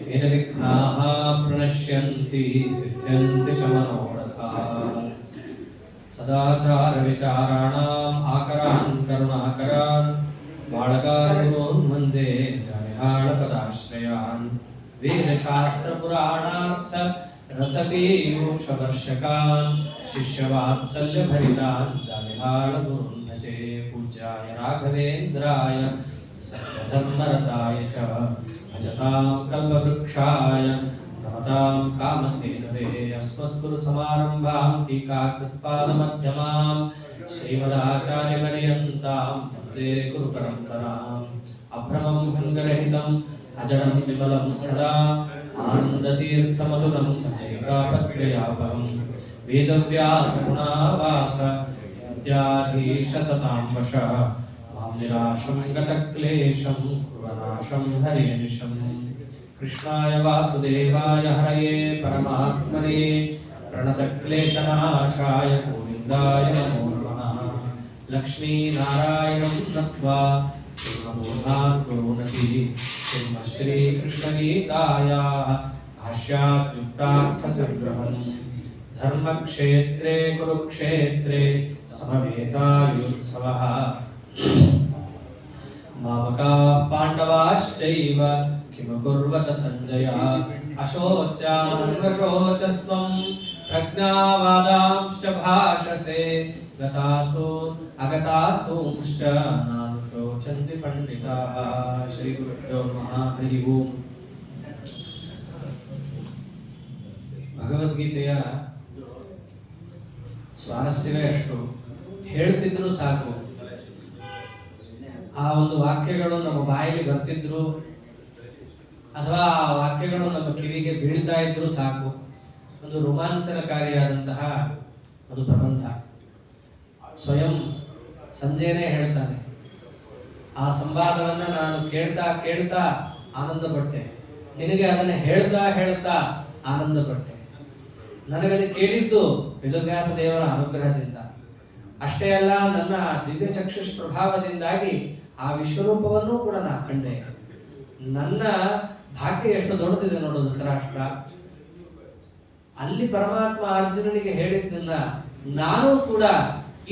वेदविघ्नाः प्रणश्यन्ति सिद्ध्यन्ति च मनोरथाः सदाचारविचाराणाम् आकरान् करुणाकरान् बाळकान् वन्दे जानिहाळपदाश्रयान् वेदशास्त्रपुराणार्थ रसपीयूषवर्षकान् शिष्यवात्सल्यभरितान् जानिहाळगुरून् भजे पूज्याय राघवेन्द्राय सत्यधर्मरताय च भजतां कल्पवृक्षाय नमतां कामधेनवे अस्मद्गुरुसमारम्भां टीकाकृत्पादमध्यमां श्रीमदाचार्यपर्यन्तां वन्दे गुरुपरम्पराम् अभ्रमं भङ्गरहितं अजडं विमलं सदा आनन्दतीर्थमधुरं भजैकापत्रयापहं वेदव्यासगुणावास विद्याधीशसतां वशः मां निराशं गतक्लेशं कुर्वनाशं हरेनिशम् कृष्णाय वासुदेवाय हरये परमात्मने प्रणतक्लेशनाशाय गोविन्दाय नमो नमः लक्ष्मीनारायणं नत्वा श्रीमदोधान् गुरुनति श्रीकृष्णगीतायाः भाष्यात्युक्तार्थसङ्ग्रहम् धर्मक्षेत्रे कुरुक्षेत्रे समवेतायुत्सवः मामकाः पाण्डवाश्चैव किमकुर्वत सञ्जय अशोच्यानशोचस्त्वं प्रज्ञावादांश्च भाषसे गतासून् अगतासूंश्च नानुशोचन्ति पण्डिताः श्रीगुरुभ्यो नमः हरि ओम् ಭಗವದ್ಗೀತೆಯ ಸ್ವಾರಸ್ಯವೇ ಅಷ್ಟು. ಹೇಳ್ತಿದ್ರು ಸಾಕು, ಆ ಒಂದು ವಾಕ್ಯಗಳು ನಮ್ಮ ಬಾಯಲ್ಲಿ ಬರ್ತಿದ್ರು ಅಥವಾ ಆ ವಾಕ್ಯಗಳು ನಮ್ಮ ಕಿವಿಗೆ ಬೀಳ್ತಾ ಇದ್ರು ಸಾಕು, ಒಂದು ರೋಮಾಂಚನಕಾರಿಯಾದಂತಹ ಒಂದು ಪ್ರಬಂಧ. ಸ್ವಯಂ ಸಂಜಯನೇ ಹೇಳ್ತಾನೆ, ಆ ಸಂವಾದವನ್ನ ನಾನು ಕೇಳ್ತಾ ಕೇಳ್ತಾ ಆನಂದ ಪಟ್ಟೆ, ನಿನಗೆ ಅದನ್ನ ಹೇಳ್ತಾ ಹೇಳ್ತಾ ಆನಂದ ಪಟ್ಟೆ. ನನಗದು ಕೇಳಿದ್ದು ವೇದವ್ಯಾಸ ದೇವರ ಅನುಗ್ರಹದಿಂದ ಅಷ್ಟೇ ಅಲ್ಲ, ನನ್ನ ದಿವ್ಯ ಚಕ್ಷುಷ್ ಪ್ರಭಾವದಿಂದಾಗಿ ಆ ವಿಶ್ವರೂಪವನ್ನು ಕೂಡ ನಾ ಕಂಡೆ. ನನ್ನ ಭಾಗ್ಯ ಎಷ್ಟು ದೊಡ್ಡದಿದೆ ನೋಡೋದು. ಧೃತರಾಷ್ಟ್ರ ಅಲ್ಲಿ ಪರಮಾತ್ಮ ಅರ್ಜುನನಿಗೆ ಹೇಳಿದ್ದನ್ನ ನಾನು ಕೂಡ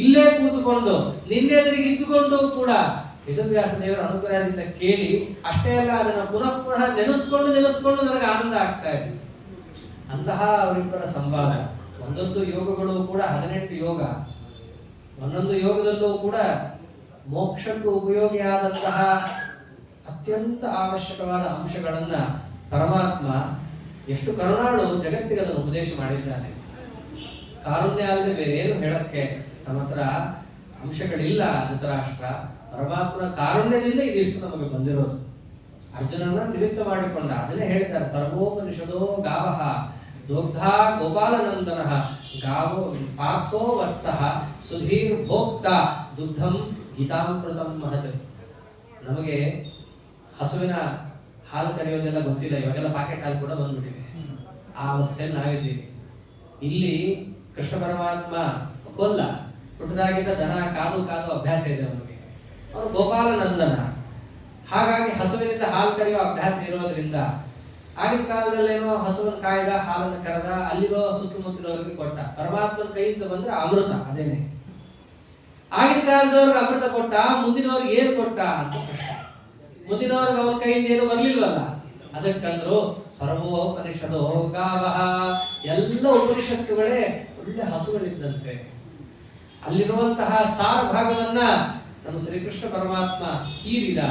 ಇಲ್ಲೇ ಕೂತುಕೊಂಡು ನಿನ್ನೆದುರಿಗೆ ಇದ್ದುಕೊಂಡು ಕೂಡ ವೇದವ್ಯಾಸ ದೇವರ ಅನುಗ್ರಹದಿಂದ ಕೇಳಿ, ಅಷ್ಟೇ ಅಲ್ಲ ಅದನ್ನ ಪುನಃ ಪುನಃ ನೆನೆಸ್ಕೊಂಡು ನನಗೆ ಆನಂದ ಆಗ್ತಾ ಇದೆ. ಅಂತಹ ಅವರಿಬ್ಬರ ಸಂವಾದ. ಒಂದೊಂದು ಯೋಗಗಳು ಕೂಡ 18 ಯೋಗ, ಒಂದೊಂದು ಯೋಗದಲ್ಲೂ ಕೂಡ ಮೋಕ್ಷಕ್ಕೂ ಉಪಯೋಗಿಯಾದಂತಹ ಅತ್ಯಂತ ಅವಶ್ಯಕವಾದ ಅಂಶಗಳನ್ನ ಪರಮಾತ್ಮ ಎಷ್ಟು ಕರುಣಾಳು ಜಗತ್ತಿಗೆ ಅದನ್ನು ಉಪದೇಶ ಮಾಡಿದ್ದಾನೆ. ಕಾರುಣ್ಯ ಅಲ್ಲದೆ ಬೇರೇನು ಹೇಳಕ್ಕೆ ನಮ್ಮ ಹತ್ರ ಅಂಶಗಳಿಲ್ಲ. ಧೃತರಾಷ್ಟ್ರ ಪರಮಾತ್ಮನ ಕಾರುಣ್ಯದಿಂದ ಇದಿಷ್ಟು ನಮಗೆ ಬಂದಿರೋದು. ಅರ್ಜುನನ ನಿಮಿತ್ತ ಮಾಡಿಕೊಂಡ, ಅದನ್ನೇ ಹೇಳಿದ್ದಾರೆ, ಸರ್ವೋಪನಿಷದೋ ಗಾವಃ ದೋಗ್ಧಾ ಗೋಪಾಲನಂದನಃ ಗಾವೋ ಪಾರ್ಥೋ ವತ್ಸಃ ಸುಧೀರ್ ಭೋಕ್ತ ದುಗ್ಧಂ ಗೀತಾಮೃತಂ ಮಹತ್. ನಮಗೆ ಹಸುವಿನ ಹಾಲು ಕರೆಯೋದೆಲ್ಲ ಗೊತ್ತಿಲ್ಲ, ಇವಾಗೆಲ್ಲ ಪಾಕೆಟ್ ಹಾಲು ಕೂಡ ಬಂದ್ಬಿಟ್ಟಿದೆ. ಆ ಅವಸ್ಥೆಯಲ್ಲಿ ನಾವಿದ್ದೀವಿ. ಇಲ್ಲಿ ಕೃಷ್ಣ ಪರಮಾತ್ಮ ಕೊಲ್ಲ, ಪುಟ್ಟದಾಗಿದ್ದ ದನ ಕಾದು ಕಾದು ಅಭ್ಯಾಸ ಇದೆ ಅವನಿಗೆ. ಅವನು ಗೋಪಾಲನಂದನ, ಹಾಗಾಗಿ ಹಸುವಿನಿಂದ ಹಾಲು ಕರೆಯುವ ಅಭ್ಯಾಸ ಇರೋದ್ರಿಂದ ಆಗಿನ ಕಾಲದಲ್ಲೇನೋ ಹಸುವನ್ನು ಕಾಯ್ದ, ಹಾಲನ್ನು ಕರೆದ, ಅಲ್ಲಿರೋ ಸುತ್ತಮುತ್ತಲವರಿಗೆ ಕೊಟ್ಟ. ಪರಮಾತ್ಮನ ಕೈಯಿಂದ ಬಂದ್ರೆ ಅಮೃತ, ಅದೇನೆ. ಆಗಿನ ಕಾಲದವ್ರಿಗೆ ಅಮೃತ ಕೊಟ್ಟ, ಮುಂದಿನವ್ರಿಗೆ ಏನು ಕೊಟ್ಟ ಅಂತ ಪ್ರಶ್ನೆ. ಮುಂದಿನವ್ರಿಗೆ ಅವನ ಕೈಯಿಂದ ಏನು ಬರ್ಲಿಲ್ವಲ್ಲ, ಅದಕ್ಕಂದ್ರು ಸರ್ವೋಪನಿಷದೋ ಗಾವಃ, ಎಲ್ಲ ಉಪನಿಷತ್ತುಗಳೇ ಒಳ್ಳೆ ಹಸುಗಳಿದ್ದಂತೆ. ಅಲ್ಲಿರುವಂತಹ ಸಾರ ಭಾಗವನ್ನ ನಮ್ಮ ಶ್ರೀಕೃಷ್ಣ ಪರಮಾತ್ಮ ಹೀರಿದ.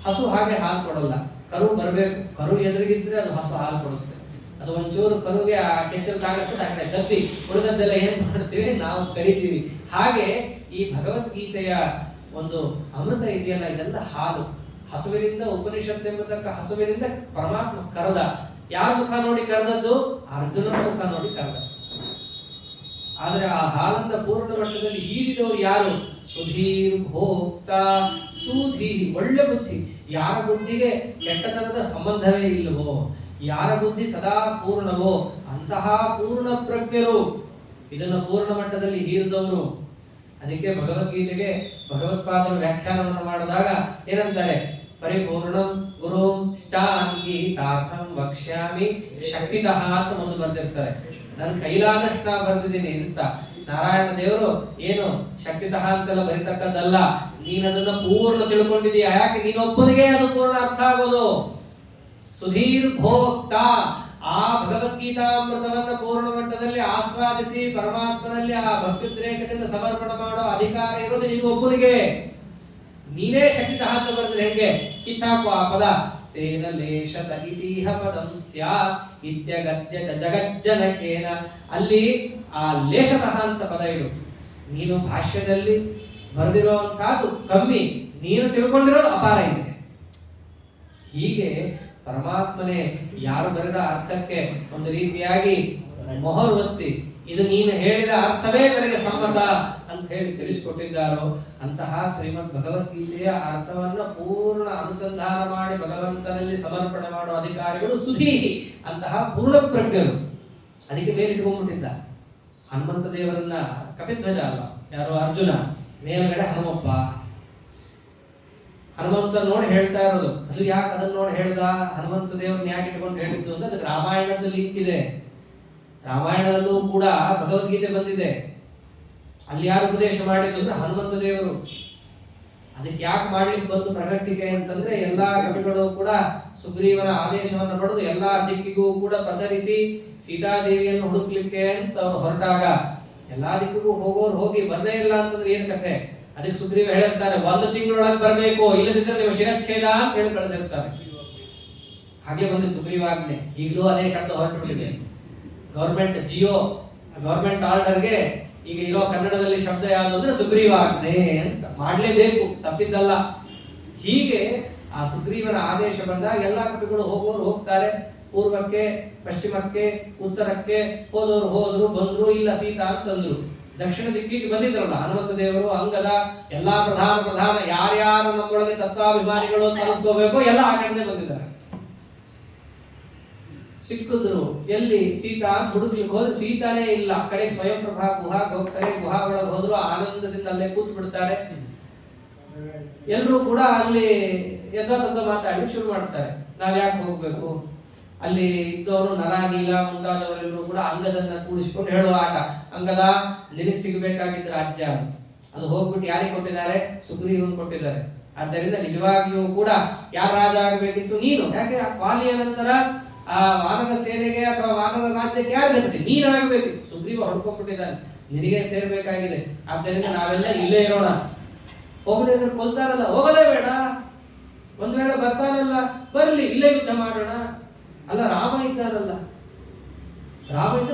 ಹಸು ಹಾಗೆ ಹಾಲು ಕೊಡಲ್ಲ, ಕರು ಬರಬೇಕು, ಕರು ಎದುರಿಗಿದ್ರೆ ಅದು ಹಸು ಹಾಲು ಕೊಡುತ್ತೆ. ಅದು ಒಂಚೂರು ಕರುಗೆ ಆ ಕೆಚ್ಚಲು ತಾಗಷ್ಟು ತಾಗ್ತದೆ, ಗದ್ದಿ ಉಳಿದದ್ದೆಲ್ಲ ಏನ್ ಮಾಡ್ತೀವಿ ನಾವು ಕರಿತೀವಿ. ಹಾಗೆ ಈ ಭಗವದ್ಗೀತೆಯ ಒಂದು ಅಮೃತ ಇದೆಯಲ್ಲ, ಇದೆಲ್ಲ ಹಾಲು. ಹಸುವಿನಿಂದ ಉಪನಿಷತ್ ಎಂಬತಕ್ಕ ಹಸುವಿನಿಂದ ಪರಮಾತ್ಮ ಕರೆದ. ಯಾರ ಮುಖ ನೋಡಿ ಕರೆದದ್ದು? ಅರ್ಜುನನ ಮುಖ ನೋಡಿ ಕರೆದ. ಆದ್ರೆ ಆ ಹಾಲನ್ನ ಪೂರ್ಣ ಮಟ್ಟದಲ್ಲಿ ಹೀರಿದವರು ಯಾರು? ಸುಧೀರ್ ಭೋಕ್ತ ಸುಧೀ, ಒಳ್ಳೆ ಬುದ್ಧಿ. ಯಾರ ಬುದ್ಧಿಗೆ ಕೆಟ್ಟತನದ ಸಂಬಂಧವೇ ಇಲ್ಲವೋ, ಯಾರ ಬುದ್ಧಿ ಸದಾ ಪೂರ್ಣವೋ ಅಂತಹ ಪೂರ್ಣ ಪ್ರಜ್ಞರು ಇದನ್ನು ಪೂರ್ಣ ಮಟ್ಟದಲ್ಲಿ ಹೀರಿದವರು. ಅದಕ್ಕೆ ಭಗವದ್ಗೀತೆಗೆ ಭಗವತ್ಪಾದರು ವ್ಯಾಖ್ಯಾನವನ್ನು ಮಾಡಿದಾಗ ಏನಂತಾರೆ? ಪರಿಪೂರ್ಣಂ ಗುರುಂ ಶ್ಚಾಂಗೀತಾರ್ಥಂ ವಕ್ಷ್ಯಾಮಿ ಶಕ್ತಿತಃ ಅಂತ ಒಂದು ಬರ್ದಿರ್ತಾರೆ. ನಾನು ಕೈಲಾದಷ್ಟು ನಾ ಬರ್ದಿದ್ದೀನಿ ಅಂತ. ನಾರಾಯಣ ದೇವರು ಏನು ಶಕ್ತಿತಃ ಅಂತೆಲ್ಲ ಬರೀತಕ್ಕದ್ದಲ್ಲ, ನೀನದನ್ನ ಪೂರ್ಣ ತಿಳ್ಕೊಂಡಿದೀಯ. ಯಾಕೆ? ನೀನೊಬ್ಬನಿಗೆ ಅದು ಪೂರ್ಣ ಅರ್ಥ ಆಗೋದು. ಸುಧೀರ್ ಭೋಕ್ತ, ಆ ಭಗವದ್ಗೀತಾಮೃತವನ್ನ ಪೂರ್ಣ ಮಟ್ಟದಲ್ಲಿ ಆಸ್ವಾದಿಸಿ ಪರಮಾತ್ಮನಲ್ಲಿ ಆ ಭಕ್ತಿದ್ರೇಕದಿಂದ ಸಮರ್ಪಣೆ ಮಾಡೋ ಅಧಿಕಾರ ಇರೋದು ನೀನು ಒಬ್ಬನಿಗೆ. ನೀನೇ ಶಕ್ತಿತಃ ಅಂತ ಬರೆದ್ರೆ ಹೆಂಗೆ? ಕಿತ್ತಾಕು ಆ ಪದ. ತೇನ ಲೇಷತ ಇತೀಹ ಪದಂ ಸ್ಯಾತ್ ಇತ್ಯಗತ್ಯ ಜಗಜ್ಜನಕೇನ. ಅಲ್ಲಿ ಆ ಲೇಷತಃ ಅಂತ ಪದ ಇರು. ನೀನು ಭಾಷ್ಯದಲ್ಲಿ ಬರೆದಿರುವಂತಹದ್ದು ಕಮ್ಮಿ, ನೀನು ತಿಳ್ಕೊಂಡಿರೋದು ಅಪಾರ ಇದೆ. ಹೀಗೆ ಪರಮಾತ್ಮನೇ ಯಾರು ಬರೆದ ಅರ್ಥಕ್ಕೆ ಒಂದು ರೀತಿಯಾಗಿ ಮೊಹರು ಒತ್ತಿ ಇದು ನೀನು ಹೇಳಿದ ಅರ್ಥವೇ ನನಗೆ ಸಮ್ಮತ ಅಂತ ಹೇಳಿ ತಿಳಿಸಿಕೊಟ್ಟಿದ್ದಾರೋ ಅಂತಹ ಶ್ರೀಮದ್ ಭಗವದ್ಗೀತೆಯ ಅರ್ಥವನ್ನ ಪೂರ್ಣ ಅನುಸಂಧಾನ ಮಾಡಿ ಭಗವಂತನಲ್ಲಿ ಸಮರ್ಪಣೆ ಮಾಡುವ ಅಧಿಕಾರಿಗಳು ಸುಧೀಹಿ, ಅಂತಹ ಪೂರ್ಣ ಪ್ರಜ್ಞರು. ಅದಕ್ಕೆ ಮೇಲಿಟ್ಕೊಂಡ್ಬಿಟ್ಟಿದ್ದ ಹನುಮಂತ ದೇವರನ್ನ. ಕಪಿಧ್ವಜ ಅಲ್ಲ, ಯಾರೋ ಅರ್ಜುನ, ಮೇಲ್ಗಡೆ ಹನುಮಪ್ಪ. ಹನುಮಂತ ನೋಡಿ ಹೇಳ್ತಾ ಇರೋದು. ಅದು ಯಾಕೆ ಅದನ್ನ ನೋಡಿ ಹೇಳ್ದ? ಹನುಮಂತ ದೇವರನ್ನ ಯಾಕೆ ಇಟ್ಕೊಂಡು ಹೇಳಿದ್ದು ಅಂದ್ರೆ ಅದಕ್ಕೆ ರಾಮಾಯಣದಲ್ಲಿ ಲಿಂಕ್ ಇದೆ. ರಾಮಾಯಣದಲ್ಲೂ ಕೂಡ ಭಗವದ್ಗೀತೆ ಬಂದಿದೆ. ಅಲ್ಲಿ ಯಾರು ಉಪದೇಶ ಮಾಡಿದ್ದು ಅಂದ್ರೆ ಹನುಮಂತ ದೇವರು. ಅದಕ್ಕೆ ಯಾಕೆ ಮಾಡ್ಲಿಕ್ಕೆ ಬಂದು ಪ್ರಕಟಿಕೆ ಅಂತಂದ್ರೆ ಎಲ್ಲಾ ಕವಿಗಳು ಕೂಡ ಸುಗ್ರೀವನ ಆದೇಶವನ್ನು ಪಡೆದು ಎಲ್ಲಾ ದಿಕ್ಕಿಗೂ ಕೂಡ ಪಸರಿಸಿ ಸೀತಾದೇವಿಯನ್ನು ಹುಡುಕ್ಲಿಕ್ಕೆ ಅಂತ ಅವ್ರು ಹೊರಟಾಗ ಎಲ್ಲಾ ದಿಕ್ಕಿಗೂ ಹೋಗೋರು ಹೋಗಿ ಬಂದೇ ಇಲ್ಲ ಅಂತಂದ್ರೆ ಏನ್ ಕಥೆ? ಅದಕ್ಕೆ ಸುಗ್ರೀವ ಹೇಳಿರ್ತಾರೆ, 1 ತಿಂಗಳೊಳಗೆ ಬರಬೇಕು, ಇಲ್ಲದಿದ್ದರೆ ನೀವು ಶಿರಚ್ಛೇದ ಅಂತ ಹೇಳಿ ಕಳಿಸಿರ್ತಾರೆ. ಹಾಗೆ ಬಂದು ಸುಗ್ರೀವಾಜ್ಞೆ. ಈಗಲೂ ಅದೇ ಶಬ್ದ ಹೊರಟುಬಿಟ್ಟಿದೆ. ಗೌರ್ಮೆಂಟ್ ಜಿಯೋ, ಗೌರ್ಮೆಂಟ್ ಆರ್ಡರ್ಗೆ ಈಗ ಇರೋ ಕನ್ನಡದಲ್ಲಿ ಶಬ್ದ ಯಾವುದು ಅಂದ್ರೆ ಸುಗ್ರೀವಾಜ್ಞೆ ಅಂತ. ಮಾಡ್ಲೇಬೇಕು, ತಪ್ಪಿದ್ದಲ್ಲ. ಹೀಗೆ ಆ ಸುಗ್ರೀವನ ಆದೇಶ ಬಂದಾಗ ಎಲ್ಲಾ ಕವಿಗಳು ಹೋಗೋರು ಹೋಗ್ತಾರೆ. ಪೂರ್ವಕ್ಕೆ, ಪಶ್ಚಿಮಕ್ಕೆ, ಉತ್ತರಕ್ಕೆ ಹೋದವರು ಹೋದ್ರು, ಬಂದ್ರು, ಇಲ್ಲ ಸೀತಾ ಅಂತಂದ್ರು. ದಕ್ಷಿಣ ದಿಕ್ಕಿಗೆ ಬಂದಿದ್ರಲ್ಲ ಹನುಮಂತ ದೇವರು, ಅಂಗದ, ಎಲ್ಲಾ ಪ್ರಧಾನ ಯಾರ್ಯಾರು ನಮ್ಮೊಳಗೆ ತತ್ವಾಭಿಮಾನಿಗಳು ಅಂತ ಅನಿಸ್ಕೋಬೇಕು ಎಲ್ಲ ಆ ಕಡೆ ಬಂದಿದ್ದಾರೆ. ಸಿಕ್ಕಿದ್ರು ಎಲ್ಲಿ? ಸೀತಾ ಅಂತ ಹುಡುಕ್ಲಿಕ್ಕೆ ಹೋದ್ರೆ ಸೀತಾನೇ ಇಲ್ಲ. ಆ ಕಡೆ ಸ್ವಯಂ ಪ್ರಭಾ ಗುಹಾಗೆ ಹೋಗ್ತಾರೆ. ಗುಹಾ ಒಳಗೆ ಹೋದ್ರು, ಆನಂದದಿಂದ ಅಲ್ಲೇ ಕೂತ್ ಬಿಡ್ತಾರೆ. ಎಲ್ಲರೂ ಕೂಡ ಅಲ್ಲಿ ಯಥಾತಥ ಮಾತಾಡಿ ಶುರು ಮಾಡ್ತಾರೆ. ನಾವ್ ಯಾಕೆ ಹೋಗ್ಬೇಕು? ಅಲ್ಲಿ ಇದ್ದವರು ನರ, ನೀಲ ಮುಂತಾದವರೆಲ್ಲರೂ ಕೂಡ ಅಂಗದನ್ನ ಕೂಡಿಸಿಕೊಂಡು ಹೇಳುವ ಆಟ. ಅಂಗದ, ನಿನಗೆ ಸಿಗಬೇಕಾಗಿದ್ದ ರಾಜ್ಯ ಅದು ಹೋಗ್ಬಿಟ್ಟು ಯಾರಿಗೆ ಕೊಟ್ಟಿದ್ದಾರೆ? ಸುಗ್ರೀವನ್ ಕೊಟ್ಟಿದ್ದಾರೆ. ಆದ್ದರಿಂದ ನಿಜವಾಗಿಯೂ ಕೂಡ ಯಾರ ರಾಜ ಆಗಬೇಕಿತ್ತು? ನೀನು. ಯಾಕೆ? ವಾಲಿಯ ನಂತರ ಆ ವಾನರ ಸೇನೆಗೆ ಅಥವಾ ವಾನರ ರಾಜ್ಯಕ್ಕೆ ಯಾರು ಗಟ್ಟಿ? ನೀನಾಗಬೇಕು. ಸುಗ್ರೀವ ಹೊಡ್ಕೊಂಡ್ಬಿಟ್ಟಿದ್ದಾನೆ, ನಿನಗೆ ಸೇರ್ಬೇಕಾಗಿದೆ. ಆದ್ದರಿಂದ ನಾವೆಲ್ಲ ಇಲ್ಲೇ ಇರೋಣ. ಹೋಗದೆ ಕೊಲ್ತಾರಲ್ಲ, ಹೋಗಲೇ ಬೇಡ. ಒಂದ್ ವೇಳೆ ಬರ್ತಾನಲ್ಲ, ಬರ್ಲಿ, ಇಲ್ಲೇ ಯುದ್ಧ ಮಾಡೋಣ. ಅಲ್ಲ, ರಾಮ ಇದ್ದಾನಲ್ಲ,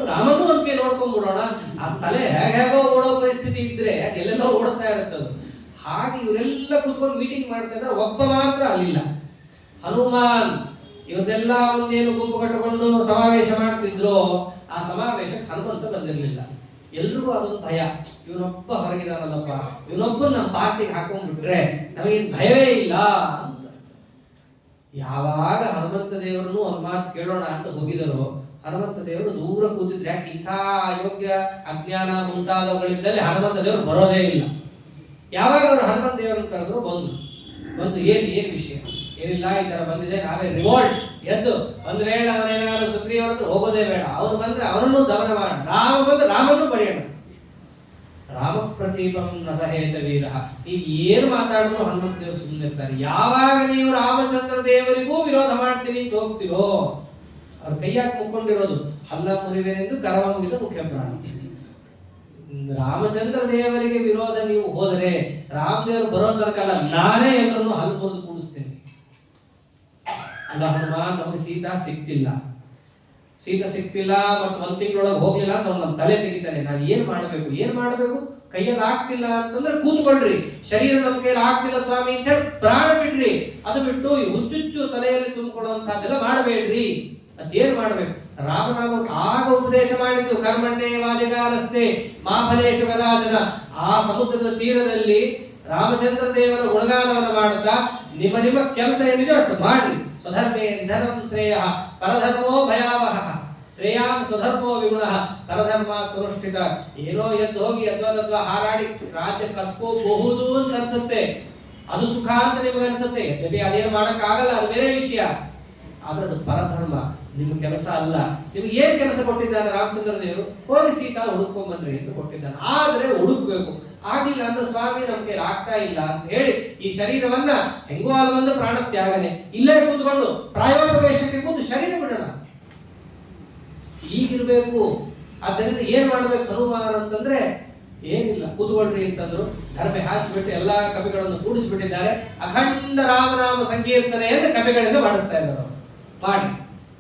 ರಾಮನೂ ನಮ್ಗೆ ನೋಡ್ಕೊಂಡ್ಬಿಡೋಣ. ಆ ತಲೆ ಹೇಗೋ ಓಡೋ ಪರಿಸ್ಥಿತಿ ಇದ್ರೆ ಎಲ್ಲೆಲ್ಲೋ ಓಡ್ತಾ ಇರುತ್ತದು. ಹಾಗೆ ಇವರೆಲ್ಲ ಕೂತ್ಕೊಂಡು ಮೀಟಿಂಗ್ ಮಾಡ್ತಾ ಇದ್ದಾರೆ. ಒಬ್ಬ ಮಾತ್ರ ಅಲ್ಲಿಲ್ಲ, ಹನುಮಾನ್. ಇವರೆಲ್ಲ ಒಂದೇನು ಗುಂಪು ಕಟ್ಟಿಕೊಂಡು ಸಮಾವೇಶ ಮಾಡ್ತಿದ್ರು. ಆ ಸಮಾವೇಶಕ್ಕೆ ಹನುಮಂತ ಬಂದಿರಲಿಲ್ಲ. ಎಲ್ರಿಗೂ ಅದೊಂದು ಭಯ, ಇವನೊಬ್ಬ ಹೊರಗಿದಾನಲ್ಲಪ್ಪ, ಇವನೊಬ್ಬ ನಮ್ಮ ಪಾರ್ಟಿಗೆ ಹಾಕೊಂಡ್ಬಿಟ್ರೆ ನಮಗೇನು ಭಯವೇ ಇಲ್ಲ ಅಂತ. ಯಾವಾಗ ಹನುಮಂತ ದೇವರನ್ನು ಒಂದು ಮಾತು ಕೇಳೋಣ ಅಂತ ಹೋಗಿದರು, ಹನುಮಂತ ದೇವರು ದೂರ ಕೂತಿದ್ರೆ. ಯಾಕೆ? ಇಂಥ ಅಯೋಗ್ಯ, ಅಜ್ಞಾನ ಮುಂತಾದವುಗಳಿದ್ದಲ್ಲಿ ಹನುಮಂತ ದೇವರು ಬರೋದೇ ಇಲ್ಲ. ಯಾವಾಗ ಅವರು ಹನುಮಂತ ದೇವರನ್ನು ಕರೆದ್ರು, ಬಂದು ಏನ್ ವಿಷಯ? ಏನಿಲ್ಲ, ಈ ತರ ಬಂದಿದೆ, ನಾವೇ ರಿವೋಲ್ಟ್ ಎದ್ದು ಒಂದು ವೇಳೆ ಅವನೇನಾದ್ರು ಸುಗ್ರೀವನ ಹತ್ರ ಹೋಗೋದೇ ಬೇಡ. ಅವನು ಬಂದ್ರೆ ಅವನನ್ನು ದಮನ ಮಾಡ, ರಾಮ ಬಂದ್ರೆ ರಾಮನ್ನು ಪಡೆಯೋಣ. ರಾಮ ಪ್ರತೀಪಂ ನಸಹೇತ ವೀರ. ನೀವು ಏನು ಮಾತಾಡಿದ್ರು ಹನುಮಂತ ದೇವರು ಸುಮ್ಮನೆ ಇರ್ತಾರೆ. ಯಾವಾಗ ನೀವು ರಾಮಚಂದ್ರ ದೇವರಿಗೂ ವಿರೋಧ ಮಾಡ್ತೀನಿ ಅಂತ ಹೋಗ್ತಿರೋ, ಅವ್ರ ಕೈಯಾಗಿ ಮುಕ್ಕೊಂಡಿರೋದು ಹಲ್ಲ ಮುರಿವೆನೆಂದು ಕರವ ಮುಗಿದ ಮುಖ್ಯ ಪ್ರಾಣ. ರಾಮಚಂದ್ರ ದೇವರಿಗೆ ವಿರೋಧ ನೀವು ಹೋದರೆ ರಾಮದೇವರು ಬರೋ ತನಕಲ್ಲ, ನಾನೇ ಎಲ್ಲರನ್ನು ಹಲ್ಲು ಮುರಿದು ಕೂಡಿಸ್ತೇನೆ. ಅಲ್ಲ ಹನುಮಾನ್, ನಮಗೆ ಸೀತಾ ಸಿಕ್ತಿಲ್ಲ. ಸೀತ ಸಿಕ್ತಿಲ್ಲ ಮತ್ತು 1 ತಿಂಗಳೊಳಗೆ ಹೋಗ್ಲಿಲ್ಲ ಅಂತ ನಮ್ಮ ತಲೆ ತೆಗಿತಾನೆ. ನಾನು ಏನ್ ಮಾಡಬೇಕು ಕೈಯಲ್ಲಿ ಆಗ್ತಿಲ್ಲ ಅಂತಂದ್ರೆ ಕೂತ್ಕೊಳ್ರಿ. ಶರೀರ ನಮ್ಮ ಕೈಯಲ್ಲಿ ಆಗ್ತಿಲ್ಲ ಸ್ವಾಮಿ ಅಂತ ಹೇಳಿ ಪ್ರಾಣ ಬಿಡ್ರಿ. ಅದು ಬಿಟ್ಟು ಹುಚ್ಚುಚ್ಚು ತಲೆಯಲ್ಲಿ ತುಂಬಿಕೊಳ್ಳುವಂತಹದ್ದೆಲ್ಲ ಮಾಡಬೇಡ್ರಿ. ಅದೇನ್ ಮಾಡ್ಬೇಕು? ರಾಮನಾಮ ಆಗ ಉಪದೇಶ ಮಾಡಿದ್ದು. ಕರ್ಮಣ್ಯೇವಾಧಿಕಾರಸ್ತೆ ಮಾ ಫಲೇಶು ಕದಾಚನ. ಆ ಸಮುದ್ರದ ತೀರದಲ್ಲಿ ರಾಮಚಂದ್ರ ದೇವರ ಗುಣಗಾನವನ್ನು ಮಾಡುತ್ತಾ ನಿಮ್ಮ ಕೆಲಸ ಏನಿದೆ ಅಷ್ಟು ಮಾಡ್ರಿ. ಸ್ವಧರ್ಮೇ ನಿಧನಂ ಶ್ರೇಯ ಪರಧರ್ಮೋ ಭಯಾವಹ ಶ್ರೇಯಾಂ ಸ್ವಧರ್ಮೋ ವಿಗುಣ ಪರಧರ್ಮ ಸುರಕ್ಷಿತ. ಏನೋ ಎದ್ದು ಹೋಗಿ ಎದ್ವಾ ಹಾರಾಡಿ ರಾಜ್ಯ ಕಸ್ಕೋಬಹುದು ಅಂತ ಅನ್ಸುತ್ತೆ, ಅದು ಸುಖ ಅಂತ ನಿಮಗೆ ಅನ್ಸುತ್ತೆ. ಅದೇನು ಮಾಡಕ್ ಆಗಲ್ಲ, ಅದು ಬೇರೆ ವಿಷಯ. ಆದ್ರೆ ಅದು ಪರಧರ್ಮ, ನಿಮ್ಮ ಕೆಲಸ ಅಲ್ಲ. ನಿಮ್ಗೆ ಏನ್ ಕೆಲಸ ಕೊಟ್ಟಿದ್ದಾನೆ ರಾಮಚಂದ್ರ ದೇವರು? ಹೋಗಿ ಸೀತಾ ಹುಡುಕೊಂಡ್ ಬನ್ರಿ ಅಂತ ಕೊಟ್ಟಿದ್ದಾನೆ. ಆದ್ರೆ ಹುಡುಕ್ಬೇಕು. ಆಗಿಲ್ಲ ಅಂದ್ರೆ ಸ್ವಾಮಿ ನಮ್ ಕೈಲಿ ಆಗ್ತಾ ಇಲ್ಲ ಅಂತ ಹೇಳಿ ಈ ಶರೀರವನ್ನ ಹೆಂಗೋ ಅಲ್ಲ ಬಂದ್ರೆ ಪ್ರಾಣ ತ್ಯಾಗನೆ. ಇಲ್ಲೇ ಕೂತ್ಕೊಂಡು ಪ್ರಾಯೋಪವೇಶಕ್ಕೆ ಕೂತು ಶರೀರ ಬಿಡೋಣ, ಈಗಿರ್ಬೇಕು. ಆದ್ದರಿಂದ ಏನ್ ಮಾಡ್ಬೇಕು ಹನುಮಾನ್ ಅಂತಂದ್ರೆ ಏನಿಲ್ಲ, ಕೂತ್ಕೊಳ್ರಿ ಅಂತಂದ್ರು. ಧರ್ಮೆ ಹಾಸಿಬಿಟ್ಟು ಎಲ್ಲಾ ಕವಿಗಳನ್ನು ಕೂಡಿಸ್ಬಿಟ್ಟಿದ್ದಾರೆ. ಅಖಂಡ ರಾಮನಾಮ ಸಂಕೀರ್ತನೆಯನ್ನು ಕವಿಗಳಿಂದ ಮಾಡಿಸ್ತಾ ಇದ್ದಾರೆ. ಮಾಡಿ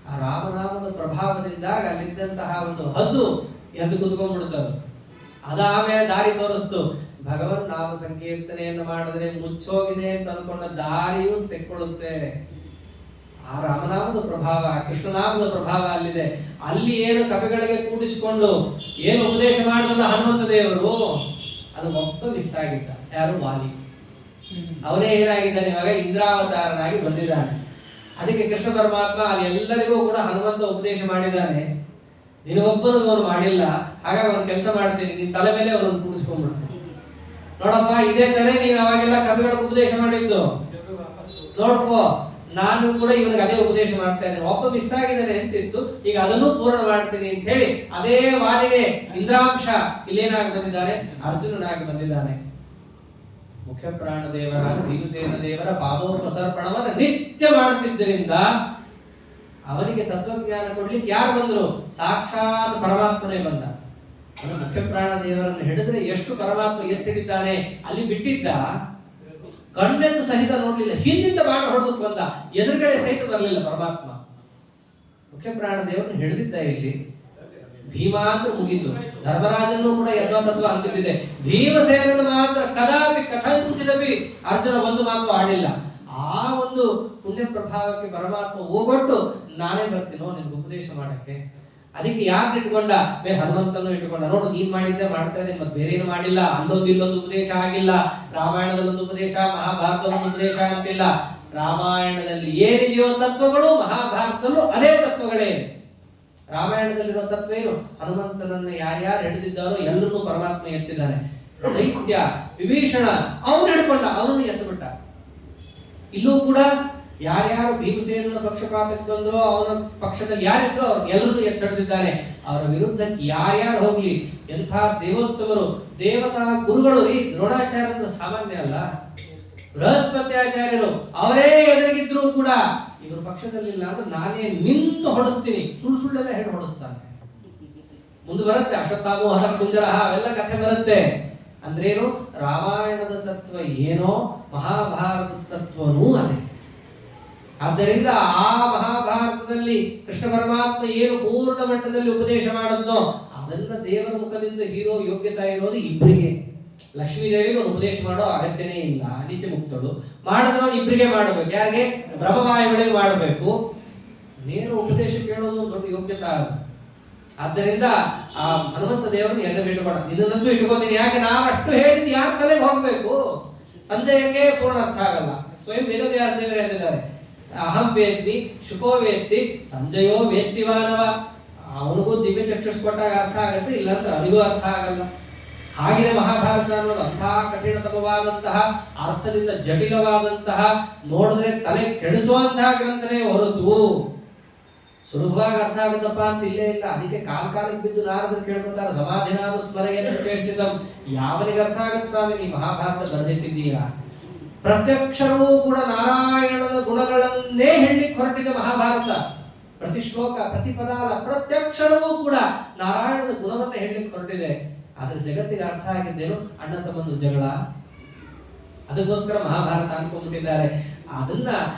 ಆ ರಾಮನಾಮದ ಪ್ರಭಾವದಿಂದಾಗ ಅಲ್ಲಿದ್ದಂತಹ ಒಂದು ಹದ್ದು ಎದ್ದು ಕೂತ್ಕೊಂಡ್ಬಿಡ್ತದೆ. ಅದಾದ್ಮೇಲೆ ದಾರಿ ತೋರಿಸ್ತು. ಭಗವನ್ ನಾಮ ಸಂಕೀರ್ತನೆಯನ್ನು ಮಾಡಿದ್ರೆ ಮುಚ್ಚೋಗಿದೆ ಅಂತ ಅನ್ಕೊಂಡ ದಾರಿಯೂ ತೆಕ್ಕೊಳ್ಳುತ್ತೆ. ಆ ರಾಮನಾಮದ ಪ್ರಭಾವ, ಕೃಷ್ಣನಾಮದ ಪ್ರಭಾವ ಅಲ್ಲಿದೆ. ಅಲ್ಲಿ ಏನು ಕವಿಗಳಿಗೆ ಕೂಡಿಸಿಕೊಂಡು ಏನು ಉಪದೇಶ ಮಾಡಿದ ಹನುಮಂತ ದೇವರು, ಅದು ಒಬ್ಬ ಮಿಸ್ ಆಗಿದ್ದ. ಯಾರು? ವಾಲಿ. ಅವನೇ ಏನಾಗಿದ್ದಾನೆ ಇವಾಗ? ಇಂದ್ರಾವತಾರನಾಗಿ ಬಂದಿದ್ದಾನೆ. ಅದಕ್ಕೆ ಕೃಷ್ಣ ಪರಮಾತ್ಮ ಅಲ್ಲಿ ಎಲ್ಲರಿಗೂ ಕೂಡ ಹನುಮಂತ ಉಪದೇಶ ಮಾಡಿದ್ದಾನೆ. ನಿನಗೊಬ್ಬನು ಅವನು ಮಾಡಿಲ್ಲ, ಹಾಗಾಗಿ ಅವನು ಕೆಲಸ ಮಾಡ್ತೀನಿ, ನಿನ್ ತಲೆ ಮೇಲೆ ಅವನನ್ನು ಕೂಡಿಸ್ಕೊಂಡ್ಬಿಡ್ತಾನೆ. ನೋಡಪ್ಪ, ಇದೇ ತರ ನೀನು ಅವಾಗೆಲ್ಲ ಕವಿಗಳಿಗೆ ಉಪದೇಶ ಮಾಡಿದ್ದು ನೋಡ್ಕೋ, ನಾನು ಕೂಡ ಇವನಿಗೆ ಅದೇ ಉಪದೇಶ ಮಾಡ್ತಾ ಇದ್ದೇನೆ. ಒಬ್ಬ ಮಿಸ್ ಆಗಿದ್ದಾನೆ ಅಂತಿತ್ತು, ಈಗ ಅದನ್ನು ಪೂರ್ಣ ಮಾಡ್ತೀನಿ ಅಂತ ಹೇಳಿ ಅದೇ ವಾಲಿಗೆ ಇಂದ್ರಾಂಶ ಇಲ್ಲೇನಾಗಿ ಬಂದಿದ್ದಾನೆ? ಅರ್ಜುನನಾಗಿ ಬಂದಿದ್ದಾನೆ. ಮುಖ್ಯ ಪ್ರಾಣ ದೇವರಾದ ಭೀಮಸೇನ ದೇವರ ಪಾದೋಪಸರ್ಪಣವನ್ನು ನಿತ್ಯ ಮಾಡುತ್ತಿದ್ದರಿಂದ ಅವನಿಗೆ ತತ್ವಜ್ಞಾನ ಕೊಡ್ಲಿಕ್ಕೆ ಯಾರು ಬಂದ್ರು? ಸಾಕ್ಷಾತ್ ಪರಮಾತ್ಮನೇ ಬಂದ. ಮುಖ್ಯ ಪ್ರಾಣ ದೇವರನ್ನು ಹಿಡಿದ್ರೆ ಎಷ್ಟು ಪರಮಾತ್ಮ ಎತ್ತಿಡಿದ್ದಾನೆ. ಅಲ್ಲಿ ಬಿಟ್ಟಿದ್ದ, ಕಣ್ಣೆತ್ತು ಸಹಿತ ನೋಡ್ಲಿಲ್ಲ, ಹಿಂದಿಂದ ಬಾಣ ಹೊಡೆದಕ್ಕೆ ಬಂದ, ಎದುರುಗಡೆ ಸಹಿತ ಬರಲಿಲ್ಲ ಪರಮಾತ್ಮ. ಮುಖ್ಯ ಪ್ರಾಣ ದೇವರನ್ನು ಹಿಡಿದಿದ್ದ. ಇಲ್ಲಿ ಭೀಮ ಅಂತ ಮುಗೀತು. ಧರ್ಮರಾಜನ್ನು ಕೂಡ ಯದ್ವಾತತ್ವ ಅಂತಿದ್ದಿದೆ. ಭೀಮಸೇನನ ಮಾತ್ರ ಕದಾಪಿ ಕಥಂಚಿದಪಿ ಅರ್ಜುನ ಒಂದು ಮಾತು ಆಡಿಲ್ಲ. ಆ ಒಂದು ಪುಣ್ಯ ಪ್ರಭಾವಕ್ಕೆ ಪರಮಾತ್ಮ ಹೋಗೊಟ್ಟು ನಾನೇ ಬರ್ತೀನೋ ನಿನ್ಗೆ ಉಪದೇಶ ಮಾಡಕ್ಕೆ. ಅದಕ್ಕೆ ಯಾಕೆ ಇಟ್ಕೊಂಡ? ಬೇರೆ ಹನುಮಂತನು ಇಟ್ಕೊಂಡ. ನೋಡು, ನೀನ್ ಮಾಡಿದ್ದೆ ಮಾಡ್ತಾ ಇದ್ದೇನೆ, ಮತ್ತೆ ಬೇರೆ ಏನು ಮಾಡಿಲ್ಲ. ಅಲ್ಲೊಂದು ಇಲ್ಲೊಂದು ಉಪದೇಶ ಆಗಿಲ್ಲ. ರಾಮಾಯಣದಲ್ಲೊಂದು ಉಪದೇಶ, ಮಹಾಭಾರತದೊಂದು ಉಪದೇಶ ಅಂತಿಲ್ಲ. ರಾಮಾಯಣದಲ್ಲಿ ಏನಿದೆಯೋ ತತ್ವಗಳು ಮಹಾಭಾರತದಲ್ಲೂ ಅದೇ ತತ್ವಗಳೇ. ರಾಮಾಯಣದಲ್ಲಿರೋ ತತ್ವ ಏನು? ಹನುಮಂತನನ್ನು ಯಾರ್ಯಾರು ಹಿಡಿದಿದ್ದಾರೋ ಎಲ್ಲರನ್ನೂ ಪರಮಾತ್ಮ ಎತ್ತಿದ್ದಾನೆ. ದೈತ್ಯ ವಿಭೀಷಣ ಅವನು ಹಿಡ್ಕೊಂಡ, ಅವನನ್ನು ಎತ್ತುಬಿಟ್ಟ. ಇಲ್ಲೂ ಕೂಡ ಯಾರ್ಯಾರು ಭೀಮಸೇನನ ಪಕ್ಷಪಾತಕ್ಕೆ ಬಂದರೋ, ಅವನ ಪಕ್ಷದಲ್ಲಿ ಯಾರಿದ್ರು ಅವ್ರು ಎಲ್ಲರನ್ನೂ ಎತ್ತಿಡಿದಿದ್ದಾನೆ. ಅವರ ವಿರುದ್ಧ ಯಾರ್ಯಾರು ಹೋಗ್ಲಿ, ಎಂಥ ದೇವೋತ್ತಮರು, ದೇವತಾ ಗುರುಗಳು. ಈ ದ್ರೋಣಾಚಾರ್ಯರು ಸಾಮಾನ್ಯ ಅಲ್ಲ, ಬೃಹಸ್ಪತ್ಯಾಚಾರ್ಯರು ಅವರೇ ಎದುರಿಗಿದ್ರು ಕೂಡ ಇವರು ಪಕ್ಷದಲ್ಲಿಲ್ಲ ಅಂದ್ರೆ ನಾನೇ ನಿಂತು ಹೊಡಿಸ್ತೀನಿ, ಸುಳ್ಳೆಲ್ಲ ಹೇಳಿ ಹೊಡಿಸ್ತಾನೆ. ಮುಂದೆ ಬರುತ್ತೆ ಅಶ್ವತ್ಥಾಮೋ ಹತ ಕುಂಜರ, ಅವೆಲ್ಲ ಕಥೆ ಬರುತ್ತೆ. ಅಂದ್ರೇನು? ರಾಮಾಯಣದ ತತ್ವ ಏನೋ ಮಹಾಭಾರತದ ತತ್ವನೂ ಅದೇ. ಆದ್ದರಿಂದ ಆ ಮಹಾಭಾರತದಲ್ಲಿ ಕೃಷ್ಣ ಪರಮಾತ್ಮ ಏನು ಪೂರ್ಣ ಮಟ್ಟದಲ್ಲಿ ಉಪದೇಶ ಮಾಡಿದ್ನೋ ಅದನ್ನ ದೇವರ ಮುಖದಿಂದ ಹೀರೋ ಯೋಗ್ಯತಾ ಇರೋದು ಇಬ್ಬರಿಗೆ. ಲಕ್ಷ್ಮೀದೇವಿಗೆ ಒಂದು ಉಪದೇಶ ಮಾಡೋ ಅಗತ್ಯನೇ ಇಲ್ಲ, ನಿತ್ಯ ಮುಕ್ತಳು. ಮಾಡಿದವನು ಇಬ್ಬರಿಗೆ ಮಾಡಬೇಕು. ಯಾರಿಗೆ? ಬ್ರಹ್ಮವಾಯುಗಳಿಗೆ ಮಾಡಬೇಕು. ನೇರ ಉಪದೇಶ ಕೇಳೋದು ದೊಡ್ಡ ಯೋಗ್ಯತಾ. ಆದ್ದರಿಂದ ಆ ಹನುಮಂತ ದೇವರನ್ನು ಎದುರು ಇಟ್ಕೊಂಡ. ಇದನ್ನಂತೂ ಇಟ್ಕೋತೀನಿ, ಯಾಕೆ? ನಾನು ಅಷ್ಟು ಹೇಳಿದ್ದು ಯಾರ ತಲೆಗೆ ಹೋಗ್ಬೇಕು? ಸಂಜಯಂಗೆ ಪೂರ್ಣ ಅರ್ಥ ಆಗಲ್ಲ. ಸ್ವಯಂ ವೇದವ್ಯಾಸ ದೇವರೇ ಅಂದಿದ್ದಾರೆ, ಅಹಂ ವೇತ್ತಿ ಶುಕೋ ವೇತ್ತಿ ಸಂಜಯೋ ವೇತ್ತಿವಾನವ. ಅವನಿಗೂ ದಿವ್ಯ ಚಕ್ಷುಷ್ ಕೊಟ್ಟಾಗ ಅರ್ಥ ಆಗತ್ತೆ, ಇಲ್ಲಾಂದ್ರೆ ಅವನಿಗೂ ಅರ್ಥ ಆಗಲ್ಲ. ಹಾಗೆಯೇ ಮಹಾಭಾರತ ಅನ್ನೋದು ಅಂತಹ ಕಠಿಣತಮವಾದಂತಹ, ಅರ್ಥದಿಂದ ಜಟಿಲವಾದಂತಹ, ನೋಡಿದ್ರೆ ತಲೆ ಕೆಡಿಸುವಂತಹ ಗ್ರಂಥನೇ ಹೊರತು ಸುಲಭವಾಗಿ ಅರ್ಥ ಆಗುತ್ತಪ್ಪ ಅಂತ ಇಲ್ಲೇ ಇಲ್ಲ. ಅದಕ್ಕೆ ಕಾಲಕ್ಕೆ ಬಿದ್ದು ನಾರದರು ಕೇಳ್ಕೊತಾರೆ, ಸಮಾಧಿನಾಮ ಸ್ಮರೆಯನ್ನು ಕೇಳ್ತಿದ್ದಂ. ಯಾವನಿಗೆ ಅರ್ಥ ಆಗುತ್ತೆ ಸ್ವಾಮಿ ನೀ ಮಹಾಭಾರತ ಬರೆದಿಟ್ಟಿದ್ದೀರಾ? ಪ್ರತ್ಯಕ್ಷರವೂ ಕೂಡ ನಾರಾಯಣನ ಗುಣಗಳನ್ನೇ ಹೇಳಲಿಕ್ಕೆ ಹೊರಟಿದೆ ಮಹಾಭಾರತ. ಪ್ರತಿ ಶ್ಲೋಕ, ಪ್ರತಿ ಪದ, ಪ್ರತ್ಯಕ್ಷರವೂ ಕೂಡ ನಾರಾಯಣನ ಗುಣವನ್ನ ಹೇಳಲಿಕ್ಕೆ ಹೊರಟಿದೆ. ಆದ್ರೆ ಜಗತ್ತಿಗೆ ಅರ್ಥ ಆಗಿದ್ದೇನು? ಅಣ್ಣ ತಮ್ಮಂದು ಜಗಳ. ಅದಕ್ಕೋಸ್ಕರ ಮಹಾಭಾರತ ಅನ್ಕೊಂಡ್ಬಿಟ್ಟಿದ್ದಾರೆ. ಅದನ್ನ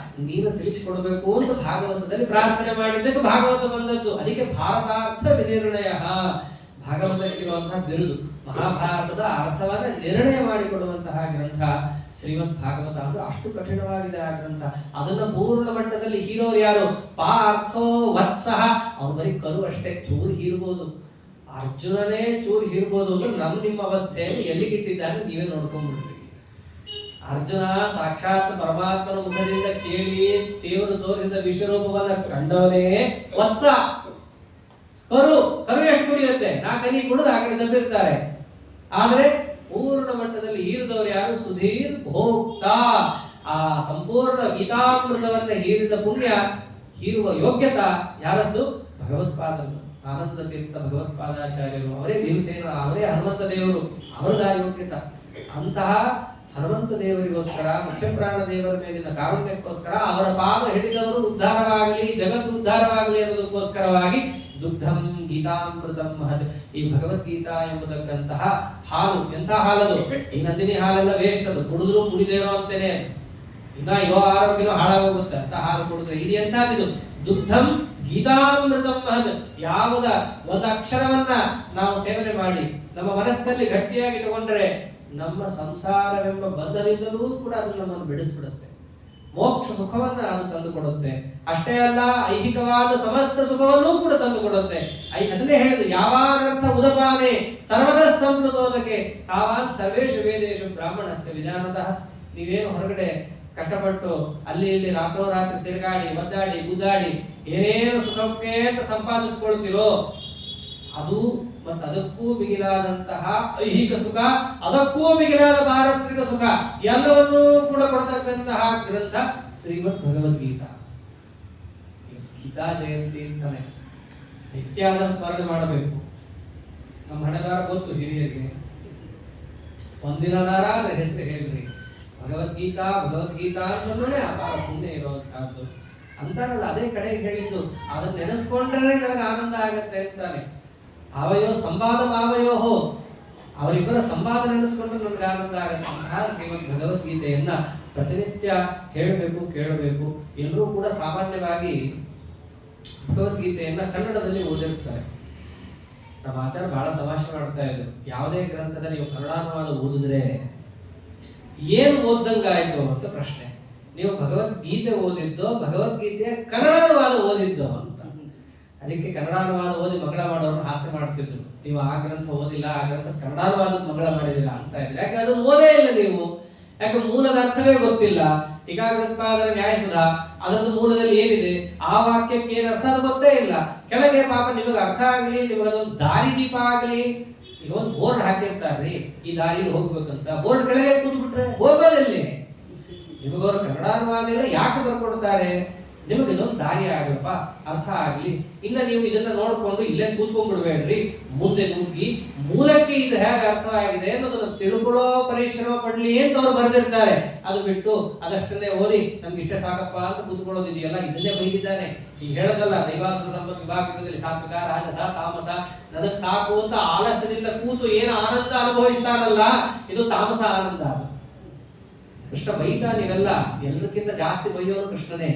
ನೀನು ತಿಳಿಸಿಕೊಡ್ಬೇಕು ಅಂತ ಭಾಗವತದಲ್ಲಿ ಪ್ರಾರ್ಥನೆ ಮಾಡಿದ್ದಕ್ಕೆ ಭಾಗವತ ಬಂದದ್ದು. ಅದಕ್ಕೆ ಭಾರತಾರ್ಥ ವಿನಿರ್ಣಯ ಭಾಗವತಕ್ಕಿರುವಂತಹ ಬಿರುದು. ಮಹಾಭಾರತದ ಅರ್ಥವನ್ನ ನಿರ್ಣಯ ಮಾಡಿಕೊಡುವಂತಹ ಗ್ರಂಥ ಶ್ರೀಮದ್ ಭಾಗವತ. ಅದು ಅಷ್ಟು ಕಠಿಣವಾಗಿದೆ ಆ ಗ್ರಂಥ. ಅದನ್ನ ಪೂರ್ಣ ಮಟ್ಟದಲ್ಲಿ ಹೀರೋರು ಯಾರು? ಪಾರ್ಥೋ ವತ್ಸಃ. ಅವನು ಬರೀ ಕರು ಅಷ್ಟೇ, ಚೂರು ಹೀರ್ಬೋದು. ಅರ್ಜುನನೇ ಚೂರು ಹೀರ್ಬೋದು ಅಂದ್ರೆ ನಿಮ್ಮ ಅವಸ್ಥೆಯನ್ನು ಎಲ್ಲಿಗಿಟ್ಟಿದ್ದಾನೆ ನೀವೇ ನೋಡ್ಕೊಂಡ್ಬಿಡ್ತೀವಿ. ಅರ್ಜುನ ಸಾಕ್ಷಾತ್ ಪರಮಾತ್ಮನ ಮುಖದಿಂದ ಕೇಳಿ ದೇವರು ತೋರಿಸಿದ ವಿಶ್ವರೂಪವನ್ನ ಕಂಡವನೇ ವತ್ಸ. ಕರು ಎಷ್ಟು ಕುಡಿಯುತ್ತೆ? 4 ಹನಿ ಕುಡಿದು ಆ ಕಡೆ ದಬ್ಬಿರ್ತಾರೆ. ಆದ್ರೆ ಪೂರ್ಣ ಮಟ್ಟದಲ್ಲಿ ಹೀರಿದವರು ಯಾರು? ಸುಧೀರ್ ಭೋಕ್ತ. ಆ ಸಂಪೂರ್ಣ ಗೀತಾಮೃತವನ್ನ ಹೀರಿದ ಪುಣ್ಯ, ಹೀರುವ ಯೋಗ್ಯತಾ ಯಾರದ್ದು? ಭಗವತ್ಪಾದರು. ಆನಂದ ತೀರ್ಥ ಭಗವತ್ಪಾದಾಚಾರ್ಯರು, ಅವರೇ ಭೀಮಸೇನ, ಅವರೇ ಹನುಮಂತ ದೇವರು, ಅವರದ ಯೋಗ್ಯತಾ. ಅಂತಹ ಹನುಮಂತ ದೇವರಿಗೋಸ್ಕರ, ಮುಖ್ಯ ಪ್ರಾಣ ದೇವರ ಮೇಲಿನ ಕಾರುಣ್ಯಕ್ಕೋಸ್ಕರ ಅವರ ಪಾದ ಹಿಡಿದವರು ಉದ್ಧಾರವಾಗಲಿ, ಜಗತ್ತು ಉದ್ಧಾರವಾಗಲಿ ಅನ್ನೋದಕ್ಕೋಸ್ಕರವಾಗಿ ದುಗ್ಧಂ ಗೀತಾಮೃತಂ ಮಹತ್. ಈ ಭಗವದ್ಗೀತಾ ಎಂಬುದಕ್ಕಂತಹ ಹಾಲು, ಎಂಥ ಹಾಲದು? ಈ ನಂದಿನಿ ಹಾಲೆಲ್ಲ ವೇಸ್ಟ್, ಅದು ಕುಡಿದ್ರು ಕುಡಿದೇನೋ ಅಂತೇನೆ ಇನ್ನ ಆರೋಗ್ಯನೂ ಹಾಳಾಗೋಗುತ್ತೆ ಅಂತ ಹಾಲು ಕುಡಿದ್ರೆ. ಇದು ಎಂಥದ್ದು? ದುಗ್ಧಂ ಗೀತಾಮೃತಂ ಮಹತ್. ಯಾವುದ ಒಂದು ಅಕ್ಷರವನ್ನ ನಾವು ಸೇವನೆ ಮಾಡಿ ನಮ್ಮ ಮನಸ್ಸಿನಲ್ಲಿ ಗಟ್ಟಿಯಾಗಿ ಇಟ್ಟುಕೊಂಡ್ರೆ ನಮ್ಮ ಸಂಸಾರವೆಂಬ ಬಂಧದಿಂದಲೂ ಕೂಡ ಅದು ನಮ್ಮನ್ನು ಬಿಡಿಸ್ಬಿಡುತ್ತೆ. ಮೋಕ್ಷ ಸುಖವನ್ನ ಅದು ತಂದುಕೊಡುತ್ತೆ. ಅಷ್ಟೇ ಅಲ್ಲ, ಐಹಿಕವಾದ ಸಮಸ್ತ ಸುಖವನ್ನೂ ಕೂಡ ತಂದುಕೊಡುತ್ತೆ. ಅದನ್ನೇ ಹೇಳಿದ್ರು, ಯಾವಾನರ್ಥ ಉದಪಾನೆ ಸರ್ವದ ಸಂಪ್ಲುತೋದಕ್ಕೆ ತಾವಾನ್ ಸರ್ವೇಶು ವೇದೇಶು ಬ್ರಾಹ್ಮಣಸ್ಯ ವಿಜಾನತಃ. ನೀವೇನು ಹೊರಗಡೆ ಕಷ್ಟಪಟ್ಟು ಅಲ್ಲಿ ಇಲ್ಲಿ ರಾತ್ರೋರಾತ್ರಿ ತಿರುಗಾಡಿ ಒದ್ದಾಡಿ ಗುದ್ದಾಡಿ ಏನೇನು ಸುಖಕ್ಕೆ ಅಂತ ಸಂಪಾದಿಸ್ಕೊಳ್ತಿರೋ ಅದು ಮತ್ತು ಅದಕ್ಕೂ ಮಿಗಿಲಾದಂತಹ ಐಹಿಕ ಸುಖ, ಅದಕ್ಕೂ ಮಿಗಿಲಾದ ಪಾರತ್ರಿಕ ಸುಖ ಎಲ್ಲವನ್ನೂ ಕೂಡ ಕೊಡತಕ್ಕಂತಹ ಗ್ರಂಥ ಶ್ರೀಮದ್ ಭಗವದ್ಗೀತಾ. ಗೀತಾ ಜಯಂತಿ ಅಂತಾನೆ ನಿತ್ಯಾದ ಸ್ಮರಣೆ ಮಾಡಬೇಕು. ನಮ್ಮ ಹಣೆಗಾರ ಗೊತ್ತು ಹಿರಿಯರಿಗೆ, ಒಂದಿನದಾರ ಅಂದ್ರೆ ಹೆಸರು ಹೇಳ್ರಿ. ಭಗವದ್ಗೀತಾ ಅಂತಂದ್ರೆ ಅಪಾರ ಪುಣ್ಯ ಇರುವಂತಹದ್ದು ಅಂತಾರಲ್ಲ, ಅದೇ ಕಡೆ ಹೇಳಿದ್ದು. ಅದನ್ನ ನೆನೆಸ್ಕೊಂಡ್ರೆ ನನಗೆ ಆನಂದ ಆಗತ್ತೆ ಅಂತಾನೆ. ಅವಯೋ ಸಂವಾದ ಮಾವಯೋಹೋ, ಅವರಿಬ್ಬರ ಸಂವಾದ ನೆನೆಸ್ಕೊಂಡ್ರೆ ನಮ್ಗೆ ಆನಂದ ಆಗತ್ತಂತಹ ಶ್ರೀಮದ್ ಭಗವದ್ಗೀತೆಯನ್ನ ಪ್ರತಿನಿತ್ಯ ಹೇಳಬೇಕು, ಕೇಳಬೇಕು. ಎಲ್ಲರೂ ಕೂಡ ಸಾಮಾನ್ಯವಾಗಿ ಭಗವದ್ಗೀತೆಯನ್ನ ಕನ್ನಡದಲ್ಲಿ ಓದಿರ್ತಾರೆ. ನಮ್ಮ ಆಚಾರ್ಯ ಬಹಳ ತಮಾಷೆ ಮಾಡ್ತಾ ಇದ್ರು, ಯಾವುದೇ ಗ್ರಂಥದ ನೀವು ಕನ್ನಡಾನುವಾದ ಓದಿದ್ರೆ ಏನು ಓದ್ದಂಗಾಯ್ತು ಅಂತ ಪ್ರಶ್ನೆ. ನೀವು ಭಗವದ್ಗೀತೆ ಓದಿದ್ದೋ ಭಗವದ್ಗೀತೆಯ ಕನ್ನಡಾನುವಾದ ಓದಿದ್ದೋ ಅಂತ. ಅದಕ್ಕೆ ಕನ್ನಡಾನುವಾದ ಓದಿ ಮಗಳ ಮಾಡೋರು ಹಾಸ್ಯ ಮಾಡ್ತಿದ್ರು, ನೀವು ಆ ಗ್ರಂಥ ಓದಿಲ್ಲ, ಆ ಗ್ರಂಥ ಕನ್ನಡಾನುವಾದದ ಮಗಳ ಮಾಡಿದಿಲ್ಲ ಅಂತ ಇದ್ರು. ಯಾಕೆ ಅದನ್ನು ಓದೇ ಇಲ್ಲ ನೀವು, ಯಾಕೆ ಮೂಲದ ಅರ್ಥವೇ ಗೊತ್ತಿಲ್ಲ. ಟೀಕಾಕೃತ್ಪಾದರ ನ್ಯಾಯಸುಧಾ ಅದೊಂದು ಮೂಲದಲ್ಲಿ ಏನಿದೆ, ಆ ವಾಕ್ಯಕ್ಕೆ ಏನು ಅರ್ಥ ಅದು ಗೊತ್ತೇ ಇಲ್ಲ. ಕೆಳಗೆ ಪಾಪ ನಿಮಗೆ ಅರ್ಥ ಆಗಲಿ, ನಿಮಗೆ ಅದೊಂದು ದಾರಿ ದೀಪ ಆಗಲಿ. ಈಗ ಒಂದು ಬೋರ್ಡ್ ಹಾಕಿರ್ತಾರ್ರಿ, ಈ ದಾರಿಯಲ್ಲಿ ಹೋಗ್ಬೇಕಂತ, ಬೋರ್ಡ್ ಕೆಳಗೆ ಕೂತ್ಬಿಟ್ರೆ ಹೋಗೋದಲ್ಲಿ. ನಿಮಗವರು ಕನ್ನಡಾನುವಾದ ಇಲ್ಲ ಯಾಕೆ ಬರ್ಕೊಡ್ತಾರೆ? ನಿಮಗೆ ಇದೊಂದು ದಾರಿ ಆಗಪ್ಪ, ಅರ್ಥ ಆಗ್ಲಿ. ಇಲ್ಲ ನೀವು ಇದನ್ನ ನೋಡ್ಕೊಂಡು ಇಲ್ಲೇ ಕೂತ್ಕೊಂಡ್ಬಿಡ್ಬೇಡ್ರಿ, ಮುಂದೆ ನುಗ್ಗಿ ಮೂಲಕ್ಕೆ ಇದು ಹೇಗೆ ಅರ್ಥವಾಗಿದೆ ಅನ್ನೋದನ್ನ ತಿಳ್ಕೊಳ್ಳೋ ಪರಿಶ್ರಮ ಪಡ್ಲಿ ಅಂತ ಅವ್ರು ಬರೆದಿರ್ತಾರೆ. ಅದು ಬಿಟ್ಟು ಅದಷ್ಟನ್ನೇ ಓದಿ ನಮ್ಗೆ ಇಷ್ಟ ಸಾಕಪ್ಪ ಅಂತ ಕೂತ್ಕೊಳ್ಳೋದಿದೆಯಲ್ಲ, ಇದನ್ನೇ ಬೈದಿದ್ದಾನೆ. ಈಗ ಹೇಳದಲ್ಲ, ದೈವಾಸುರ ಸಂಪತ್ ವಿಭಾಗದಲ್ಲಿ ಸಾತ್ವಿಕ ರಾಜಸ ತಾಮಸ, ನನಗ್ ಸಾಕು ಅಂತ ಆಲಸ್ಯದಿಂದ ಕೂತು ಏನು ಆನಂದ ಅನುಭವಿಸ್ತಾನಲ್ಲ, ಇದು ತಾಮಸ ಆನಂದ. ಕೃಷ್ಣ ಬೈತಾನಿರಲ್ಲ, ಎಲ್ಲರಿಗಿಂತ ಜಾಸ್ತಿ ಬೈಯೋನು ಕೃಷ್ಣನೇ.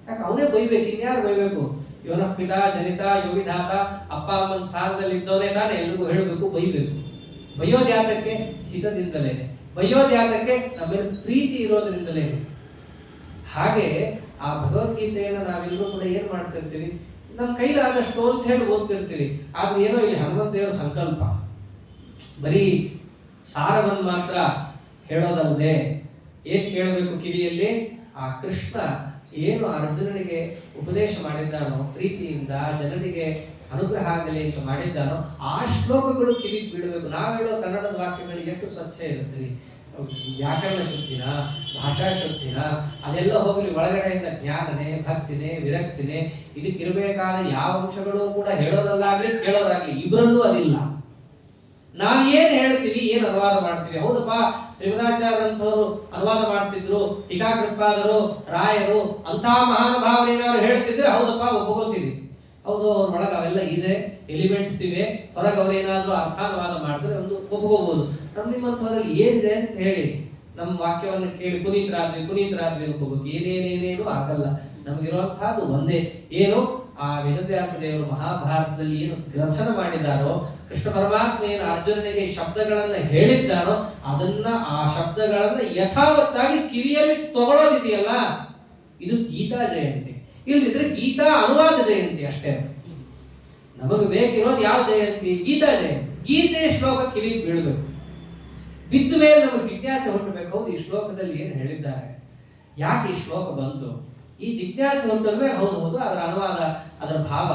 ಯಾಕೆ ಅವನೇ ಬೈಬೇಕು, ಇನ್ಯಾರು ಬೈಬೇಕು? ಇವನ ಪಿತಾ ಜನಿತ ಯೋಗಿಧಾತ, ಅಪ್ಪ ಅಮ್ಮನ ಸ್ಥಾನದಲ್ಲಿ ಇದ್ದವನೇ ತಾನೇ ಎಲ್ರಿಗೂ ಹೇಳಬೇಕು, ಬೈಬೇಕು. ಬೈಯೋದ್ಯಾತಕ್ಕೆ? ಹಿತದಿಂದಲೇ. ಬೈಯೋದ್ಯಾತಕ್ಕೆ? ನಮ್ಮೇಲೆ ಪ್ರೀತಿ ಇರೋದ್ರಿಂದಲೇ. ಹಾಗೆ ಆ ಭಗವದ್ಗೀತೆಯನ್ನು ನಾವೆಲ್ಲರೂ ಕೂಡ ಏನ್ ಮಾಡ್ತಿರ್ತೀವಿ, ನಮ್ಮ ಕೈಲಾದಷ್ಟು ಅಂತ ಹೇಳಿ ಓದ್ತಿರ್ತೀವಿ. ಆದ್ರೆ ಏನೋ ಇಲ್ಲಿ ಹನುಮಂತ ದೇವರ ಸಂಕಲ್ಪ ಬರೀ ಸಾರವನ್ನು ಮಾತ್ರ ಹೇಳೋದಲ್ಲದೆ ಏನ್ ಕೇಳಬೇಕು ಕಿವಿಯಲ್ಲಿ? ಆ ಕೃಷ್ಣ ಏನು ಅರ್ಜುನನಿಗೆ ಉಪದೇಶ ಮಾಡಿದ್ದಾನೋ, ಪ್ರೀತಿಯಿಂದ ಜನರಿಗೆ ಅನುಗ್ರಹ ಆಗಲಿ ಅಂತ ಮಾಡಿದ್ದಾನೋ ಆ ಶ್ಲೋಕಗಳು ಕಿವಿಗೆ ಬೀಳಬೇಕು. ನಾವು ಹೇಳೋ ಕನ್ನಡದ ವಾಕ್ಯಗಳು ಎಷ್ಟು ಸ್ವಚ್ಛ ಇರುತ್ತೆ, ವ್ಯಾಕರಣ ಶುದ್ಧಿನ, ಭಾಷಾ ಶುದ್ಧಿನ, ಅದೆಲ್ಲ ಹೋಗಲಿ ಒಳಗಡೆಯಿಂದ ಜ್ಞಾನನೇ, ಭಕ್ತಿನೇ, ವಿರಕ್ತಿನೇ, ಇದಕ್ಕಿರಬೇಕಾದ ಯಾವ ಅಂಶಗಳು ಕೂಡ ಹೇಳೋದಲ್ಲಾಗ್ಲಿ ಕೇಳೋದಾಗ್ಲಿ ಇಬ್ಬರಲ್ಲೂ ಅದಿಲ್ಲ. ನಾವ್ ಏನ್ ಹೇಳ್ತೀವಿ, ಏನ್ ಅನುವಾದ ಮಾಡ್ತೀವಿ? ಹೌದಪ್ಪ, ಶ್ರೀಮದಾಚಾರ್ಯರಂಥವ್ರು ಅನುವಾದ ಮಾಡ್ತಿದ್ರು, ಟೀಕಾಕೃತ್ಪಾದರು, ರಾಯರು, ಅಂತ ಮಹಾನುಭಾವರು ಏನಾದ್ರು ಹೇಳ್ತಿದ್ರೆ ಹೌದಪ್ಪ ಒಪ್ಪಗೋತೀವಿ. ಹೌದು, ಅವ್ರ ಒಳಗೆ ಅವೆಲ್ಲ ಇದೆ, ಎಲಿಮೆಂಟ್ಸ್ ಇವೆ. ಹೊರಗೆ ಅವ್ರು ಏನಾದ್ರು ಅರ್ಥಾನುವಾದ ಮಾಡಿದ್ರೆ ಒಂದು ಒಪ್ಕೋಬಹುದು. ನಿಮ್ಮಂಥವ್ರಲ್ಲಿ ಏನಿದೆ ಅಂತ ಹೇಳಿ ನಮ್ಮ ವಾಕ್ಯವನ್ನು ಕೇಳಿ ಪುನೀತರಾದ್ವಿ ಅನ್ಕೋಬೇಕು. ಏನೇನೇನೇನು ಆಗಲ್ಲ. ನಮಗಿರುವಂತಹದ್ದು ಒಂದೇ, ಏನು ಆ ವೇದವ್ಯಾಸ ದೇವರು ಮಹಾಭಾರತದಲ್ಲಿ ಏನು ಗ್ರಂಥನ ಮಾಡಿದಾರೋ, ಕೃಷ್ಣ ಪರಮಾತ್ಮ ಏನು ಅರ್ಜುನನಿಗೆ ಶಬ್ದಗಳನ್ನ ಹೇಳಿದ್ದಾರೋ ಅದನ್ನ ಆ ಶಬ್ದಗಳನ್ನ ಯಥಾವತ್ತಾಗಿ ಕಿವಿಯಲ್ಲಿ ತಗೊಳ್ಳೋದಿದೆಯಲ್ಲ, ಇದು ಗೀತಾ ಜಯಂತಿ. ಇಲ್ಲದಿದ್ರೆ ಗೀತಾ ಅನುವಾದ ಜಯಂತಿ ಅಷ್ಟೇ. ನಮಗೆ ಬೇಕಿರೋದು ಯಾವ ಜಯಂತಿ? ಗೀತಾ ಜಯಂತಿ. ಗೀತೆಯ ಶ್ಲೋಕ ಕಿವಿಗೆ ಬೀಳಬೇಕು. ಬಿದ್ದ ಮೇಲೆ ನಮಗೆ ಜಿಜ್ಞಾಸೆ ಹೊಂದಬೇಕು, ಹೌದು ಈ ಶ್ಲೋಕದಲ್ಲಿ ಏನು ಹೇಳಿದ್ದಾರೆ, ಯಾಕೆ ಈ ಶ್ಲೋಕ ಬಂತು, ಈ ಜಿಜ್ಞಾಸೆ ಹೊಂದಿದ್ರೆ ಹೌದು ಅದರ ಅನುವಾದ, ಅದರ ಭಾವ,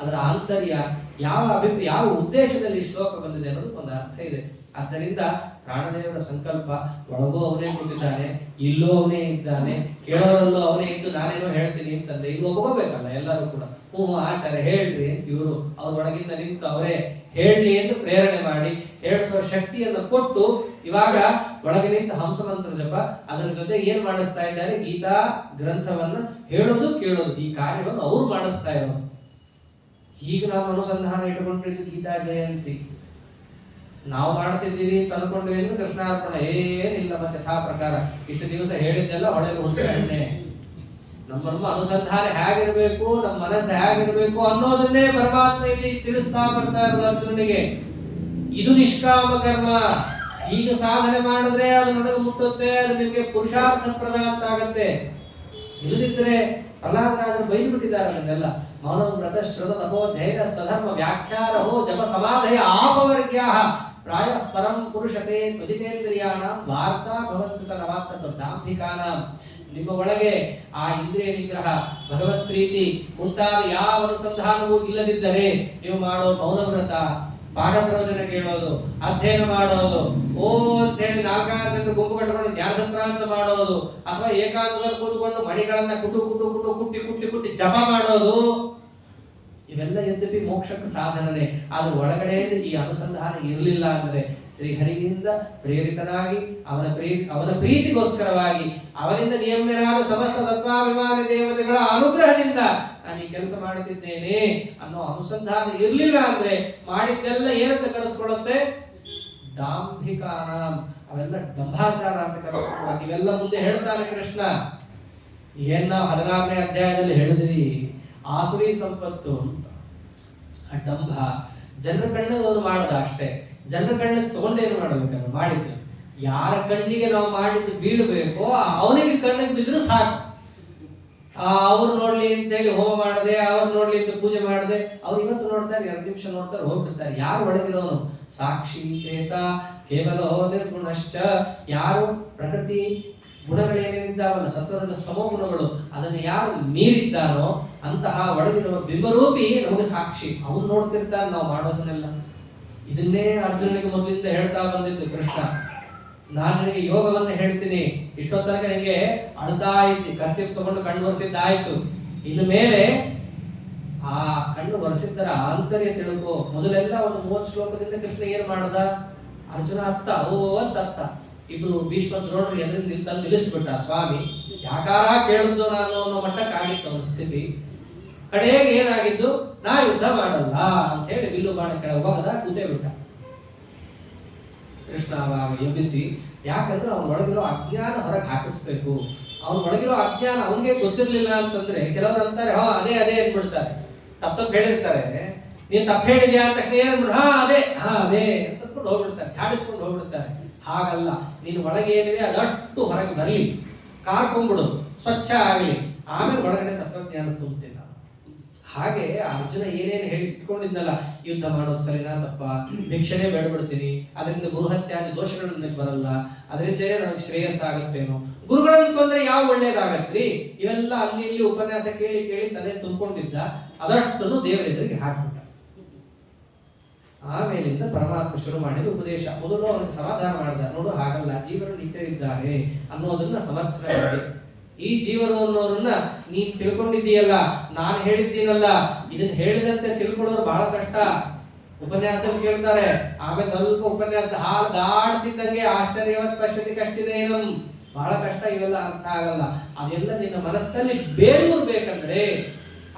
ಅದರ ಆಂತರ್ಯ, ಯಾವ ಉದ್ದೇಶದಲ್ಲಿ ಶ್ಲೋಕ ಬಂದಿದೆ ಅನ್ನೋದು ಒಂದು ಅರ್ಥ ಇದೆ. ಆದ್ದರಿಂದ ಪ್ರಾಣದೇವರ ಸಂಕಲ್ಪ, ಒಳಗೂ ಅವನೇ ಕೂತಿದ್ದಾನೆ, ಇಲ್ಲೂ ಅವನೇ ಇದ್ದಾನೆ, ಕೇಳೋರಲ್ಲೂ ಅವನೇ ಇದ್ದು ನಾನೇನೋ ಹೇಳ್ತೀನಿ ಅಂತಂದ್ರೆ ಇಲ್ಲಿ ಒಪ್ಕೋಬೇಕಲ್ಲ ಎಲ್ಲರೂ ಕೂಡ. ಆಚಾರ್ಯ ಹೇಳ್ರಿ ಅಂತ ಇವರು ಅವ್ರ ಒಳಗಿಂದ ನಿಂತು ಅವರೇ ಹೇಳಲಿ ಎಂದು ಪ್ರೇರಣೆ ಮಾಡಿ ಹೇಳಿಸುವ ಶಕ್ತಿಯನ್ನು ಕೊಟ್ಟು ಇವಾಗ ಒಳಗೆ ನಿಂತು ಹಂಸಮಂತ್ರ ಜಪ, ಅದರ ಜೊತೆ ಏನ್ ಮಾಡಿಸ್ತಾ ಇದ್ದಾರೆ, ಗೀತಾ ಗ್ರಂಥವನ್ನ ಹೇಳೋದು ಕೇಳೋದು, ಈ ಕಾರ್ಯವನ್ನು ಅವ್ರು ಮಾಡಿಸ್ತಾ ಇರೋದು. ಈಗ ನಾವು ಅನುಸಂಧಾನ ಇಟ್ಟುಕೊಂಡಿದ್ದು ಗೀತಾ ಜಯಂತಿ ನಾವು ಮಾಡ್ತಿದ್ದೀವಿ ತಂದ್ಕೊಂಡ್ವಿ ಅಂದ್ರೆ ಕೃಷ್ಣಾರ್ಪಣ ಏನಿಲ್ಲ. ಮತ್ತೆ ಯಥಾ ಪ್ರಕಾರ ಇಷ್ಟು ದಿವಸ ಹೇಳಿದ್ದೆಲ್ಲ ಹೊಳೆಗೆ ಹುಡುಸೆ. ನಮ್ಮ ಅನುಸಂಧಾನ ಹೇಗಿರ್ಬೇಕು, ನಮ್ಮ ಮನಸ್ಸು ಹೇಗಿರ್ಬೇಕು ಅನ್ನೋದನ್ನೇ ಪರಮಾತ್ಮ ಇಲ್ಲಿ ತಿಳಿಸ್ತಾ ಬರ್ತಾ ಇರೋದು ಅರ್ಜುನನಿಗೆ. ಇದು ನಿಷ್ಕಾಮ ಕರ್ಮ, ಈಗ ಸಾಧನೆ ಮಾಡಿದ್ರೆ ಅದು ನನಗೆ ಮುಟ್ಟುತ್ತೆ, ಅದು ನಿಮಗೆ ಪುರುಷಾರ್ಥಪ್ರದ ಅಂತ ಆಗತ್ತೆ. ಇಲ್ಲದಿದ್ರೆ ಪ್ರಹ್ಲಾದರಾಜರು ಬೈದು ಬಿಟ್ಟಿದ್ದಾರೆ ಅದನ್ನೆಲ್ಲ. ಮೌನ ವ್ರತ ಶ್ರತ ತಪೋ ಧೈರ್ಯ ಸ್ವಧರ್ಮ ವ್ಯಾಖ್ಯಾರಹೋ ಜಪ ಸಮಾಧಯ ಆಪವರ್ಗ್ಯಾ ಪ್ರಾಯ ಪರಂ ಪುರುಷತೆ ತ್ವಜಿತೇಂದ್ರಿಯಾಣ ವಾರ್ತಾ ಭವಂತ ನವಾತ್ಮ ದಾಂಭಿಕಾನಾಂ. ನಿಮ್ಮ ಒಳಗೆ ಆ ಇಂದ್ರಿಯ ನಿಗ್ರಹ, ಭಗವತ್ ಪ್ರೀತಿ ಮುಂತಾದ ಯಾವ ಅನುಸಂಧಾನವೂ ಇಲ್ಲದಿದ್ದರೆ ನೀವು ಮಾಡೋ ಮೌನ ವ್ರತ, ಪಾಠ ಪ್ರವಚನ ಕೇಳೋದು, ಅಧ್ಯಯನ ಮಾಡೋದು, ಅಂತ ಹೇಳಿ 4-6 ಜನರು ಗುಂಪು ಕಟ್ಟಿಕೊಂಡು ಜ್ಞಾನಸತ್ರ ಅಂತ ಮಾಡೋದು, ಅಥವಾ ಏಕಾಂತದಲ್ಲಿ ಕೂತ್ಕೊಂಡು ಮಣಿಗಳನ್ನ ಕುಟ್ಟಿ ಜಪ ಮಾಡೋದು, ಇವೆಲ್ಲ ಯದ್ಯಪಿ ಮೋಕ್ಷಕ್ಕೆ ಸಾಧನನೇ. ಆದ್ರೆ ಒಳಗಡೆ ಈ ಅನುಸಂಧಾನ ಇರಲಿಲ್ಲ ಅಂದ್ರೆ ಶ್ರೀಹರಿಯಿಂದ ಪ್ರೇರಿತನಾಗಿ ಅವನ ಪ್ರೀತಿಗೋಸ್ಕರವಾಗಿ ಅವನಿಂದ ನಿಯಮ್ಯರಾದ ಸಮಸ್ತ ತತ್ವಾಭಿಮಾನಿ ದೇವತೆಗಳ ಅನುಗ್ರಹದಿಂದ ನಾನು ಈ ಕೆಲಸ ಮಾಡುತ್ತಿದ್ದೇನೆ ಅನ್ನೋ ಅನುಸಂಧಾನ ಇರಲಿಲ್ಲ ಅಂದ್ರೆ ಮಾಡಿದ್ದೆಲ್ಲ ಏನಂತ ಕರೆಸ್ಕೊಳ್ಳುತ್ತೆ, ದಾಂಭಿಕಾನ, ಅವೆಲ್ಲ ದಂಭಾಚಾರ ಅಂತ ಕರೆಸ್ಕೊಳ್ಳುತ್ತೆ. ಇವೆಲ್ಲ ಮುಂದೆ ಹೇಳ್ತಾನೆ ಕೃಷ್ಣ. ಏನ್ ನಾವು 16ನೇ ಅಧ್ಯಾಯದಲ್ಲಿ ಹೇಳಿದ್ರಿ, ಆಸುರಿ ಸಂಪತ್ತು, ದಂಭ, ಜನರ ಕಣ್ಣು ಅವನು ಮಾಡ್ದ ಅಷ್ಟೇ. ಜನರ ಕಣ್ಣಿಗೆ ತಗೊಂಡೇನು ಮಾಡ್ಬೇಕಂದ್ರೆ ಮಾಡಿದ್ದು, ಯಾರ ಕಣ್ಣಿಗೆ ನಾವು ಮಾಡಿದ್ದು ಬೀಳಬೇಕೋ ಅವನಿಗೆ ಕಣ್ಣಿಗೆ ಬಿದ್ರು ಸಾಕು. ಅವ್ರು ನೋಡ್ಲಿ ಅಂತ ಹೇಳಿ ಹೋಮ ಮಾಡದೆ, ಅವ್ರು ನೋಡ್ಲಿ ಅಂತ ಪೂಜೆ ಮಾಡದೆ, ಅವ್ರು ಇವತ್ತು ನೋಡ್ತಾರೆ, 2 ನಿಮಿಷ ನೋಡ್ತಾರೆ, ಹೋಗ್ಬಿಡ್ತಾರೆ. ಯಾರು ಒಳಗಿರೋನು ಸಾಕ್ಷಿ ಚೇತ ಕೇವಲ ನಿರ್ಗುಣಶ್ಚ, ಯಾರು ಪ್ರಕೃತಿ ಗುಣಗಳೇನೇನಿದ್ದಾವಲ್ಲ ಸತ್ವರಜ ಸ್ತಮೋ ಗುಣಗಳು ಅದನ್ನು ಯಾರು ಮೀರಿದ್ದಾನೋ ಅಂತಹ ಒಳಗಿರುವ ಬಿಂಬರೂಪಿ ನಮಗೆ ಸಾಕ್ಷಿ. ಅವನು ನೋಡ್ತಿರ್ತಾನೆ ನಾವು ಮಾಡೋದನ್ನೆಲ್ಲ. ಇದನ್ನೇ ಅರ್ಜುನನಿಗೆ ಮೊದಲಿಂದ ಹೇಳ್ತಾ ಬಂದಿದ್ದು ಕೃಷ್ಣ. ನಾನು ನಿನಗೆ ಯೋಗವನ್ನ ಹೇಳ್ತೀನಿ, ಇಷ್ಟೊತ್ತ ತನಕ ನಿನಗೆ ಅಳ್ತಾ ಇದ್ದಿ, ಕರ್ಚಿಫ್ ತಗೊಂಡು ಕಣ್ಣು ಒರೆಸಿದ್ದಾಯ್ತು, ಇನ್ನು ಮೇಲೆ ಆ ಕಣ್ಣು ಒರೆಸಿದ್ದರ ಆಂತರ್ಯ ತಿಳ್ಕೋ. ಮೊದಲೆಲ್ಲ ಒಂದು 30 ಶ್ಲೋಕದಿಂದ ಕೃಷ್ಣ ಏನ್ ಮಾಡ್ದ, ಅರ್ಜುನ ಅತ್ತ ಅಂತ ಅತ್ತ, ಇಬ್ರು ಭೀಷ್ಮ ದ್ರೋಣರು ಎದುರು ತಂದು ನಿಲ್ಲಿಸ್ಬಿಟ್ಟ. ಸ್ವಾಮಿ ಯಾಕಾರ ಕೇಳಿದ್ದು ನಾನು ಅನ್ನೋ ಮಟ್ಟಕ್ಕಾಗಿತ್ತು ಅವನ ಸ್ಥಿತಿ. ಕಡೆಗೆ ಏನಾಗಿದ್ದು, ನಾ ಯುದ್ಧ ಮಾಡಲ್ಲ ಅಂತ ಹೇಳಿ ಬಿಲ್ಲು ಬಾಣ ಕೆಳಗೆ ಹೋಗದ ಕೂತೇ ಬಿಟ್ಟ. ಕೃಷ್ಣ ಅವಾಗ ಎಬ್ಬಿಸಿ, ಯಾಕಂದ್ರೆ ಅವನ ಒಳಗಿರೋ ಅಜ್ಞಾನ ಹೊರಗೆ ಹಾಕಿಸ್ಬೇಕು. ಅವನ ಒಳಗಿರೋ ಅಜ್ಞಾನ ಅವನಿಗೆ ಗೊತ್ತಿರ್ಲಿಲ್ಲ ಅಂತಂದ್ರೆ ಕೆಲವರು ಅಂತಾರೆ ಅದೇ ಅಂದ್ಬಿಡ್ತಾರೆ, ತಪ್ಪು ಹೇಳಿರ್ತಾರೆ. ನೀನ್ ತಪ್ಪು ಹೇಳಿದ್ಯಾ ಅಂತ ತಕ್ಷಣ ಏನಂದ್ಬಿಡು, ಅದೇ ಅಂತ ಹೋಗ್ಬಿಡ್ತಾರೆ, ಛಾಡಿಸ್ಕೊಂಡು ಹೋಗ್ಬಿಡ್ತಾರೆ. ಹಾಗಲ್ಲ, ನೀನು ಒಳಗೆ ಏನಿದೆ ಅದಷ್ಟು ಹೊರಗೆ ಬರಲಿ, ಕಾರ್ಕೊಂಡ್ಬಿಡು, ಸ್ವಚ್ಛ ಆಗಲಿ, ಆಮೇಲೆ ಒಳಗಡೆ ತತ್ವಜ್ಞಾನ ತುಂಬುತ್ತಿಲ್ಲ. ಹಾಗೆ ಅರ್ಜುನ ಏನೇನು ಹೇಳಿ ಇಟ್ಕೊಂಡಿದ್ನಲ್ಲ, ಯುದ್ಧ ಮಾಡೋದು ಸರಿನಾ ತಪ್ಪ, ಭಿಕ್ಷಣೆ ಬೇಡ್ಬಿಡ್ತೀನಿ, ಅದರಿಂದ ಗುರುಹತ್ಯಾದಿ ದೋಷಗಳು ನನಗೆ ಬರಲ್ಲ, ಅದರಿಂದ ನನಗೆ ಶ್ರೇಯಸ್ಸಾಗತ್ತೇನೋ, ಗುರುಗಳನ್ನು ಕೊಂದ್ರೆ ಯಾವ ಒಳ್ಳೇದಾಗತ್ರಿ, ಇವೆಲ್ಲ ಅಲ್ಲಿ ಇಲ್ಲಿ ಉಪನ್ಯಾಸ ಕೇಳಿ ತಲೆ ತುಂಬಿಕೊಂಡಿದ್ದ. ಅದಷ್ಟನ್ನು ದೇವರ ಎದುರಿಗೆ ಹಾಕ್ಬಿಟ್ಟ. ಆಮೇಲಿಂದ ಪರಮಾತ್ಮ ಶುರು ಮಾಡಿದ ಉಪದೇಶ. ಮೊದಲು ಅವನಿಗೆ ಸಮಾಧಾನ ಮಾಡಿದ, ನೋಡು ಹಾಗಲ್ಲ, ಜೀವರು ನಿತ್ಯ ಇದ್ದಾರೆ ಅನ್ನೋದನ್ನ ಸಮರ್ಥನೆ ಮಾಡಿ, ಈ ಜೀವರು ಅನ್ನೋರನ್ನ ನೀನ್ ತಿಳ್ಕೊಂಡಿದ್ದೀಯಲ್ಲ, ನಾನು ಹೇಳಿದ್ದೀನಲ್ಲ, ಇದನ್ನ ಹೇಳಿದಂತೆ ತಿಳ್ಕೊಳ್ಳೋರು ಬಹಳ ಕಷ್ಟ. ಉಪನ್ಯಾಸ ಕೇಳ್ತಾರೆ, ಆಮೇಲೆ ಸ್ವಲ್ಪ ಉಪನ್ಯಾಸದ ಹಾಲು ದಾಡ್ತಿದ್ದಂಗೆ ಆಶ್ಚರ್ಯವತ್ ಪಶ್ಯತಿ ಕಷ್ಟಿದೇನಂ, ಬಹಳ ಕಷ್ಟ, ಇವೆಲ್ಲ ಅರ್ಥ ಆಗಲ್ಲ. ಅದೆಲ್ಲ ನಿನ್ನ ಮನಸ್ಸಲ್ಲಿ ಬೇರೂರ್ಬೇಕಂದ್ರೆ,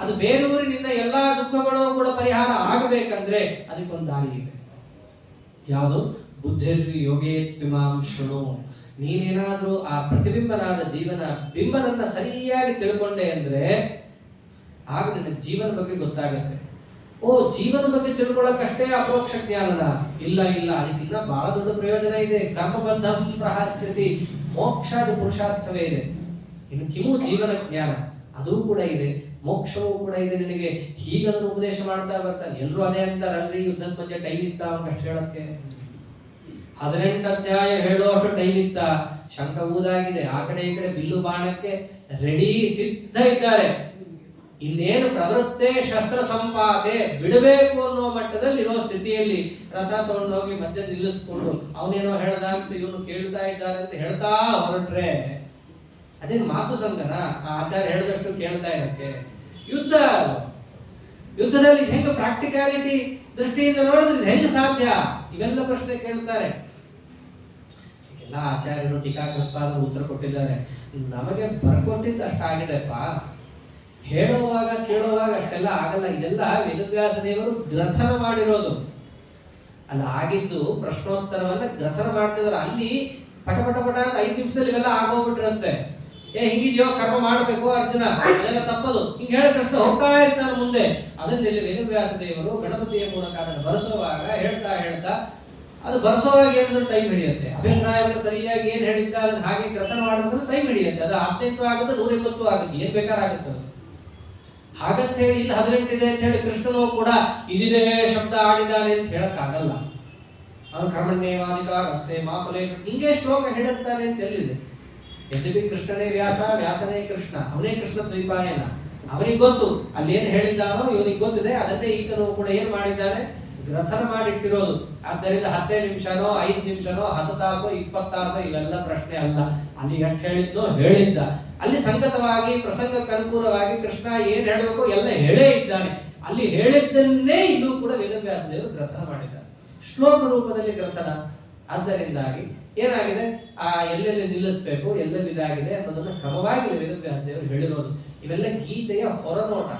ಅದು ಬೇರೂರಿ ನಿನ್ನ ಎಲ್ಲಾ ದುಃಖಗಳು ಕೂಡ ಪರಿಹಾರ ಆಗಬೇಕಂದ್ರೆ ಅದಕ್ಕೊಂದು ದಾರಿ ಇದೆ. ಯಾವುದು? ಬುದ್ಧಿರ್ ಯೋಗೇ ತ್ವಿಮಾಂ ಶೃಣು. ನೀನೇನಾದ್ರೂ ಆ ಪ್ರತಿಬಿಂಬನಾದ ಜೀವನ ಬಿಂಬನನ್ನ ಸರಿಯಾಗಿ ತಿಳ್ಕೊಂಡೆ ಅಂದ್ರೆ ಆಗ ನಿನ್ನ ಜೀವನ ಬಗ್ಗೆ ಗೊತ್ತಾಗುತ್ತೆ. ಓ, ಜೀವನ ಬಗ್ಗೆ ತಿಳ್ಕೊಳ್ಳೋಕಷ್ಟೇ ಅಪರೋಕ್ಷ ಜ್ಞಾನನ? ಇಲ್ಲ ಇಲ್ಲ, ಅದಕ್ಕಿಂತ ಬಹಳ ದೊಡ್ಡ ಪ್ರಯೋಜನ ಇದೆ. ಕರ್ಮಬಂಧಂ ಪ್ರಹಾಸ್ಯಸಿ, ಮೋಕ್ಷದ ಪುರುಷಾರ್ಥವೇ ಇದೆ. ಇನ್ನು ಕಿಮು ಜೀವನ ಜ್ಞಾನ ಅದು ಕೂಡ ಇದೆ, ಮೋಕ್ಷವೂ ಕೂಡ ಇದೆ ನಿನಗೆ. ಹೀಗದನ್ನು ಉಪದೇಶ ಮಾಡ್ತಾ ಬರ್ತಾನೆ. ಎಲ್ಲರೂ ಅದೇ ಅಂತಾರಲ್ರಿ, ಯುದ್ಧದ ಮಧ್ಯೆ ಟೈಮ್ ಇತ್ತ ಅವನಷ್ಟು ಹೇಳಕ್ಕೆ? 18 ಅಧ್ಯಾಯ ಹೇಳೋ ಅಷ್ಟು ಟೈಮ್ ಇತ್ತ? ಶಂಖ ಊದಾಗಿದೆ, ಆ ಕಡೆ ಈ ಕಡೆ ಬಿಲ್ಲು ಬಾಣಕ್ಕೆ ರೆಡಿ ಸಿದ್ಧ ಇದ್ದಾರೆ. ಇನ್ನೇನು ಪ್ರವೃತ್ತೆ ಶಸ್ತ್ರ ಸಂಪಾದೆ ಬಿಡಬೇಕು ಅನ್ನೋ ಮಟ್ಟದಲ್ಲಿ ಇರೋ ಸ್ಥಿತಿಯಲ್ಲಿ ರಥ ತಗೊಂಡೋಗಿ ಮಧ್ಯೆ ನಿಲ್ಲಿಸ್ಕೊಂಡು ಅವನೇನೋ ಹೇಳ್ದ ಅಂತ ಇವನು ಕೇಳ್ತಾ ಇದ್ದಾರೆ ಅಂತ ಹೇಳ್ತಾ ಹೊರಟ್ರೆ ಅದೇನು ಮಾತು ಸಂಗನ? ಆ ಆಚಾರ್ಯ ಹೇಳಿದಷ್ಟು ಕೇಳ್ತಾ ಇರಕ್ಕೆ? ಯುದ್ಧದಲ್ಲಿ ಹೆಂಗ ಪ್ರಾಕ್ಟಿಕಾಲಿಟಿ ದೃಷ್ಟಿಯಿಂದ ನೋಡಿದ್ರೆ ಹೆಂಗ ಸಾಧ್ಯ? ಇವೆಲ್ಲ ಪ್ರಶ್ನೆ ಕೇಳ್ತಾರೆ. ಎಲ್ಲ ಆಚಾರ್ಯರು ಟೀಕಾಕೃತ್ಪಾದರು ಉತ್ತರ ಕೊಟ್ಟಿದ್ದಾರೆ. ನಮಗೆ ಬರ್ಕೊಟ್ಟಿದ್ದು ಅಷ್ಟಾಗಿದೆಪ್ಪ, ಹೇಳುವಾಗ ಕೇಳುವಾಗ ಅಷ್ಟೆಲ್ಲ ಆಗಲ್ಲ. ಇದೆಲ್ಲ ವೇದವ್ಯಾಸ ದೇವರು ಗ್ರಥನ ಮಾಡಿರೋದು ಅಲ್ಲ. ಆಗಿದ್ದು ಪ್ರಶ್ನೋತ್ತರವನ್ನ ಗ್ರಥನ ಮಾಡ್ತಿದಾರೆ. ಅಲ್ಲಿ ಪಟ ಪಟ ಪಟ ಅಂತ 5 ನಿಮಿಷದಲ್ಲಿ ಇವೆಲ್ಲ ಆಗೋಗ್ಬಿಟ್ಟಿರುತ್ತೆ. ಹಿಂಗಿದ್ಯೋ ಕರ್ಮ ಮಾಡಬೇಕು ಅರ್ಜುನ, ಅದೆಲ್ಲ ತಪ್ಪದು, ಹಿಂಗೆ ಹೇಳ ಕೃಷ್ಣ ಹೋಗ್ತಾ ಇರ್ತಾನೆ ಮುಂದೆ. ಅದನ್ನೆಲ್ಲಿ ವೇದವ್ಯಾಸ ದೇವರು ಗಣಪತಿಯ ಮೂಲಕ ಅದನ್ನು ಬರೆಸುವಾಗ ಹೇಳ್ತಾ ಅದು ಬರೆಸೋವಾಗ ಏನಾದ್ರೂ ಟೈಮ್ ಹಿಡಿಯುತ್ತೆ. ಅಭಿಪ್ರಾಯವನ್ನು ಸರಿಯಾಗಿ ಏನ್ ಹೇಳಿದ್ದ ಅದನ್ನ ಹಾಗೆ ಗ್ರಥನ ಮಾಡೋದ್ರೆ ಟೈಮ್ ಹಿಡಿಯುತ್ತೆ. ಅದು 18 ಆಗುತ್ತೆ, 120 ಆಗುತ್ತೆ, ಏನ್ ಬೇಕಾಗುತ್ತೆ. ಹಾಗಂತ ಹೇಳಿ ಇಲ್ಲಿ 18 ಇದೆ ಅಂತ ಹೇಳಿ ಕೃಷ್ಣನು ಕೂಡ ಇದಿದೆ ಶಬ್ದ ಆಡಿದಾನೆ ಅಂತ ಹೇಳಕ್ ಆಗಲ್ಲ. ಅವನು ಕರ್ಮಣ್ಯೇವಾಧಿಕಾರ ರಸ್ತೆ ಮಾಫಲೇಶ ಹಿಂಗೆ ಶ್ಲೋಕ ಹೇಳುತ್ತಾನೆ ಅಂತ ಎಲ್ಲಿದೆ? ಯದ್ಯಪಿ ಕೃಷ್ಣನೇ ವ್ಯಾಸ, ವ್ಯಾಸನೇ ಕೃಷ್ಣ, ಅವನೇ ಕೃಷ್ಣ ದ್ವೈಪಾಯನ. ಅವನಿಗೆ ಗೊತ್ತು ಅಲ್ಲಿ ಏನ್ ಹೇಳಿದ್ದಾನೋ, ಇವನಿಗೆ ಗೊತ್ತಿದೆ. ಅದನ್ನೇ ಈತನು ಕೂಡ ಏನ್ ಮಾಡಿದ್ದಾನೆ, ಗ್ರಥನ ಮಾಡಿಟ್ಟಿರೋದು. ಆದ್ದರಿಂದ 15 ನಿಮಿಷನೋ 5 ನಿಮಿಷನೋ 10 ತಾಸೋ 20 ತಾಸೋ ಇವೆಲ್ಲ ಪ್ರಶ್ನೆ ಅಲ್ಲ. ಅಲ್ಲಿ ಎಷ್ಟು ಹೇಳಿದ್ನೋ ಹೇಳಿದ್ದ. ಅಲ್ಲಿ ಸಂಗತವಾಗಿ ಪ್ರಸಂಗಕ್ಕೆ ಅನುಕೂಲವಾಗಿ ಕೃಷ್ಣ ಏನ್ ಹೇಳಬೇಕು ಎಲ್ಲ ಹೇಳೇ ಇದ್ದಾನೆ. ಅಲ್ಲಿ ಹೇಳಿದ್ದನ್ನೇ ಇದು ಕೂಡ ವೇದವ್ಯಾಸ ದೇವರು ಗ್ರಥನ ಮಾಡಿದ್ದಾರೆ, ಶ್ಲೋಕ ರೂಪದಲ್ಲಿ ಗ್ರಥನ. ಆದ್ದರಿಂದಾಗಿ ಏನಾಗಿದೆ, ಆ ಎಲ್ಲೆಲ್ಲಿ ನಿಲ್ಲಿಸಬೇಕು, ಎಲ್ಲೆಲ್ಲಿ ಇದಾಗಿದೆ ಅನ್ನೋದನ್ನ ಕ್ರಮವಾಗಿ ವೇದವ್ಯಾಸ ದೇವರು ಹೇಳಿರೋದು. ಇವೆಲ್ಲ ಗೀತೆಯ ಹೊರನೋಟ.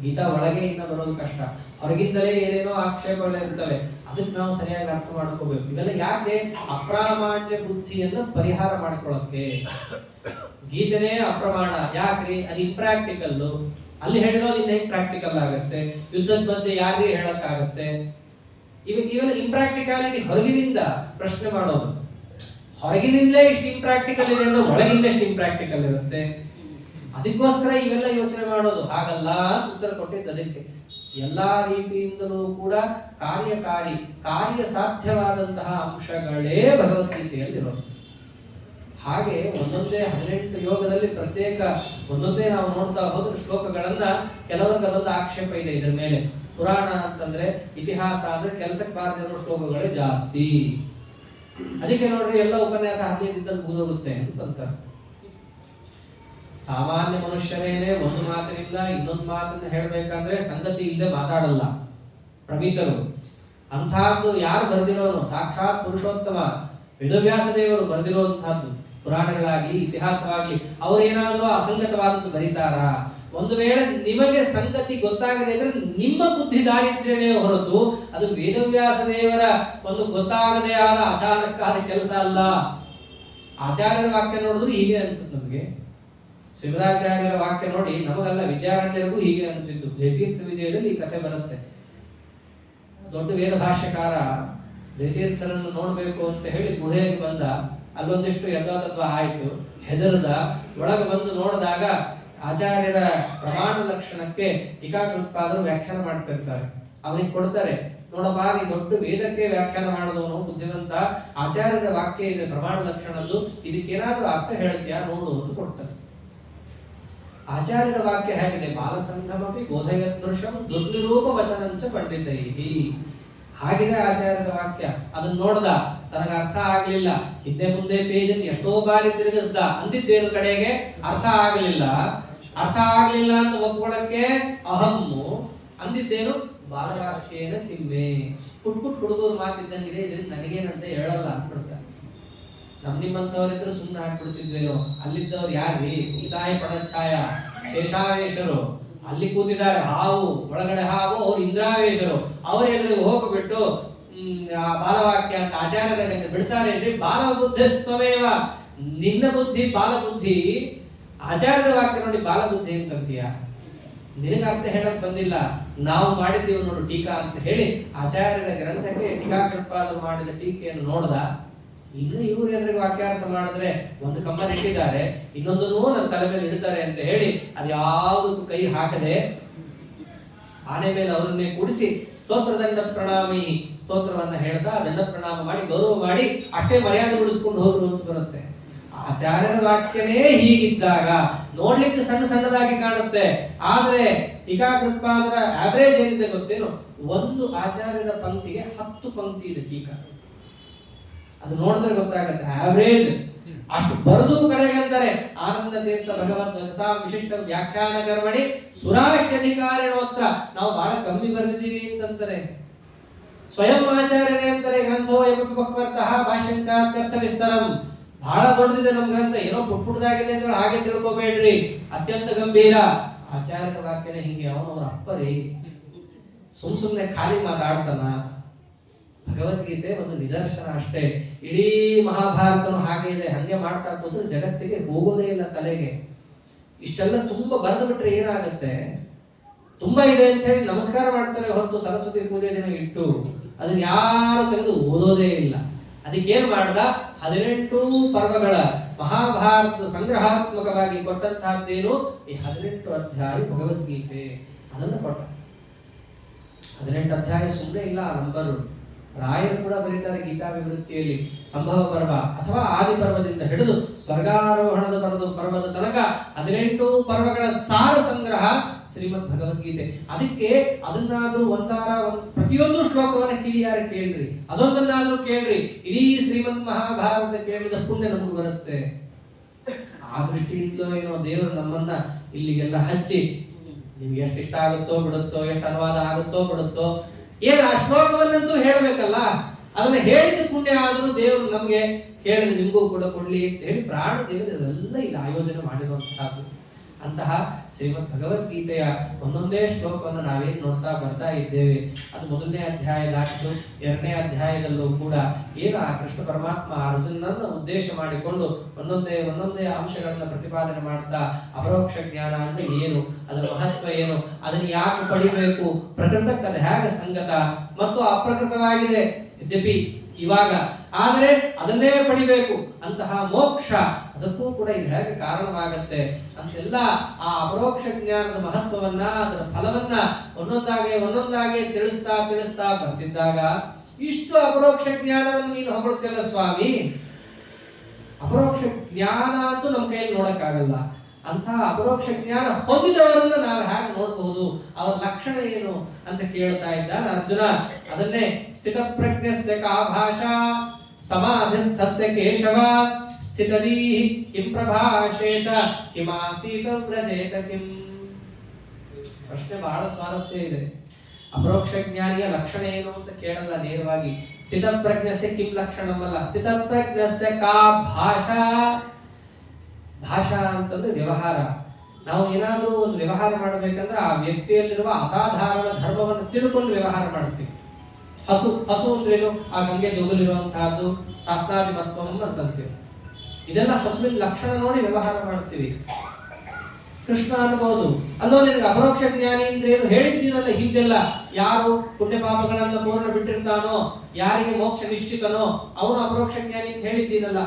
ಗೀತಾ ಒಳಗೆ ಇನ್ನ ಬರೋದು ಕಷ್ಟ, ಹೊರಗಿಂದಲೇ ಏನೇನೋ ಆಕ್ಷೇಪಗಳಿರ್ತವೆ. ಅದಕ್ಕೆ ನಾವು ಸರಿಯಾಗಿ ಅರ್ಥ ಮಾಡ್ಕೋಬೇಕು. ಇವೆಲ್ಲ ಯಾಕೆ? ಅಪ್ರಾಮಾಣ್ಯ ಬುದ್ಧಿಯನ್ನ ಪರಿಹಾರ ಮಾಡ್ಕೊಳ್ಳೋಕೆ. ಗೀತೆನೇ ಅಪ್ರಮಾಣ ಯಾಕ್ರಿ? ಅದು ಇಂಪ್ರಾಕ್ಟಿಕಲ್ಲು. ಅಲ್ಲಿ ಹೇಳಿರೋದು ಇನ್ನ ಹೆಂಗ್ ಪ್ರಾಕ್ಟಿಕಲ್ ಆಗುತ್ತೆ? ಯುದ್ಧದ ಮಧ್ಯೆ ಯಾರಿಗೆ ಹೇಳಕ್ಕಾಗತ್ತೆ? ಇವೆಲ್ಲ ಇಂಪ್ರಾಕ್ಟಿಕಾಲಿಟಿ ಹೊರಗಿನಿಂದ ಪ್ರಶ್ನೆ ಮಾಡೋದು. ಹೊರಗಿನಿಂದಲೇ ಇಷ್ಟು ಇಂಪ್ರಾಕ್ಟಿಕಲ್ ಇದೆ ಅಂದ್ರೆ ಒಳಗಿಂದ ಎಷ್ಟು ಇಂಪ್ರಾಕ್ಟಿಕಲ್ ಇರುತ್ತೆ? ಅದಕ್ಕೋಸ್ಕರ ಇವೆಲ್ಲ ಯೋಚನೆ ಮಾಡೋದು. ಹಾಗಲ್ಲ ಉತ್ತರ ಕೊಟ್ಟಿದ್ದು ಅದಕ್ಕೆ. ಎಲ್ಲಾ ರೀತಿಯಿಂದಲೂ ಕೂಡ ಕಾರ್ಯ ಸಾಧ್ಯವಾದಂತಹ ಅಂಶಗಳೇ ಭಗವದ್ಗೀತೆಯಲ್ಲಿರೋದು. ಹಾಗೆ ಒಂದೊಂದೇ 18 ಯೋಗದಲ್ಲಿ ಪ್ರತ್ಯೇಕ ಒಂದೊಂದೇ ನಾವು ನೋಡ್ತಾ ಹೋದ್ರೆ ಶ್ಲೋಕಗಳನ್ನ ಕೆಲವರಿಗೆ ಅದೊಂದು ಆಕ್ಷೇಪ ಇದೆ ಇದರ ಮೇಲೆ. ಪುರಾಣ ಅಂತಂದ್ರೆ, ಇತಿಹಾಸ ಅಂದ್ರೆ ಕೆಲಸಕ್ಕೆ ಬಾರದಿರೋ ಶ್ಲೋಕಗಳೇ ಜಾಸ್ತಿ. ಅದಕ್ಕೆ ನೋಡ್ರಿ ಎಲ್ಲ ಉಪನ್ಯಾಸ 15 ದಿನದಲ್ಲಿ ಮುಗಿದೋಗುತ್ತೆ ಅಂತಂತಾರೆ. ಸಾಮಾನ್ಯ ಮನುಷ್ಯರೇನೆ ಒಂದು ಮಾತಿನಿಂದ ಇನ್ನೊಂದು ಮಾತನ್ನ ಹೇಳ್ಬೇಕಂದ್ರೆ ಸಂಗತಿ ಇಲ್ಲದೆ ಮಾತಾಡಲ್ಲ ಪ್ರವೀತರು. ಅಂತಹದ್ದು ಯಾರು ಬರೆದಿರೋನು? ಸಾಕ್ಷಾತ್ ಪುರುಷೋತ್ತಮ ವೇದವ್ಯಾಸ ದೇವರು ಬರೆದಿರುವಂತಹದ್ದು. ಪುರಾಣಗಳಾಗ್ಲಿ ಇತಿಹಾಸವಾಗ್ಲಿ ಅವರೇನಾದ್ರೂ ಅಸಂಗತವಾದದ್ದು ಬರೀತಾರಾ? ಒಂದು ವೇಳೆ ನಿಮಗೆ ಸಂಗತಿ ಗೊತ್ತಾಗದೆ ಇದ್ರೆ ನಿಮ್ಮ ಬುದ್ಧಿ ದಾರಿದ್ರ್ಯನೇ ಹೊರತು ಅದು ವೇದವ್ಯಾಸ ದೇವರ ಒಂದು ಗೊತ್ತಾಗದೇ ಆದ ಅಚಾನಕ್ಕಾದ ಕೆಲಸ ಅಲ್ಲ. ಆಚಾರ್ಯರ ವಾಕ್ಯ ನೋಡಿದ್ರು ಹೀಗೆ ಅನ್ಸುತ್ತೆ ನಮಗೆ. ಶಿವರಾಚಾರ್ಯರ ವಾಕ್ಯ ನೋಡಿ ನಮಗೆಲ್ಲ ವಿದ್ಯಾರಣ್ಯರಿಗೂ ಹೀಗೆ ಅನಿಸಿದ್ದು. ಜಯತೀರ್ಥ ವಿಜಯದಲ್ಲಿ ಈ ಕಥೆ ಬರುತ್ತೆ. ದೊಡ್ಡ ವೇದ ಭಾಷ್ಯಕಾರ ಜಯತೀರ್ಥರನ್ನು ನೋಡ್ಬೇಕು ಅಂತ ಹೇಳಿ ಗುಹೆಗೆ ಬಂದ. ಅಲ್ಲೊಂದಿಷ್ಟು ಯಥಾತತ್ವ ಆಯ್ತು, ಹೆದರ್ದ. ಒಳಗೆ ಬಂದು ನೋಡಿದಾಗ ಆಚಾರ್ಯರ ಪ್ರಮಾಣ ಲಕ್ಷಣಕ್ಕೆ ಟೀಕಾಕೃತ್ಪಾದರು ವ್ಯಾಖ್ಯಾನ ಮಾಡ್ತಿರ್ತಾರೆ. ಅವನಿಗೆ ಕೊಡ್ತಾರೆ, ನೋಡಪ್ಪ ನೀ ದೊಡ್ಡ ವೇದಕ್ಕೆ ವ್ಯಾಖ್ಯಾನ ಮಾಡಿದವನು ಬುದ್ಧಿವಂತ, ಆಚಾರ್ಯರ ವಾಕ್ಯ ಇದೆ ಪ್ರಮಾಣ ಲಕ್ಷಣದ್ದು, ಇದಕ್ಕೇನಾದ್ರೂ ಅರ್ಥ ಹೇಳ್ತೀಯಾ ನೋಡು ಅಂತ ಕೊಡ್ತಾರೆ. ಆಚಾರ್ಯರ ವಾಕ್ಯ ಹೇಗಿದೆ? ಬಾಲಸಂಘಮಪಿ ಬೋಧಯದೃಶಂ ದುರ್ನಿರೂಪ ವಚನಂಚ ಪಂಡಿತೈಹಿ. ಹಾಗಿದೆ ಆಚಾರ್ಯರ ವಾಕ್ಯ. ಅದನ್ನ ನೋಡ್ದ, ತನಗ ಅರ್ಥ ಆಗ್ಲಿಲ್ಲ. ಹಿಂದೆ ಮುಂದೆ ಪೇಜನ್ನು ಎಷ್ಟೋ ಬಾರಿ ತಿರುಗಿಸ್ದ. ಅಂದಿದ್ದೇನು ಕಡೆಗೆ ಅರ್ಥ ಆಗ್ಲಿಲ್ಲ ಅಂತ ಒಪ್ಕೊಳ್ಳಕ್ಕೆ ಅಹಮ್ಮು. ಅಂದಿದ್ದೇನು? ಬಾಲರಾಕ್ಷೇನ ಕಿಮ್ಮೆ. ಪುಟ್ ಹುಡುಗರು ಮಾತಿದ್ದಂಗಿದೆ, ಇದರಿಂದ ನನಗೇನಂತ ಹೇಳಲ್ಲ ಅಂದ್ಬಿಡ್ತಾರೆ. ನಿಮ್ಮಂಥವ್ರಿದ್ರು ಸುಮ್ಮನೆ ಹಾಕ್ಬಿಡ್ತಿದ್ವೇನೋ. ಅಲ್ಲಿದ್ದವ್ರು ಯಾರ್ರಿ? ಹಿತಾಯ ಪಡಚ್ಛಾಯ ಶೇಷಾವೇಶರು ಅಲ್ಲಿ ಕೂತಿದ್ದಾರೆ. ಹಾವು ಒಳಗಡೆ ಹಾವು, ಅವ್ರು ಇಂದ್ರಾವೇಶರು. ಅವ್ರ ಎದುರಿಗೆ ಹೋಗ್ಬಿಟ್ಟು ಆ ಬಾಲವಾಕ್ಯ ಅಂತ ಆಚಾರ್ಯರ ಬಿಡ್ತಾರೆ ಅಂದ್ರೆ ಬಾಲಬುದ್ಧಿಸ್ತ್ವಮೇವ, ನಿನ್ನ ಬುದ್ಧಿ ಬಾಲಬುದ್ಧಿ, ಆಚಾರ್ಯರ ವಾಕ್ಯ ನೋಡಿ ಬಾಲಬುದ್ಧಿ ಅಂತಂತೀಯ, ನಿನಗೆ ಅರ್ಥ ಹೇಳಕ್ ಬಂದಿಲ್ಲ, ನಾವು ಮಾಡಿದ್ದೀವಿ ನೋಡು ಟೀಕಾ ಅಂತ ಹೇಳಿ ಆಚಾರ್ಯರ ಗ್ರಂಥಕ್ಕೆ ಟೀಕಾಕೃತ್ಪಾದರು ಮಾಡಿದ ಟೀಕೆಯನ್ನು ನೋಡ್ದ. ಇನ್ನು ಇವ್ರು ಎಲ್ರಿಗೂ ವಾಕ್ಯಾರ್ಥ ಮಾಡಿದ್ರೆ ಒಂದು ಕಂಬನ ಇಟ್ಟಿದ್ದಾರೆ, ಇನ್ನೊಂದನ್ನು ನನ್ನ ತಲೆ ಮೇಲೆ ಇಡ್ತಾರೆ ಅಂತ ಹೇಳಿ ಅದು ಯಾವುದಕ್ಕೂ ಕೈ ಹಾಕದೆ ಆನೆ ಮೇಲೆ ಅವರನ್ನೇ ಕೂಡಿಸಿ ಸ್ತೋತ್ರದಂಡ ಪ್ರಣಾಮಿ ಸ್ತೋತ್ರವನ್ನ ಹೇಳ್ತಾ ದಂಡ ಪ್ರಣಾಮ ಮಾಡಿ ಗೌರವ ಮಾಡಿ ಅಷ್ಟೇ ಮರ್ಯಾದೆ ಉಳಿಸ್ಕೊಂಡು ಹೋದ್ರು ಅಂತ ಬರುತ್ತೆ. ಆಚಾರ್ಯರ ವಾಕ್ಯನೇ ಹೀಗಿದ್ದಾಗ ನೋಡ್ಲಿಕ್ಕೆ ಸಣ್ಣ ಸಣ್ಣದಾಗಿ ಕಾಣುತ್ತೆ, ಆದ್ರೆ ಟೀಕಾಕೃತ್ಪಾದರ ಆವರೇಜ್ ಏನಿದೆ ಗೊತ್ತೇನು, ಒಂದು ಆಚಾರ್ಯರ ಪಂಕ್ತಿಗೆ 10 ಪಂಕ್ತಿ ಇದೆ ಟೀಕಾ. ಅದು ನೋಡಿದ್ರೆ ಗೊತ್ತಾಗತ್ತೆ ಆವರೇಜ್ ಅಷ್ಟು ಬರೆದು ಕಡೆಗಂತಾರೆ. ಆನಂದ ತೀರ್ಥ ಭಗವತ್ ವಚಸಾ ವಿಶಿಷ್ಟ ವ್ಯಾಖ್ಯಾನ ಕರ್ಮಣಿ ಸುರಾಖ್ಯಧಿಕಾರಿಣೋತ್ರ ನಾವು ಬಹಳ ಕಮ್ಮಿ ಬರೆದಿದ್ದೀವಿ ಅಂತಂತಾರೆ. ಸ್ವಯಂ ಆಚಾರ್ಯರೇ ಅಂತಾರೆ ಗ್ರಂಥೋ ಯಮಪಕ್ವರ್ತಃ ಭಾಷ್ಯಂಚಾತ್ಯರ್ಥ ವಿಸ್ತರಂ, ಬಹಳ ದೊಡ್ಡದಿದೆ ನಮ್ ಗ್ರಂಥ, ಏನೋ ಪುಟ್ಟದಾಗಿದೆ ಅಂದ್ರೆ ಹಾಗೆ ತಿಳ್ಕೊಬೇಡ್ರಿ, ಅತ್ಯಂತ ಗಂಭೀರ. ಆಚಾರ್ಯರ ವಾಕ್ಯನೇ ಹಿಂಗೆ, ಅವನವರ ಅಪ್ಪರಿ ಸುಮ್ನೆ ಖಾಲಿ ಮಾತಾಡ್ತಾನ. ಭಗವದ್ಗೀತೆ ಒಂದು ನಿದರ್ಶನ ಅಷ್ಟೇ, ಇಡೀ ಮಹಾಭಾರತನು ಹಾಗೆ ಇದೆ. ಹಂಗೆ ಮಾಡ್ತಾ ಕೂತ್ರೆ ಜಗತ್ತಿಗೆ ಹೋಗೋದೇ ಇಲ್ಲ ತಲೆಗೆ. ಇಷ್ಟೆಲ್ಲ ತುಂಬಾ ಬರೆದು ಬಿಟ್ರೆ ಏನಾಗುತ್ತೆ, ತುಂಬಾ ಇದೆ ಅಂತ ಹೇಳಿ ನಮಸ್ಕಾರ ಮಾಡ್ತಾರೆ ಹೊರತು ಸರಸ್ವತಿ ಪೂಜೆ ದಿನ ಇಟ್ಟು ಅದನ್ನ ಯಾರು ತೆಗೆದು ಓದೋದೇ ಇಲ್ಲ. ಅದಕ್ಕೇನ್ ಮಾಡ್ದ, 18 ಪರ್ವಗಳ ಮಹಾಭಾರತ ಸಂಗ್ರಹಾತ್ಮಕವಾಗಿ ಕೊಟ್ಟಂತಹದ್ದೇನು ಈ 18 ಅಧ್ಯಾಯ ಭಗವದ್ಗೀತೆ, ಅದನ್ನು ಕೊಟ್ಟ. 18 ಅಧ್ಯಾಯ ಸುಮ್ಮನೆ ಇಲ್ಲ ಆ ನಂಬರು. ರಾಯರು ಕೂಡ ಬರೀತಾರೆ ಗೀತಾ ವಿವೃತ್ತಿಯಲ್ಲಿ, ಸಂಭವ ಪರ್ವ ಅಥವಾ ಆದಿ ಪರ್ವದಿಂದ ಹಿಡಿದು ಸ್ವರ್ಗಾರೋಹಣದ ಪರ್ವದ ತನಕ 18 ಪರ್ವಗಳ ಸಾರ ಸಂಗ್ರಹ ಶ್ರೀಮದ್ ಭಗವದ್ಗೀತೆ. ಅದಕ್ಕೆ ಅದನ್ನಾದ್ರೂ ಪ್ರತಿಯೊಂದು ಶ್ಲೋಕವನ್ನ ಕಿವಿಯಾರ ಕೇಳ್ರಿ, ಅದೊಂದನ್ನಾದ್ರೂ ಕೇಳ್ರಿ, ಇಡೀ ಶ್ರೀಮದ್ ಮಹಾಭಾರತ ಕೇಳಿದ ಪುಣ್ಯ ನಮಗೆ ಬರುತ್ತೆ. ಆ ದೃಷ್ಟಿಯಿಂದಲೋ ಏನೋ ದೇವರು ನಮ್ಮನ್ನ ಇಲ್ಲಿಗೆಲ್ಲ ಹಚ್ಚಿ, ನಿಮ್ಗೆ ಎಷ್ಟು ಇಷ್ಟ ಆಗುತ್ತೋ ಬಿಡುತ್ತೋ, ಎಷ್ಟು ಅನುವಾದ ಆಗುತ್ತೋ ಬಿಡುತ್ತೋ, ಏನು ಆ ಶ್ಲೋಕವನ್ನಂತೂ ಹೇಳಬೇಕಲ್ಲ, ಅದನ್ನ ಹೇಳಿದ ಪುಣ್ಯ ಆದ್ರೂ ದೇವರು ನಮ್ಗೆ ಹೇಳಿದ ನಿಮಗೂ ಕೂಡ ಕೊಡ್ಲಿ ಅಂತ ಹೇಳಿ ಪ್ರಾಣ ದೇವರು ಇದೆಲ್ಲ ಇಲ್ಲಿ ಆಯೋಜನೆ ಮಾಡಿರುವಂತಹದ್ದು. ಅಂತಹ ಶ್ರೀಮದ್ ಭಗವದ್ಗೀತೆಯ ಒಂದೊಂದೇ ಶ್ಲೋಕವನ್ನು ನಾವೇನು ನೋಡ್ತಾ ಬರ್ತಾ ಇದ್ದೇವೆ. ಅದು ಮೊದಲನೇ ಅಧ್ಯಾಯದಾಗಿದ್ದು, 2ನೇ ಅಧ್ಯಾಯದಲ್ಲೂ ಕೂಡ ಏನು ಆ ಕೃಷ್ಣ ಪರಮಾತ್ಮ ಅರ್ಜುನನನ್ನು ಉದ್ದೇಶ ಮಾಡಿಕೊಂಡು ಒಂದೊಂದೇ ಅಂಶಗಳನ್ನ ಪ್ರತಿಪಾದನೆ ಮಾಡ್ತಾ ಅಪರೋಕ್ಷ ಜ್ಞಾನ ಅಂದ್ರೆ ಏನು, ಅದರ ಮಹತ್ವ ಏನು, ಅದನ್ನು ಯಾಕೆ ಪಡಿಬೇಕು, ಪ್ರಕೃತಕ್ಕೆ ಅದು ಹೇಗೆ ಸಂಗತ ಮತ್ತು ಅಪ್ರಕೃತವಾಗಿದೆ ಯದ್ಯಪಿ ಇವಾಗ, ಆದರೆ ಅದನ್ನೇ ಪಡಿಬೇಕು ಅಂತಹ ಮೋಕ್ಷ, ಅದಕ್ಕೂ ಕೂಡ ಇದು ಹೇಗೆ ಕಾರಣವಾಗತ್ತೆ ಅಂತೆಲ್ಲ ಆ ಅಪರೋಕ್ಷ ಜ್ಞಾನದ ಮಹತ್ವವನ್ನ, ಅದರ ಫಲವನ್ನ ಒಂದೊಂದಾಗೆ ತಿಳಿಸ್ತಾ ಬರ್ತಿದ್ದಾಗ, ಇಷ್ಟು ಅಪರೋಕ್ಷ ಜ್ಞಾನವನ್ನು ನೀನು ಹೊಗಳುತ್ತಿಲ್ಲ ಸ್ವಾಮಿ, ಅಪರೋಕ್ಷ ಜ್ಞಾನ ಅಂತೂ ನಮ್ಮ ಕೈಯಲ್ಲಿ ನೋಡಕ್ಕಾಗಲ್ಲ, ಅಂತಹ ಅಪರೋಕ್ಷ ಜ್ಞಾನ ಹೊಂದಿದವರನ್ನ ನಾವು ಹೇಗೆ ನೋಡಬಹುದು, ಅವರ ಲಕ್ಷಣ ಏನು ಅಂತ ಕೇಳ್ತಾ ಇದ್ದಾನೆ ಅರ್ಜುನ. ಅದನ್ನೇ ಸ್ಥಿತಪ್ರಜ್ಞಸ್ಯ ಕಾ ಭಾಷಾ ಸಮಾಧಿಸ್ಥಸ್ಯ ಕೇಶವ ಸ್ಥಿತದೀ ಕಿಂ ಪ್ರಭಾಷೇತ ಕಿಮಾಸೀತ ವ್ರಜೇತ ಕಿಂ. ಪ್ರಶ್ನೆ ಬಹಳ ಸ್ವಾರಸ್ಯ ಇದೆ. ಅಪರೋಕ್ಷ ಜ್ಞಾನಿಯ ಲಕ್ಷಣ ಏನು ಅಂತ ಕೇಳಲ್ಲ ನೇರವಾಗಿ. ಸ್ಥಿತಪ್ರಜ್ಞಸ್ಯ ಕಿಂ ಲಕ್ಷಣವಲ್ಲ, ಸ್ಥಿತಪ್ರಜ್ಞಸ್ಯ ಕಾ ಭಾಷಾ. ಭಾಷಾ ಅಂತಂದ್ರೆ ವ್ಯವಹಾರ. ನಾವು ಏನಾದರೂ ಒಂದು ವ್ಯವಹಾರ ಮಾಡಬೇಕಂದ್ರೆ ಆ ವ್ಯಕ್ತಿಯಲ್ಲಿರುವ ಅಸಾಧಾರಣ ಧರ್ಮವನ್ನು ತಿಳ್ಕೊಂಡು ವ್ಯವಹಾರ ಮಾಡ್ತೀವಿ. ಹಸು ಅಂದ್ರೇನು, ಆ ಗಂಗೆ ಜೋಗಲಿರುವಂತಹದ್ದು ಶಾಸ್ತ್ರಾದಿ ಮಹತ್ವವನ್ನು ಅಂತಂತೀವಿ. ಇದೆಲ್ಲ ಹಸುವಿನ ಲಕ್ಷಣ ನೋಡಿ ವ್ಯವಹಾರ ಮಾಡ್ತೀವಿ. ಕೃಷ್ಣ ಅನ್ಬಹುದು, ಅಲ್ಲೋ ನಿನಗೆ ಅಪರೋಕ್ಷ ಜ್ಞಾನಿ ಅಂದ್ರೆ ಏನು ಹೇಳಿದ್ದೀನಲ್ಲ ಹಿಂದೆಲ್ಲ, ಯಾರು ಪುಣ್ಯ ಪಾಪಗಳನ್ನ ಪೂರ್ಣ ಬಿಟ್ಟಿರ್ತಾನೋ, ಯಾರಿಗೆ ಮೋಕ್ಷ ನಿಶ್ಚಿತನೋ ಅವನು ಅಪರೋಕ್ಷ ಜ್ಞಾನಿ ಅಂತ ಹೇಳಿದ್ದೀನಲ್ಲ,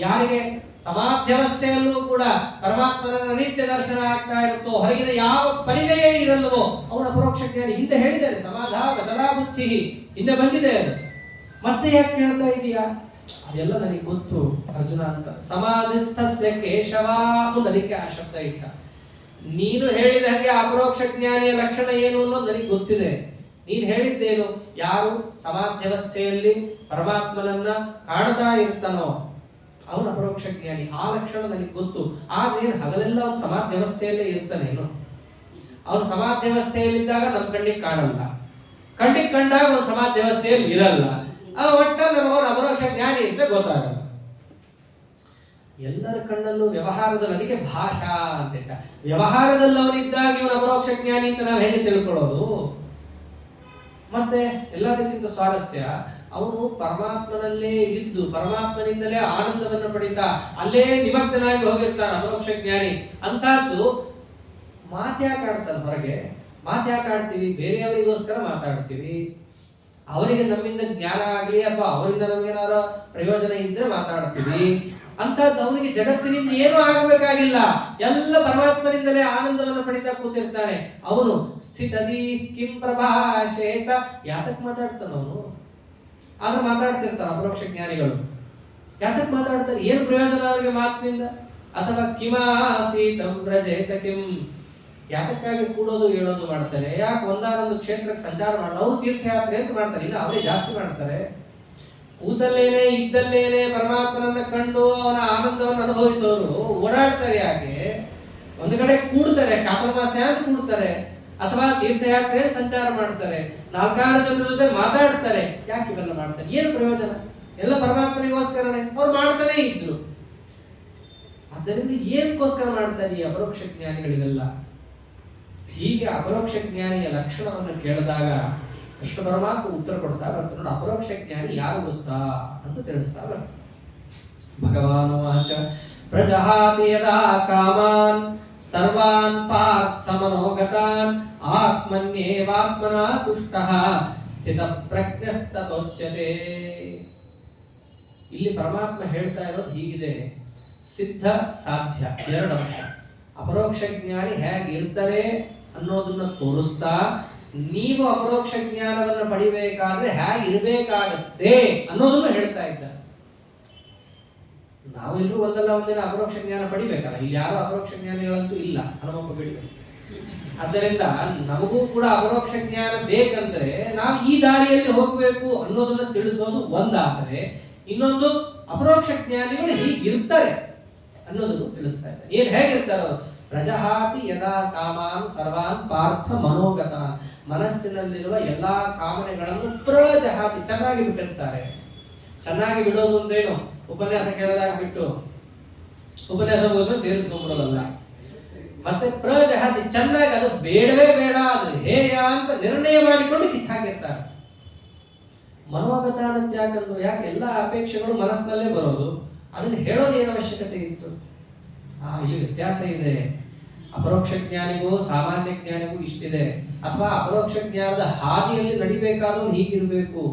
ಯಾರಿಗೆ ಸಮಾಧ್ಯವಸ್ಥೆಯಲ್ಲೂ ಕೂಡ ಪರಮಾತ್ಮನ ನಿತ್ಯ ದರ್ಶನ ಆಗ್ತಾ ಇರುತ್ತೋ, ಹೊರಗಿನ ಯಾವ ಪರಿವೆಯೇ ಇರಲ್ಲವೋ ಅವನ ಅಪರೋಕ್ಷ ಜ್ಞಾನಿ. ಹಿಂದೆ ಹೇಳಿದ್ದಾರೆ ಸಮಾಧಾ ಬದಲಾ ಬುದ್ಧಿ, ಹಿಂದೆ ಬಂದಿದೆ ಅದು. ಮತ್ತೆ ಯಾಕೆ ಕೇಳ್ತಾ ಇದೀಯಾ? ಅದೆಲ್ಲ ನನಗೆ ಗೊತ್ತು ಅರ್ಜುನ ಅಂತ. ಸಮಾಧಿಸ್ಥಸ್ಯ ಕೇಶವ ಅನ್ನೋದು ಅದಕ್ಕೆ ಆ ಶಬ್ದ ಇಟ್ಟ. ನೀನು ಹೇಳಿದ ಹಾಗೆ ಅಪರೋಕ್ಷ ಜ್ಞಾನಿಯ ಲಕ್ಷಣ ಏನು ಅನ್ನೋದು ನನಗೆ ಗೊತ್ತಿದೆ. ನೀನು ಹೇಳಿದ್ದೇನು, ಯಾರು ಸಮಾಧ್ಯವಸ್ಥೆಯಲ್ಲಿ ಪರಮಾತ್ಮನನ್ನ ಕಾಣ್ತಾ ಇರ್ತಾನೋ ಅವನು ಅಪರೋಕ್ಷ ಜ್ಞಾನಿ. ಆ ಲಕ್ಷಣ ನನಗೆ ಗೊತ್ತು. ಆದ್ರೆ ಹಗಲೆಲ್ಲ ಅವನು ಸಮಾಧ್ಯವಸ್ಥೆಯಲ್ಲೇ ಇರ್ತಾನೇನು? ಅವನು ಸಮಾಧ್ಯವಸ್ಥೆಯಲ್ಲಿದ್ದಾಗ ನಮ್ಮ ಕಣ್ಣಿಗೆ ಕಾಣಲ್ಲ, ಕಣ್ಣಿಗೆ ಕಂಡಾಗ ಅವನು ಸಮಾಧ್ಯವಸ್ಥೆಯಲ್ಲಿ ಇರಲ್ಲ. ಒಟ್ಟಲ್ಲಿ ನಮಗವನು ಅಪರೋಕ್ಷ ಜ್ಞಾನಿ ಅಂತ ಗೊತ್ತಾಗಲ್ಲ. ಎಲ್ಲರ ಕಣ್ಣಲ್ಲೂ ವ್ಯವಹಾರದಲ್ಲಿ, ಅದಕ್ಕೆ ಭಾಷಾ ಅಂತ ವ್ಯವಹಾರದಲ್ಲಿ ಅವನಿದ್ದಾಗ ಇವನು ಅಪರೋಕ್ಷ ಜ್ಞಾನಿ ಅಂತ ನಾವು ಹೇಗೆ ತಿಳ್ಕೊಳ್ಳೋದು? ಮತ್ತೆ ಎಲ್ಲದಕ್ಕಿಂತ ಸ್ವಾರಸ್ಯ, ಅವನು ಪರಮಾತ್ಮನಲ್ಲೇ ಇದ್ದು ಪರಮಾತ್ಮನಿಂದಲೇ ಆನಂದವನ್ನು ಪಡಿತಾ ಅಲ್ಲೇ ನಿಮಗ್ನಾಗಿ ಹೋಗಿರ್ತಾನೆ ಅಪರೋಕ್ಷ ಜ್ಞಾನಿ. ಅಂತಹದ್ದು ಮಾತ್ಯಾಕಾಡ್ತಾನೆ ಹೊರಗೆ. ಮಾತ್ಯಾಕಾಡ್ತೀವಿ, ಬೇರೆಯವರಿಗೋಸ್ಕರ ಮಾತಾಡ್ತೀವಿ. ಅವರಿಗೆ ನಮ್ಮಿಂದ ಜ್ಞಾನ ಆಗಲಿ ಅಥವಾ ಅವರಿಂದ ನಮಗೇನಾದ್ರು ಪ್ರಯೋಜನ ಇದ್ರೆ ಮಾತಾಡ್ತೀವಿ. ಅಂತಹದ್ದು ಅವನಿಗೆ ಜಗತ್ತಿನಿಂದ ಏನೂ ಆಗಬೇಕಾಗಿಲ್ಲ, ಎಲ್ಲ ಪರಮಾತ್ಮನಿಂದಲೇ ಆನಂದವನ್ನು ಪಡಿತಾ ಕೂತಿರ್ತಾನೆ. ಅವನು ಸ್ಥಿತದಿ ಕಿಂ ಪ್ರಭಾಷೇತ, ಯಾತಕ್ ಮಾತಾಡ್ತಾನ ಅವನು? ಆದ್ರೆ ಮಾತಾಡ್ತಿರ್ತಾನೆ ಅಪರೋಕ್ಷ ಜ್ಞಾನಿಗಳು. ಯಾತಕ್ ಮಾತಾಡ್ತಾರೆ? ಏನು ಪ್ರಯೋಜನ ಅವರಿಗೆ ಮಾತಿನಿಂದ? ಅಥವಾ ಕಿಮಾಸೀತಂ ವ್ರಜೇತ ಕಿಂ, ಯಾತಕ್ಕಾಗಿ ಕೂಡೋದು ಹೇಳೋದು ಮಾಡ್ತಾರೆ? ಯಾಕೆ ಒಂದಾನೊಂದು ಕ್ಷೇತ್ರಕ್ಕೆ ಸಂಚಾರ ಮಾಡಲ್ಲ? ಅವರು ತೀರ್ಥಯಾತ್ರೆ ಅಂತ ಮಾಡ್ತಾರೆ, ಇಲ್ಲ ಅವರೇ ಜಾಸ್ತಿ ಮಾಡ್ತಾರೆ. ಕೂತಲ್ಲೇನೆ ಇದ್ದಲ್ಲೇನೆ ಪರಮಾತ್ಮನನ್ನ ಕಂಡು ಅವನ ಆನಂದವನ್ನು ಅನುಭವಿಸೋರು ಓಡಾಡ್ತಾರೆ. ಯಾಕೆ? ಒಂದು ಕಡೆ ಕೂಡ್ತಾರೆ, ಚಾತುರ್ಮಾಸ ಅಂತ ಕೂಡ್ತಾರೆ, ಅಥವಾ ತೀರ್ಥಯಾತ್ರೆ ಸಂಚಾರ ಮಾಡ್ತಾರೆ, 4-6 ಜನರ ಜೊತೆ ಮಾತಾಡ್ತಾರೆ. ಯಾಕೆ ಇವೆಲ್ಲ ಮಾಡ್ತಾರೆ? ಏನು ಪ್ರಯೋಜನ? ಎಲ್ಲ ಪರಮಾತ್ಮನಿಗೋಸ್ಕರನೇ ಅವ್ರು ಮಾಡ್ತಾನೆ ಇದ್ರು. ಆದ್ದರಿಂದ ಏನಕ್ಕೋಸ್ಕರ ಮಾಡ್ತಾರೆ ಈ ಅಪರೋಕ್ಷ ಜ್ಞಾನಿಗಳಿಗೆಲ್ಲ? ಹೀಗೆ ಅಪರೋಕ್ಷ ಜ್ಞಾನಿಯ ಲಕ್ಷಣವನ್ನು ಕೇಳಿದಾಗ ಕೃಷ್ಣ ಪರಮಾತ್ಮ ಉತ್ತರ ಕೊಡ್ತಾ ಬರ್ತಾರೆ. ನೋಡಿ, ಅಪರೋಕ್ಷ ಜ್ಞಾನಿ ಯಾರು ಗೊತ್ತಾ ಅಂತ ತಿಳಿಸ್ತಾ ಬರ್ತಾರೆ. ಭಗವಾನ್ ವಾಚ ಪ್ರಜಹಾತಿ ಯದಾ ಕಾಮಾನ್ ಸರ್ವಾನ್ ಪಾರ್ಥ ಮನೋಗತಾನ್ ಆತ್ಮನ್ಯೇವಾತ್ಮನಾ ತುಷ್ಟಃ ಸ್ಥಿತ ಪ್ರಜ್ಞಸ್ತತೋಚ್ಯತೆ. ಇಲ್ಲಿ ಪರಮಾತ್ಮ ಹೇಳ್ತಾ ಇರೋದು ಹೀಗಿದೆ: ಸಿದ್ಧ ಸಾಧ್ಯ ಎರಡು ಅಂಶ. ಅಪರೋಕ್ಷ ಜ್ಞಾನಿ ಹೇಗಿರ್ತಾರೆ ಅನ್ನೋದನ್ನ ತೋರಿಸ್ತಾ, ನೀವು ಅಪರೋಕ್ಷ ಜ್ಞಾನವನ್ನು ಪಡಿಬೇಕಾದ್ರೆ ಹೇಗಿರ್ಬೇಕಾಗತ್ತೆ ಅನ್ನೋದನ್ನು ಹೇಳ್ತಾ ಇದ್ದಾರೆ. ನಾವೆಲ್ಲರೂ ಒಂದಲ್ಲ ಒಂದಿನ ಅಪರೋಕ್ಷ ಜ್ಞಾನ ಪಡಿಬೇಕಲ್ಲ. ಇಲ್ಲಿ ಯಾರು ಅಪರೋಕ್ಷ ಜ್ಞಾನಿಗಳಂತೂ ಇಲ್ಲ, ಅನುಭವ ಬಿಡಬೇಕು. ಆದ್ದರಿಂದ ನಮಗೂ ಕೂಡ ಅಪರೋಕ್ಷ ಜ್ಞಾನ ಬೇಕಂದ್ರೆ ನಾವು ಈ ದಾರಿಯಲ್ಲಿ ಹೋಗಬೇಕು ಅನ್ನೋದನ್ನ ತಿಳಿಸೋದು ಒಂದಾದರೆ, ಇನ್ನೊಂದು ಅಪರೋಕ್ಷ ಜ್ಞಾನಿಗಳು ಹೀಗಿರ್ತಾರೆ ಅನ್ನೋದನ್ನು ತಿಳಿಸ್ತಾ ಇದ್ದಾರೆ. ಏನ್ ಹೇಗಿರ್ತಾರ? ಪ್ರಜಹಾತಿ ಯದಾ ಕಾಮಾನ್ ಸರ್ವಾನ್ ಪಾರ್ಥ ಮನೋಗತಾನ್, ಮನಸ್ಸಿನಲ್ಲಿರುವ ಎಲ್ಲಾ ಕಾಮನೆಗಳನ್ನು ಪ್ರಜಹಾತಿ, ಚೆನ್ನಾಗಿ ಬಿಟ್ಟಿರ್ತಾರೆ. ಚೆನ್ನಾಗಿ ಬಿಡೋದು ಅಂದ್ರೇನು? ಉಪನ್ಯಾಸ ಕೇಳೋದಾಗ ಬಿಟ್ಟು ಉಪನ್ಯಾಸ ಹೋದ್ಮೇಲೆ ಸೇರಿಸ್ಕೊಂಡ್ಬಿಡೋದಲ್ಲ. ಮತ್ತೆ ಪ್ರಜಹಾತಿ, ಚೆನ್ನಾಗಿ ಅದು ಬೇಡವೇ ಬೇಡ, ಅದು ಹೇಯ ಅಂತ ನಿರ್ಣಯ ಮಾಡಿಕೊಂಡು ಕಿತ್ತಾಕಿರ್ತಾರೆ. ಮನೋಗತಾನ ಯಾಕಂದ್ರೆ, ಯಾಕೆ ಎಲ್ಲ ಅಪೇಕ್ಷೆಗಳು ಮನಸ್ಸಿನಲ್ಲೇ ಬರೋದು, ಅದನ್ನು ಹೇಳೋದು ಏನು ಅವಶ್ಯಕತೆ ಇತ್ತು? ಇಲ್ಲಿ ವ್ಯತ್ಯಾಸ ಇದೆ. ಅಪರೋಕ್ಷ ಜ್ಞಾನಿಗೂ ಸಾಮಾನ್ಯ ಜ್ಞಾನಿಗೂ ಇಷ್ಟಿದೆ. ಅಥವಾ ಅಪರೋಕ್ಷ ಜ್ಞಾನದ ಹಾದಿಯಲ್ಲಿ ನಡಿಬೇಕಾದ್ರೂ ಹೀಗಿರ್ಬೇಕು.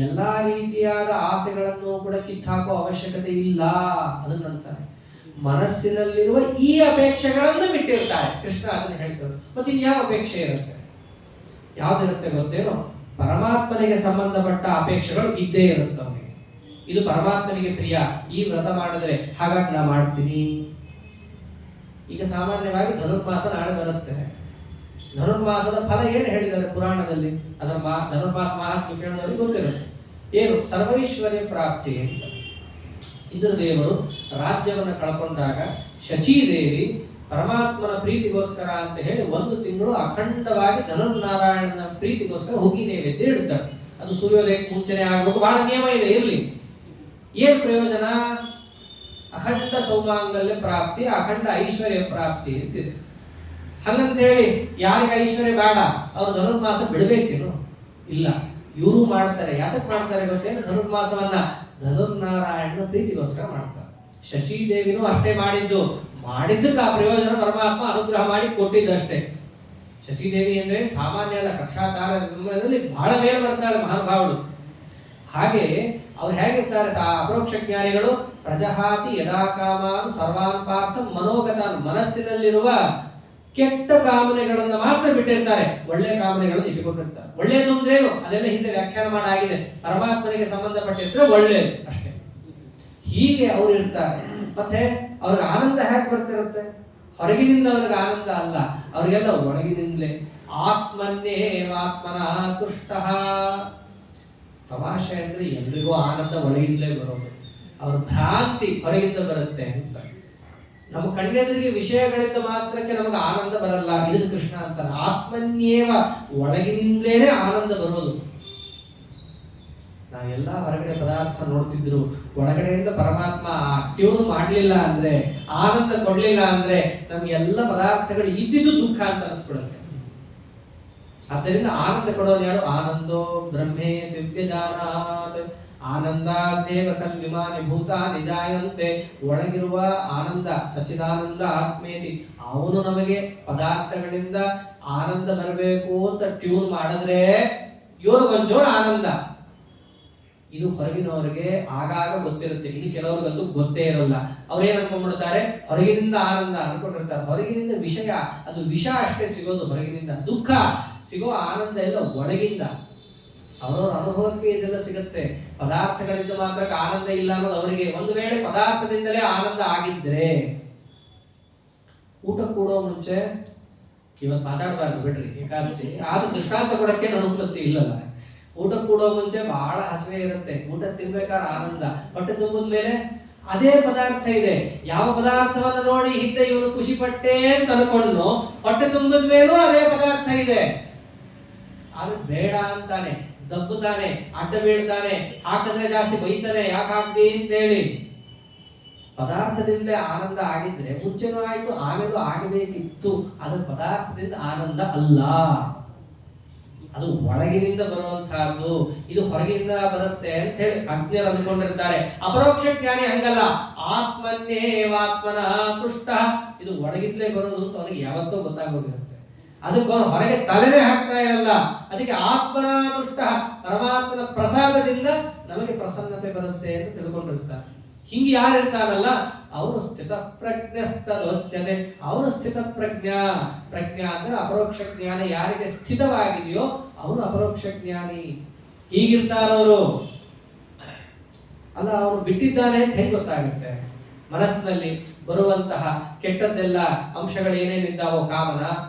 ಎಲ್ಲಾ ರೀತಿಯಾದ ಆಸೆಗಳನ್ನು ಕೂಡ ಕಿತ್ತಾಕೋ ಅವಶ್ಯಕತೆ ಇಲ್ಲ. ಅದನ್ನಂತಾರೆ ಮನಸ್ಸಿನಲ್ಲಿರುವ ಈ ಅಪೇಕ್ಷೆಗಳನ್ನು ಬಿಟ್ಟಿರ್ತಾರೆ. ಕೃಷ್ಣ ಅದನ್ನು ಹೇಳ್ತಾರೆ. ಮತ್ತೆ ಇನ್ಯಾವ ಅಪೇಕ್ಷೆ ಇರುತ್ತೆ? ಯಾವ್ದಿರುತ್ತೆ ಗೊತ್ತೇನೋ? ಪರಮಾತ್ಮನಿಗೆ ಸಂಬಂಧಪಟ್ಟ ಅಪೇಕ್ಷೆಗಳು ಇದ್ದೇ ಇರುತ್ತೆ ಅವನಿಗೆ. ಇದು ಪರಮಾತ್ಮನಿಗೆ ಪ್ರಿಯ, ಈ ವ್ರತ ಮಾಡಿದ್ರೆ ಹಾಗಾಗಿ ನಾ ಮಾಡ್ತೀನಿ. ಈಗ ಸಾಮಾನ್ಯವಾಗಿ ಧನುರ್ಮಾಸ ನಾಳೆ ಬರುತ್ತೆ. ಧನುರ್ಮಾಸದ ಫಲ ಏನು ಹೇಳಿದ್ದಾರೆ ಪುರಾಣದಲ್ಲಿ? ಅದರ ಧನುರ್ಮಾಸ ಮಹಾತ್ಮ ಕೇಳೋದಕ್ಕೆ ಗೊತ್ತಿರುತ್ತೆ. ಏನು? ಸರ್ವೈಶ್ವರ್ಯ ಪ್ರಾಪ್ತಿ ಅಂತ. ಇಂದ್ರದೇವರು ರಾಜ್ಯವನ್ನು ಕಳ್ಕೊಂಡಾಗ ಶಚೀದೇವಿ ಪರಮಾತ್ಮನ ಪ್ರೀತಿಗೋಸ್ಕರ ಅಂತ ಹೇಳಿ 1 ತಿಂಗಳು ಅಖಂಡವಾಗಿ ಧನುರ್ನಾರಾಯಣನ ಪ್ರೀತಿಗೋಸ್ಕರ ಹುಗ್ಗಿ ನೈವೇದ್ಯ ಇಡ್ತಾರೆ. ಅದು ಸೂರ್ಯೋದಯಕ್ಕೆ ಮುಂಚೆನೆ ಆಗ್ಬೇಕು, ಬಹಳ ನಿಯಮ ಇದೆ. ಇರಲಿ, ಏನ್ ಪ್ರಯೋಜನ? ಅಖಂಡ ಸೌಮಾಂಗಲ್ಯ ಪ್ರಾಪ್ತಿ, ಅಖಂಡ ಐಶ್ವರ್ಯ ಪ್ರಾಪ್ತಿ ಅಂತಿದೆ. ಹಂಗಂತ ಹೇಳಿ ಯಾರಿಗೆ ಐಶ್ವರ್ಯ ಬೇಡ ಅವ್ರು ಧನುರ್ಮಾಸ ಬಿಡಬೇಕೇನು? ಇಲ್ಲ, ಇವರು ಮಾಡ್ತಾರೆ. ಯಾತಕ್ಕೆ ಮಾಡ್ತಾರೆ ಗೊತ್ತೇನು? ಧನುರ್ಮಾಸವನ್ನ ಧನುರ್ನಾರಾಯಣನ ಪ್ರೀತಿಗೋಸ್ಕರ ಮಾಡ್ತಾರೆ. ಶಚೀದೇವಿನೂ ಅಷ್ಟೇ ಮಾಡಿದ್ದಕ್ಕೆ ಆ ಪ್ರಯೋಜನ ಪರಮಾತ್ಮ ಅನುಗ್ರಹ ಮಾಡಿ ಕೊಟ್ಟಿದ್ದಷ್ಟೇ. ಶಚೀದೇವಿ ಅಂದ್ರೆ ಸಾಮಾನ್ಯ ಅಲ್ಲ, ಕಕ್ಷಾತಾರದಲ್ಲಿ ಬಹಳ ಮೇಲೆ ಬರ್ತಾಳೆ ಮಹಾನುಭಾವಳು. ಹಾಗೆ ಅವ್ರು ಹೇಗಿರ್ತಾರೆ? ಅಪರೋಕ್ಷ ಜ್ಞಾನಿಗಳು ಪ್ರಜಹಾತಿ ಯದಾ ಕಾಮಾನ್ ಸರ್ವಾನ್ ಪಾರ್ಥ ಮನೋಗತಾನ್, ಮನಸ್ಸಿನಲ್ಲಿರುವ ಕೆಟ್ಟ ಕಾಮನೆಗಳನ್ನ ಮಾತ್ರ ಬಿಟ್ಟಿರ್ತಾರೆ, ಒಳ್ಳೆ ಕಾಮನೆಗಳನ್ನು ಇಟ್ಟುಕೊಂಡಿರ್ತಾರೆ. ಒಳ್ಳೆಯದು ಅಂದ್ರೇನು? ಅದೆಲ್ಲ ಹಿಂದೆ ವ್ಯಾಖ್ಯಾನ ಮಾಡಾಗಿದೆ. ಪರಮಾತ್ಮನಿಗೆ ಸಂಬಂಧಪಟ್ಟಿದ್ರೆ ಒಳ್ಳೆಯದು ಅಷ್ಟೇ. ಹೀಗೆ ಅವ್ರು ಇರ್ತಾರೆ. ಮತ್ತೆ ಅವ್ರಿಗೆ ಆನಂದ ಹೇಗೆ ಬರ್ತಿರುತ್ತೆ? ಹೊರಗಿನಿಂದ ಅವ್ರಿಗೆ ಆನಂದ ಅಲ್ಲ, ಅವ್ರಿಗೆಲ್ಲ ಒಳಗಿನಿಂದಲೇ. ಆತ್ಮನ್ನೇವಾತ್ಮನ ತುಷ್ಟಃ. ತಮಾಷೆ ಅಂದ್ರೆ ಎಲ್ರಿಗೂ ಆನಂದ ಒಳಗಿಂದಲೇ ಬರೋದು, ಅವ್ರ ಭ್ರಾಂತಿ ಹೊರಗಿಂದ ಬರುತ್ತೆ ಅಂತ. ನಮ್ಮ ಕಣ್ಣೆದುರಿಗೆ ವಿಷಯಗಳಿಂದ ಮಾತ್ರಕ್ಕೆ ನಮಗೆ ಆನಂದ ಬರಲ್ಲ. ಇದನ್ನು ಕೃಷ್ಣ ಅಂತಾನೆ, ಆತ್ಮನ್ಯೇವ, ಒಳಗಿನಿಂದಲೇ ಆನಂದ ಬರೋದು. ನಾವೆಲ್ಲ ಹೊರಗಡೆ ಪದಾರ್ಥ ನೋಡ್ತಿದ್ರು, ಒಳಗಡೆಯಿಂದ ಪರಮಾತ್ಮ ಟ್ಯೂನ್ ಮಾಡಲಿಲ್ಲ ಅಂದ್ರೆ, ಆನಂದ ಕೊಡ್ಲಿಲ್ಲ ಅಂದ್ರೆ, ನಮ್ಗೆಲ್ಲ ಪದಾರ್ಥಗಳು ಇದ್ದಿದ್ದು ದುಃಖ ಅಂತ ಅನಿಸ್ಬಿಡುತ್ತೆ. ಆದ್ದರಿಂದ ಆನಂದ ಕೊಡೋರು ಯಾರು? ಆನಂದೋ ಬ್ರಹ್ಮೇ ದಿವ್ಯಜಾನಾತ್ ಆನಂದಾದೇವ ಕಲ್ವಿಮಾನಿ ಭೂತಾನಿ ಜಾಯಂತೆ. ಒಳಗಿರುವ ಆನಂದ ಸಚ್ಚಿದಾನಂದ ಆತ್ಮೇತಿ, ಅವನು ನಮಗೆ ಪದಾರ್ಥಗಳಿಂದ ಆನಂದ ಬರಬೇಕು ಅಂತ ಟ್ಯೂನ್ ಮಾಡಿದ್ರೆ ಇವ್ರಿಗೊಂದು ಜೋರ ಆನಂದ. ಇದು ಹೊರಗಿನವರಿಗೆ ಆಗಾಗ ಗೊತ್ತಿರುತ್ತೆ, ಇದು ಕೆಲವರಿಗಂತೂ ಗೊತ್ತೇ ಇರಲ್ಲ. ಅವ್ರೇನ್ ಅನ್ಕೊಂಡ್ಬಿಡ್ತಾರೆ, ಹೊರಗಿನಿಂದ ಆನಂದ ಅನ್ಕೊಂಡಿರ್ತಾರೆ. ಹೊರಗಿನಿಂದ ವಿಷಯ, ಅದು ವಿಷ ಅಷ್ಟೇ ಸಿಗೋದು ಹೊರಗಿನಿಂದ. ದುಃಖ ಸಿಗೋ ಆನಂದ ಎಲ್ಲ ಒಳಗಿಂದ. ಅವರವರ ಅನುಭವಕ್ಕೆ ಇದೆಲ್ಲ ಸಿಗುತ್ತೆ. ಪದಾರ್ಥಗಳಿಂದ ಮಾತ್ರ ಆನಂದ ಇಲ್ಲ ಅನ್ನೋದು ಅವರಿಗೆ. ಒಂದು ವೇಳೆ ಪದಾರ್ಥದಿಂದಲೇ ಆನಂದ ಆಗಿದ್ರೆ, ಊಟ ಕೂಡೋ ಮುಂಚೆ ಇವತ್ತು ಮಾತಾಡಬಾರ್ದು ಬಿಡ್ರಿ, ಏಕಾದಶಿ ಆದ್ರೂ ದೃಷ್ಟಾಂತ ಕೊಡಕ್ಕೆ ನನ್ನ ಉಪಲಬ್ಧಿ ಇಲ್ಲಲ್ಲ. ಊಟ ಕೂಡೋ ಮುಂಚೆ ಬಹಳ ಹಸಿವೆ ಇರುತ್ತೆ, ಊಟ ತಿನ್ಬೇಕಾದ್ರೆ ಆನಂದ, ಹೊಟ್ಟೆ ತುಂಬಿದ ಮೇಲೆ ಅದೇ ಪದಾರ್ಥ ಇದೆ. ಯಾವ ಪದಾರ್ಥವನ್ನು ನೋಡಿ ಹಿಂದೆ ಇವನು ಖುಷಿ ಪಟ್ಟೆ ಅಂತ ಅನ್ಕೊಂಡು ಹೊಟ್ಟೆ ತುಂಬಿದ ಮೇಲೂ ಅದೇ ಪದಾರ್ಥ ಇದೆ, ಆದ್ರೆ ಬೇಡ ಅಂತಾನೆ, ದಬ್ಬುತ್ತಾನೆ, ಅಡ್ಡ ಬೀಳ್ತಾನೆ, ಹಾಕಿದ್ರೆ ಜಾಸ್ತಿ ಬೈತಾನೆ, ಯಾಕೆ ಹಾಕ್ತಿ ಅಂತೇಳಿ. ಪದಾರ್ಥದಿಂದಲೇ ಆನಂದ ಆಗಿದ್ರೆ ಮುಂಚೆನೂ ಆಯ್ತು, ಆಮೇಲೂ ಆಗಬೇಕಿತ್ತು. ಅದು ಪದಾರ್ಥದಿಂದ ಆನಂದ ಅಲ್ಲ, ಅದು ಒಳಗಿನಿಂದ ಬರುವಂತಹದ್ದು. ಇದು ಹೊರಗಿನಿಂದ ಬರುತ್ತೆ ಅಂತ ಹೇಳಿ ಅಜ್ಞರು ಅಂದ್ಕೊಂಡಿರ್ತಾರೆ. ಅಪರೋಕ್ಷ ಜ್ಞಾನಿ ಹಂಗಲ್ಲ. ಆತ್ಮನ್ನೇವಾತ್ಮನ ಪುಷ್ಟ, ಇದು ಒಳಗಿಂದಲೇ ಬರೋದು ಅಂತ ಅವನಿಗೆ ಯಾವತ್ತೋ ಗೊತ್ತಾಗೋಗಿರುತ್ತೆ. ಅದಕ್ಕೆ ಅವನು ಹೊರಗೆ ತಲೆನೇ ಹಾಕ್ತಾ ಇರಲ್ಲ. ಅದಕ್ಕೆ ಆತ್ಮನ ಪುಷ್ಟ, ಪರಮಾತ್ಮನ ಪ್ರಸಾದದಿಂದ ನಮಗೆ ಪ್ರಸನ್ನತೆ ಬರುತ್ತೆ ಅಂತ ತಿಳ್ಕೊಂಡಿರ್ತಾರೆ. ಹಿಂಗೆ ಯಾರು ಇರ್ತಾರಲ್ಲ ಅವರು ಸ್ಥಿತ ಪ್ರಜ್ಞಸ್ತದೋಚ್ಯತೆ. ಅವರು ಸ್ಥಿತ ಪ್ರಜ್ಞಾ. ಪ್ರಜ್ಞಾ ಅಂದ್ರೆ ಅಪರೋಕ್ಷ ಜ್ಞಾನ ಯಾರಿಗೆ ಸ್ಥಿತವಾಗಿದೆಯೋ ಅವನು ಅಪರೋಕ್ಷ ಜ್ಞಾನಿ. ಹೀಗಿರ್ತಾರವರು. ಅಲ್ಲ, ಅವನು ಬಿಟ್ಟಿದ್ದಾನೆ ಅಂತ ಹೇಗೆ ಗೊತ್ತಾಗುತ್ತೆ? ಮನಸ್ಸಿನಲ್ಲಿ ಬರುವಂತಹ ಕೆಟ್ಟದ್ದೆಲ್ಲ ಅಂಶಗಳು ಏನೇನಿದ್ದಾವೋ ಕಾಮನ,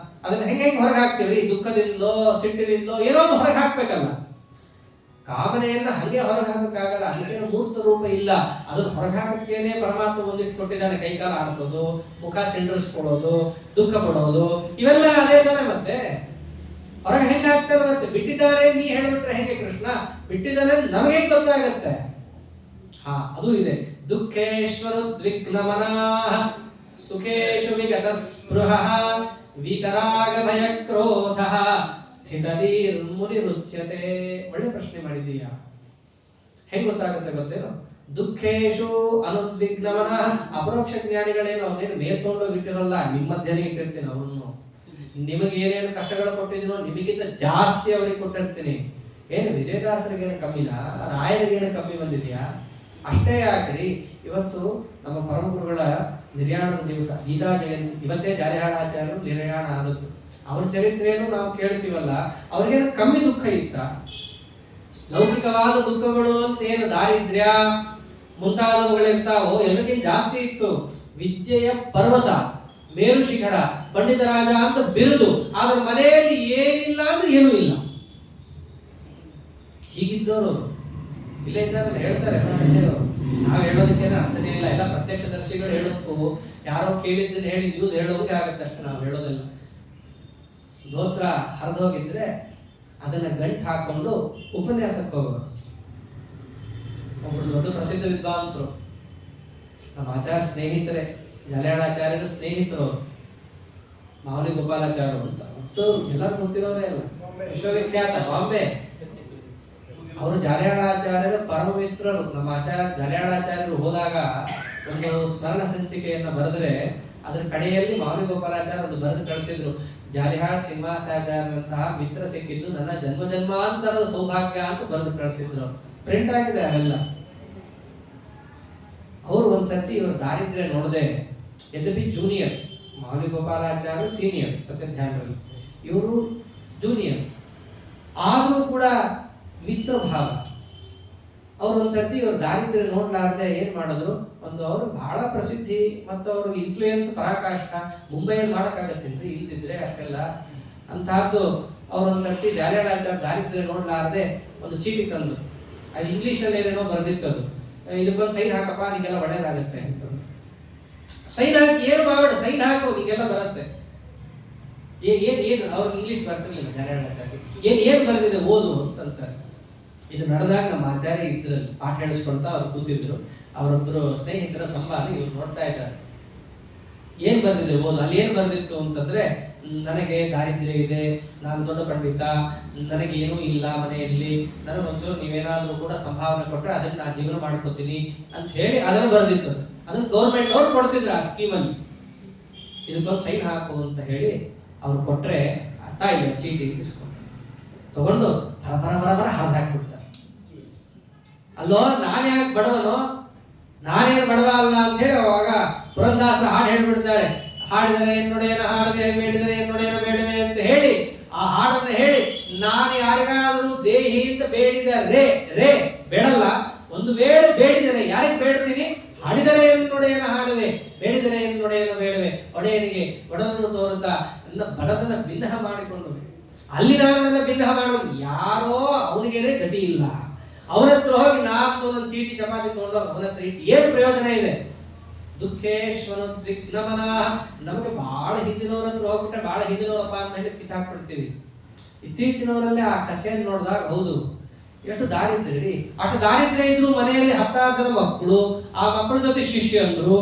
ಅದನ್ನ ಹೆಂಗೆ ಹೊರಗೆ ಹಾಕ್ತೀವ್ರಿ? ದುಃಖದಿಂದಲೋ ಸಿಟ್ಟಿನಿಂದಲೋ ಏನೋ ಒಂದು ಹೊರಗೆ ಹಾಕ್ಬೇಕಲ್ಲ. ಕಾಮನೆಯನ್ನ ಹಂಗೆ ಹೊರಗೆ ಹಾಕಕ್ಕಾಗಲ್ಲ, ಅದಕ್ಕೆ ಮೂರ್ತ ರೂಪ ಇಲ್ಲ. ಅದನ್ನ ಹೊರಗೆ ಹಾಕಕ್ಕೇನೆ ಪರಮಾತ್ಮ ಒಂದಿಟ್ಟು ಕೊಟ್ಟಿದ್ದಾನೆ. ಕೈಕಾಲ ಆಡಿಸೋದು, ಮುಖ ಸಿಂಡ್ರಿಸ್ಕೊಳ್ಳೋದು, ದುಃಖ ಪಡೋದು, ಇವೆಲ್ಲ ಅದೇ ತಾನೆ. ಮತ್ತೆ ಹೊರಗೆ ಹೆಂಗೆ ಹಾಕ್ತಾರೆ? ಮತ್ತೆ ಬಿಟ್ಟಿದ್ದಾರೆ ನೀ ಹೇಳ್ಬಿಟ್ರೆ ಹೆಂಗೆ ಕೃಷ್ಣ? ಬಿಟ್ಟಿದ್ದಾನೆ ನಮಗೆ ಗೊತ್ತಾಗತ್ತೆ. ಅದು ಇದೆ. ದುಃಖೇಶ್ವರ ದ್ವಿಗ್ನಮನಾಃ ಸುಖೇಶು ವಿಗತ ಸ್ಪೃಹಃ ವಿತರಾಗ ಭಯ ಕ್ರೋಧಃ ಸ್ಥಿತಧೀರ್ಮುನಿ ರುಚ್ಯತೆ. ಒಳ್ಳೆ ಪ್ರಶ್ನೆ ಮಾಡಿದೀಯಾ. ಹೆಂಗ್ ಗೊತ್ತಾಗುತ್ತೆ ಗೊತ್ತೇನೋ? ದುಃಖೇಶು ಅನುದ್ವಿಗ್ನಮನ. ಅಪರೋಕ್ಷ ಜ್ಞಾನಿಗಳೇನು ಅವನೇನು ಮೇಲ್ತೊಂಡೋಗಿಟ್ಟಿರಲ್ಲ, ನಿಮ್ಮ ಮಧ್ಯನೇ ಇಟ್ಟಿರ್ತೀನಿ ಅವನು. ನಿಮಗೆ ಏನೇನು ಕಷ್ಟಗಳು ಕೊಟ್ಟಿದ್ದೀನೋ ನಿಮಗಿಂತ ಜಾಸ್ತಿ ಅವ್ರಿಗೆ ಕೊಟ್ಟಿರ್ತೀನಿ. ಏನು ವಿಜಯದಾಸರಿಗೇನು ಕಮ್ಮಿನಾ? ರಾಯರಿಗೇನು ಕಮ್ಮಿ ಬಂದಿದ್ಯಾ? ಅಷ್ಟೇ ಯಾಕ್ರಿ, ಇವತ್ತು ನಮ್ಮ ಪರಮಗುರುಗಳ ನಿರ್ಯಾಣದ ದಿವಸ ಗೀತಾ ಜಯಂತಿ. ಇವತ್ತೇ ಜಾರಿಹಾಳಾಚಾರ್ಯರು ನಿರ್ಯಾಣ ಆದದ್ದು. ಅವ್ರ ಚರಿತ್ರೆಯನ್ನು ನಾವು ಕೇಳ್ತೀವಲ್ಲ, ಅವ್ರಿಗೇನು ಕಮ್ಮಿ ದುಃಖ ಇತ್ತ? ಲೌಕಿಕವಾದ ದುಃಖಗಳು ಅಂತ ಏನು ದಾರಿದ್ರ್ಯ ಮುಂತಾದವುಗಳಿರ್ತಾವೋ ಎಲ್ಲಕ್ಕಿಂತ ಜಾಸ್ತಿ ಇತ್ತು. ವಿದ್ಯೆಯ ಪರ್ವತ, ಮೇರು ಶಿಖರ, ಪಂಡಿತ ರಾಜ ಅಂತ ಬಿರುದು, ಆದ್ರೆ ಮನೆಯಲ್ಲಿ ಏನಿಲ್ಲ ಅಂದ್ರೆ ಏನೂ ಇಲ್ಲ. ಹೀಗಿದ್ದವರು ಇಲ್ಲೇ ಇದ್ದಾರಲ್ಲ, ಹೇಳ್ತಾರೆ. ನಾವು ಹೇಳೋದಕ್ಕೇನು ಅರ್ಥನೇ ಇಲ್ಲ. ಎಲ್ಲ ಪ್ರತ್ಯಕ್ಷದರ್ಶಿಗಳು ಹೇಳೋದಕ್ಕೂ ಯಾರೋ ಕೇಳಿದ್ದನ್ನು ಹೇಳಿ ನ್ಯೂಸ್ ಹೇಳೋದಕ್ಕೆ ಆಗತ್ತೆ ಅಷ್ಟೇ, ನಾವು ಹೇಳೋದಿಲ್ಲ. ಧೋತ್ರ ಹರಿದೋಗಿದ್ರೆ ಅದನ್ನ ಗಂಟು ಹಾಕೊಂಡು ಉಪನ್ಯಾಸಕ್ಕೆ ಹೋಗೋರು. ಒಬ್ಬರು ದೊಡ್ಡ ಪ್ರಸಿದ್ಧ ವಿದ್ವಾಂಸರು, ನಮ್ಮ ಆಚಾರ್ಯ ಸ್ನೇಹಿತರೆ, ಜಲಯಾಳಾಚಾರ್ಯರ ಸ್ನೇಹಿತರು, ಮಾವಲಿ ಗೋಪಾಲಾಚಾರ್ಯರು ಅಂತ. ಒಟ್ಟು ಎಲ್ಲರೂ ಗೊತ್ತಿರೋರೇ ಅಲ್ಲ, ವಿಶ್ವವಿಖ್ಯಾತ ಬಾಂಬೆ. ಅವರು ಜಾಲಿಯಾಳಾಚಾರ್ಯರ ಪರಮ ಮಿತ್ರರು. ನಮ್ಮ ಜಾಲಿಯಾಳಾಚಾರ್ಯರು ಹೋದಾಗ ಒಂದು ಸ್ಮರಣ ಸಂಚಿಕೆಯನ್ನ ಬರೆದ್ರೆ ಅದರ ಕಡೆಯಲ್ಲಿ ಮಾವಲಿ ಗೋಪಾಲಾಚಾರ್ಯ ಒಂದು ಬರೆದು ಕಳಿಸಿದ್ರು. ಜಾಲಿಹಾಳ್ ಶ್ರೀನಿವಾಸಾಚಾರ್ಯರಂತಹ ಮಿತ್ರ ಸಿಕ್ಕಿದ್ದು ನನ್ನ ಜನ್ಮ ಜನ್ಮಾಂತರದ ಸೌಭಾಗ್ಯ ಅಂತ ಬರೆದು ಕಳಿಸಿದ್ರು. ಪ್ರಿಂಟ್ ಆಗಿದೆ ಅವೆಲ್ಲ. ಅವರು ಒಂದ್ಸತಿ ಇವರು ದಾರಿದ್ರ್ಯ ನೋಡದೆ, ಯದ್ಯಪಿ ಜೂನಿಯರ್, ಮಾವಲಿ ಗೋಪಾಲಾಚಾರ್ಯ ಸೀನಿಯರ್ ಸತ್ಯಧ್ಯಾನರಲ್ಲಿ, ಇವರು ಜೂನಿಯರ್, ಆದರೂ ಕೂಡ ಮಿತ್ರ ಭಾವ. ಅವ್ರು ಒಂದ್ಸರ್ತಿ ಇವ್ರ ದಾರಿದ್ರ್ಯ ನೋಡ್ಲಾರ್ದೆ ಏನ್ ಮಾಡಿದ್ರು, ಒಂದು ಅವರು ಬಹಳ ಪ್ರಸಿದ್ಧಿ ಮತ್ತು ಅವ್ರಿಗೆ ಇನ್ಫ್ಲೂಯೆನ್ಸ್ ಪರಾಕಾಷ್ಠ, ಮುಂಬೈಯಲ್ಲಿ ಮಾಡಕ್ಕಾಗತ್ತಿಲ್ರಿ, ಇಲ್ದಿದ್ರೆ ಅಷ್ಟೆಲ್ಲ ಅಂತಹದ್ದು. ಅವ್ರೊಂದ್ಸರ್ತಿ ಜಾಲಿಯಾಳಾಚಾರ್ಯ ದಾರಿದ್ರ್ಯ ನೋಡ್ಲಾರ್ದೆ ಒಂದು ಚೀಟಿ ತಂದು, ಅದು ಇಂಗ್ಲೀಷಲ್ಲಿ ಏನೇನೋ ಬರ್ದಿತ್ತದು, ಇದಕ್ಕೊಂದು ಸೈನ್ ಹಾಕಪ್ಪ ನಿಗೆಲ್ಲ ಒಳ್ಳೇದಾಗುತ್ತೆ ಅಂತ. ಸೈನ್ ಹಾಕಿ, ಏನು ಮಾಡಬೇಡ, ಸೈನ್ ಹಾಕು ನಿಗೆಲ್ಲ ಬರುತ್ತೆ. ಏನ್ ಅವ್ರಿಗೆ ಇಂಗ್ಲೀಷ್ ಬರ್ತಿರ್ಲಿಲ್ಲ ಜಾಲಿಯಾಳಾಚಾರ್ಯ. ಏನ್ ಬರ್ದಿದೆ ಓದು ಅಂತಂತಾರೆ. ಇದು ನಡೆದಾಗ ನಮ್ಮ ಆಚಾರ್ಯ ಇದ್ರಲ್ಲಿ ಪಾಠ ಹೇಳಿಸ್ಕೊಳ್ತಾ ಅವ್ರು ಕೂತಿದ್ರು. ಅವರೊಬ್ಬರು ಸ್ನೇಹಿತರ ಸಂವಾದ ಇವ್ರು ನೋಡ್ತಾ ಇದ್ದಾರೆ. ಏನ್ ಬರ್ದಿದೆ ಓದು? ಅಲ್ಲಿ ಏನ್ ಬರ್ದಿತ್ತು ಅಂತಂದ್ರೆ, ನನಗೆ ದಾರಿದ್ರ್ಯ ಇದೆ, ನಾನು ದೊಡ್ಡ ಪಂಡಿತ, ನನಗೆ ಏನೂ ಇಲ್ಲ ಮನೆಯಲ್ಲಿ, ನನಗೊಂಚೂರು ನೀವೇನಾದ್ರೂ ಕೂಡ ಸಂಭಾವನೆ ಕೊಟ್ಟರೆ ಅದನ್ನ ನಾನು ಜೀವನ ಮಾಡ್ಕೋತೀನಿ ಅಂತ ಹೇಳಿ ಅದನ್ನು ಬರೆದಿತ್ತು. ಅದನ್ನ ಗೌರ್ಮೆಂಟ್ ಅವ್ರು ಕೊಡ್ತಿದ್ರು ಆ ಸ್ಕೀಮಲ್ಲಿ. ಇದಕ್ಕೊಂದು ಸೈನ್ ಹಾಕು ಅಂತ ಹೇಳಿ ಅವ್ರು ಕೊಟ್ರೆ ತಾಯಿಯ ಚೀಟಿ ಇಸ್ಕೊಂಡು ತಗೊಂಡು ಬರ ಹಾಕ್ಬಿಡ್ತಾರೆ. ಅಲ್ಲೋ ನಾನೇ ಯಾಕೆ ಬಡವನು, ನಾನೇನು ಬಡವ ಅಲ್ಲ ಅಂತ ಹೇಳಿ ಅವಾಗ ಪುರಂದಾಸರ ಹಾಡು ಹೇಳ್ಬಿಡ್ತಾರೆ. ಹಾಡಿದರೆ ಎನ್ನೊಡೆಯನ ಹಾಡುವೆ, ಬೇಡಿದರೆ ಎನ್ನೊಡೆಯನ ಬೇಡವೆ ಅಂತ ಹೇಳಿ ಆ ಹಾಡನ್ನು ಹೇಳಿ, ನಾನು ಯಾರಿಗಾದರೂ ದೇಹಿಯಿಂದ ಬೇಡಿದರೆ ರೇ ಬೇಡಲ್ಲ, ಒಂದು ವೇಳೆ ಬೇಡಿದರೆ ಯಾರಿಗೆ ಬೇಡ್ತೀನಿ, ಹಾಡಿದರೆ ಎನ್ನೊಡೆಯನ ಹಾಡುವೆ, ಬೇಡಿದರೆ ಎನ್ನೊಡೆಯನ ಬೇಡವೆ. ಒಡೆಯನಿಗೆ ಒಡನನ್ನು ತೋರುತ್ತಾ ನನ್ನ ಬಡತನ ಭಿನ್ನ ಮಾಡಿಕೊಂಡು ಅಲ್ಲಿ ನಾನು ನನ್ನ ಭಿನ್ನ ಮಾಡೋದು, ಯಾರೋ ಅವನಿಗೇನೆ ಗತಿ ಇಲ್ಲ, ಅವನ ಹತ್ರ ಹೋಗಿ ನಾಲ್ಕು ನನ್ನ ಚೀಟಿ ಚಪಾತಿ ತಗೊಂಡು ಅವನ ಹತ್ರ ಇಟ್ಟು ಏನು ಪ್ರಯೋಜನ ಇದೆ? ದುಃಖೇಶ್ವರ ನಮನ. ನಮಗೆ ಬಹಳ ಹಿಂದಿನವ್ರ ಹತ್ರ ಹೋಗ್ಬಿಟ್ರೆ ಬಹಳ ಹಿಂದಿನವರಪ್ಪ ಅಂತ ಹೇಳಿ ಕಿತ್ತಾಕ್ಬಿಡ್ತೀವಿ. ಇತ್ತೀಚಿನವರಲ್ಲಿ ಆ ಕಥೆಯನ್ನು ನೋಡಿದಾಗ ಹೌದು ಎಷ್ಟು ದಾರಿದ್ರ್ಯ ರೀ. ಅಷ್ಟು ದಾರಿದ್ರ್ಯ ಇದ್ರು ಮನೆಯಲ್ಲಿ 16 ಜನ ಮಕ್ಕಳು, ಆ ಮಕ್ಕಳ ಜೊತೆ ಶಿಷ್ಯಂದ್ರು,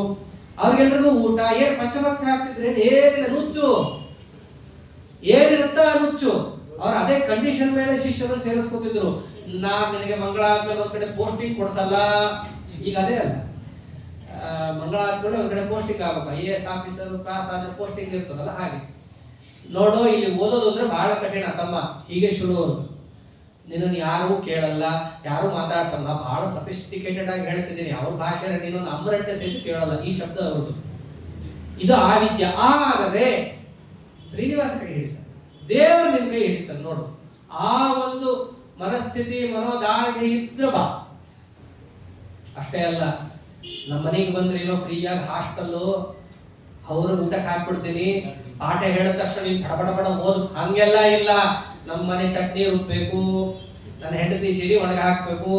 ಅವ್ರಿಗೆಲ್ರಿಗೂ ಊಟ ಏನ್ ಪಂಚಭಕ್ಷ ಹಾಕ್ತಿದ್ರೆ ಏನಿಲ್ಲ, ನುಚ್ಚು ಏನಿರುತ್ತ ನುಚ್ಚು. ಅವ್ರು ಅದೇ ಕಂಡೀಷನ್ ಮೇಲೆ ಶಿಷ್ಯರನ್ನು ಸೇರಿಸ್ಕೊತಿದ್ರು. ನಾನ್ ನಿನಗೆ ಮಂಗಳ ಆದ್ಮೇಲೆ ಒಂದ್ ಕಡೆ ಪೋಸ್ಟಿಂಗ್ ಕೊಡ್ಸಲ್ಲ, ಈಗ ಅದೇ ಅಲ್ಲ, ಮಂಗಳ ಆದ್ಮೇಲೆ ಒಂದ್ ಕಡೆ ಪೋಸ್ಟಿಂಗ್ ಆಗ್ಬೇಕು, IAS ಆಫೀಸರ್ ಪಾಸ್ ಆದ್ರೆ ಪೋಸ್ಟಿಂಗ್ ಇರ್ತದಲ್ಲ. ಹಾಗೆ ನೋಡು, ಇಲ್ಲಿ ಓದೋದು ಅಂದ್ರೆ ಬಹಳ ಕಠಿಣ ತಮ್ಮ. ಹೀಗೆ ಶುರು, ನಿನ್ನನ್ನು ಯಾರೂ ಕೇಳಲ್ಲ, ಯಾರು ಮಾತಾಡ್ಸಲ್ಲ, ಬಹಳ ಸಫಿಸ್ಟಿಕೇಟೆಡ್ ಆಗಿ ಹೇಳ್ತಿದ್ದೀನಿ. ಅವ್ರ ಭಾಷೆಯಲ್ಲಿ ನೀನೊಂದು ಅಮರಂಟೆ ಸಹಿತ ಕೇಳಲ್ಲ, ಈ ಶಬ್ದ ಅವ್ರದ್ದು. ಇದು ಆ ವಿದ್ಯೆ. ಆದರೆ ಶ್ರೀನಿವಾಸ ಕೈ ಹಿಡಿತಾರೆ, ದೇವರು ನಿನ್ ಕೈ ಹಿಡಿತಾರೆ ನೋಡು. ಆ ಒಂದು ಮನಸ್ಥಿತಿ ಮನೋಧಾರಣೆ ಇದ್ರೆ ಬಾ. ಅಷ್ಟೇ ಅಲ್ಲ, ನಮ್ಮ ಮನೆಗೆ ಬಂದ್ರೆ ಏನೋ ಫ್ರೀಯಾಗಿ ಹಾಸ್ಟೆಲ್ಲು, ಅವ್ರಿಗೆ ಊಟಕ್ಕೆ ಹಾಕ್ಬಿಡ್ತೀನಿ, ಪಾಠ ಹೇಳಿದ ತಕ್ಷಣ ನೀನು ಬಡ ಓದು, ಹಂಗೆಲ್ಲ ಇಲ್ಲ. ನಮ್ಮ ಮನೆ ಚಟ್ನಿ ರುಬ್ಬೇಕು, ನನ್ನ ಹೆಂಡತಿ ಸೀರೆ ಒಣಗ ಹಾಕ್ಬೇಕು,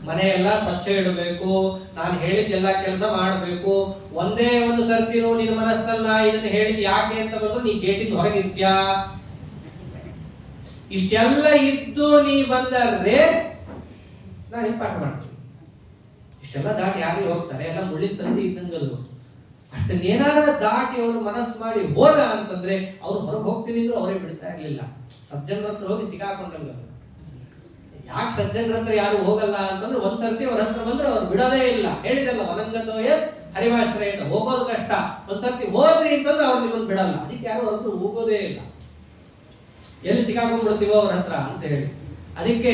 ಮನೆ ಎಲ್ಲ ಸ್ವಚ್ಛ ಇಡಬೇಕು, ನಾನು ಹೇಳಿದ್ದೆಲ್ಲ ಕೆಲಸ ಮಾಡಬೇಕು. ಒಂದೇ ಒಂದು ಸರ್ತಿನೂ ನಿನ್ನ ಮನಸ್ಸನ್ನ ಇದನ್ನ ಹೇಳಿದ್ ಯಾಕೆ ಅಂತ ಬಂದು ನೀ ಗೇಟಿಂದ ಹೊರಗಿರ್ತೀಯಾ? ಇಷ್ಟೆಲ್ಲ ಇದ್ದು ನೀ ಬಂದರೆ ನಾನು ಪಾಠ ಮಾಡ್ತೀನಿ. ಇಷ್ಟೆಲ್ಲ ದಾಟಿ ಯಾರು ಹೋಗ್ತಾರೆ? ಎಲ್ಲ ಮುಳ್ಳಿನ ತಂತಿ ಇದ್ದಂಗದು. ಅಷ್ಟನ್ನೇನಾರ ದಾಟಿ ಅವರು ಮನಸ್ಸು ಮಾಡಿ ಹೋದ ಅಂತಂದ್ರೆ ಅವ್ರು ಹೊರಗೆ ಹೋಗ್ತೀನಿ ಅಂದ್ರು ಅವರೇ ಬಿಡ್ತಾ ಇರ್ಲಿಲ್ಲ. ಸಜ್ಜನರ ಹತ್ರ ಹೋಗಿ ಸಿಗಾಕೊಂಡಂಗ. ಯಾಕೆ ಸಜ್ಜನರ ಹತ್ರ ಯಾರು ಹೋಗಲ್ಲ ಅಂತಂದ್ರೆ ಒಂದ್ಸರ್ತಿ ಅವ್ರ ಹತ್ರ ಬಂದ್ರೆ ಅವ್ರು ಬಿಡೋದೇ ಇಲ್ಲ. ಹೇಳಿದಲ್ಲ, ವನಂಗತೋಯ ಹರಿವಾಶ್ರಯ ಅಂತ, ಹೋಗೋದು ಕಷ್ಟ. ಒಂದ್ಸರ್ತಿ ಹೋದ್ರಿ ಅಂತಂದ್ರೆ ಅವ್ರು ನಿಮ್ಮನ್ನು ಬಿಡಲ್ಲ. ಅದಕ್ಕೆ ಯಾರು ಅವ್ರ ಹತ್ರ ಹೋಗೋದೇ ಇಲ್ಲ. ಎಲ್ಲಿ ಸಿಗಾಕೊಂಡ್ಬಿಡ್ತೀವೋ ಅವ್ರ ಹತ್ರ ಅಂತ ಹೇಳಿ. ಅದಕ್ಕೆ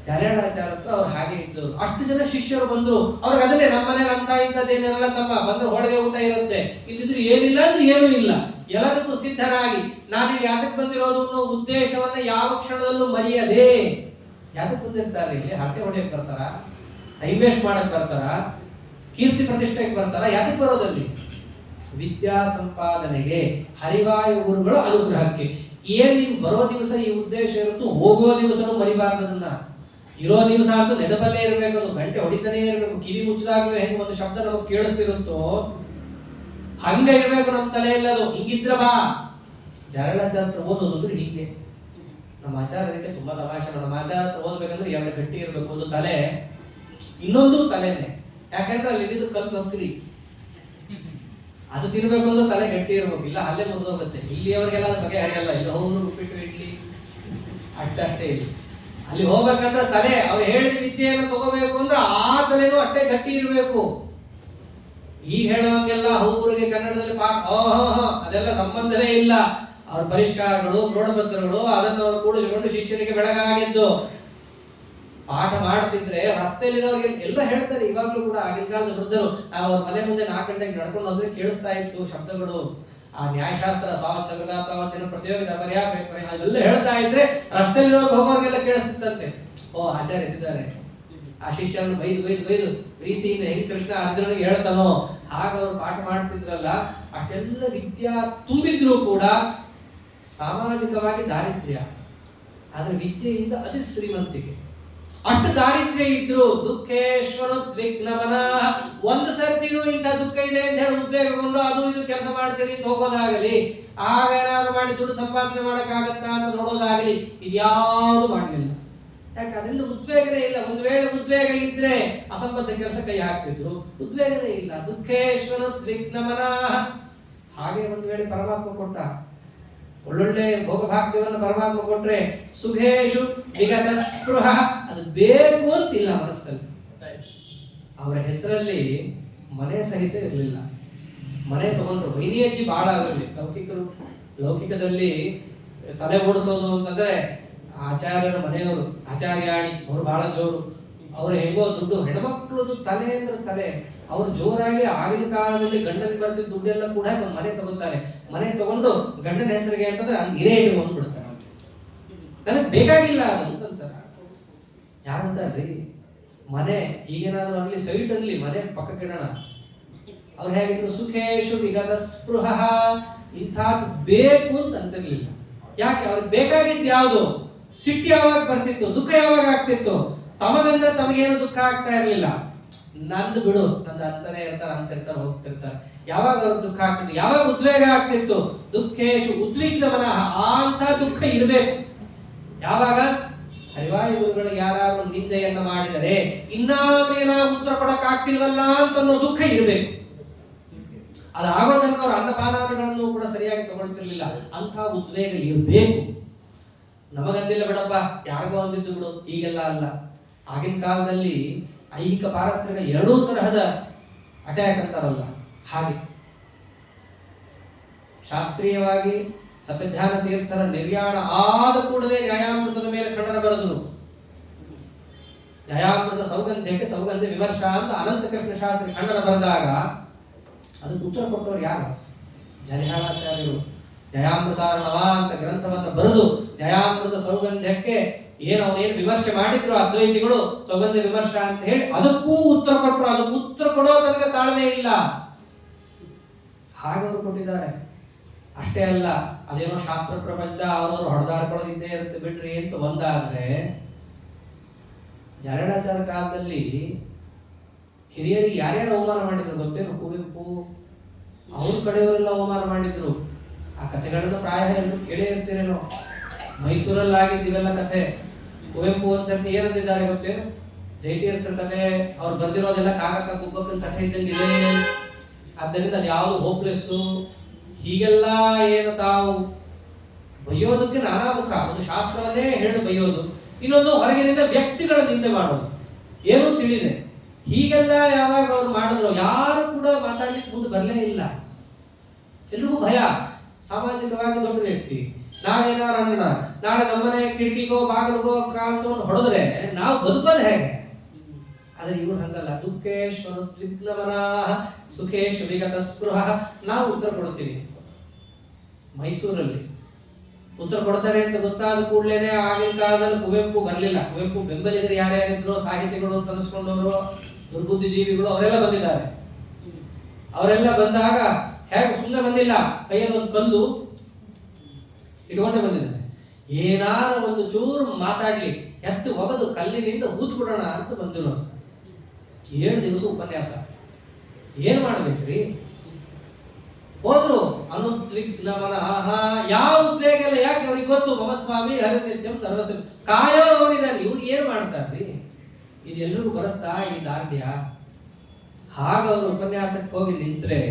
ಜರೇಣಾಚಾರ್ಯ ಹತ್ರ ಅವ್ರು ಹಾಗೆ ಇದ್ದವರು. ಅಷ್ಟು ಜನ ಶಿಷ್ಯರು ಬಂದ್ರು. ಅವ್ರಿಗೆ ಅದನ್ನೇ, ನಮ್ಮ ಮನೇಲಿ ಅಂತ ಇಂಥದ್ದೇನೆಲ್ಲ ತಮ್ಮ ಬಂದ್ರೆ ಹೋಳಿಗೆ ಊಟ ಇರುತ್ತೆ, ಇಲ್ಲಿದ್ರೆ ಏನಿಲ್ಲ ಅಂದ್ರೆ ಏನೂ ಇಲ್ಲ, ಎಲ್ಲದಕ್ಕೂ ಸಿದ್ಧರಾಗಿ ನಾನಿಲ್ಲಿ ಯಾತಕ್ಕೆ ಬಂದಿರೋದು ಅನ್ನೋ ಉದ್ದೇಶವನ್ನ ಯಾವ ಕ್ಷಣದಲ್ಲೂ ಮರೆಯದೆ. ಯಾತಕ್ಕೆ ಬಂದಿರ್ತಾರೆ? ಇಲ್ಲಿ ಹರಟೆ ಹೊಡೆಯಕ್ಕೆ ಬರ್ತಾರ, ಟೈಮ್ ವೇಸ್ಟ್ ಮಾಡಕ್ ಬರ್ತಾರ, ಕೀರ್ತಿ ಪ್ರತಿಷ್ಠೆಗೆ ಬರ್ತಾರ? ಯಾತಕ್ಕೆ ಬರೋದಲ್ಲಿ? ವಿದ್ಯಾ ಸಂಪಾದನೆಗೆ, ಹರಿವಾಯು ಗುರುಗಳು ಅನುಗ್ರಹಕ್ಕೆ. ಏನ್ ನೀವು ಬರೋ ದಿವಸ ಈ ಉದ್ದೇಶ ಇರುತ್ತೋ, ಹೋಗುವ ದಿವಸನೂ ಮರಿಬಾರ್ದನ್ನ. ಇರೋ ದಿವಸ ಅಂತೂ ನೆನಪಲ್ಲೇ ಇರಬೇಕು, ಅದು ಗಂಟೆ ಹೊಡಿತಾನೆ ಇರಬೇಕು. ಕಿವಿ ಮುಚ್ಚಿದಾಗಲೂ ಹೆಂಗೆ ಒಂದು ಶಬ್ದ ನಮಗೆ ಕೇಳಿಸ್ತಿರುತ್ತೋ ಹಂಗೆ ಇರಬೇಕು ನಮ್ಮ ತಲೆಯಲ್ಲಿ. ಅದು ಹಿಂಗಿದ್ರ ಬಾ. ಜರಳಾಚಾರ್ಯ ಓದೋದು ಅಂದ್ರೆ ಹೀಗೆ. ನಮ್ಮ ಆಚಾರ್ಯರಿಗೆ ತುಂಬಾ ತಮಾಷೆ. ನಮ್ಮ ಆಚಾರ್ಯ ಓದ್ಬೇಕಂದ್ರೆ ಎರಡು ಗಟ್ಟಿ ಇರಬೇಕು, ಒಂದು ತಲೆ, ಇನ್ನೊಂದು ತಲೆನೇ. ಯಾಕಂದ್ರೆ ಅಲ್ಲಿ ಇದ್ದಿದ್ದು ಕಲ್ಲು ಕಲ್ಕರಿ, ಅದು ತಿನ್ಬೇಕು ಅಂದ್ರೆ ತಲೆ ಗಟ್ಟಿ ಇರ್ಬೇಕು, ಇಲ್ಲ ಅಲ್ಲೇ ಮುರಿದೋಗುತ್ತೆ. ಇಲ್ಲಿಯವರೆಗೆಲ್ಲ ಬಗೆ ಹರಿಯಲ್ಲ. ಇಲ್ಲಿ ಹೋಗಿ ಉಪ್ಪಿಟ್ಟು ಇಡ್ಲಿ ಅಷ್ಟೇ ಇಲ್ಲಿ. ಅಲ್ಲಿ ಹೋಗ್ಬೇಕಂದ್ರೆ ತಲೆ, ಅವ್ರು ಹೇಳಿದ ವಿದ್ಯೆಯನ್ನು ತಗೋಬೇಕು ಅಂದ್ರೆ ಆ ತಲೆನೂ ಅಷ್ಟೇ ಗಟ್ಟಿ ಇರಬೇಕು. ಈಗ ಹೇಳೋಂಗೆಲ್ಲ ಊರಿಗೆ ಕನ್ನಡದಲ್ಲಿ ಪಾಠ ಅದೆಲ್ಲ ಸಂಬಂಧವೇ ಇಲ್ಲ. ಅವ್ರ ಪರಿಷ್ಕಾರಗಳು, ಪ್ರೋಢಪತ್ರಗಳು, ಅದನ್ನು ಅವರು ಕೂಡಿಸಿಕೊಂಡು ಶಿಷ್ಯನಿಗೆ ಬೆಳಗಾಗಿದ್ದು ಪಾಠ ಮಾಡ್ತಿದ್ರೆ ರಸ್ತೆಯಲ್ಲಿರೋರಿಗೆ ಎಲ್ಲ ಹೇಳ್ತಾರೆ. ಇವಾಗ್ಲೂ ಕೂಡ ಆಗಿನ ಕಾಲದ ವೃದ್ಧರು, ನಾವು ಅವ್ರ ಮನೆ ಮುಂದೆ 4 ಗಂಟೆಗೆ ನಡ್ಕೊಂಡು ಹೋದ್ರೆ ಕೇಳಿಸ್ತಾ ಇತ್ತು ಶಬ್ದಗಳು. ಆ ನ್ಯಾಯಶಾಸ್ತ್ರ, ಸಾವಚನ, ಪ್ರವಚನ, ಪ್ರತಿಯೋಗಿತ, ಅದೆಲ್ಲ ಹೇಳ್ತಾ ಇದ್ರೆ ರಸ್ತೆಯಲ್ಲಿರೋರ್ಗೆ ಹೋಗೋರ್ಗೆಲ್ಲ ಕೇಳಿಸ್ತಿತ್ತಂತೆ. ಓ, ಆಚಾರ್ಯ ಇದ್ದಾರೆ. ಆ ಶಿಷ್ಯರನ್ನು ಬೈದು ಪ್ರೀತಿಯಿಂದ ಹೆಂಗ್ ಕೃಷ್ಣ ಅರ್ಜುನನಿಗೆ ಹೇಳ್ತಾನೋ ಹಾಗೆ ಅವರು ಪಾಠ ಮಾಡ್ತಿದ್ರಲ್ಲ. ಅಷ್ಟೆಲ್ಲ ವಿದ್ಯಾ ತುಂಬಿದ್ರು ಕೂಡ ಸಾಮಾಜಿಕವಾಗಿ ದಾರಿದ್ರ್ಯ. ಆದ್ರೆ ವಿದ್ಯೆಯಿಂದ ಅತಿ ಶ್ರೀಮಂತಿಕೆ. ಅಷ್ಟು ದಾರಿದ್ರ್ಯ ಇದ್ರು. ದುಃಖೇಶ್ವರ ದ್ವಿಗ್ನಮನ. ಒಂದು ಸರ್ತಿನೂ ಇಂಥ ದುಃಖ ಇದೆ ಅಂತ ಹೇಳಿ ಉದ್ವೇಗಗೊಂಡು ಅದು ಇದು ಕೆಲಸ ಮಾಡ್ತೀನಿ ಅಂತ ಹೋಗೋದಾಗಲಿ, ಆಗ ಏನಾದ್ರು ಮಾಡಿ ದುಡ್ಡು ಸಂಪಾದನೆ ಮಾಡಕ್ಕಾಗತ್ತಾ ಅಂತ ನೋಡೋದಾಗಲಿ, ಇದ್ಯಾವುದು ಮಾಡಲಿಲ್ಲ. ಯಾಕೆ? ಅದರಿಂದ ಉದ್ವೇಗನೇ ಇಲ್ಲ. ಒಂದು ವೇಳೆ ಉದ್ವೇಗ ಇದ್ರೆ ಅಸಂಬದ್ಧ ಕೆಲಸ ಕೈ ಹಾಕ್ತಿದ್ರು. ಉದ್ವೇಗನೇ ಇಲ್ಲ. ದುಃಖೇಶ್ವರ ದ್ವಿಗ್ನಮನ. ಹಾಗೆ ಒಂದು ವೇಳೆ ಪರಮಾತ್ಮ ಕೊಟ್ಟ ಒಳ್ಳೊಳ್ಳೆ ಭೋಗಭಾಗ್ಯವನ್ನು ಪರಮಾತ್ಮ ಕೊಟ್ರೆ ಸುಖೇಶು ವಿಗತ ಸ್ಪೃಹ, ಅದು ಬೇಕು ಅಂತಿಲ್ಲ ಮನಸ್ಸಲ್ಲಿ. ಅವರ ಹೆಸರಲ್ಲಿ ಮನೆ ಸಹಿತ ಇರಲಿಲ್ಲ. ಮನೆ ತಗೊಂಡ್ರು. ವೈನಿಯಜ್ಜಿ ಬಹಳ ಅದರಲ್ಲಿ ಲೌಕಿಕದಲ್ಲಿ ತಲೆ ಓಡಿಸೋದು ಅಂತಂದ್ರೆ ಆಚಾರ್ಯರ ಮನೆಯವರು, ಆಚಾರ್ಯಾಣಿ ಅವರು ಬಹಳ ಜೋರು. ಅವ್ರು ಹೆಂಗೋ ದುಡ್ಡು, ಹೆಣ್ಮಕ್ಳದು ತಲೆ ಅಂದ್ರೆ ತಲೆ. ಅವ್ರು ಜೋರಾಗಿ ಆಗಿನ ಕಾಲದಲ್ಲಿ ಗಂಡನಿಗೆ ಬರ್ತಿದ್ದ ದುಡ್ಡೆಲ್ಲ ಕೂಡ ಮನೆ ತಗೋತಾರೆ. ಮನೆ ತಗೊಂಡು ಗಂಡನ ಹೆಸರಿಗೆ ಅಂತಂದ್ರೆ ಹಿರೇ ಇಟ್ಟು ಬಿಡ್ತಾರೆ. ನನಗೆ ಬೇಕಾಗಿಲ್ಲ ಅದು ಅಂತಂತಾರೆ. ಯಾರಂತಾರ್ರಿ ಮನೆ ಈಗೇನಾದ್ರೂ ಆಗ್ಲಿ ಸೈಟ್ ಆಗ್ಲಿ ಮನೆ ಪಕ್ಕಕ್ಕಿಡೋಣ. ಅವ್ರು ಹೇಗಿದ್ರು ಸುಖೇಶು ವಿಗತ ಸ್ಪೃಹ, ಇಂಥದ್ದು ಬೇಕು ಅಂತ ಅಂತಿರ್ಲಿಲ್ಲ. ಯಾಕೆ ಅವ್ರಿಗೆ ಬೇಕಾಗಿದ್ದು ಯಾವುದು? ಸಿಟ್ಟು ಯಾವಾಗ ಬರ್ತಿತ್ತು, ದುಃಖ ಯಾವಾಗ ಆಗ್ತಿತ್ತು, ತಮಗಂದ್ರೆ ತಮಗೇನು ದುಃಖ ಆಗ್ತಾ ಇರ್ಲಿಲ್ಲ. ನಂದು ಬಿಡು, ನಂದು ಅಂತಾನೆ ಇರ್ತಾರೆ, ಅಂತಿರ್ತಾರೆ, ಹೋಗ್ತಿರ್ತಾರೆ. ಯಾವಾಗ ಅವ್ರಿಗೆ ದುಃಖ ಆಗ್ತಿತ್ತು, ಯಾವಾಗ ಉದ್ವೇಗ ಆಗ್ತಿತ್ತು, ದುಃಖೇಶು ಉದ್ವಿಗ್ನ ಮನಃ, ಅಂತ ದುಃಖ ಇರಬೇಕು. ಯಾವಾಗ ಹರಿವಾಯು ಗುರುಗಳಿಗೆ ಯಾರು ನಿಂದೆಯನ್ನ ಮಾಡಿದರೆ ಇನ್ನಾವನೇನ ಉತ್ತರ ಕೊಡಕ್ ಆಗ್ತಿಲ್ವಲ್ಲ ಅಂತ ಅನ್ನೋ ದುಃಖ ಇರಬೇಕು. ಅದಾಗೋ ತನಕ ಅವ್ರ ಅನ್ನಪಾನಾದಿಗಳನ್ನು ಕೂಡ ಸರಿಯಾಗಿ ತಗೊಳ್ತಿರ್ಲಿಲ್ಲ. ಅಂತ ಉದ್ವೇಗ ಇರಬೇಕು. ನಮಗಂದಿಲ್ಲ ಬಿಡಪ್ಪ, ಯಾರಿಗೋ ಅಂದಿದ್ದು ಬಿಡು, ಈಗೆಲ್ಲ ಅಲ್ಲ. ಆಗಿನ ಕಾಲದಲ್ಲಿ ಐಹಿಕ ಪಾರತ್ರಿಕ ಎರಡೂ ತರಹದ ಅಟ್ಯಾಕ್ ಅಂತಾರಲ್ಲ ಹಾಗೆ. ಶಾಸ್ತ್ರೀಯವಾಗಿ ಸತ್ಯಧ್ಯಾನ ತೀರ್ಥರ ನಿರ್ಯಾಣ ಆದ ಕೂಡಲೇ ನ್ಯಾಯಾಮೃತದ ಮೇಲೆ ಖಂಡನ ಬರೆದರು. ನ್ಯಾಯಾಮೃತ ಸೌಗಂಧ್ಯಕ್ಕೆ ಸೌಗಂಧ್ಯ ವಿಮರ್ಶ ಅಂತ ಅನಂತ ಕೃಷ್ಣ ಶಾಸ್ತ್ರಿ ಖಂಡನ ಬರೆದಾಗ ಅದಕ್ಕೆ ಉತ್ತರ ಕೊಟ್ಟವರು ಯಾರು? ಜನಿಹಾಳಾಚಾರ್ಯರು. ನ್ಯಾಯಾಮೃತಾರ್ಣವ ಅಂತ ಗ್ರಂಥವನ್ನು ಬರೆದು ನ್ಯಾಯಾಮೃತ ಸೌಗಂಧ್ಯಕ್ಕೆ ಅವನೇನು ವಿಮರ್ಶೆ ಮಾಡಿದ್ರು ಅದ್ವೈತಿಗಳು, ಸೌಗಂಧ್ಯ ವಿಮರ್ಶ ಅಂತ ಹೇಳಿ ಅದಕ್ಕೂ ಉತ್ತರ ಕೊಟ್ಟರು. ಅದಕ್ಕೆ ಉತ್ತರ ಕೊಡೋ ತನಕ ತಾಳ್ಮೆ ಇಲ್ಲ. ಹಾಗೆ ಅವರು ಕೊಟ್ಟಿದ್ದಾರೆ. ಅಷ್ಟೇ ಅಲ್ಲ, ಅದೇನೋ ಶಾಸ್ತ್ರ ಪ್ರಪಂಚ ಅವರವರು ಹೊಡೆದಾಡ್ಕೊಳ್ಳೋದಿದ್ದೇ ಇರುತ್ತೆ ಬಿಡ್ರಿ ಅಂತ ಒಂದಾದ್ರೆ, ಜರಡಾಚಾರ ಕಾಲದಲ್ಲಿ ಹಿರಿಯರಿಗೆ ಯಾರ್ಯಾರು ಅವಮಾನ ಮಾಡಿದ್ರು ಗೊತ್ತೇನು? ಕುವೆಂಪು ಅವ್ರ ಕಡೆಯವರೆಲ್ಲ ಅವಮಾನ ಮಾಡಿದ್ರು. ಆ ಕಥೆಗಳನ್ನು ಪ್ರಾಯ ಎಲ್ಲರೂ ಕೇಳೇ ಇರ್ತೀರೇನೋ. ಮೈಸೂರಲ್ಲಿ ಆಗಿದ್ದಿವೆಲ್ಲ ಕಥೆ. ಕುವೆಂಪು ಒಂದ್ಸರ್ತಿ ಏನಂದಿದ್ದಾರೆ ಗೊತ್ತೇನು? ಜೈತೀರ್ಥರ ಕಥೆ ಅವ್ರು ಬರ್ದಿರೋದೆಲ್ಲ ಕಾಗಕ್ಕ ಗುಬ್ಬಕ್ಕನ ಕಥೆ ಇದ್ದಂಗಿದೆ, ಆದ್ದರಿಂದ ಅದು ಯಾವುದು ಹೋಪ್ಲೆಸ್ಸು, ಹೀಗೆಲ್ಲ ಏನು ತಾವು ಬೈಯೋದಕ್ಕೆ ನಾನಾ ಮುಖ. ಒಂದು ಶಾಸ್ತ್ರವನ್ನೇ ಹೇಳಿ ಬೈಯೋದು, ಇನ್ನೊಂದು ಹೊರಗಿನಿಂದ ವ್ಯಕ್ತಿಗಳ ನಿಂದೆ ಮಾಡೋದು, ಏನೂ ತಿಳಿದೆ. ಹೀಗೆಲ್ಲ ಯಾವಾಗ ಅವ್ರು ಮಾಡಿದ್ರು ಯಾರು ಕೂಡ ಮಾತಾಡ್ಲಿಕ್ಕೆ ಮುಂದೆ ಬರಲೇ ಇಲ್ಲ. ಎಲ್ರಿಗೂ ಭಯ. ಸಾಮಾಜಿಕವಾಗಿ ದೊಡ್ಡ ವ್ಯಕ್ತಿ, ನಾವೇನಾರು ಅನ್ನ ನಾಳೆ ನಮ್ಮನೆ ಕಿಟಕಿಗೋ ಬಾಗಿಲಿಗೋ ಕಾಲು ಹೊಡೆದ್ರೆ ನಾವು ಬದುಕೋದು ಹೇಗೆ? ಆದ್ರೆ ಇವ್ರು ಹಂಗಲ್ಲ. ದುಃಖೇಶ್ವರ ತ್ರಿಗ್ನವರಾಹ ಸುಖೇಶ್ ವಿಗತ ಸ್ಪೃಹ. ನಾವು ಉತ್ತರ ಕೊಡ್ತೀವಿ. ಮೈಸೂರಲ್ಲಿ ಉತ್ತರ ಕೊಡ್ತಾರೆ ಅಂತ ಗೊತ್ತಾದ ಕೂಡಲೇ ಆಗಿನ ಕಾಲದಲ್ಲಿ ಕುವೆಂಪು ಬರಲಿಲ್ಲ. ಕುವೆಂಪು ಬೆಂಬಲಿಗರು ಯಾರ್ಯಾರಿದ್ರು, ಸಾಹಿತಿಗಳು ಅಂತ ಅನಿಸ್ಕೊಂಡವರು, ದುರ್ಬುದ್ಧಿಜೀವಿಗಳು ಅವರೆಲ್ಲ ಬಂದಿದ್ದಾರೆ. ಅವರೆಲ್ಲ ಬಂದಾಗ ಹೇಗೆ ಸುಮ್ಮನೆ ಬಂದಿಲ್ಲ, ಕೈಯಲ್ಲಿ ಒಂದು ಕಲ್ಲು ಇಟ್ಕೊಂಡೆ ಬಂದಿದ್ದಾರೆ. ಏನಾರು ಒಂದು ಚೂರು ಮಾತಾಡ್ಲಿ ಎತ್ತು ಒಗದು ಕಲ್ಲಿನಿಂದ ಹೂತ್ ಬಿಡೋಣ ಅಂತ ಬಂದಿರೋ. 7 ದಿವಸ ಉಪನ್ಯಾಸ. ಏನ್ ಮಾಡ್ಬೇಕ್ರಿ? ಹೋದ್ರು. ಅನುದ್ವಿಗ್ನ ಮನಃ. ಯಾವ ಉದ್ವೇಗ ಇಲ್ಲ. ಯಾಕೆ? ಅವ್ರಿಗೆ ಗೊತ್ತು ಮಮಸ್ವಾಮಿ ಹರಿನಿತ್ಯಂ ಸರ್ವಸ್ವ ಕಾಯೋ ಅವನಿದ್ದಾನೆ. ಇವ್ರು ಏನ್ ಮಾಡ್ತಾರ್ರಿ? ಇದೆಲ್ಲರಿಗೂ ಬರುತ್ತಾ ಈ ದಾರ್ಢ್ಯ? ಹಾಗ ಅವರು ಉಪನ್ಯಾಸಕ್ಕೆ ಹೋಗಿ ನಿಂತ್ರೆ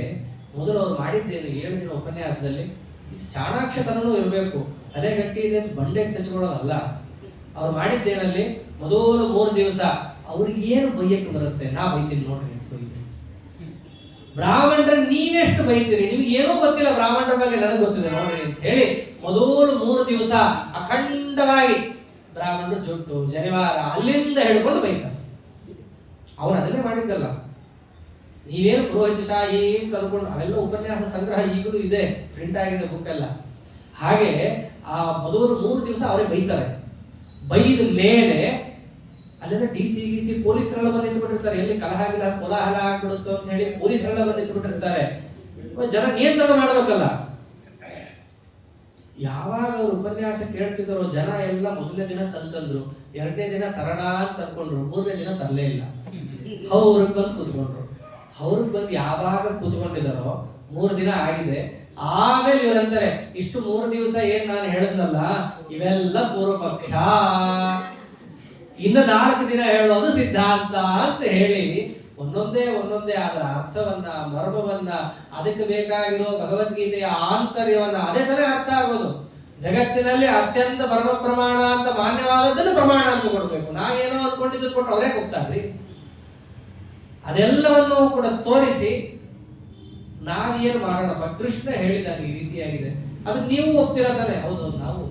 ಮೊದಲು ಅವ್ರು ಮಾಡಿದ್ದೇನು 7 ದಿನ ಉಪನ್ಯಾಸದಲ್ಲಿ ಚಾಣಾಕ್ಷತನೂ ಇರಬೇಕು. ತಲೆ ಗಟ್ಟಿ ಇದೆ ಅಂತ ಬಂಡೆ ಚಚ್ಕೊಳ್ಳೋದಲ್ಲ. ಅವ್ರು ಮಾಡಿದ್ದೇನಲ್ಲಿ ಮೊದಲು 3 ದಿವಸ ಅವ್ರಿಗೆ ಏನು ಬೈಯಕ್ಕೆ ಬರುತ್ತೆ? ನಾ ಬೈತೀನಿ ನೋಡ್ರಿ, ಬೈತೀನಿ. ಬ್ರಾಹ್ಮಣರ ನೀವೆಷ್ಟು ಬೈತೀರಿ? ನಿಮ್ಗೆ ಏನೂ ಗೊತ್ತಿಲ್ಲ ಬ್ರಾಹ್ಮಣರ ಬಗ್ಗೆ, ನನಗೆ ಗೊತ್ತಿದೆ ನೋಡ್ರಿ ಅಂತ ಹೇಳಿ ಮೊದಲು 3 ದಿವಸ ಅಖಂಡವಾಗಿ ಬ್ರಾಹ್ಮಣರು ಜೊಟ್ಟು ಜನಿವಾರ ಅಲ್ಲಿಂದ ಹಿಡ್ಕೊಂಡು ಬೈತಾರೆ. ಅವನು ಅದನ್ನೇ ಮಾಡಿದ್ದಲ್ಲ. ನೀವೇನು ಪುರೋಹಿತಶಾಹಿ ಕಲ್ಕೊಂಡು ಅವೆಲ್ಲ ಉಪನ್ಯಾಸ ಸಂಗ್ರಹ ಈಗಲೂ ಇದೆ, ಪ್ರಿಂಟ್ ಆಗಿದೆ ಬುಕ್ ಎಲ್ಲ. ಹಾಗೆ ಆ ಮೊದಲು 3 ದಿವಸ ಅವರೇ ಬೈತಾರೆ. ಬೈದ ಮೇಲೆ ಅಲ್ಲೆಲ್ಲ ಡಿಸಿ ಪೊಲೀಸರೆಲ್ಲ ಬಂದು ನಿಂತುಬಿಟ್ಟಿರ್ತಾರೆ. ಎಲ್ಲಿ ಕಲಹ ಕೋಲಾಹಲ ಆಗ್ಬಿಡುತ್ತೋ ಅಂತ ಹೇಳಿ ಪೊಲೀಸರೆಲ್ಲ ಬಂದು ನಿಂತುಬಿಟ್ಟಿರ್ತಾರೆ. ಜನ ನಿಯಂತ್ರಣ ಮಾಡ್ಬೇಕಲ್ಲ. ಯಾವಾಗ ಅವ್ರು ಉಪನ್ಯಾಸ ಕೇಳ್ತಿದ್ರು ಜನ ಎಲ್ಲ ಮೊದಲನೇ ದಿನ ತಂತಂದ್ರು, 2ನೇ ದಿನ ತರಣ ಅಂತ ಅನ್ಕೊಂಡ್ರು, 3ನೇ ದಿನ ತರಲೇ ಇಲ್ಲ. ಅವ್ರಿಗೆ ಬಂದು ಕೂತ್ಕೊಂಡ್ರು. ಅವ್ರಿಗೆ ಬಂದು ಯಾವಾಗ ಕೂತ್ಕೊಂಡಿದಾರೋ 3 ದಿನ ಆಗಿದೆ. ಆಮೇಲೆ ಇವರಂತಾರೆ, ಇಷ್ಟು 3 ದಿವಸ ಏನ್ ನಾನು ಹೇಳಿದ್ನಲ್ಲ ಇವೆಲ್ಲ ಪೂರ್ವ ಪಕ್ಷ, ಇನ್ನು 4 ದಿನ ಹೇಳೋದು ಸಿದ್ಧಾಂತ ಅಂತ ಹೇಳಿ ಒಂದೊಂದೇ ಅದರ ಅರ್ಥವನ್ನ, ಮರ್ಮವನ್ನ, ಅದಕ್ಕೆ ಬೇಕಾಗಿರೋ ಭಗವದ್ಗೀತೆಯ ಆಂತರ್ಯವನ್ನ ಅದೇ ತಾನೇ ಅರ್ಥ ಆಗೋದು. ಜಗತ್ತಿನಲ್ಲಿ ಅತ್ಯಂತ ಪರಮ ಪ್ರಮಾಣ ಅಂತ ಮಾನ್ಯವಾದದ್ದನ್ನು ಪ್ರಮಾಣ ಅಂತ ಕೊಡ್ಬೇಕು. ನಾವೇನೋ ಅಂದ್ಕೊಂಡಿದ್ದು ಕೊಟ್ಟು ಅವರೇ ಹೋಗ್ತಾರ್ರಿ. ಅದೆಲ್ಲವನ್ನೂ ಕೂಡ ತೋರಿಸಿ ನಾವೇನು ಮಾಡೋಣಪ್ಪ, ಕೃಷ್ಣ ಹೇಳಿದಾಗ ಈ ರೀತಿಯಾಗಿದೆ, ಅದು ನೀವು ಒಪ್ತಿರ ತಾನೆ? ಹೌದು, ನಾವು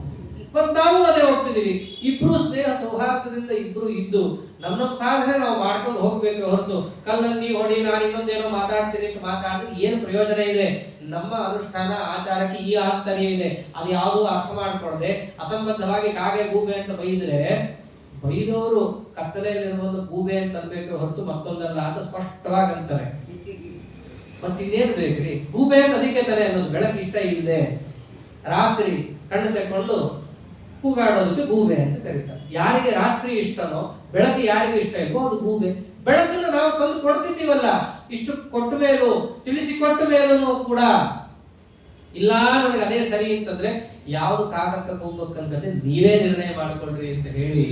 ಮತ್ತು ನಾವು ಅದೇ ಹೋಗ್ತಿದೀವಿ. ಇಬ್ರು ಸ್ನೇಹ ಸೌಹಾರ್ದದಿಂದ ಇಬ್ರು ಇದ್ದು ನಮ್ಮ ಸಾಧನೆ ನಾವು ಮಾಡ್ಕೊಂಡು ಹೋಗ್ಬೇಕು ಹೊರತು ಕಲ್ಲಲ್ಲಿ ಹೊಡಿ ನಾನು ಇನ್ನೊಂದೇನೋ ಮಾತಾಡ್ತೀನಿ ಅಂತ ಮಾತಾಡಿದ್ರೆ ಏನು ಪ್ರಯೋಜನ ಇದೆ? ನಮ್ಮ ಅನುಷ್ಠಾನ ಆಚಾರಕ್ಕೆ ಈ ಆಂತರ್ಯ ಇದೆ, ಅದು ಯಾವುದೂ ಅರ್ಥ ಮಾಡ್ಕೊಳ್ಳದೆ ಅಸಂಬದ್ಧವಾಗಿ ಕಾಗೆ ಗೂಬೆ ಅಂತ ಬೈದ್ರೆ ಬೈದವರು ಕತ್ತಲೆಯಲ್ಲಿರುವುದು ಗೂಬೆ ಅಂತ ಅನ್ಬೇಕು ಹೊರತು ಮತ್ತೊಂದಲ್ಲ ಅಂತ ಸ್ಪಷ್ಟವಾಗಿ ಅಂತಾರೆ. ಮತ್ತಿನ್ನೇನು ಬೇಕ್ರಿ? ಗೂಬೆ ಅಂತ ಅದಕ್ಕೆ ತಾನೆ ಅನ್ನೋದು. ಬೆಳಕು ಇಷ್ಟ ಇಲ್ಲದೆ ರಾತ್ರಿ ಕಣ್ಣು ತೆಕ್ಕೊಂಡು ಕೂಗಾಡೋದಕ್ಕೆ ಗೂಬೆ ಅಂತ ಕರೀತಾರೆ. ಯಾರಿಗೆ ರಾತ್ರಿ ಇಷ್ಟನೋ, ಬೆಳಕು ಯಾರಿಗೆ ಇಷ್ಟ ಇಲ್ವೋ ಅದು ಗೂಬೆ. ಬೆಳಕನ್ನು ನಾವು ತಂದು ಕೊಡ್ತಿದ್ದೀವಲ್ಲ, ಇಷ್ಟು ಕೊಟ್ಟ ಮೇಲೂ, ತಿಳಿಸಿಕೊಟ್ಟ ಮೇಲೂ ಕೂಡ ಇಲ್ಲ ನನಗೆ ಅದೇ ಸರಿ ಅಂತಂದ್ರೆ ಯಾವುದು ಕಾಗಕ್ಕೆ ಹೋಗ್ಬೇಕಂತಂದ್ರೆ ನೀವೇ ನಿರ್ಣಯ ಮಾಡಿಕೊಡ್ರಿ ಅಂತ ಹೇಳಿ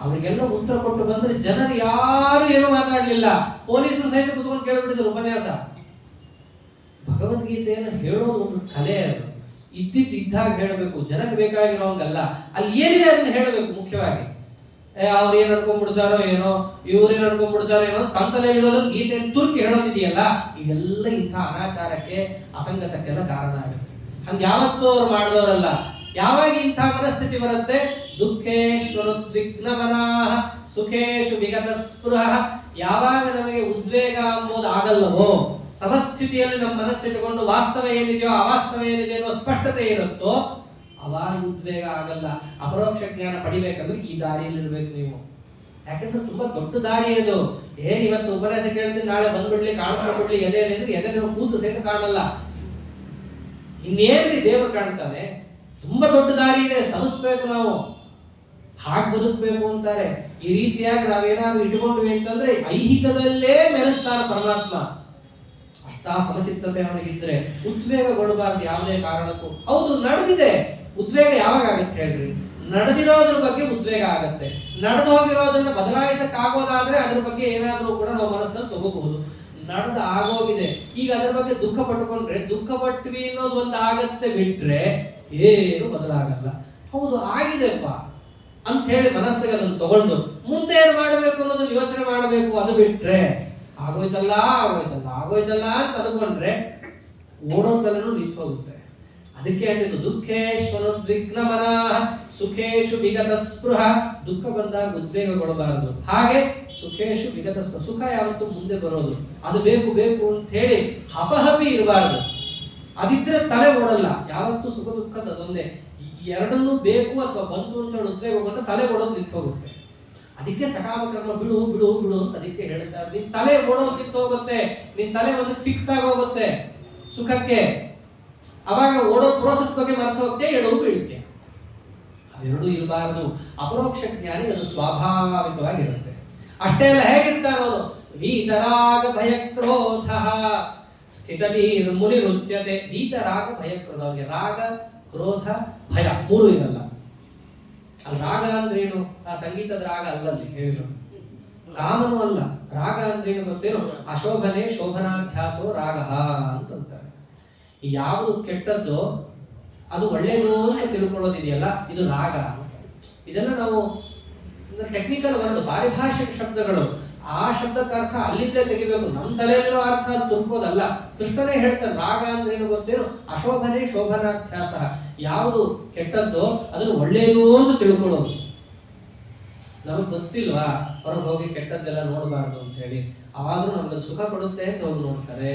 ಅವರಿಗೆಲ್ಲ ಉತ್ತರ ಕೊಟ್ಟು ಬಂದ್ರೆ ಜನರು ಯಾರು ಏನು ಮಾತಾಡ್ಲಿಲ್ಲ. ಪೊಲೀಸರು ಸಹಿತ ಕುತ್ಕೊಂಡು ಕೇಳ್ಬಿಟ್ಟಿದ್ರು ಉಪನ್ಯಾಸ. ಭಗವದ್ಗೀತೆಯನ್ನು ಹೇಳೋದು ಒಂದು ಕಲೆ, ಅದು ಇದ್ದಾಗ ಹೇಳಬೇಕು, ಜನಕ್ಕೆ ಬೇಕಾಗಿರೋಂಗಲ್ಲ. ಅಲ್ಲಿ ಏನಿದೆ ಅದನ್ನ ಹೇಳಬೇಕು. ಮುಖ್ಯವಾಗಿ ಅವ್ರು ಏನ್ ಅನ್ಕೊಂಡ್ಬಿಡ್ತಾರೋ ಏನೋ, ಇವ್ರೇನ್ ಅನ್ಕೊಂಡ್ಬಿಡ್ತಾರೋ ಏನೋ, ತಂತಲೇ ಇರೋದು ಗೀತೆಯನ್ನು ತುರ್ಕಿ ಹೇಳೋದಿದೆಯಲ್ಲ, ಇದೆಲ್ಲ ಇಂಥ ಅನಾಚಾರಕ್ಕೆ, ಅಸಂಗತಕ್ಕೆಲ್ಲ ಕಾರಣ ಆಗುತ್ತೆ. ಹಂಗ ಯಾವತ್ತೂ ಅವ್ರು ಮಾಡಿದವರಲ್ಲ. ಯಾವಾಗ ಇಂಥ ಮನಸ್ಥಿತಿ ಬರುತ್ತೆ? ದುಃಖೇಶ್ವರುದ್ವಿಗ್ನಮನಾಃ ಸುಖೇಶು ವಿಗತ ಸ್ಪೃಹ. ಯಾವಾಗ ನಮಗೆ ಉದ್ವೇಗ ಎಂಬುದು ಆಗಲ್ಲವೋ, ಸಮಸ್ಥಿತಿಯಲ್ಲಿ ನಮ್ಮ ಮನಸ್ಸಿಟ್ಟುಕೊಂಡು ವಾಸ್ತವ ಏನಿದೆಯೋ ಅವಾಸ್ತವ ಏನಿದೆಯೋ ಅನ್ನೋ ಸ್ಪಷ್ಟತೆ ಇರುತ್ತೋ ಅವಾಗ ಉದ್ವೇಗ ಆಗಲ್ಲ. ಅಪರೋಕ್ಷ ಜ್ಞಾನ ಪಡಿಬೇಕಂದ್ರೆ ಈ ದಾರಿಯಲ್ಲಿ ಇರ್ಬೇಕು ನೀವು. ಯಾಕಂದ್ರೆ ತುಂಬಾ ದೊಡ್ಡ ದಾರಿ ಅದು. ಏನ್ ಇವತ್ತು ಉಪನ್ಯಾಸ ಕೇಳ್ತೀನಿ, ನಾಳೆ ಬಂದ್ಬಿಡ್ಲಿ, ಕಾಣಿಸ್ಕೊಂಡ್ಬಿಡ್ಲಿ ಎದೆಯಲ್ಲಿ ಅಂದ್ರೆ ಎದೆ ಕೂತು ಸಹಿತ ಕಾಣಲ್ಲ. ಇನ್ನೇನ್ರಿ ದೇವರು ಕಾಣ್ತಾನೆ? ತುಂಬಾ ದೊಡ್ಡ ದಾರಿ ಇದೆ, ಸಲ್ಲಿಸ್ಬೇಕು ನಾವು, ಹಾಗೆ ಬದುಕಬೇಕು ಅಂತಾರೆ. ಈ ರೀತಿಯಾಗಿ ನಾವೇನಾದ್ರು ಇಟ್ಕೊಂಡ್ವಿ ಅಂತಂದ್ರೆ ಐಹಿಕದಲ್ಲೇ ಮೆರೆಸ್ತಾನೆ ಪರಮಾತ್ಮ. ಅಷ್ಟಾ ಸಮಚಿತ್ತತೆ ಅವನಿಗಿದ್ರೆ ಉದ್ವೇಗಗೊಳ್ಳಬಾರ್ದು ಯಾವುದೇ ಕಾರಣಕ್ಕೂ. ಹೌದು, ನಡೆದಿದೆ, ಉದ್ವೇಗ ಯಾವಾಗ ಆಗತ್ತೆ ಹೇಳ್ರಿ? ನಡೆದಿರೋದ್ರ ಬಗ್ಗೆ ಉದ್ವೇಗ ಆಗತ್ತೆ. ನಡೆದು ಹೋಗಿರೋದನ್ನ ಬದಲಾಯಿಸಕ್ಕಾಗೋದಾದ್ರೆ ಅದ್ರ ಬಗ್ಗೆ ಏನಾದ್ರೂ ಕೂಡ ನಾವು ಮನಸ್ಸನ್ನು ತಗೋಬಹುದು. ನಡೆದು ಆಗೋಗಿದೆ, ಈಗ ಅದ್ರ ಬಗ್ಗೆ ದುಃಖ ಪಟ್ಟುಕೊಂಡ್ರೆ ದುಃಖ ಪಟ್ವಿ ಅನ್ನೋದು ಒಂದು ಆಗತ್ತೆ, ಬಿಟ್ರೆ ಏನು ಬದಲಾಗಲ್ಲ. ಹೌದು ಆಗಿದೆಪ್ಪ ಅಂತ ಹೇಳಿ ಮನಸ್ಸಿಗೆ ಅದನ್ನು ತಗೊಂಡು ಮುಂದೆ ಏನ್ ಮಾಡಬೇಕು ಅನ್ನೋದನ್ನ ಯೋಚನೆ ಮಾಡಬೇಕು. ಅದು ಬಿಟ್ರೆ ಆಗೋಯ್ತಲ್ಲ ಅಂತ ಅಂದ್ಕೊಂಡ್ರೆ ಓಡೋದಲ್ಲೂ ನಿಂತು ಹೋಗುತ್ತೆ. ಅದಕ್ಕೆ ಅಂತಿದ್ದು ದುಃಖೇಶ್ವರುದ್ವಿಗ್ನಮನಾಃ ಸುಖೇಶು ವಿಗತ ಸ್ಪೃಹ. ದುಃಖ ಬಂದಾಗ ಉದ್ವೇಗಗೊಳ್ಳಬಾರದು. ಹಾಗೆ ಸುಖೇಶು ವಿಗತ ಸ್ಪೃಹ, ಸುಖ ಯಾವತ್ತೂ ಮುಂದೆ ಬರೋದು, ಅದು ಬೇಕು ಅಂತ ಹೇಳಿ ಹಪಹಪಿ ಇರಬಾರದು. ಅದಿದ್ರೆ ತಲೆ ಓಡಲ್ಲ. ಯಾವತ್ತೂ ಸುಖ ದುಃಖದ ಅದೊಂದೇ, ಎರಡನ್ನೂ ಬೇಕು ಅಥವಾ ಬಂತು ಅಂತ ಹೇಳಿ ಉದ್ವೇಗಗೊಂಡು ತಲೆ ಓಡೋದು ನಿಂತು ಹೋಗುತ್ತೆ. ಅದಕ್ಕೆ ಸಕಾಮ ಕರ್ಮ ಬಿಡು ಅಂತ ಅದಕ್ಕೆ ಹೇಳ್ತಾರೆ. ನಿನ್ ತಲೆ ಓಡೋದು ನಿಂತು ಹೋಗುತ್ತೆ, ನಿನ್ ತಲೆ ಒಂದು ಫಿಕ್ಸ್ ಆಗೋಗುತ್ತೆ ಸುಖಕ್ಕೆ. ಅವಾಗ ಓಡೋ ಪ್ರೋಸೆಸ್ ಬಗ್ಗೆ ಮರ್ತು ಹೋಗ್ತೇ, ಎಡವು ಬೀಳುತ್ತೆ. ಅವೆರಡೂ ಇರಬಾರದು. ಅಪರೋಕ್ಷ ಜ್ಞಾನಿ ಅದು ಸ್ವಾಭಾವಿಕವಾಗಿರುತ್ತೆ. ಅಷ್ಟೇ ಅಲ್ಲ, ಹೇಗಿರ್ತಾನ ಅವನು? ವೀತರಾಗ ಭಯಕ್ರೋಧ ಸ್ಥಿತಧೀರ್ ಮುನಿರುಚ್ಯತೆ. ವೀತರಾಗ ಭಯಕ್ರೋಧ, ಅವನಿಗೆ ರಾಗ ಕ್ರೋಧ ಭಯ ಮೂರು ಇರಲ್ಲ. ಅಲ್ಲಿ ರಾಗ ಅಂದ್ರೇನು? ಆ ಸಂಗೀತದ ರಾಗ ಅಲ್ಲಲ್ಲಿ ಹೇಳಿದ್ರು. ಕಾಮನೂ ಅಲ್ಲ. ರಾಗ ಅಂದ್ರೇನು ಗೊತ್ತೇನು? ಅಶೋಭನೆ ಶೋಭನಾಧ್ಯಾಸೋ ರಾಗ ಅಂತಂತಾರೆ. ಯಾವುದು ಕೆಟ್ಟದ್ದು ಅದು ಒಳ್ಳೇದು ಅಂತ ತಿಳ್ಕೊಳ್ಳೋದಿದೆಯಲ್ಲ, ಇದು ರಾಗ. ಇದೆಲ್ಲ ನಾವು ಟೆಕ್ನಿಕಲ್ ವರ್ಡ್, ಪಾರಿಭಾಷಿಕ ಶಬ್ದಗಳು. ಆ ಶಬ್ದಕ್ಕೆ ಅರ್ಥ ಅಲ್ಲಿಂದಲೇ ತೆಗಿಬೇಕು. ನಮ್ಮ ತಲೆಯಲ್ಲಿರೋ ಅರ್ಥ ಅದು ತುಂಬೋದಲ್ಲ. ಕೃಷ್ಣನೇ ಹೇಳ್ತಾನೆ ರಾಗ ಅಂದ್ರೇನು ಗೊತ್ತೇನು? ಅಶೋಭನೆ ಶೋಭನಾಧ್ಯಾಸ. ಯಾವುದು ಕೆಟ್ಟದ್ದೋ ಅದನ್ನು ಒಳ್ಳೇದು ಅಂತ ತಿಳ್ಕೊಳ್ಳೋದು. ನಮಗ್ ಗೊತ್ತಿಲ್ವಾ ಹೊರಗೆ ಹೋಗಿ ಕೆಟ್ಟದ್ದೆಲ್ಲ ನೋಡಬಾರ್ದು ಅಂತ ಹೇಳಿ, ಅವಾದ್ರೂ ನಮ್ಗೆ ಸುಖ ಕೊಡುತ್ತೆ ಅಂತ ಹೋಗಿ ನೋಡ್ತಾರೆ.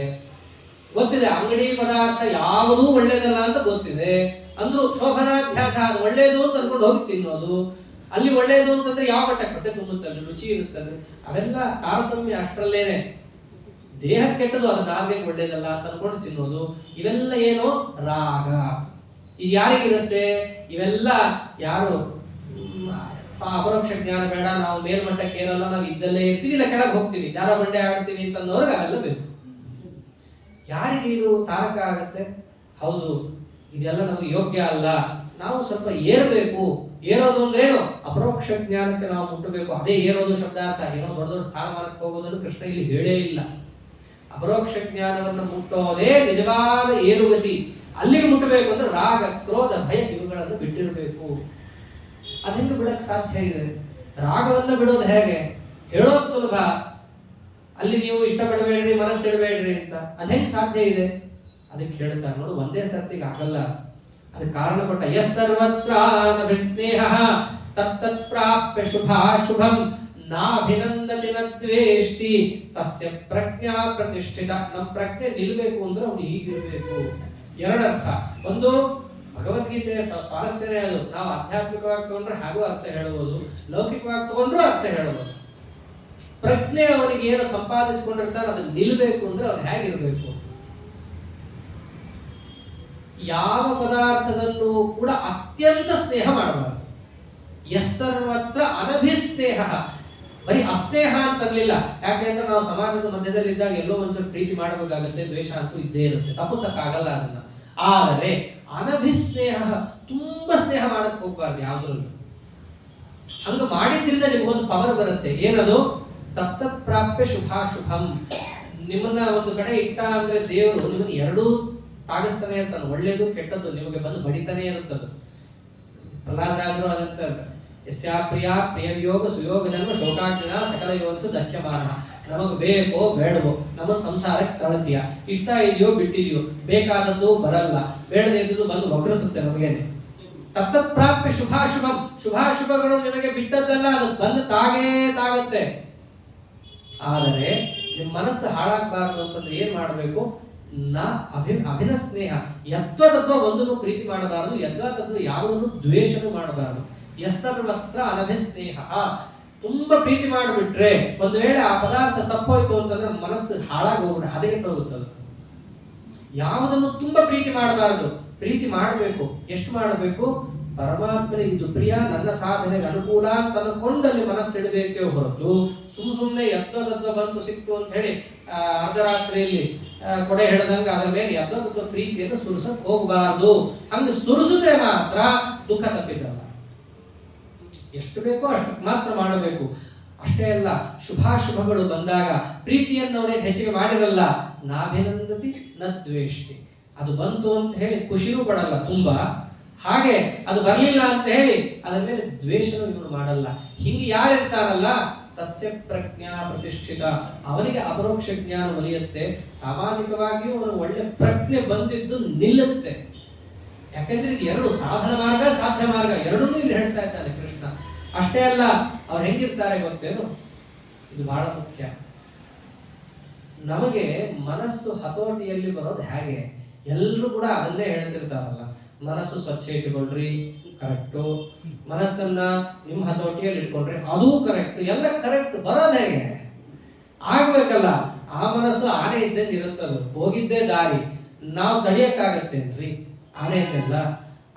ಗೊತ್ತಿದೆ ಅಂಗಡಿ ಪದಾರ್ಥ ಯಾವುದೂ ಒಳ್ಳೇದಲ್ಲ ಅಂತ ಗೊತ್ತಿದೆ, ಅಂದ್ರೂ ಶೋಭನಾಧ್ಯಾಸ ಅದು ಒಳ್ಳೇದು ಅಂತ ಅನ್ಕೊಂಡು ಹೋಗಿ ತಿನ್ನೋದು. ಅಲ್ಲಿ ಒಳ್ಳೇದು ಅಂತಂದ್ರೆ ಯಾವ ಮಟ್ಟಕ್ಕೆ ಹೊಟ್ಟೆ ತುಂಬುತ್ತದೆ, ರುಚಿ ಇರುತ್ತದೆ, ಅವೆಲ್ಲ ತಾರತಮ್ಯ ಅಷ್ಟರಲ್ಲೇನೆ. ದೇಹ ಕೆಟ್ಟದು, ಅದು ನಾಲ್ಗೆ ಒಳ್ಳೇದಲ್ಲ ಅಂತ ಅನ್ಕೊಂಡು ತಿನ್ನೋದು, ಇವೆಲ್ಲ ಏನು? ರಾಗ. ಇದು ಯಾರಿಗಿರುತ್ತೆ? ಇವೆಲ್ಲ ಯಾರು ಅಪರೋಕ್ಷ ಜ್ಞಾನ ಬೇಡ, ನಾವು ಮೇಲ್ಮಟ್ಟಕ್ಕೆ ಏನಲ್ಲ, ನಾವು ಇದ್ದಲ್ಲೇ ಇರ್ತೀವಿ, ಇಲ್ಲ ಕೆಳಗೆ ಹೋಗ್ತೀವಿ, ಜಾರ ಬಂಡೆ ಆಡ್ತೀವಿ ಅಂತಂದವ್ರಿಗೆ ಅವೆಲ್ಲ ಬೇಕು. ಯಾರಿಗೆ ಇದು ತಾರಕ ಆಗತ್ತೆ? ಹೌದು, ಇದೆಲ್ಲ ನಮಗೆ ಯೋಗ್ಯ ಅಲ್ಲ, ನಾವು ಸ್ವಲ್ಪ ಏರ್ಬೇಕು ಏರೋದು ಅಂದ್ರೇನು? ಅಪರೋಕ್ಷ ಜ್ಞಾನಕ್ಕೆ ನಾವು ಮುಟ್ಟಬೇಕು. ಅದೇ ಏರೋದು ಶಬ್ದಾರ್ಥ. ಏನೋ ದೊಡ್ಡ ದೊಡ್ಡ ಸ್ಥಾನಮಾನಕ್ಕೆ ಹೋಗೋದನ್ನು ಕೃಷ್ಣ ಇಲ್ಲಿ ಹೇಳೇ ಇಲ್ಲ. ಅಪರೋಕ್ಷ ಜ್ಞಾನವನ್ನು ಮುಟ್ಟೋದೇ ನಿಜವಾದ ಏರುಗತಿ. ಅಲ್ಲಿಗೆ ಮುಟ್ಟಬೇಕು ಅಂದ್ರೆ ರಾಗ, ಕ್ರೋಧ, ಭಯ ಇವುಗಳನ್ನು ಬಿಟ್ಟಿರಬೇಕು. ಅದು ಹೆಂಗೆ ಬಿಡಕ್ ಸಾಧ್ಯ ಇದೆ? ರಾಗವನ್ನು ಬಿಡೋದು ಹೇಗೆ? ಹೇಳೋದು ಸುಲಭ, ಅಲ್ಲಿ ನೀವು ಇಷ್ಟಪಡಬೇಡ್ರಿ, ಮನಸ್ಸಿಡಬೇಡ್ರಿ ಅಂತ. ಅದು ಹೆಂಗೆ ಸಾಧ್ಯ ಇದೆ? ಅದಕ್ಕೆ ಹೇಳ್ತಾರೆ ನೋಡು, ಒಂದೇ ಸರ್ತಿಗೆ ಆಗಲ್ಲ. ಅದಕ್ಕೆ ಕಾರಣ ಕೊಟ್ಟ. ಯಸ್ಸರ್ವತ್ರ ನಭಿಸ್ನೇಹ ತತ್ತತ್ ಪ್ರಾಪ್ಯ ಶುಭಾಶುಭಂ ನಾಭಿನಂದತಿ ನ ದ್ವೇಷ್ಟಿ ತಸ್ಯ ಪ್ರಜ್ಞಾ ಪ್ರತಿಷ್ಠಿತ. ನಮ್ಮ ಪ್ರಜ್ಞೆ ನಿಲ್ಬೇಕು ಅಂದ್ರೆ ಅವ್ನು ಹೀಗಿರ್ಬೇಕು. ಎರಡರ್ಥ. ಒಂದು, ಭಗವದ್ಗೀತೆಯ ಸ್ವಾರಸ್ಯನೇ ಅದು. ನಾವು ಆಧ್ಯಾತ್ಮಿಕವಾಗಿ ತಗೊಂಡ್ರೆ ಹಾಗೂ ಅರ್ಥ ಹೇಳಬಹುದು, ಲೌಕಿಕವಾಗಿ ತಗೊಂಡ್ರು ಅರ್ಥ ಹೇಳಬಹುದು. ಪ್ರಜ್ಞೆ ಅವನಿಗೆ ಏನು ಸಂಪಾದಿಸಿಕೊಂಡಿರ್ತಾನೆ ಅದು ನಿಲ್ಬೇಕು ಅಂದ್ರೆ ಅವ್ನು ಹೇಗಿರ್ಬೇಕು? ಯಾವ ಪದಾರ್ಥದಲ್ಲೂ ಕೂಡ ಅತ್ಯಂತ ಸ್ನೇಹ ಮಾಡಬಾರದು. ಯಸ್ಸರ್ವತ್ರ ಅನಭಿಸ್ನೇಹ. ಬರೀ ಅಸ್ನೇಹ ಅಂತರ್ಲಿಲ್ಲ. ಯಾಕೆಂದ್ರೆ ನಾವು ಸಮಾಜದ ಮಧ್ಯದಲ್ಲಿ ಇದ್ದಾಗ ಎಲ್ಲೋ ಒಂಚೂರು ಪ್ರೀತಿ ಮಾಡಬೇಕಾಗುತ್ತೆ, ದ್ವೇಷ ಅಂತೂ ಇದ್ದೇ ಇರುತ್ತೆ, ತಪ್ಪಿಸಕ್ಕಾಗಲ್ಲ ಅದನ್ನ. ಆದರೆ ಅನಭಿಸ್ನೇಹ, ತುಂಬಾ ಸ್ನೇಹ ಮಾಡಕ್ ಹೋಗ್ಬಾರ್ದು ಯಾವ್ದ್ರಲ್ಲೂ. ಹಂಗ ಮಾಡಿದ್ರಿಂದ ನಿಮ್ಗೊಂದು ಪವರ್ ಬರುತ್ತೆ. ಏನದು? ತತ್ತತ್ ಪ್ರಾಪ್ಯ ಶುಭಾಶುಭಂ. ನಿಮ್ಮನ್ನ ಒಂದು ಕಡೆ ಇಟ್ಟ ಅಂದ್ರೆ ದೇವರು ನಿಮ್ಮನ್ನ ಎರಡೂ ತಾಗಿಸ್ತಾನೆ ಇರ್ತಾನೆ. ಒಳ್ಳೇದು ಕೆಟ್ಟದ್ದು ನಿಮಗೆ ಬಂದು ಬಡಿತಾನೆ ಇರುತ್ತದು. ಪ್ರಹ್ಲಾದರಾಜರು ಅದಂತ ಯಸ್ಯಾ ಪ್ರಿಯ ಪ್ರಿಯವಿಯೋಗ ಸುಯೋಗ ಜನ್ಮ ಶೋಕಾಗ್ನ ಸಕಲ ಯೋಗಂತು ದಕ್ಷ್ಯಮಾನ. ನಮಗ್ ಬೇಕೋ ಬೇಡವೋ, ನಮ್ಮನ್ನು ಸಂಸಾರಕ್ಕೆ ತಳತೀಯ, ಇಷ್ಟ ಇದೆಯೋ ಬಿಟ್ಟಿದೆಯೋ, ಬೇಕಾದದ್ದು ಬರಲ್ಲ, ಬೇಡದಿದ್ದು ಬಂದು ಒಗ್ಗರಿಸುತ್ತೆ ನಮಗೇನೆ. ತತ್ತತ್ ಪ್ರಾಪ್ಯ ಶುಭಾಶುಭಂ. ಶುಭಾಶುಭಗಳು ನಿಮಗೆ ಬಿಟ್ಟದ್ದಲ್ಲ, ಅದು ಬಂದು ತಾಗುತ್ತೆ. ಆದರೆ ನಿಮ್ಮ ಮನಸ್ಸು ಹಾಳಾಗಬಾರದು ಅಂತಂದ್ರೆ ಏನ್ ಮಾಡಬೇಕು? ಅಭಿನ ಸ್ನೇಹ. ಯದ್ವತತ್ವ ಒಂದನ್ನು ಪ್ರೀತಿ ಮಾಡಬಾರದು, ಯದ್ವತತ್ವ ಯಾವುದನ್ನು ದ್ವೇಷನೂ ಮಾಡಬಾರದು. ಯಸ್ಸರ್ವತ್ರ ಅನಭಿಸ್ನೇಹ. ತುಂಬಾ ಪ್ರೀತಿ ಮಾಡಿಬಿಟ್ರೆ ಒಂದು ವೇಳೆ ಆ ಪದಾರ್ಥ ತಪ್ಪೋಯ್ತು ಅಂತಂದ್ರೆ ಮನಸ್ಸು ಹಾಳಾಗಿ ಹೋಗ್ಬಿಟ್ಟು ಹದಗೆಟ್ಟು ಹೋಗುತ್ತದೆ. ಯಾವುದನ್ನು ತುಂಬಾ ಪ್ರೀತಿ ಮಾಡಬಾರದು, ಪ್ರೀತಿ ಮಾಡಬೇಕು. ಎಷ್ಟು ಮಾಡಬೇಕು? ಪರಮಾತ್ಮನಿಗೆ ಇದು ಪ್ರಿಯ, ನನ್ನ ಸಾಧನೆಗೆ ಅನುಕೂಲ ಅಂತ ಅನ್ಕೊಂಡಲ್ಲಿ ಮನಸ್ಸಿಡಬೇಕೇ ಹೊರತು ಸುಮ್ಮನೆ ಯತ್ವತತ್ವ ಬಂತು ಸಿಕ್ತು ಅಂತ ಹೇಳಿ ಅರ್ಧರಾತ್ರಿಯಲ್ಲಿ ಕೊಡೆ ಹಿಡ್ದಂಗ ಅದರ ಮೇಲೆ ಯತ್ವತತ್ವ ಪ್ರೀತಿಯನ್ನು ಸುರಿಸಕ್ ಹೋಗಬಾರ್ದು. ಹಂಗೆ ಸುರಿಸಿದ್ರೆ ಮಾತ್ರ ದುಃಖ ತಪ್ಪಿದ್ದಲ್ಲ. ಎಷ್ಟು ಬೇಕೋ ಅಷ್ಟು ಮಾತ್ರ ಮಾಡಬೇಕು. ಅಷ್ಟೇ ಅಲ್ಲ, ಶುಭಾಶುಭಗಳು ಬಂದಾಗ ಪ್ರೀತಿಯನ್ನು ಅವನೇನು ಹೆಚ್ಚಿಗೆ ಮಾಡಿರಲ್ಲ. ನಾಭಿನಂದತಿ ನ ದ್ವೇಷ್ಟಿ. ಅದು ಬಂತು ಅಂತ ಹೇಳಿ ಖುಷಿನೂ ಪಡಲ್ಲ ತುಂಬಾ, ಹಾಗೆ ಅದು ಬರಲಿಲ್ಲ ಅಂತ ಹೇಳಿ ಅದರ ಮೇಲೆ ದ್ವೇಷನೂ ಇವನು ಮಾಡಲ್ಲ. ಹಿಂಗೆ ಯಾರಿರ್ತಾರಲ್ಲ ತಸ್ಯ ಪ್ರಜ್ಞಾ ಪ್ರತಿಷ್ಠಿತ. ಅವನಿಗೆ ಅಪರೋಕ್ಷ ಜ್ಞಾನ ಒಲಿಯುತ್ತೆ. ಸಾಮಾಜಿಕವಾಗಿಯೂ ಅವನು ಒಳ್ಳೆ ಪ್ರಜ್ಞೆ ಬಂದಿದ್ದು ನಿಲ್ಲುತ್ತೆ. ಯಾಕೆಂದ್ರೆ ಇದು ಎರಡು, ಸಾಧನ ಮಾರ್ಗ ಸಾಧ್ಯ ಮಾರ್ಗ, ಎರಡನ್ನೂ ಇಲ್ಲಿ ಹೇಳ್ತಾ ಇದ್ದಾನೆ ಕೃಷ್ಣ. ಅಷ್ಟೇ ಅಲ್ಲ, ಅವ್ರು ಹೆಂಗಿರ್ತಾರೆ ಗೊತ್ತೇನು? ಇದು ಬಹಳ ಮುಖ್ಯ. ನಮಗೆ ಮನಸ್ಸು ಹತೋಟಿಯಲ್ಲಿ ಬರೋದು ಹೇಗೆ? ಎಲ್ಲರೂ ಕೂಡ ಅದನ್ನೇ ಹೇಳ್ತಿರ್ತಾರಲ್ಲ, ಮನಸ್ಸು ಸ್ವಚ್ಛ ಇಟ್ಕೊಳ್ರಿ, ಕರೆಕ್ಟು. ಮನಸ್ಸನ್ನ ನಿಮ್ಮ ಹತೋಟಿಯಲ್ಲಿ ಇಟ್ಕೊಂಡ್ರೆ ಅದೂ ಕರೆಕ್ಟ್. ಎಲ್ಲ ಕರೆಕ್ಟ್. ಬರೋದು ಹೇಗೆ? ಆಗ್ಬೇಕಲ್ಲ. ಆ ಮನಸ್ಸು ಆನೆ ಇದ್ದಂಗೆ ಇರುತ್ತದು, ಹೋಗಿದ್ದೇ ದಾರಿ. ನಾವು ತಡಿಯಕ್ಕಾಗತ್ತೇನ್ರಿ? ಆನೆ ಇದ್ದಲ್ಲ.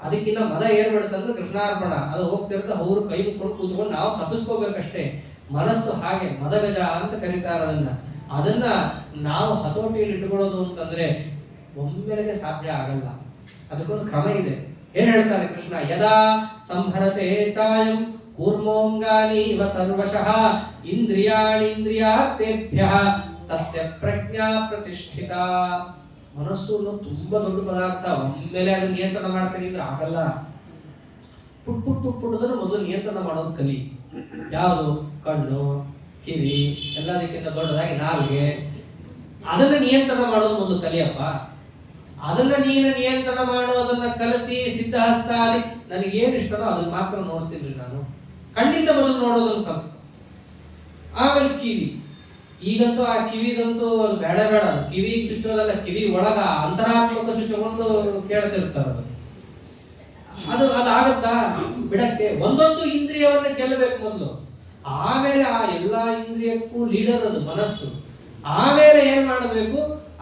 ಅದಕ್ಕಿಂತ ಮದ ಏನ್ ಬಿಡುತ್ತಂದ್ರೆ ಕೃಷ್ಣಾರ್ಪಣ. ಅದು ಹೋಗ್ತಿರುತ್ತೆ, ಅವ್ರು ಕೈ ಮುಟ್ಕೊಂಡು ಕೂತ್ಕೊಂಡು ನಾವು ತಪ್ಪಿಸ್ಕೋಬೇಕಷ್ಟೇ. ಮನಸ್ಸು ಹಾಗೆ ಮದಗಜ ಅಂತ ಕರೀತಾರೆ ಅದನ್ನ ನಾವು ಹತೋಟಿಯಲ್ಲಿ ಇಟ್ಕೊಳ್ಳೋದು ಅಂತಂದ್ರೆ ಒಮ್ಮೆಲೆಗೆ ಸಾಧ್ಯ ಆಗಲ್ಲ. ಅದಕ್ಕೊಂದು ಕ್ರಮ ಇದೆ. ಏನ್ ಹೇಳ್ತಾರೆ ಕೃಷ್ಣ? ಯದಾ ಸಂಹರತೆ ಚಾಯಂ ಕೂರ್ಮೋಂಗಾನಿ ಇವ ಸರ್ವಶಃ ಇಂದ್ರಿಯಾಣೀಂದ್ರಿಯಾರ್ಥೇಭ್ಯಃ ತಸ್ಯ ಪ್ರಜ್ಞಾ ಪ್ರತಿಷ್ಠಿತ. ಮನಸ್ಸು ತುಂಬಾ ದೊಡ್ಡ ಪದಾರ್ಥ. ಒಮ್ಮೆಲೆ ಅದನ್ನ ನಿಯಂತ್ರಣ ಮಾಡ್ತೀನಿ ಅಂದ್ರೆ ಆಗಲ್ಲ. ಪುಟ್ಟದನ್ನು ಮೊದಲು ನಿಯಂತ್ರಣ ಮಾಡೋದು ಕಲಿ. ಯಾವುದು? ಕಣ್ಣು, ಕಿವಿ, ಎಲ್ಲದಕ್ಕಿಂತ ದೊಡ್ಡದಾಗಿ ನಾಲ್ಗೆ. ಅದನ್ನ ನಿಯಂತ್ರಣ ಮಾಡೋದು ಮೊದಲು ಕಲಿಯಪ್ಪ. ಅದನ್ನ ನೀನು ನಿಯಂತ್ರಣ ಮಾಡೋದನ್ನ ಕಲಿತಿ ಸಿದ್ಧಹಸ್ತಾದಿ ನನಗೇನು ಇಷ್ಟನೋ ಅದನ್ನ ಮಾತ್ರ ನೋಡ್ತೀನಿ ನಾನು. ಕಣ್ಣಿಂದ ಮೊದಲು ನೋಡೋದನ್ನು ಕಲ್ತು. ಆಮೇಲೆ ಕಿವಿ. ಈಗಂತೂ ಆ ಕಿವಿದಂತೂ ಅದು ಬೇಡ. ಕಿವಿ ಚುಚ್ಚೋದಲ್ಲ, ಕಿವಿ ಒಳಗ ಅಂತರಾತ್ಮಕ ಚುಚ್ಚಕೊಂಡು ಕೇಳ್ತಿರ್ತಾರ. ಅದಾಗತ್ತಾ ಬಿಡಕ್ಕೆ? ಒಂದೊಂದು ಇಂದ್ರಿಯವನ್ನ ಗೆಲ್ಲಬೇಕು ಮೊದಲು. ಆಮೇಲೆ ಆ ಎಲ್ಲಾ ಇಂದ್ರಿಯಕ್ಕೂ ಲೀಡರ್ ಅದು ಮನಸ್ಸು. ಆಮೇಲೆ ಏನ್ ಮಾಡಬೇಕು?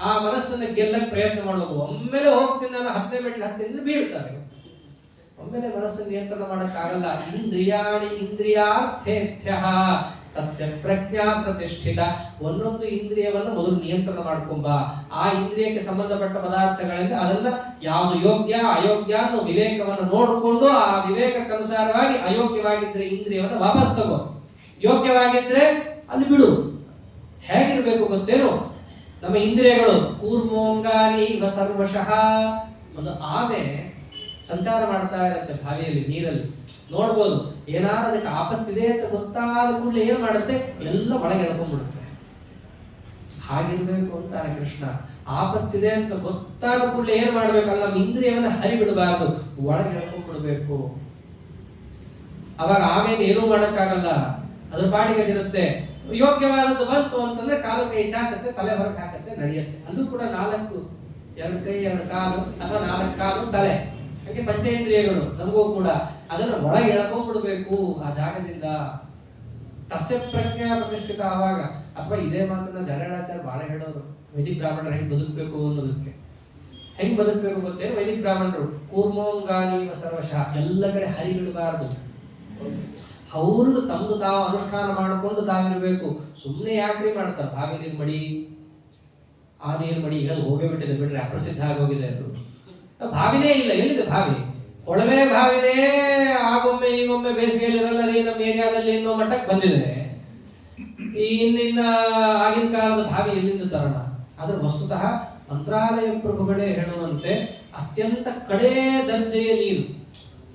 ಆ ಮನಸ್ಸನ್ನ ಗೆಲ್ಲಕ್ಕೆ ಪ್ರಯತ್ನ ಮಾಡಬೇಕು. ಒಮ್ಮೆಲೆ ಹೋಗ್ತೀನಿ ನಾನು 10ನೇ ಮೆಟ್ಲು ಹತ್ತೀನಿ ಬೀಳ್ತಾರೆ. ಒಮ್ಮೆಲೆ ಮನಸ್ಸನ್ನು ನಿಯಂತ್ರಣ ಮಾಡಕ್ಕಾಗಲ್ಲ. ಇಂದ್ರಿಯಾಣಿ ಇಂದ್ರಿಯಾರ್ಥೇಭ್ಯಃ ತಸ್ಯ ಪ್ರಜ್ಞಾ ಪ್ರತಿಷ್ಠಿತ. ಒಂದೊಂದು ಇಂದ್ರಿಯವನ್ನು ಮೊದಲು ನಿಯಂತ್ರಣ ಮಾಡ್ಕೊಂಬ. ಆ ಇಂದ್ರಿಯಕ್ಕೆ ಸಂಬಂಧಪಟ್ಟ ಪದಾರ್ಥಗಳಿಂದ ಅದನ್ನ ಯಾವುದು ಯೋಗ್ಯ ಅಯೋಗ್ಯ ಅನ್ನೋ ವಿವೇಕವನ್ನು ನೋಡಿಕೊಂಡು ಆ ವಿವೇಕಕ್ಕನುಸಾರವಾಗಿ ಅಯೋಗ್ಯವಾಗಿದ್ರೆ ಇಂದ್ರಿಯವನ್ನು ವಾಪಸ್ ತಗೋ, ಯೋಗ್ಯವಾಗಿದ್ರೆ ಅಲ್ಲಿ ಬಿಡು. ಹೇಗಿರ್ಬೇಕು ಗೊತ್ತೇನು? ನಮ್ಮ ಇಂದ್ರಿಯಗಳು ಕೂರ್ಮೋಂಗಾನಿ ಇವ ಸರ್ವಶಃ. ಒಂದು ಆಮೆ ಸಂಚಾರ ಮಾಡ್ತಾ ಇರುತ್ತೆ ಬಾವಿಯಲ್ಲಿ, ನೀರಲ್ಲಿ ನೋಡ್ಬೋದು. ಏನಾದ್ರು ಅದಕ್ಕೆ ಆಪತ್ತಿದೆ ಅಂತ ಗೊತ್ತಾದ ಕೂಡಲೇ ಏನ್ ಮಾಡುತ್ತೆ? ಎಲ್ಲ ಒಳಗೆ ಎಳ್ಕೊಂಡ್ಬಿಡುತ್ತೆ. ಹಾಗಿರ್ಬೇಕು ಅಂತಾನೆ ಕೃಷ್ಣ. ಆಪತ್ತಿದೆ ಅಂತ ಗೊತ್ತಾದ ಕೂಡಲೇ ಏನ್ ಮಾಡ್ಬೇಕಲ್ಲ, ನಮ್ಮ ಇಂದ್ರಿಯವನ್ನ ಹರಿಬಿಡಬಾರದು, ಒಳಗೆ ಎಳ್ಕೊಂಡ್ಬಿಡ್ಬೇಕು. ಅವಾಗ ಆಮೇಲೆ ಏನೂ ಮಾಡಕ್ಕಾಗಲ್ಲ, ಅದ್ರ ಪಾಡಿಗೆ ಇರುತ್ತೆ. ಯೋಗ್ಯವಾದದ್ದು ಬಂತು ಅಂತಂದ್ರೆ ಕಾಲು ಕೈ ಚಾಚತ್ತೆ, ತಲೆ ಹೊರಗೆ ಹಾಕತ್ತೆ, ನಡೆಯುತ್ತೆ. ಅಲ್ಲೂ ಕೂಡ 4, 2 ಕೈ 2 ಕಾಲು ಅಥವಾ 4 ಕಾಲು ತಲೆ, ಹಾಗೆ ಪಂಚೇಂದ್ರಿಯಗಳು ನಮಗೂ ಕೂಡ ಅದನ್ನ ಒಳಗೆ ಎಳ್ಕೊಂಡ್ಬಿಡ್ಬೇಕು ಆ ಜಾಗದಿಂದ. ತಸ್ಯ ಪ್ರಜ್ಞಾ ಪ್ರತಿಷ್ಠಿತ. ಆವಾಗ ಅಥವಾ ಇದೇ ಮಾತನ್ನ ಜರಳಾಚಾರ್ಯ ಬಹಳ ಹೇಳೋರು, ವೈದಿಕ ಬ್ರಾಹ್ಮಣರು ಹೆಂಗ್ ಬದುಕಬೇಕು ಅನ್ನೋದಕ್ಕೆ. ಹೆಂಗ್ ಬದುಕಬೇಕು ಗೊತ್ತೇನು? ವೈದಿಕ ಬ್ರಾಹ್ಮಣರು ಕೂರ್ಮೋಂಗಾನಿ ಸರ್ವಶಃ, ಎಲ್ಲ ಕಡೆ ಹರಿಬಿಡಬಾರದು. ಅವ್ರದ್ದು ತಮ್ಮದು ತಾವು ಅನುಷ್ಠಾನ ಮಾಡಿಕೊಂಡು ತಾವಿರ್ಬೇಕು. ಸುಮ್ಮನೆ ಯಾಕ್ರಿ ಮಾಡ್ತಾರೆ? ಬಾವಿ ನೀರು ಮಡಿ, ಆ ನೀರು ಮಡಿ, ಈಗ ಹೋಗೇ ಬಿಟ್ಟಿದೆ ಬಿಡ್ರಿ, ಅಪ್ರಸಿದ್ಧ ಆಗೋಗಿದೆ ಅದು. ಬಾವಿನೇ ಇಲ್ಲ, ಎಲ್ಲಿದೆ ಬಾವಿ? ಕೊಳವೆ ಬಾವಿನೇ ಆಗೊಮ್ಮೆ ಈಗೊಮ್ಮೆ ಬೇಸಿಗೆಯಲ್ಲಿರಲ್ಲ ರೀ ನಮ್ಮ ಏರಿಯಾದಲ್ಲಿ ಇನ್ನೋ ಮಟ್ಟಕ್ಕೆ ಬಂದಿದೆ. ಇನ್ನ ಆಗಿನ ಕಾಲದ ಬಾವಿ ಎಲ್ಲಿಂದ ತರೋಣ? ಆದ್ರೆ ವಸ್ತುತಃ ಮಂತ್ರಾಲಯ ಪ್ರಭುಗಳೇ ಹೇಳುವಂತೆ ಅತ್ಯಂತ ಕಡೇ ದರ್ಜೆಯ ನೀರು.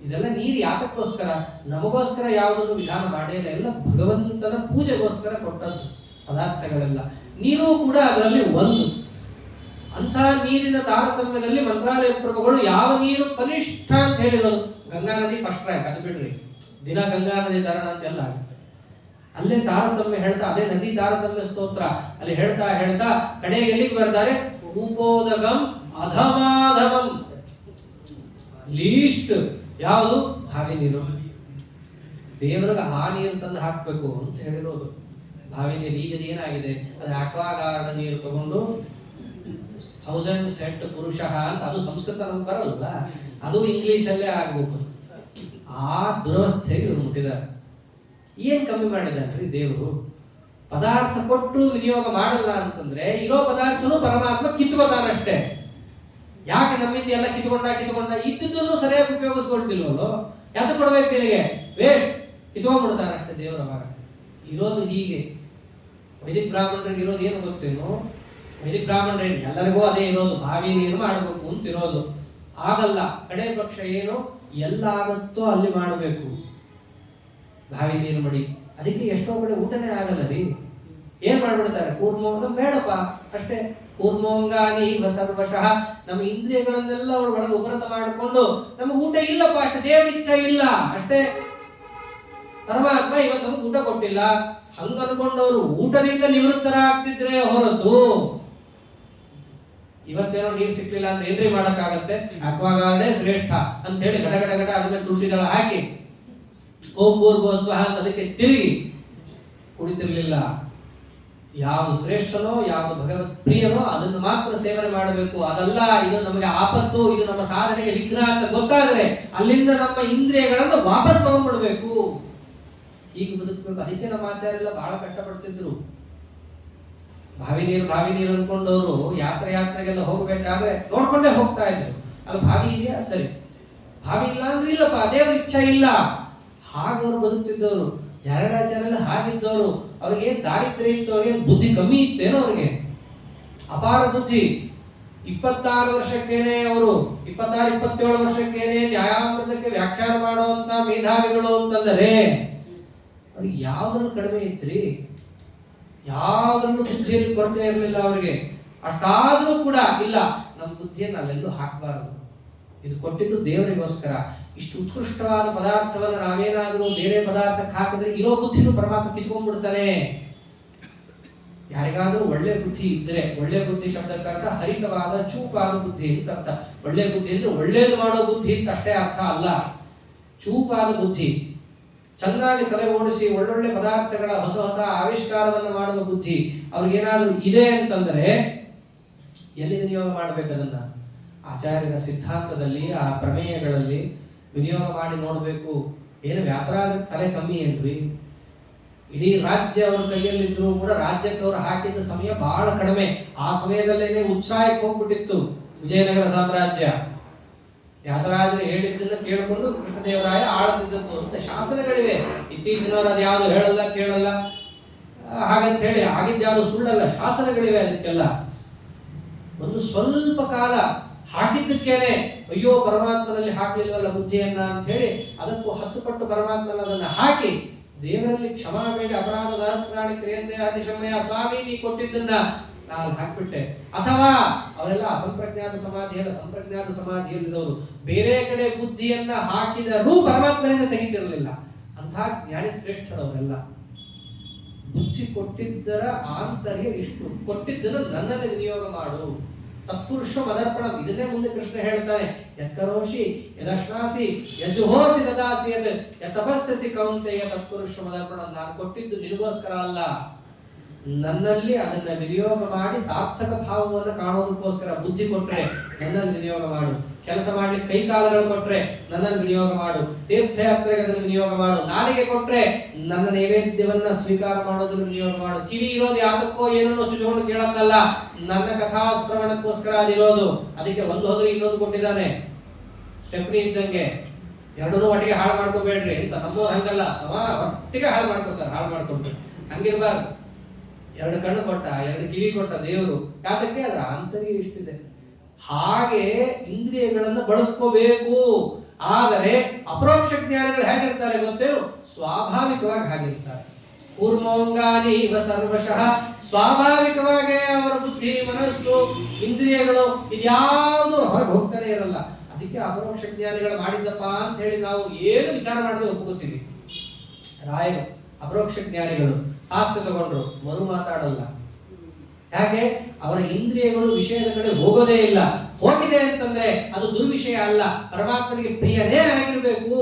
ಇದೆಲ್ಲ ನೀರು ಯಾತಕ್ಕೋಸ್ಕರ? ನಮಗೋಸ್ಕರ ಯಾವುದನ್ನು ವಿಧಾನ ಮಾಡೇ ಇಲ್ಲ, ಭಗವಂತನ ಪೂಜೆಗೋಸ್ಕರ ಕೊಟ್ಟದ್ದು ಪದಾರ್ಥಗಳೆಲ್ಲ. ನೀರು ಕೂಡ ಅದರಲ್ಲಿ ಒಂದು. ಅಂಥ ನೀರಿನ ತಾರತಮ್ಯದಲ್ಲಿ ಮಂತ್ರಾಲಯ ಪ್ರಭುಗಳು ಯಾವ ನೀರು ಕನಿಷ್ಠ ಅಂತ ಹೇಳಿರೋದು? ಗಂಗಾ ನದಿ ಫಸ್ಟ್ ರ್ಯಾಂಕ್, ಅದು ಬಿಡ್ರಿ, ದಿನ ಗಂಗಾ ನದಿ ತರಣ ಅಂತೆಲ್ಲ ಆಗುತ್ತೆ. ಅಲ್ಲೇ ತಾರತಮ್ಯ ಹೇಳ್ತಾ, ಅದೇ ನದಿ ತಾರತಮ್ಯ ಸ್ತೋತ್ರ ಅಲ್ಲಿ ಹೇಳ್ತಾ ಹೇಳ್ತಾ ಕಡೆಗೆ ಎಲ್ಲಿಗೆ ಬರ್ತಾರೆ? ಉಪೋದಗಂ ಅಧಮಾಧಮಂ. ಲೀಸ್ಟ್ ಯಾವುದು? ಬಾವಿ ನೀರು. ದೇವರಿಗೆ ಆ ನೀರು ತಂದು ಹಾಕ್ಬೇಕು ಅಂತ ಹೇಳಿರೋದು. ಬಾವಿ ನೀರು ಈಗ ಏನಾಗಿದೆ? ಅದು ಅಕ್ವಾಗಾರ್ಡ್ ನೀರು ತಗೊಂಡು 1000 ಸೆಟ್ ಪುರುಷ ಅಂತ, ಅದು ಸಂಸ್ಕೃತ ನಮ್ಗೆ ಬರಲ್ಲ, ಅದು ಇಂಗ್ಲಿಷಲ್ಲೇ ಆಗ್ಬೇಕು. ಆ ದುರವಸ್ಥೆಗೆ ಇವ್ರು ಮುಟ್ಟಿದ್ದಾರೆ. ಏನ್ ಕಮ್ಮಿ ಮಾಡಿದಾನ್ರಿ ದೇವರು? ಪದಾರ್ಥ ಕೊಟ್ಟು ವಿನಿಯೋಗ ಮಾಡಲ್ಲ ಅಂತಂದ್ರೆ ಇರೋ ಪದಾರ್ಥನೂ ಪರಮಾತ್ಮ ಕಿತ್ಕೋತಾನಷ್ಟೇ. ಯಾಕೆ ನಮ್ಮಿಂದ ಎಲ್ಲ ಕಿತ್ಕೊಂಡ ಇದ್ದನ್ನು ಸರಿಯಾಗಿ ಉಪಯೋಗಿಸ್ಕೊಳ್ತಿಲ್ವಲ್ಲೋ? ಯಾಕೆ ಕೊಡ್ಬೇಕು ನಿನಗೆ? ವೇಸ್ಟ್, ಕಿತ್ಕೊಂಡ್ಬಿಡ್ತಾನಷ್ಟೇ ದೇವರ ಭಾಗ. ಇರೋದು ಹೀಗೆ. ವೈದಿಕ ಬ್ರಾಹ್ಮಣರಿಗೆ ಇರೋದು ಏನು ಗೊತ್ತೇನು? ವೈದಿಕ ಬ್ರಾಹ್ಮಣರಿಗೆ ಎಲ್ಲರಿಗೂ ಅದೇ ಇರೋದು, ಬಾವಿ ನೀರು ಮಾಡಬೇಕು ಅಂತ ಇರೋದು. ಆಗಲ್ಲ. ಕಡೆ ಪಕ್ಷ ಏನು ಎಲ್ಲ ಆಗುತ್ತೋ ಅಲ್ಲಿ ಮಾಡಬೇಕು. ಬಾವಿ ನೀರು ಮಡಿ. ಅದಕ್ಕೆ ಎಷ್ಟೋ ಕಡೆ ಊಟನೇ ಆಗಲ್ಲ ರೀ. ಏನ್ ಮಾಡ್ಬಿಡ್ತಾರೆ? ಕೂರ್ಮೋಂಗ ಬೇಡಪ್ಪ ಅಷ್ಟೇ. ಕೂರ್ಮೋಂಗಾನಿ ಸರ್ವಶಃ. ನಮ್ಮ ಇಂದ್ರಿಯಗಳನ್ನೆಲ್ಲ ಒಳಗೆ ಉಪರತ ಮಾಡಿಕೊಂಡು ನಮಗೆ ಊಟ ಇಲ್ಲಪ್ಪ, ಅಷ್ಟೇ, ದೇವ್ರ ಇಚ್ಛೆ ಇಲ್ಲ ಅಷ್ಟೇ. ಪರಮಾತ್ಮ ಇವತ್ತು ನಮಗೆ ಊಟ ಕೊಟ್ಟಿಲ್ಲ ಹಂಗ ಅನ್ಕೊಂಡವರು ಊಟದಿಂದ ನಿವೃತ್ತರಾಗ್ತಿದ್ರೆ ಹೊರತು ಇವತ್ತೇನೋ ನೀರು ಸಿಕ್ಲಿಲ್ಲ ಅಂತ ಏನ್ರಿ ಮಾಡಕ್ಕಾಗತ್ತೆ? ಅಕ್ವಾಗಾರ್ಡೇ ಶ್ರೇಷ್ಠ ಅಂತ ಹೇಳಿ ಗಡ ಗಡ ಗಡ ಅದ್ರ ಮೇಲೆ ತುಳಸಿ ದಳ ಹಾಕಿ ಓಂ ಭೂರ್ಭುವಃ ಅಂತ ಅದಕ್ಕೆ ತಿರುಗಿ ಕುಡಿತಿರ್ಲಿಲ್ಲ. ಯಾವುದು ಶ್ರೇಷ್ಠನೋ ಯಾವುದು ಭಗವತ್ ಪ್ರಿಯನೋ ಅದನ್ನು ಮಾತ್ರ ಸೇವನೆ ಮಾಡಬೇಕು. ಅದಲ್ಲ ಇದು ನಮಗೆ ಆಪತ್ತು, ಇದು ನಮ್ಮ ಸಾಧನೆಗೆ ವಿಘ್ನ ಅಂತ ಗೊತ್ತಾದರೆ ಅಲ್ಲಿಂದ ನಮ್ಮ ಇಂದ್ರಿಯಗಳನ್ನು ವಾಪಸ್ ತಗೊಂಡ್ಬಿಡ್ಬೇಕು. ಹೀಗೆ ಬದುಕಬೇಕು. ಅದಕ್ಕೆ ನಮ್ಮ ಆಚಾರ್ಯರೆಲ್ಲ ಬಹಳ ಕಷ್ಟಪಡ್ತಿದ್ರು. ಬಾವಿ ನೀರು ಅನ್ಕೊಂಡವರು ಯಾತ್ರೆಗೆಲ್ಲ ಹೋಗ್ಬೇಕಾದ್ರೆ ನೋಡ್ಕೊಂಡೇ ಹೋಗ್ತಾ ಇದ್ರು. ಅದು ಬಾವಿ ಇದೆಯಾ? ಸರಿ. ಬಾವಿ ಇಲ್ಲ ಅಂದ್ರೆ ಇಲ್ಲಪ್ಪ, ದೇವ್ರ ಇಚ್ಛೆ ಇಲ್ಲ. ಹಾಗವ್ರು ಬದುಕ್ತಿದ್ದವರು. ಜರಡಾಚಾರ್ಯರೆಲ್ಲ ಹಾಗಿದ್ದವರು. ಅವ್ರಿಗೆ ದಾರಿದ್ರ್ಯ ಇತ್ತು, ಅವ್ರಿಗೆ ಬುದ್ಧಿ ಕಮ್ಮಿ ಇತ್ತೇನೋ? ಅವ್ರಿಗೆ ಅಪಾರ ಬುದ್ಧಿ. 26 ವರ್ಷಕ್ಕೇನೆ ಅವರು 26-27 ವರ್ಷಕ್ಕೇನೆ ನ್ಯಾಯಾಮೃತಕ್ಕೆ ವ್ಯಾಖ್ಯಾನ ಮಾಡುವಂತ ಮೇಧಾವಿಗಳು ಅಂತಂದರೆ ಅವ್ರಿಗೆ ಯಾವ್ದ್ರಲ್ಲೂ ಕಡಿಮೆ ಇತ್ರಿ. ಯಾವ್ದ್ರಲ್ಲೂ ಬುದ್ಧಿಯಲ್ಲಿ ಕೊರತೆ ಇರಲಿಲ್ಲ ಅವ್ರಿಗೆ. ಅಷ್ಟಾದ್ರೂ ಕೂಡ ಇಲ್ಲ, ನಮ್ಮ ಬುದ್ಧಿಯನ್ನು ಅಲ್ಲೆಲ್ಲೂ ಹಾಕಬಾರದು, ಇದು ಕೊಟ್ಟಿದ್ದು ದೇವರಿಗೋಸ್ಕರ. ಇಷ್ಟು ಉತ್ಕೃಷ್ಟವಾದ ಪದಾರ್ಥವನ್ನು ನಾವೇನಾದ್ರೂ ಬೇರೆ ಪದಾರ್ಥಕ್ಕೆ ಹಾಕಿದ್ರೆ ಇರೋ ಬುದ್ಧಿನೂ ಪರಮಾತ್ಮ ಕಿತ್ಕೊಂಡ್ಬಿಡ್ತಾನೆ. ಯಾರಿಗಾದ್ರೂ ಒಳ್ಳೆ ಬುದ್ಧಿ ಇದ್ರೆ, ಒಳ್ಳೆ ಬುದ್ಧಿ ಶಬ್ದಕ್ಕರ್ಥ ಹರಿತವಾದ ಚೂಪಾದ ಬುದ್ಧಿ ಅಂತ ಅರ್ಥ. ಒಳ್ಳೆ ಬುದ್ಧಿ ಅಂದ್ರೆ ಒಳ್ಳೇದು ಮಾಡೋ ಬುದ್ಧಿ ಅಂತ ಅಷ್ಟೇ ಅರ್ಥ ಅಲ್ಲ. ಚೂಪಾದ ಬುದ್ಧಿ, ಚೆನ್ನಾಗಿ ತಲೆ ಓಡಿಸಿ ಒಳ್ಳೊಳ್ಳೆ ಪದಾರ್ಥಗಳ ಹೊಸ ಆವಿಷ್ಕಾರವನ್ನು ಮಾಡುವ ಬುದ್ಧಿ ಅವ್ರಿಗೇನಾದ್ರೂ ಇದೆ ಅಂತಂದ್ರೆ ಎಲ್ಲಿ ವಿನಿಯೋಗ ಮಾಡ್ಬೇಕು? ಅದನ್ನ ಆಚಾರ್ಯರ ಸಿದ್ಧಾಂತದಲ್ಲಿ, ಆ ಪ್ರಮೇಯಗಳಲ್ಲಿ ವಿನಿಯೋಗ ಮಾಡಿ ನೋಡ್ಬೇಕು. ಏನು ವ್ಯಾಸರಾಜ ತಲೆ ಕಮ್ಮಿ ಏನ್ರಿ? ಇಡೀ ರಾಜ್ಯ ಅವರ ಕೈಯಲ್ಲಿದ್ರು ಕೂಡ ರಾಜ್ಯಕ್ಕೆ ಅವರು ಹಾಕಿದ ಸಮಯ ಬಹಳ ಕಡಿಮೆ. ಆ ಸಮಯದಲ್ಲೇನೆ ಉಚ್ಛ್ರಾಯಕ್ಕೆ ಹೋಗ್ಬಿಟ್ಟಿತ್ತು ವಿಜಯನಗರ ಸಾಮ್ರಾಜ್ಯ. ವ್ಯಾಸರಾಜರು ಹೇಳಿದ್ದನ್ನ ಕೇಳಿಕೊಂಡು ಕೃಷ್ಣದೇವರಾಯ ಆಳುತ್ತಿದ್ದದ್ದು ಅಂತ ಶಾಸನಗಳಿವೆ. ಇತ್ತೀಚಿನವರು ಅದು ಯಾವುದು ಹೇಳಲ್ಲ ಕೇಳಲ್ಲ ಹಾಗಂತ ಹೇಳಿ ಆಗಿದ್ದು ಯಾವುದು ಸುಳ್ಳಲ್ಲ, ಶಾಸನಗಳಿವೆ ಅದಕ್ಕೆಲ್ಲ. ಒಂದು ಸ್ವಲ್ಪ ಕಾಲ ಹಾಕಿದ್ದಕ್ಕೇನೆ ಅಯ್ಯೋ ಪರಮಾತ್ಮನಲ್ಲಿ ಹಾಕಲಿಲ್ವಲ್ಲ ಬುದ್ಧಿಯನ್ನ ಅಂತ ಹೇಳಿ ಅದಕ್ಕೂ 10 ಪಟ್ಟು ಪರಮಾತ್ಮನ ಅದನ್ನ ಹಾಕಿ ದೇವರಲ್ಲಿ ಕ್ಷಮಾ ಬೇಡಿ ಅಪರಾಧ ಸಹಸ್ರಾಣಿ ಕ್ರಿಯಂತೆ ಅತಿಶಮಯ ಸ್ವಾಮಿ ನೀ ಕೊಟ್ಟಿದ್ದನ್ನ ನಾನು ಹಾಕ್ಬಿಟ್ಟೆ. ಅಥವಾ ಅವರೆಲ್ಲ ಅಸಂಪ್ರಜ್ಞಾತ ಸಮಾಧಿಯಲ್ಲ, ಸಂಪ್ರಜ್ಞಾತ ಸಮಾಧಿಯಲ್ಲಿರೋರು ಬೇರೆ ಕಡೆ ಬುದ್ಧಿಯನ್ನ ಹಾಕಿದರೂ ಪರಮಾತ್ಮನಿಂದ ತೆಗಿತಿರಲಿಲ್ಲ. ಅಂತಹ ಜ್ಞಾನಿ ಶ್ರೇಷ್ಠರವರೆಲ್ಲ. ಬುದ್ಧಿ ಕೊಟ್ಟಿದ್ದರ ಆಂತರ್ಯ ಇಷ್ಟು, ಕೊಟ್ಟಿದ್ದನ್ನು ನನ್ನಲ್ಲಿ ವಿನಿಯೋಗ ಮಾಡು. ತತ್ಪುರುಷ ಮದರ್ಪಣ, ಇದನ್ನೇ ಮುಂದೆ ಕೃಷ್ಣ ಹೇಳ್ತಾನೆ. ಯತ್ಕರೋಷಿ ಯದಶ್ನಾಸಿ ಯಜುಹೋಸಿ ದದಾಸಿ ಯತ್ ಯತಪಸ್ಯಸಿ ಕೌಂತೆಯ ತತ್ಪುರುಷ ಮದರ್ಪಣ. ನಾನು ಕೊಟ್ಟಿದ್ದು ನಿನಗೋಸ್ಕರ ಅಲ್ಲ, ನನ್ನಲ್ಲಿ ಅದನ್ನ ವಿನಿಯೋಗ ಮಾಡಿ ಸಾರ್ಥಕ ಭಾವವನ್ನು ಕಾಣೋದಕ್ಕೋಸ್ಕರ. ಬುದ್ಧಿ ಕೊಟ್ರೆ ನನ್ನಲ್ಲಿ ವಿನಿಯೋಗ ಮಾಡು, ಕೆಲಸ ಮಾಡ್ಲಿಕ್ಕೆ ಕೈ ಕಾಲುಗಳು ಕೊಟ್ರೆ ನನ್ನಲ್ಲಿ ವಿನಿಯೋಗ ಮಾಡು, ತೀರ್ಥಯಾತ್ರೆಗೆ ಅದನ್ನು ವಿನಿಯೋಗ ಮಾಡು, ನಾಲಿಗೆ ಕೊಟ್ರೆ ನನ್ನ ನೈವೇದ್ಯವನ್ನ ಸ್ವೀಕಾರ ಮಾಡೋದನ್ನು ವಿನಿಯೋಗ ಮಾಡು. ಕಿವಿ ಇರೋದು ಯಾತಕ್ಕೋ ಏನನ್ನೋ ಚುಚ್ಚಿಕೊಂಡು ಕೇಳಕ್ಕಲ್ಲ, ನನ್ನ ಕಥಾಶ್ರವಣಕ್ಕೋಸ್ಕರ ಅದಿರೋದು. ಅದಕ್ಕೆ ಒಂದು ಹೋದ್ರೆ ಇನ್ನೊಂದು ಕೊಟ್ಟಿದ್ದಾನೆ, ಸ್ಟೆಪ್ನಿ ಇದ್ದಂಗೆ. ಎರಡನ್ನೂ ಒಟ್ಟಿಗೆ ಹಾಳು ಮಾಡ್ಕೋಬೇಡ್ರಿ ಅಂತ. ನಮ್ಮವ್ರು ಹಂಗಲ್ಲ, ಒಟ್ಟಿಗೆ ಹಾಳು ಮಾಡ್ಕೊಂಡು ಹಂಗಿರ್ಬಾರ್ದು. 2 ಕಣ್ಣು ಕೊಟ್ಟ, 2 ಕಿವಿ ಕೊಟ್ಟ ದೇವರು, ಯಾತಕ್ಕೆ? ಅದರ ಆಂತರ್ಯ ಇಷ್ಟಿದೆ. ಹಾಗೆ ಇಂದ್ರಿಯಗಳನ್ನು ಬಳಸ್ಕೋಬೇಕು. ಆದರೆ ಅಪರೋಕ್ಷ ಜ್ಞಾನಿಗಳು ಹೇಗಿರ್ತಾರೆ ಗೊತ್ತೇನು? ಸ್ವಾಭಾವಿಕವಾಗಿ ಹಾಗಿರ್ತಾರೆ. ಕೂರ್ಮೋಂಗಾನಿ ಇವ ಸರ್ವಶಃ, ಸ್ವಾಭಾವಿಕವಾಗಿ ಅವರ ಬುದ್ಧಿ ಮನಸ್ಸು ಇಂದ್ರಿಯಗಳು ಇದ್ಯಾವುದು ಹೊರಗೆ ಹೋಗ್ತಾನೆ ಇರಲ್ಲ. ಅದಕ್ಕೆ ಅಪರೋಕ್ಷ ಜ್ಞಾನಿಗಳು ಮಾಡಿದ್ದಪ್ಪ ಅಂತ ಹೇಳಿ ನಾವು ಏನು ವಿಚಾರ ಮಾಡದೆ ಒಪ್ಕೋತೀವಿ. ರಾಯರು ಅಪರೋಕ್ಷ ಜ್ಞಾನಿಗಳು ಶಾಸ್ತ್ರ ತಗೊಂಡ್ರು, ಮರು ಮಾತಾಡಲ್ಲ. ಯಾಕೆ? ಅವರ ಇಂದ್ರಿಯಗಳು ವಿಷಯದ ಕಡೆ ಹೋಗೋದೇ ಇಲ್ಲ. ಹೋಗಿದೆ ಅಂತಂದ್ರೆ ಅದು ದುರ್ವಿಷಯ ಅಲ್ಲ, ಪರಮಾತ್ಮನಿಗೆ ಪ್ರಿಯನೇ ಆಗಿರ್ಬೇಕು.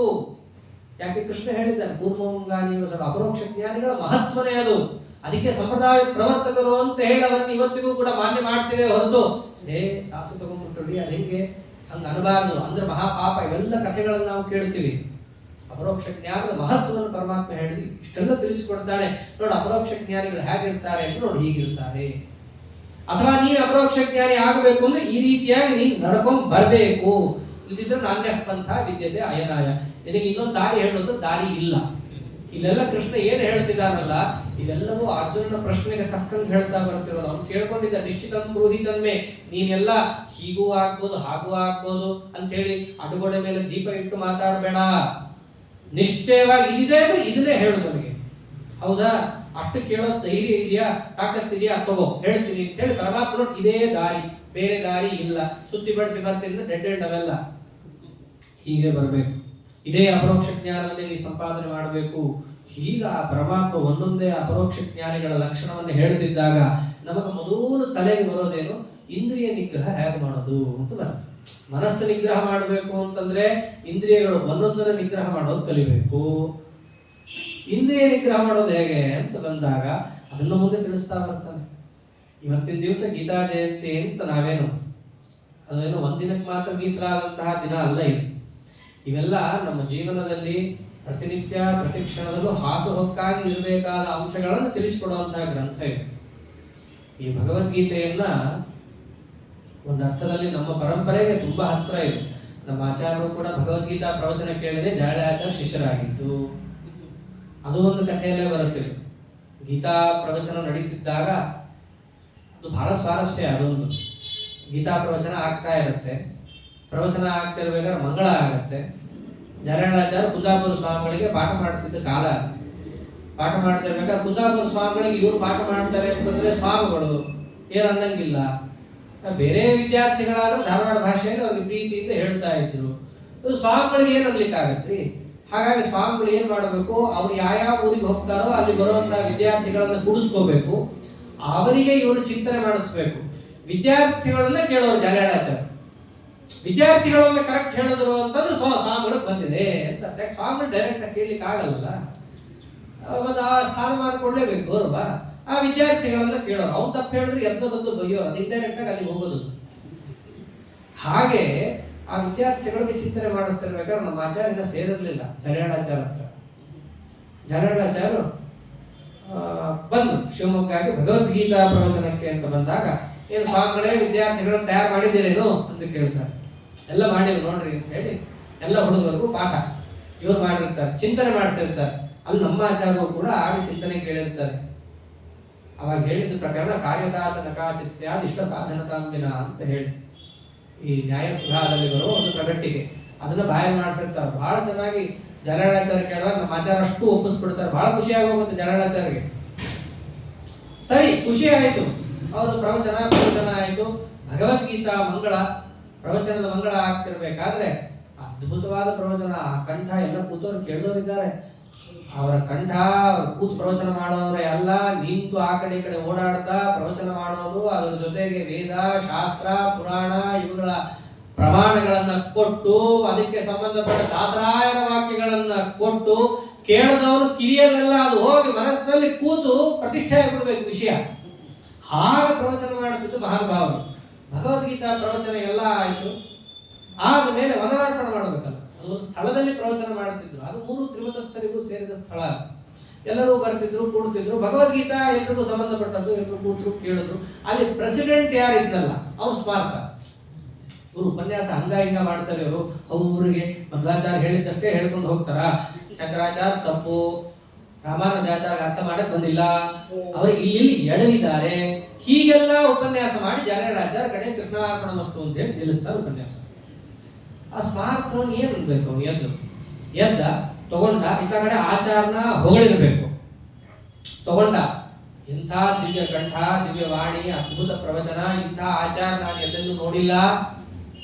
ಯಾಕೆ ಕೃಷ್ಣ ಹೇಳಿದ್ದಾನೆ, ಪೂರ್ವಮಂಗಾನಿ ಅಪರೋಕ್ಷ ಜ್ಞಾನಿಗಳ ಮಹತ್ವನೇ ಅದು. ಅದಕ್ಕೆ ಸಂಪ್ರದಾಯ ಪ್ರವರ್ತಕರು ಅಂತ ಹೇಳಿ ಅವರನ್ನು ಇವತ್ತಿಗೂ ಕೂಡ ಮಾನ್ಯ ಮಾಡ್ತೇವೆ ಹೊರತು ಶಾಸ್ತ್ರ ತಗೊಂಡ್ಬಿಟ್ರಿ ಅದು ಹೆಂಗೆ ಸಂಗ ಅನಬಾರದು ಅಂದ್ರೆ ಮಹಾಪಾಪ. ಇವೆಲ್ಲ ಕಥೆಗಳನ್ನು ನಾವು ಕೇಳ್ತೀವಿ. ಅಪರೋಕ್ಷ ಜ್ಞಾನದ ಮಹತ್ವವನ್ನು ಪರಮಾತ್ಮ ಹೇಳಿ ಇಷ್ಟೆಲ್ಲ ತಿಳಿಸಿಕೊಡ್ತಾನೆ. ನೋಡಿ ಅಪರೋಕ್ಷ ಜ್ಞಾನಿಗಳು ಹೇಗಿರ್ತಾರೆ ಅಂತ ನೋಡಿ, ಹೀಗಿರ್ತಾರೆ. ಅಥವಾ ನೀನು ಅಪರೋಕ್ಷ ಜ್ಞಾನಿ ಆಗಬೇಕು ಅಂದ್ರೆ ಈ ರೀತಿಯಾಗಿ ನೀನು ನಡ್ಕೊಂಡ್ ಬರಬೇಕು. ಇಲ್ದಿದ್ರೆ ನಾಣ್ಯ ಪಂಥ ವಿದ್ಯತೆ ಅಯನಾಯ, ನಿನಗೆ ಇನ್ನೊಂದು ದಾರಿ ಹೇಳೋದು ದಾರಿ ಇಲ್ಲ. ಇಲ್ಲೆಲ್ಲ ಕೃಷ್ಣ ಏನು ಹೇಳ್ತಿದ್ದಾನಲ್ಲ, ಇವೆಲ್ಲವೂ ಅರ್ಜುನನ ಪ್ರಶ್ನೆಗೆ ತಕ್ಕಂಗೆ ಹೇಳ್ತಾ ಬರ್ತಿರೋದು. ಅವ್ನು ಕೇಳ್ಕೊಂಡಿದ್ದ ನಿಶ್ಚಿತಂ ಬ್ರೂಹಿತನ್ಮೆ, ನೀನೆಲ್ಲ ಹೀಗೂ ಆಗ್ಬೋದು ಹಾಗೂ ಆಗ್ಬೋದು ಅಂತ ಹೇಳಿ ಅಡುಗೋಡೆ ಮೇಲೆ ದೀಪ ಇಟ್ಟು ಮಾತಾಡಬೇಡ. ನಿಶ್ಚಯವಾಗಿ ಇದಿದೆ ಅಂದ್ರೆ ಇದನ್ನೇ ಹೇಳು ನನಗೆ. ಹೌದಾ? ಅಷ್ಟು ಕೇಳೋ ಧೈರ್ಯ ಇದೆಯಾ, ತಾಕತ್ತಿದೆಯಾ, ತಗೋ ಹೇಳ್ತೀನಿ ಅಂತ ಹೇಳಿ ಪರಮಾತ್ಮ ಇದೇ ದಾರಿ, ಬೇರೆ ದಾರಿ ಇಲ್ಲ. ಸುತ್ತಿ ಬಳಸಿ ಬರ್ತೀನಿ ಡೆಡ್ ಎಂಡ್ ಅವೆಲ್ಲ ಹೀಗೆ ಬರಬೇಕು. ಇದೇ ಅಪರೋಕ್ಷ ಜ್ಞಾನವನ್ನೇ ನೀವು ಸಂಪಾದನೆ ಮಾಡಬೇಕು. ಹೀಗ ಆ ಪರಮಾತ್ಮ ಒಂದೊಂದೇ ಅಪರೋಕ್ಷ ಜ್ಞಾನಿಗಳ ಲಕ್ಷಣವನ್ನು ಹೇಳ್ತಿದ್ದಾಗ ನಮಗೆ ಮೊದಲು ತಲೆಗೆ ಬರೋದೇನು, ಇಂದ್ರಿಯ ನಿಗ್ರಹ ಹೇಗೆ ಮಾಡೋದು ಅಂತ ಬರುತ್ತೆ. ಮನಸ್ಸು ನಿಗ್ರಹ ಮಾಡಬೇಕು ಅಂತಂದ್ರೆ ಇಂದ್ರಿಯಗಳು ಒಂದೊಂದರ ನಿಗ್ರಹ ಮಾಡೋದು ಕಲಿಬೇಕು. ಇಂದ್ರಿಯ ನಿಗ್ರಹ ಮಾಡೋದು ಹೇಗೆ ಅಂತ ಬಂದಾಗ ಅದನ್ನು ಮುಂದೆ ತಿಳಿಸ್ತಾ ಬರ್ತಾನೆ. ಇವತ್ತಿನ ದಿವಸ ಗೀತಾ ಜಯಂತಿ ಅಂತ ನಾವೇನು ಅದೇನು ಒಂದಿನಕ್ಕೆ ಮಾತ್ರ ಮೀಸಲಾದಂತಹ ದಿನ ಅಲ್ಲ ಇದು. ಇವೆಲ್ಲ ನಮ್ಮ ಜೀವನದಲ್ಲಿ ಪ್ರತಿನಿತ್ಯ ಪ್ರತಿಕ್ಷಣದಲ್ಲೂ ಹಾಸುಹೊಕ್ಕಾಗಿ ಇರಬೇಕಾದ ಅಂಶಗಳನ್ನು ತಿಳಿಸಿಕೊಡುವಂತಹ ಗ್ರಂಥ ಇದೆ. ಈ ಭಗವದ್ಗೀತೆಯನ್ನ ಒಂದು ಅರ್ಥದಲ್ಲಿ ನಮ್ಮ ಪರಂಪರೆಗೆ ತುಂಬಾ ಹತ್ರ ಇದೆ. ನಮ್ಮ ಆಚಾರ್ಯರು ಕೂಡ ಭಗವದ್ಗೀತಾ ಪ್ರವಚನ ಕೇಳಿದ್ರೆ ಜಾಳ್ಯಾಚಾರ ಶಿಷ್ಯರಾಗಿತ್ತು. ಅದು ಒಂದು ಕಥೆಯಲ್ಲೇ ಬರುತ್ತಿದೆ. ಗೀತಾ ಪ್ರವಚನ ನಡೀತಿದ್ದಾಗ ಅದು ಬಹಳ ಸ್ವಾರಸ್ಯ. ಅದೊಂದು ಗೀತಾ ಪ್ರವಚನ ಆಗ್ತಾ ಇರುತ್ತೆ. ಪ್ರವಚನ ಆಗ್ತಿರ್ಬೇಕಾದ್ರೆ ಮಂಗಳ ಆಗತ್ತೆ. ಜಾಳ್ಯಾಚಾರ್ಯ ಕುಂದಾಪುರ ಸ್ವಾಮಿಗಳಿಗೆ ಪಾಠ ಮಾಡ್ತಿದ್ದ ಕಾಲ. ಪಾಠ ಮಾಡ್ತಿರ್ಬೇಕಾದ್ರೆ ಕುಂದಾಪುರ ಸ್ವಾಮಿಗಳಿಗೆ ಇವ್ರು ಪಾಠ ಮಾಡ್ತಾರೆ ಅಂತಂದ್ರೆ ಸ್ವಾಮಿಗಳು ಏನು ಅನ್ನಂಗಿಲ್ಲ. ಬೇರೆ ವಿದ್ಯಾರ್ಥಿಗಳಾದ್ರೂ ಧಾರವಾಡ ಭಾಷೆಯಲ್ಲಿ ಅವ್ರಿಗೆ ಪ್ರೀತಿಯಿಂದ ಹೇಳ್ತಾ ಇದ್ರು. ಸ್ವಾಮಿಗಳಿಗೆ ಏನು ಅನ್ಲಿಕ್ಕಾಗತ್ರಿ? ಹಾಗಾಗಿ ಸ್ವಾಮಿಗಳು ಏನ್ ಮಾಡಬೇಕು, ಅವ್ರು ಯಾವ ಊರಿಗೆ ಹೋಗ್ತಾರೋ ಅಲ್ಲಿ ಬರುವಂತಹ ವಿದ್ಯಾರ್ಥಿಗಳನ್ನ ಕೂಡಿಸ್ಕೋಬೇಕು. ಅವರಿಗೆ ಇವರು ಚಿಂತನೆ ಮಾಡಿಸ್ಬೇಕು. ವಿದ್ಯಾರ್ಥಿಗಳನ್ನ ಕೇಳೋರು ಜಾಳ್ಯಾಚಾರ್ಯ. ವಿದ್ಯಾರ್ಥಿಗಳನ್ನ ಕರೆಕ್ಟ್ ಹೇಳಿದ್ರು ಅಂತಂದ್ರೆ ಸ್ವಾಮಿಗಳಿಗೆ ಬಂದಿದೆ ಅಂತ. ಸ್ವಾಮಿಗಳು ಡೈರೆಕ್ಟ್ ಆಗಿ ಕೇಳಲಿಕ್ಕೆ ಆಗಲ್ಲ. ಒಂದು ಆ ಸ್ಥಾನಮಾನ ಕೊಡ್ಲೇಬೇಕು ಗೌರವ. ಆ ವಿದ್ಯಾರ್ಥಿಗಳನ್ನ ಕೇಳೋರು. ಅವ್ನು ತಪ್ಪು ಹೇಳಿದ್ರೆ ಎಂಥದ್ದು ಬೈಯೋರು. ಅದು ಇಂಡೈರೆಕ್ಟ್ ಆಗಿ ಅಲ್ಲಿ ಹೋಗೋದು. ಹಾಗೆ ಆ ವಿದ್ಯಾರ್ಥಿಗಳಿಗೆ ಚಿಂತನೆ ಮಾಡಿಸ್ತಿರ್ಬೇಕಾದ್ರೆ ನಮ್ಮ ಆಚಾರ್ಯನ ಸೇರಿರ್ಲಿಲ್ಲ ಜಾಳ್ಯಾಚಾರ್ಯ ಹತ್ರ. ಜಾಳ್ಯಾಚಾರ್ಯರು ಬಂದ್ರು ಶಿವಮೊಗ್ಗಕ್ಕೆ ಭಗವದ್ಗೀತಾ ಪ್ರವಚನಕ್ಕೆ ಅಂತ ಬಂದಾಗ, ಏನು ಸ್ವಾಮಿಗಳೇ ವಿದ್ಯಾರ್ಥಿಗಳನ್ನ ತಯಾರು ಮಾಡಿದ್ದೀರೇನು ಅಂತ ಕೇಳ್ತಾರೆ. ಎಲ್ಲ ಮಾಡಿದ್ರು ನೋಡ್ರಿ ಅಂತ ಹೇಳಿ ಎಲ್ಲ ಹುಡುಗರಿಗೂ ಪಾಠ ಇವ್ರು ಮಾಡಿರ್ತಾರೆ, ಚಿಂತನೆ ಮಾಡಿಸಿರ್ತಾರೆ. ಅಲ್ಲಿ ನಮ್ಮ ಆಚಾರ್ಯರು ಕೂಡ ಆಗ ಚಿಂತನೆ ಕೇಳಿರ್ತಾರೆ. ಅವಾಗ ಹೇಳಿದ ಪ್ರಕಾರ ಕಾರ್ಯದಾತ ನಕಾಚಿತ್ ಸ್ಯಾದ್ ಇಷ್ಟ ಸಾಧನತಾಂಬಿನ ಅಂತ ಹೇಳಿ ಈ ನ್ಯಾಯ ಸುಧಾದಲ್ಲಿ ಬರೋ ಒಂದು ಪ್ರಗಟ್ಟಿಗೆ ಅದನ್ನ ಬಾಯಲ್ಲಿ ಮಾಡಿಸಿರ್ತಾರೆ. ಬಹಳ ಚೆನ್ನಾಗಿ ಜಲರಾಚಾರ್ಯ ಕೇಳಿದಾಗ ನಮ್ಮ ಆಚಾರ ಅಷ್ಟು ಒಪ್ಪಿಸ್ಬಿಡ್ತಾರೆ. ಬಹಳ ಖುಷಿಯಾಗಿ ಹೋಗುತ್ತೆ ಜಲರಾಚಾರ್ಯಗೆ. ಸರಿ, ಖುಷಿ ಆಯ್ತು, ಅವರು ಪ್ರವಚನ ಆಯ್ತು. ಭಗವದ್ಗೀತಾ ಮಂಗಳ ಪ್ರವಚನದ ಮಂಗಳ ಆಗ್ತಿರ್ಬೇಕಾದ್ರೆ ಅದ್ಭುತವಾದ ಪ್ರವಚನ. ಆ ಕಂಠ ಎಲ್ಲ ಕೂತವ್ರು ಕೇಳಿದವರಿದ್ದಾರೆ. ಅವರ ಕಂಠ ಕೂತು ಪ್ರವಚನ ಮಾಡೋದ್ರೆ ಎಲ್ಲ ನಿಂತು ಆ ಕಡೆ ಈ ಕಡೆ ಓಡಾಡ್ತಾ ಪ್ರವಚನ ಮಾಡೋದು, ಅದ್ರ ಜೊತೆಗೆ ವೇದ ಶಾಸ್ತ್ರ ಪುರಾಣ ಇವುಗಳ ಪ್ರಮಾಣಗಳನ್ನ ಕೊಟ್ಟು ಅದಕ್ಕೆ ಸಂಬಂಧಪಟ್ಟ ದಾಸರಾಯನ ವಾಕ್ಯಗಳನ್ನ ಕೊಟ್ಟು ಕೇಳಿದವರು ಕಿವಿಯಲ್ಲೆಲ್ಲ ಅದು ಹೋಗಿ ಮನಸ್ಸಿನಲ್ಲಿ ಕೂತು ಪ್ರತಿಷ್ಠೆ ಆಗ್ಬಿಡ್ಬೇಕು ವಿಷಯ. ಹಾಗೆ ಪ್ರವಚನ ಮಾಡುತ್ತಿದ್ದು ಮಹಾನುಭಾವರು. ಭಗವದ್ಗೀತಾ ಪ್ರವಚನ ಎಲ್ಲ ಆಯ್ತು. ಆದ್ಮೇಲೆ ವನರಾರ್ಪಣೆ ಮಾಡಬೇಕಲ್ಲ, ಅದು ಸ್ಥಳದಲ್ಲಿ ಪ್ರವಚನ ಮಾಡುತ್ತಿದ್ರು. ಅದು 3 ತ್ರಿವತಸ್ಥರಿಗೂ ಸೇರಿದ ಸ್ಥಳ. ಎಲ್ಲರೂ ಬರ್ತಿದ್ರು, ಕೂಡ್ತಿದ್ರು. ಭಗವದ್ಗೀತಾ ಎಲ್ರಿಗೂ ಸಂಬಂಧಪಟ್ಟದ್ದು, ಎಲ್ಲರೂ ಕೂತ್ರು ಕೇಳಿದ್ರು. ಅಲ್ಲಿ ಪ್ರೆಸಿಡೆಂಟ್ ಯಾರಿದ್ನಲ್ಲ ಅವ್ರು ಸ್ಮಾರಕ. ಇವರು ಉಪನ್ಯಾಸ ಹಂಗ ಹಿಂಗ ಮಾಡ್ತಾರೆ. ಇವರು ಅವ್ರಿಗೆ ಮಧ್ವಾಚಾರ್ಯ ಹೇಳಿದ್ದಷ್ಟೇ ಹೇಳ್ಕೊಂಡು ಹೋಗ್ತಾರ. ಶಂಕರಾಚಾರ್ಯ ತಪ್ಪು, ರಾಮಾನುಜಾಚಾರ್ಯ ಅರ್ಥ ಮಾಡಕ್ ಬಂದಿಲ್ಲ, ಅವ್ರಿಗೆ ಇಲ್ಲಿ ಎಡವಿದ್ದಾರೆ, ಹೀಗೆಲ್ಲ ಉಪನ್ಯಾಸ ಮಾಡಿ ಜರಡಾಚಾರ್ಯ ಕಡೆ ಕೃಷ್ಣಾರ್ಪಣ ವಸ್ತು ಅಂತ ಹೇಳಿ ನಿಲ್ಲಿಸ್ತಾರೆ ಉಪನ್ಯಾಸ. ಆ ಸ್ಮಾರಕವನ್ನು ಏನ್ ಅನ್ಬೇಕು, ಎದ್ದ ತಗೊಂಡ ಈ ಕಡೆ ಆಚಾರನ ಹೊಗಳಿರ್ಬೇಕು. ತಗೊಂಡ ಇಂಥ ದಿವ್ಯ ಕಂಠ, ದಿವ್ಯ ವಾಣಿ, ಅದ್ಭುತ ಪ್ರವಚನ, ಇಂಥ ಆಚಾರ ನಾನು ಎಲ್ಲೆಲ್ಲೂ ನೋಡಿಲ್ಲ.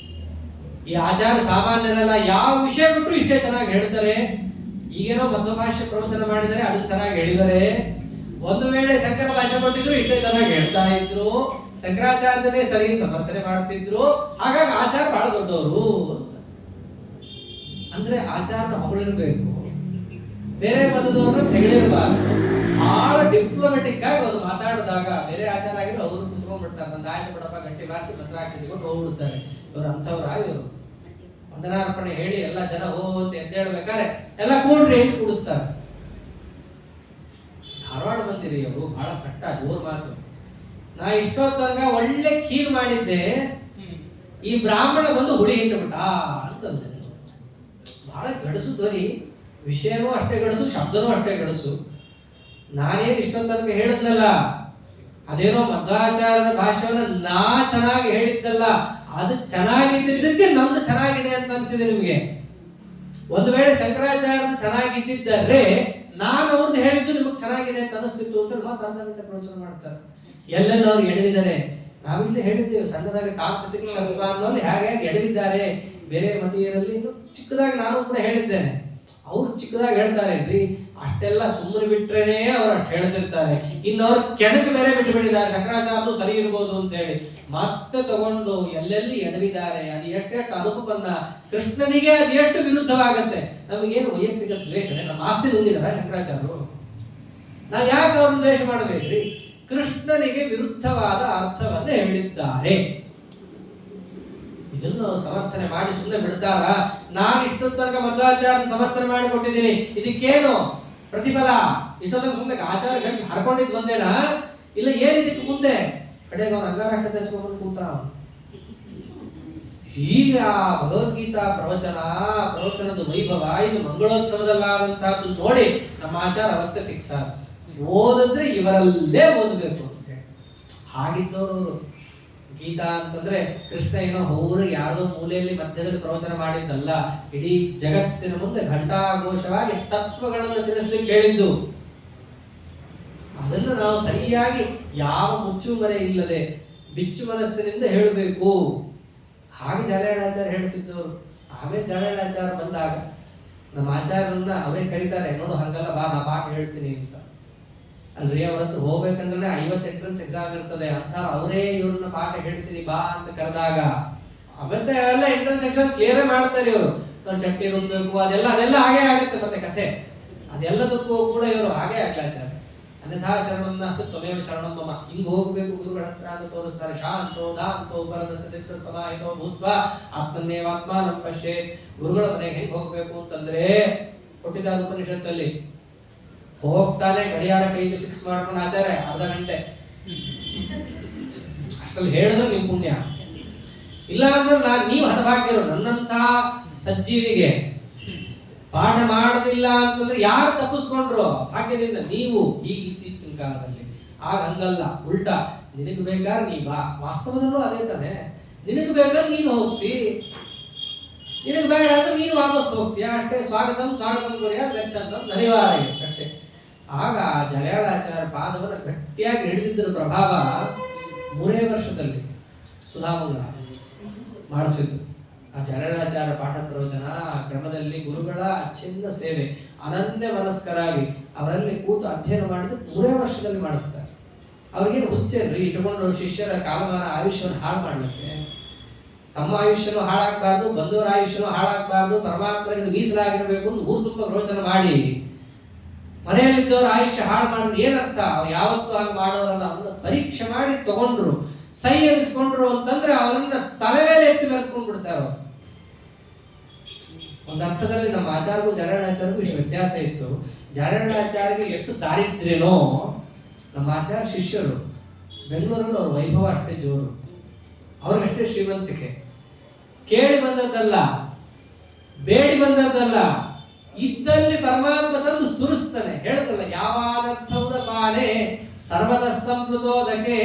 ಈ ಆಚಾರ ಸಾಮಾನ್ಯರಲ್ಲ, ಯಾವ ವಿಷಯ ಬಿಟ್ಟರು ಇಷ್ಟೇ ಚೆನ್ನಾಗಿ ಹೇಳ್ತಾರೆ. ಈಗೇನೋ ಮಧ್ವ ಭಾಷೆ ಪ್ರವಚನ ಮಾಡಿದರೆ ಅದು ಚೆನ್ನಾಗಿ ಹೇಳಿದರೆ, ಒಂದು ವೇಳೆ ಶಂಕರ ಭಾಷೆ ಕೊಟ್ಟಿದ್ರು ಇಷ್ಟೇ ಚೆನ್ನಾಗಿ ಹೇಳ್ತಾ ಇದ್ರು. ಶಂಕರಾಚಾರ್ಯನೇ ಸರಿ ಸಮರ್ಥನೆ ಮಾಡ್ತಿದ್ರು. ಹಾಗಾಗಿ ಆಚಾರ ಬಹಳ ದೊಡ್ಡವರು. ಅಂದ್ರೆ ಆಚಾರನ ಹೊಗಳಿರ್ಬೇಕು, ಬೇರೆ ಮತದವ್ರನ್ನ ತೆಗೆದಿರಬಾರ್ದು. ಬಹಳ ಡಿಪ್ಲೊಮೆಟಿಕ್ ಆಗಿ ಅವ್ರು ಮಾತಾಡಿದಾಗ ಬೇರೆ ಆಚಾರ ಆಗಿದ್ರೆ ಅವರು ಕುತ್ಕೊಂಡ್ಬಿಡ್ತಾರೆ. ನನ್ನ ಆಯ್ತು ಬಿಡಪ್ಪ ಗಂಟೆ ಬಾರಿಸಿ ಮಂತ್ರಾಕ್ಷಿಕೊಂಡು ಹೋಗ್ಬಿಡ್ತಾರೆ. ಇವ್ರು ಅಂಥವ್ರಾಗಿ ಇವರು ವಂದನಾರ್ಪಣೆ ಹೇಳಿ ಎಲ್ಲ ಜನ ಹೋಗುತ್ತೆ ಎದ್ದೇಳ್ಬೇಕಾದ್ರೆ ಎಲ್ಲ ಕೂಡ್ರಿ ಅಂತ ಕೂಡಿಸ್ತಾರೆ. ಧಾರವಾಡ ಬಂದಿರಿ ಅವರು, ಬಹಳ ಕಟ್ಟ ಜೋರ್ ಮಾತು. ನಾ ಇಷ್ಟೊತ್ತರ್ಗ ಒಳ್ಳೆ ಖೀರ್ ಮಾಡಿದ್ದೆ, ಈ ಬ್ರಾಹ್ಮಣ ಬಂದು ಹುಳಿ ಇಟ್ಟುಬಿಟ್ಟ ಅಂತಂದ್ರೆ ಬಹಳ ಗಡಸು ಧ್ವನಿ. ವಿಷಯನೂ ಅಷ್ಟೇ ಗಡಸು, ಶಬ್ದನೂ ಅಷ್ಟೇ ಗಡಸು. ನಾನೇನು ಇಷ್ಟೊತ್ತರ್ಗ ಹೇಳಿದ್ನಲ್ಲ, ಅದೇನೋ ಮಧ್ವಾಚಾರ್ಯನ ಭಾಷೆಯನ್ನ ನಾ ಚೆನ್ನಾಗಿ ಹೇಳಿದ್ದಲ್ಲ, ಅದು ಚೆನ್ನಾಗಿದ್ದಕ್ಕೆ ನಮ್ದು ಚೆನ್ನಾಗಿದೆ ಅಂತ ಅನ್ಸಿದೆ ನಿಮ್ಗೆ. ಒಂದು ವೇಳೆ ಶಂಕರಾಚಾರ್ಯದು ಚೆನ್ನಾಗಿದ್ದರೆ ನಾನು ಅವ್ರದ್ದು ಹೇಳಿದ್ದು ನಿಮಗೆ ಚೆನ್ನಾಗಿದೆ ಅಂತ ಅನಿಸ್ತಿತ್ತು ಅಂತ ಮಾತಾಡ್ತಾ ಪ್ರವಚನ ಮಾಡ್ತಾರೆ. ಎಲ್ಲೆಲ್ಲ ಅವ್ರು ಎಡವಿದ್ದಾರೆ. ನಾವಿಲ್ಲಿ ಹೇಳಿದ್ದೇವೆ ಸಣ್ಣದಾಗಿ ಕಾಂತತಿಕ ಶಾಸ್ತ್ರದಲ್ಲಿ ಹೇಗೆ ಎಡವಿದ್ದಾರೆ ಬೇರೆ ಮತೀಯರಲ್ಲಿ. ಚಿಕ್ಕದಾಗಿ ನಾನು ಕೂಡ ಹೇಳಿದ್ದೇನೆ. ಅವ್ರು ಚಿಕ್ಕದಾಗಿ ಹೇಳ್ತಾರೆ ರೀ, ಅಷ್ಟೆಲ್ಲ ಸುಮ್ಮನೆ ಬಿಟ್ರೇನೆ ಅವ್ರು ಅಷ್ಟು ಹೇಳ್ತಿರ್ತಾರೆ. ಇನ್ನು ಅವ್ರು ಕೆಣಕ ಬೇರೆ ಬಿಟ್ಟು ಬಿಟ್ಟಿದ್ದಾರೆ, ಶಂಕರಾಚಾರ್ಯರು ಸರಿ ಇರ್ಬೋದು ಅಂತ ಹೇಳಿ ಮತ್ತೆ ತಗೊಂಡು ಎಲ್ಲೆಲ್ಲಿ ಎಡವಿದ್ದಾರೆ. ಅದು ಎಷ್ಟೆಷ್ಟು ಅನುಪನ್ನ, ಕೃಷ್ಣನಿಗೆ ಅದು ಎಷ್ಟು ವಿರುದ್ಧವಾಗತ್ತೆ. ನಮಗೇನು ವೈಯಕ್ತಿಕ ದ್ವೇಷನೇ, ನಮ್ಮ ಆಸ್ತಿ ನುಂಗಿದಾರ ಶಂಕರಾಚಾರ್ಯರು? ನಾವು ಯಾಕೆ ಅವ್ರನ್ನ ದ್ವೇಷ ಮಾಡಬೇಕ್ರಿ? ಕೃಷ್ಣನಿಗೆ ವಿರುದ್ಧವಾದ ಅರ್ಥವನ್ನು ಹೇಳಿದ್ದಾರೆ. ಇದನ್ನು ಸಮರ್ಥನೆ ಮಾಡಿ ಸುಮ್ಮನೆ ಬಿಡ್ತಾರ? ನಾನು ಇಷ್ಟೊತ್ತನಕ ಮಧ್ವಾಚಾರ್ಯ ಸಮರ್ಥನೆ ಮಾಡಿ ಕೊಟ್ಟಿದ್ದೀನಿ, ಇದಕ್ಕೇನು ಪ್ರತಿಫಲ? ಇಷ್ಟೊತ್ತನಕ ಸುಮ್ಮನೆ ಆಚಾರ ಗಂಟು ಹರ್ಕೊಂಡಿದ್ ಬಂದೇನಾ? ಇಲ್ಲ ಏನಿದಕ್ಕೆ ಮುಂದೆ ಕಡೆಗೆ ಅವ್ರು ಅಂಗಾರಾಷ್ಟ್ರ ಹಚ್ಕೊಂಡು ಕೂತ. ಈಗ ಭಗವದ್ಗೀತಾ ಪ್ರವಚನದ ವೈಭವ ಇದು ಮಂಗಳೋತ್ಸವದಲ್ಲಾದಂತಹದ್ದು ನೋಡಿ ನಮ್ಮ ಆಚಾರ ಅವತ್ತೇ ಫಿಕ್ಸ್ ಆಗ ಓದಿದ್ರೆ ಇವರಲ್ಲೇ ಓದಬೇಕು ಅಂತ ಹೇಳಿ. ಹಾಗಿದ್ದವರು ಗೀತಾ ಅಂತಂದ್ರೆ ಕೃಷ್ಣ ಏನೋ ಅವ್ರಿಗೆ ಯಾರೋ ಮೂಲೆಯಲ್ಲಿ ಮಧ್ಯದಲ್ಲಿ ಪ್ರವಚನ ಮಾಡಿದ್ದಲ್ಲ, ಇಡೀ ಜಗತ್ತಿನ ಮುಂದೆ ಘಂಟಾಘೋಷವಾಗಿ ತತ್ವಗಳನ್ನು ತಿಳಿಸ್ಲಿಕ್ಕೆ ಹೇಳಿದ್ದು. ಅದನ್ನು ನಾವು ಸರಿಯಾಗಿ ಯಾವ ಮುಚ್ಚುಮರೆ ಇಲ್ಲದೆ ಬಿಚ್ಚು ಮನಸ್ಸಿನಿಂದ ಹೇಳಬೇಕು. ಹಾಗೆ ಜಾಲಯಾಡಾಚಾರ್ಯ ಹೇಳ್ತಿದ್ದವರು. ಆಮೇಲೆ ಜಾಲಯಾಡಾಚಾರ್ಯ ಬಂದಾಗ ನಮ್ಮ ಆಚಾರ್ಯರನ್ನ ಅವರೇ ಕರೀತಾರೆ, ನೋಡು ಹಂಗಲ್ಲ ಬಾ, ನಾ ಪಾಠ ಹೇಳ್ತೀನಿ ಅಂತ. ಅಲ್ರಿ ಅವ್ರ ಹತ್ರ ಹೋಗ್ಬೇಕಂದ್ರೆ 50 ಎಂಟ್ರೆನ್ಸ್ ಎಕ್ಸಾಮ್ ಇರ್ತದೆ ಅಂತ ಅವರೇ ಇವ್ರನ್ನ ಪಾಠ ಹೇಳ್ತೀನಿ ಬಾ ಅಂತ ಕರೆದಾಗ ಮತ್ತೆ ಎಲ್ಲ ಎಂಟ್ರೆನ್ಸ್ ಎಕ್ಸಾಮ್ ಕ್ಲಿಯರ್ ಮಾಡ್ತಾರೆ ಇವರು. ಚಟ್ಟಿ ರುಬ್ಬೇಕು ಅದೆಲ್ಲ ಹಾಗೆ ಆಗುತ್ತೆ. ಮತ್ತೆ ಕಥೆ ಅದೆಲ್ಲದಕ್ಕೂ ಕೂಡ ಇವರು ಹಾಗೆ ಆಗ್ಲಾಚಾರ. ಅನ್ಯಥಾ ಶರಣನ್ನ ತ್ವಮೇವ ಶರಣಂ ಮಮ, ಹಿಂಗ್ ಹೋಗ್ಬೇಕು ಗುರುಗಳ ಹತ್ರ ಅಂತ ತೋರಿಸ್ತಾರೆ. ಶಾಂತೋ ದಾಂತೋ ಪರದತ್ತ ಸಮಾಹಿತೋ ಭೂತ್ವ ಆತ್ಮನ್ನೇವಾತ್ಮಾನಂ ಪಶ್ಯೇತ್. ಗುರುಗಳ ಮನೆಗೆ ಹೆಂಗ್ ಹೋಗ್ಬೇಕು ಅಂತಂದ್ರೆ ಕೊಟ್ಟಿದ್ದಾರೆ ಉಪನಿಷತ್ತಲ್ಲಿ. ಹೋಗ್ತಾನೆ ಗಡಿಯಾರ ಕೈಗೆ ಫಿಕ್ಸ್ ಮಾಡ್ಕೊಂಡು ಆಚಾರ್ಯ ಅರ್ಧ ಗಂಟೆ ಅಷ್ಟಲ್ಲಿ ಹೇಳಿದ್ರೆ ನಿಮ್ ಪುಣ್ಯ. ಇಲ್ಲ ಅಂದ್ರೆ ನೀವು ಹತಭಾಗ್ಯರು. ನನ್ನಂತ ಸಜ್ಜೀವಿಗೆ ಪಾಠ ಮಾಡೋದಿಲ್ಲ ಅಂತಂದ್ರೆ ಯಾರು ತಪ್ಪಿಸ್ಕೊಂಡ್ರು ಭಾಗ್ಯದಿಂದ? ನೀವು ಈಗ ಇತ್ತೀಚಿನ ಕಾಲದಲ್ಲಿ. ಆಗ ಹಂಗಲ್ಲ, ಉಲ್ಟಾ. ನಿನಗೆ ಬೇಕಾದ್ರೆ ನೀ ಬಾ. ವಾಸ್ತವದಲ್ಲೂ ಅದೇ ತಾನೆ. ನಿನಗೆ ಬೇಕಾದ್ರೆ ನೀನು ಹೋಗ್ತಿ, ನಿನಗೆ ಬೇಡ ಅಂದ್ರೆ ನೀನು ವಾಪಸ್ ಹೋಗ್ತೀಯ ಅಷ್ಟೇ. ಸ್ವಾಗತಂ ಸ್ವಾಗತಂ ಕೊರಿಯ ಗಚ್ಚಂತಂ ಧನ್ಯವಾದ ಅಷ್ಟೇ. ಆಗ ಜಲಯಾಳಾಚಾರ್ಯ ಪಾದವನ್ನು ಗಟ್ಟಿಯಾಗಿ ಹಿಡಿದಿದ್ದರ ಪ್ರಭಾವ 3 ವರ್ಷದಲ್ಲಿ ಸುಧಾಮಂಗಲ ಮಾಡಿಸಿದ್ರು. ಆ ಜಲಯಾಳಾಚಾರ್ಯ ಪಾಠ ಪ್ರವಚನ ಕ್ರಮದಲ್ಲಿ ಗುರುಗಳ ಅಚ್ಚಿನ್ನ ಸೇವೆ, ಅನನ್ಯ ಮನಸ್ಕರಾಗಿ ಅವರಲ್ಲಿ ಕೂತು ಅಧ್ಯಯನ ಮಾಡಿದ್ದು 3 ವರ್ಷದಲ್ಲಿ ಮಾಡಿಸ್ತಾರೆ. ಅವ್ರಿಗೇನು ಹುಚ್ಚೇನ್ರಿ ಇಟ್ಕೊಂಡು ಶಿಷ್ಯರ ಕಾಲಮಾನ ಆಯುಷ್ಯವನ್ನು ಹಾಳು ಮಾಡ್ಲಿಕ್ಕೆ? ತಮ್ಮ ಆಯುಷ್ಯನೂ ಹಾಳಾಗಬಾರ್ದು, ಬಂದವರ ಆಯುಷ್ಯನೂ ಹಾಳಾಗಬಾರ್ದು, ಪರಮಾತ್ಮನಿಗೆ ಮೀಸಲಾಗಿರಬೇಕು ಅಂತ ಊರು ತುಂಬ ರೋಚನ ಮಾಡಿ ಮನೆಯಲ್ಲಿದ್ದವರ ಆಯುಷ್ಯ ಹಾಳು ಮಾಡಿದ್ರೆ ಏನರ್ಥ? ಅವ್ರು ಯಾವತ್ತೂ ಹಾಗೆ ಮಾಡೋರಲ್ಲ. ಅವನ್ನ ಪರೀಕ್ಷೆ ಮಾಡಿ ತಗೊಂಡ್ರು, ಸೈ ಎನಿಸ್ಕೊಂಡ್ರು ಅಂತಂದ್ರೆ ಅವರನ್ನ ತಲೆ ಮೇಲೆ ಎತ್ತಿ ಮೆರೆಸ್ಕೊಂಡ್ ಬಿಡ್ತಾರ. ಒಂದು ಅರ್ಥದಲ್ಲಿ ನಮ್ಮ ಆಚಾರ್ಯಗೂ ಜಲಯಾಳಾಚಾರ್ಯಗೂ ಇಷ್ಟು ವ್ಯತ್ಯಾಸ ಇತ್ತು. ಜಲಯಾಳಾಚಾರ್ಯಗೆ ಎಷ್ಟು ದಾರಿದ್ರ್ಯನೋ ನಮ್ಮ ಆಚಾರ್ಯ ಶಿಷ್ಯರು ಬೆಂಗಳೂರಲ್ಲಿ ಅವ್ರ ವೈಭವ ಅಷ್ಟೇ ಜೋರು, ಅವ್ರಿಗಷ್ಟೇ ಶ್ರೀಮಂತಿಕೆ. ಕೇಳಿ ಬಂದದ್ದಲ್ಲ, ಬೇಡಿ ಬಂದದ್ದಲ್ಲ, ಇದ್ದಲ್ಲಿ ಪರಮಾತ್ಮ ತಂದು ಸುರಿಸ್ತಾನೆ. ಹೇಳ್ತಲ್ಲ, ಯಾವಾನರ್ಥೌದ ಪಾನೆ ಸರ್ವದ ಸಂಪ್ಲುತೋದಕ್ಕೆ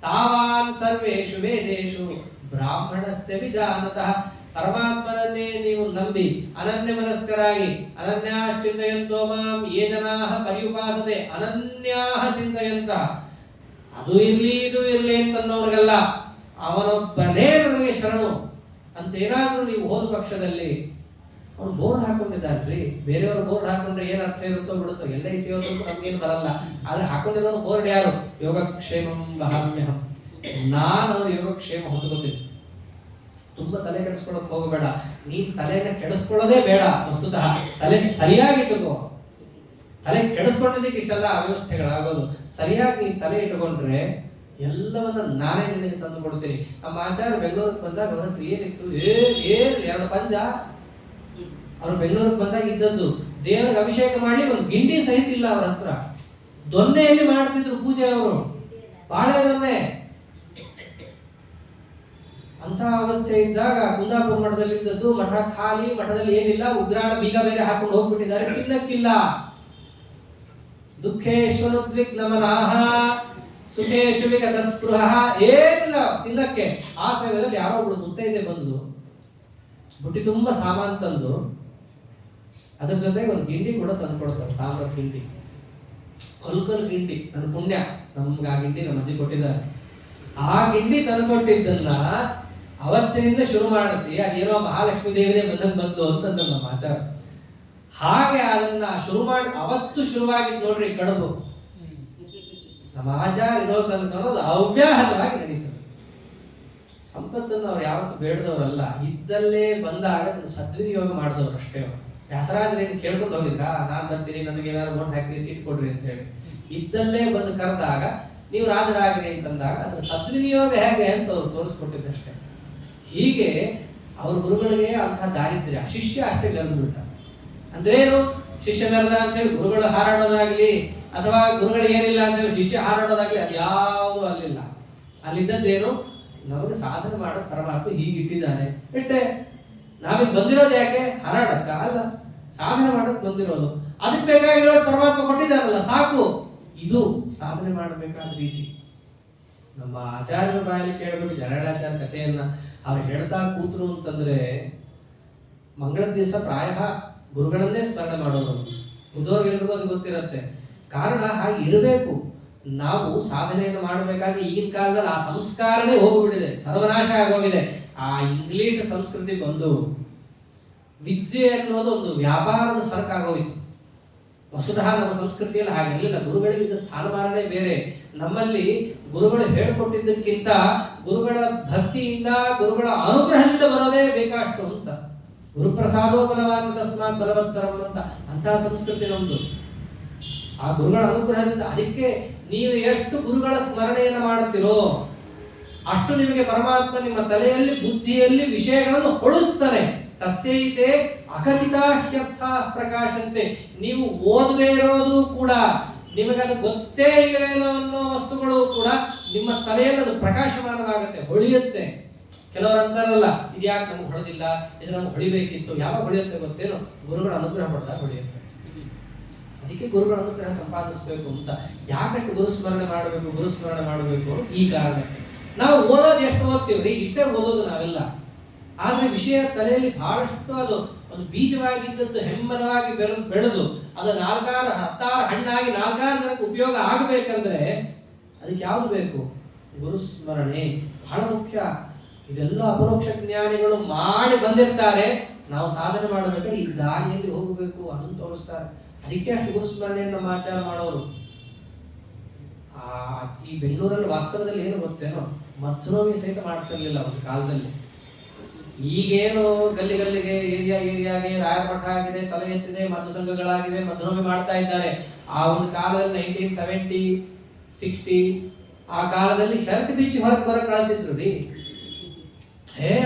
ತಾವಾನ್ ಸರ್ವೇಷು ವೇದೇಶು ಬ್ರಾಹ್ಮಣಸ್ಯ ವಿಜಾನತಃ. ಪರಮಾತ್ಮನನ್ನೇ ನೀವು ನಂಬಿ ಅನನ್ಯ ಮನಸ್ಕರಾಗಿ ಅನನ್ಯಾಃ ಚಿಂತಯಂತೋ ಮಾಂ ಯೇ ಜನಾಃ ಪರ್ಯುಪಾಸತೆ ಅನನ್ಯಾಃ ಚಿಂತಯಂತ. ಅದು ಇರ್ಲಿ ಇದು ಇರ್ಲಿ ಅಂತನ್ನೋರಿಗಲ್ಲ, ಅವನೊಬ್ಬನೇ ನನಗೆ ಶರಣು ಅಂತ ಏನಾದ್ರೂ ನೀವು ಹೋದ ಪಕ್ಷದಲ್ಲಿ ಅವ್ರು ಬೋರ್ಡ್ ಹಾಕೊಂಡಿದ್ದಾರ್ರಿ. ಬೇರೆಯವರು ಬೋರ್ಡ್ ಹಾಕೊಂಡ್ರೆ ಏನ್ ಅರ್ಥ ಇರುತ್ತೋ ಬಿಡುತ್ತೋ, LIC ಅವರು ನಮ್ಗೇನು ಬರಲ್ಲ. ಆದ್ರೆ ಹಾಕೊಂಡಿರೋ ಬೋರ್ಡ್ ಯಾರು? ಯೋಗಕ್ಷೇಮಂ ವಹಾಮ್ಯಹಂ. ನಾನು ಅವ್ರ ಯೋಗಕ್ಷೇಮ ಹೊಂದ್ಕೋತೀನಿ. ತುಂಬಾ ತಲೆ ಕೆಡಿಸ್ಕೊಳ್ಳೋಕೆ ಹೋಗಬೇಡ. ನೀನ್ ತಲೆನ ಕೆಡಿಸ್ಕೊಳ್ಳೋದೇ ಬೇಡ. ವಸ್ತುತಃ ತಲೆ ಸರಿಯಾಗಿ ಇಟ್ಟುಕೋ. ತಲೆ ಕೆಡಿಸ್ಕೊಂಡಿದ್ದಕ್ಕೆ ಇಷ್ಟೆಲ್ಲ ಅವ್ಯವಸ್ಥೆಗಳಾಗೋದು. ಸರಿಯಾಗಿ ನೀನ್ ತಲೆ ಇಟ್ಟುಕೊಂಡ್ರೆ ಎಲ್ಲವನ್ನ ನಾನೇ ನಿನಗೆ ತಂದು ಕೊಡ್ತೀನಿ. ನಮ್ಮ ಆಚಾರ್ಯ ಬೆಂಗಳೂರಿಗೆ ಬಂದಾಗ ಅವ್ರ ಹತ್ರ ಏನಿತ್ತು? ಏನ್ 2 ಪಂಜ. ಅವ್ರು ಬೆಂಗಳೂರಿಗೆ ಬಂದಾಗ ಇದ್ದದ್ದು ದೇವರಿಗೆ ಅಭಿಷೇಕ ಮಾಡಿ ಒಂದು ಗಿಂಡಿ ಸಹಿತ ಇಲ್ಲ ಅವ್ರ ಹತ್ರ. ದೊನ್ನೆಯಲ್ಲಿ ಮಾಡ್ತಿದ್ರು ಪೂಜೆ ಅವರು, ಬಾಳೆ ದೊನ್ನೆ. ಅಂತ ಅವಸ್ಥೆ ಇದ್ದಾಗ ಕುಂದಾಪುರ ಮಠದಲ್ಲಿ ಇದ್ದದ್ದು. ಮಠ ಖಾಲಿ, ಮಠದಲ್ಲಿ ಏನಿಲ್ಲ, ಉಗ್ರಾಣ ಬೀಗ ಬೇರೆ ಹಾಕೊಂಡು ಹೋಗ್ಬಿಟ್ಟಿದ್ದಾರೆ, ತಿನ್ನಕ್ಕಿಲ್ಲ. ದುಃಖೇಶ್ವನುದ್ವಿಗ್ನಮನಾಹ ಸುಖೇಶು ವಿಗತ ಸ್ಪೃಹ. ಏನಿಲ್ಲ ತಿನ್ನಕ್ಕೆ. ಆ ಸಮಯದಲ್ಲಿ ಯಾರೋ ಒಬ್ಳು ಮುತ್ತೈದೆ ಬಂದು ಬುಟ್ಟಿ ತುಂಬಾ ಸಾಮಾನು ತಂದು ಅದ್ರ ಜೊತೆಗೆ ಒಂದು ಗಿಂಡಿ ಕೂಡ ತಂದು ಕೊಡ್ತಾರೆ, ತಾಮ್ರ ಗಿಂಡಿ, ಕೊಲ್ಕಲ್ ಗಿಂಡಿ. ನನ್ನ ಪುಣ್ಯ, ನಮ್ಗೆ ಆ ಗಿಂಡಿ ನಮ್ಮ ಅಜ್ಜಿ ಕೊಟ್ಟಿದ್ದಾರೆ. ಆ ಗಿಂಡಿ ತಂದು ಕೊಟ್ಟಿದ್ದನ್ನ ಅವತ್ತಿನಿಂದ ಶುರು ಮಾಡಿಸಿ ಅದೇನೋ ಮಹಾಲಕ್ಷ್ಮೀ ದೇವಿನೇ ಬಂದು ಅಂತ ನಮ್ಮ ಆಚಾರ. ಹಾಗೆ ಅದನ್ನ ಶುರು ಮಾಡಿ ಅವತ್ತು ಶುರುವಾಗಿದ್ದು ನೋಡ್ರಿ ಕಡುಬು. ನಮ್ಮ ಆಚಾರ ಇರೋ ತನಕ ಅನ್ನೋದು ಅವ್ಯಾಹತವಾಗಿ ನಡೀತದೆ. ಸಂಪತ್ತನ್ನು ಅವ್ರು ಯಾವತ್ತು ಬೇಡದವರಲ್ಲ, ಇದ್ದಲ್ಲೇ ಬಂದಾಗ ಅದನ್ನು ಸದ್ವಿನಿಯೋಗ ಮಾಡಿದವರು ಅಷ್ಟೇ. ಅವರು ವ್ಯಾಸರಾಜರೇನು ಕೇಳ್ಕೊಂಡು ಹೋಗಿದ್ರ, ನಾನ್ ಬರ್ತೀನಿ, ನನಗೆ ಏನಾದ್ರು ಓಟ್ ಹಾಕಿ ಸೀಟ್ ಕೊಡ್ರಿ ಅಂತ ಹೇಳಿ. ಇದ್ದಲ್ಲೇ ಬಂದು ಕರೆದಾಗ ನೀವು ರಾಜರಾಗಿರಿ ಅಂತಂದಾಗ ಅದ್ರ ಸದ್ವಿನಿಯೋಗ ಹೇಗೆ ಅಂತ ಅವ್ರು ತೋರಿಸ್ಕೊಟ್ಟಿದ್ದಷ್ಟೇ. ಹೀಗೆ ಅವ್ರ ಗುರುಗಳಿಗೆ ಅಂತಹ ದಾರಿದ್ರ್ಯ, ಶಿಷ್ಯ ಅಷ್ಟೇ ಬೆಳೆದ್ಬಿಟ್ಟ. ಅಂದ್ರೇನು? ಶಿಷ್ಯ ಮೆರೆದ ಅಂತ ಹೇಳಿ ಗುರುಗಳು ಹಾರಾಡೋದಾಗ್ಲಿ ಅಥವಾ ಗುರುಗಳಿಗೆ ಏನಿಲ್ಲ ಅಂತ ಹೇಳಿ ಶಿಷ್ಯ ಹಾರಾಡೋದಾಗ್ಲಿ ಅದು ಯಾವುದು ಅಲ್ಲಿಲ್ಲ. ಅಲ್ಲಿದ್ದದ್ದೇನು? ನಮಗೆ ಸಾಧನೆ ಮಾಡೋ ಪರಮಾತ್ಮ ಹೀಗಿಟ್ಟಿದ್ದಾನೆ ಅಷ್ಟೇ. ನಾವೀಗ ಬಂದಿರೋದು ಯಾಕೆ? ಹಾರಾಡಕ್ಕ ಅಲ್ಲ, ಸಾಧನೆ ಮಾಡೋದು ಬಂದಿರೋದು. ಅದಕ್ಕೆ ಬೇಕಾಗಿರೋ ಪರಮಾತ್ಮ ಕೊಟ್ಟಿದ್ದಾರಲ್ಲ, ಸಾಕು. ಇದು ಸಾಧನೆ ಮಾಡಬೇಕಾದ ರೀತಿ. ನಮ್ಮ ಆಚಾರ್ಯರ ಬಾಯಲ್ಲಿ ಕೇಳಬೇಕು ಜಲಯಾಳಾಚಾರ್ಯ ಕಥೆಯನ್ನ. ಅವ್ರು ಹೇಳ್ತಾ ಕೂತ್ರು ಅಂತಂದ್ರೆ ಮಂಗಳದ ದಿವಸ ಪ್ರಾಯ ಗುರುಗಳನ್ನೇ ಸ್ಮರಣೆ ಮಾಡೋದು. ಉದೋರ್ಗೆಲ್ರಿಗೂ ಅದು ಗೊತ್ತಿರುತ್ತೆ. ಕಾರಣ ಹಾಗೆ ಇರಬೇಕು. ನಾವು ಸಾಧನೆಯನ್ನು ಮಾಡಬೇಕಾಗಿ ಈಗಿನ ಕಾಲದಲ್ಲಿ ಆ ಸಂಸ್ಕಾರನೇ ಹೋಗ್ಬಿಟ್ಟಿದೆ, ಸರ್ವನಾಶ ಆಗೋಗಿದೆ. ಆ ಇಂಗ್ಲಿಷ್ ಸಂಸ್ಕೃತಿ ಬಂದು ವಿದ್ಯೆ ಅನ್ನೋದು ಒಂದು ವ್ಯಾಪಾರದ ಸರಕಾಗೋಯ್ತು. ವಸ್ತುತಃ ನಮ್ಮ ಸಂಸ್ಕೃತಿಯಲ್ಲಿ ಹಾಗಿರಲಿಲ್ಲ. ಗುರುಗಳಿಗೆ ಇದ್ದ ಸ್ಥಾನಮಾನನೇ ಬೇರೆ. ನಮ್ಮಲ್ಲಿ ಗುರುಗಳು ಹೇಳ್ಕೊಟ್ಟಿದ್ದಕ್ಕಿಂತ ಗುರುಗಳ ಭಕ್ತಿಯಿಂದ, ಗುರುಗಳ ಅನುಗ್ರಹದಿಂದ ಬರೋದೇ ಬೇಕಷ್ಟು ಅಂತ. ಗುರುಪ್ರಸಾದೋಪಲವಾನ್ ತಸ್ಮಾತ್ ಬಲವತ್ತರಂ ಅಂತ ಅಂತಹ ಸಂಸ್ಕೃತಿ ನಮ್ದು. ಆ ಗುರುಗಳ ಅನುಗ್ರಹದಿಂದ. ಅದಕ್ಕೆ ನೀವು ಎಷ್ಟು ಗುರುಗಳ ಸ್ಮರಣೆಯನ್ನು ಮಾಡುತ್ತೀರೋ ಅಷ್ಟು ನಿಮಗೆ ಪರಮಾತ್ಮ ನಿಮ್ಮ ತಲೆಯಲ್ಲಿ, ಬುದ್ಧಿಯಲ್ಲಿ ವಿಷಯಗಳನ್ನು ಹೊಳಿಸ್ತಾನೆ. ತಸ್ಯೈತೆ ಅಕಥಿತಾಹ್ಯರ್ಥ ಪ್ರಕಾಶಂತೆ. ನೀವು ಓದದೇ ಇರೋದು ಕೂಡ, ನಿಮಗದು ಗೊತ್ತೇ ಇಲ್ಲವೇನೋ ಅನ್ನೋ ವಸ್ತುಗಳು ಕೂಡ ನಿಮ್ಮ ತಲೆಯಲ್ಲಿ ಅದು ಪ್ರಕಾಶಮಾನವಾಗುತ್ತೆ, ಹೊಳೆಯುತ್ತೆ. ಕೆಲವರು ಅಂತಾರಲ್ಲ, ಇದ್ಯಾಕೆ ನಮ್ಗೆ ಹೊಳೆದಿಲ್ಲ, ಇದು ನಮ್ಗೆ ಹೊಳಿಬೇಕಿತ್ತು. ಯಾವಾಗ ಹೊಳೆಯುತ್ತೆ ಗೊತ್ತೇನು? ಗುರುಗಳ ಅನುಗ್ರಹ ಪಡೆದಾಗ ಹೊಳೆಯುತ್ತೆ. ಅದಕ್ಕೆ ಗುರುಗಳ ಅನುಗ್ರಹ ಸಂಪಾದಿಸಬೇಕು ಅಂತ. ಯಾಕಷ್ಟು ಗುರುಸ್ಮರಣೆ ಮಾಡಬೇಕು ಈ ಕಾರಣಕ್ಕೆ. ನಾವು ಓದೋದು ಎಷ್ಟು ಓದ್ತೀವ್ರಿ, ಇಷ್ಟೇ ಓದೋದು ನಾವೆಲ್ಲ. ಆದ್ರೆ ವಿಷಯ ತಲೆಯಲ್ಲಿ ಬಹಳಷ್ಟು ಅದು ಒಂದು ಬೀಜವಾಗಿದ್ದದ್ದು ಹೆಮ್ಮರವಾಗಿ ಬೆಳೆದು ಅದು 4-6 ಹಣ್ಣಾಗಿ 4 ಜನಕ್ಕೆ ಉಪಯೋಗ ಆಗಬೇಕಂದ್ರೆ ಅದಕ್ಕೆ ಯಾವುದು ಬೇಕು? ಗುರುಸ್ಮರಣೆ ಬಹಳ ಮುಖ್ಯ. ಇದೆಲ್ಲ ಅಪರೋಕ್ಷ ಜ್ಞಾನಿಗಳು ಮಾಡಿ ಬಂದಿರ್ತಾರೆ. ನಾವು ಸಾಧನೆ ಮಾಡಬೇಕಾದ್ರೆ ಈ ದಾರಿಯಲ್ಲಿ ಹೋಗಬೇಕು ಅದನ್ನು ತೋರಿಸ್ತಾರೆ. ಅದಕ್ಕೆ ಅಷ್ಟು ಗುರುಸ್ಮರಣೆಯನ್ನು ನಮ್ಮ ಆಚಾರ ಮಾಡೋರು. ಈ ಬೆಂಗಳೂರಲ್ಲಿ ವಾಸ್ತವದಲ್ಲಿ ಏನು ಗೊತ್ತೇನೋ, ಮಧ್ರೋಮಿ ಸಹಿತ ಮಾಡ್ತಿರ್ಲಿಲ್ಲ ಒಂದು ಕಾಲದಲ್ಲಿ. ಈಗೇನು ಗಲ್ಲಿಗೆ ಏರಿಯಾಗೆ ರಾಯರ ಮಠ ಆಗಿದೆ, ತಲೆ ಎತ್ತಿದೆ, ಮಧು ಸಂಘಗಳಾಗಿವೆ, ಮಧ್ರೋಮಿ ಮಾಡ್ತಾ ಇದ್ದಾರೆ. ಆ ಒಂದು ಕಾಲದಲ್ಲಿ 1970, 60 ಆ ಕಾಲದಲ್ಲಿ ಶರ್ಟ್ ಬಿಚ್ಚಿ ಹೊರಗೆ ಬರಕ್ ಕಳಿಸಿದ್ರು ರೀ.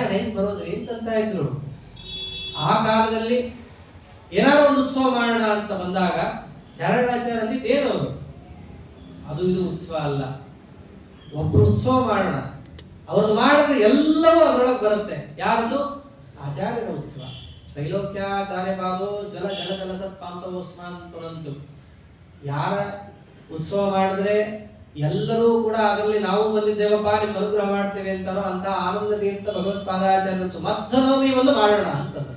ಅದೇನ್ ಬರೋದ್ರಿ ಅಂತ ಇದ್ರು. ಆ ಕಾಲದಲ್ಲಿ ಏನಾದ್ರು ಒಂದು ಉತ್ಸವ ಮಾಡೋಣ ಅಂತ ಬಂದಾಗ ಜಾರಗಳಾಚಾರ ಅಂದಿದ್ದೇನು ಅವರು? ಅದು ಇದು ಉತ್ಸವ ಅಲ್ಲ, ಒಬ್ರು ಉತ್ಸವ ಮಾಡೋಣ, ಅವ್ರದ್ದು ಮಾಡಿದ್ರೆ ಎಲ್ಲವೂ ಅದರೊಳಗೆ ಬರುತ್ತೆ. ಯಾರದು? ಆಚಾರ್ಯರ ಉತ್ಸವ. ತ್ರೈಲೋಕ್ಯಾಚಾರ್ಯ ಪಾದೋ ಜಲ ಜಲ ಜಲಸತ್ ಪಾಂಸವೋಸ್ಮಾನ್ ಪುನಂತು. ಯಾರ ಉತ್ಸವ ಮಾಡಿದ್ರೆ ಎಲ್ಲರೂ ಕೂಡ ಅದರಲ್ಲಿ ನಾವು ಬಂದಿದ್ದೇವಪ್ಪ, ನಿಮ್ಮ ಅನುಗ್ರಹ ಮಾಡ್ತೇವೆ ಅಂತಾರೋ ಅಂತ ಆನಂದ ತೀರ್ಥ ಭಗವತ್ಪಾದಾಚಾರ್ಯ ಮಧ್ವನವಮಿ ಒಂದು ಮಾಡೋಣ ಅಂತಂದ್ರೆ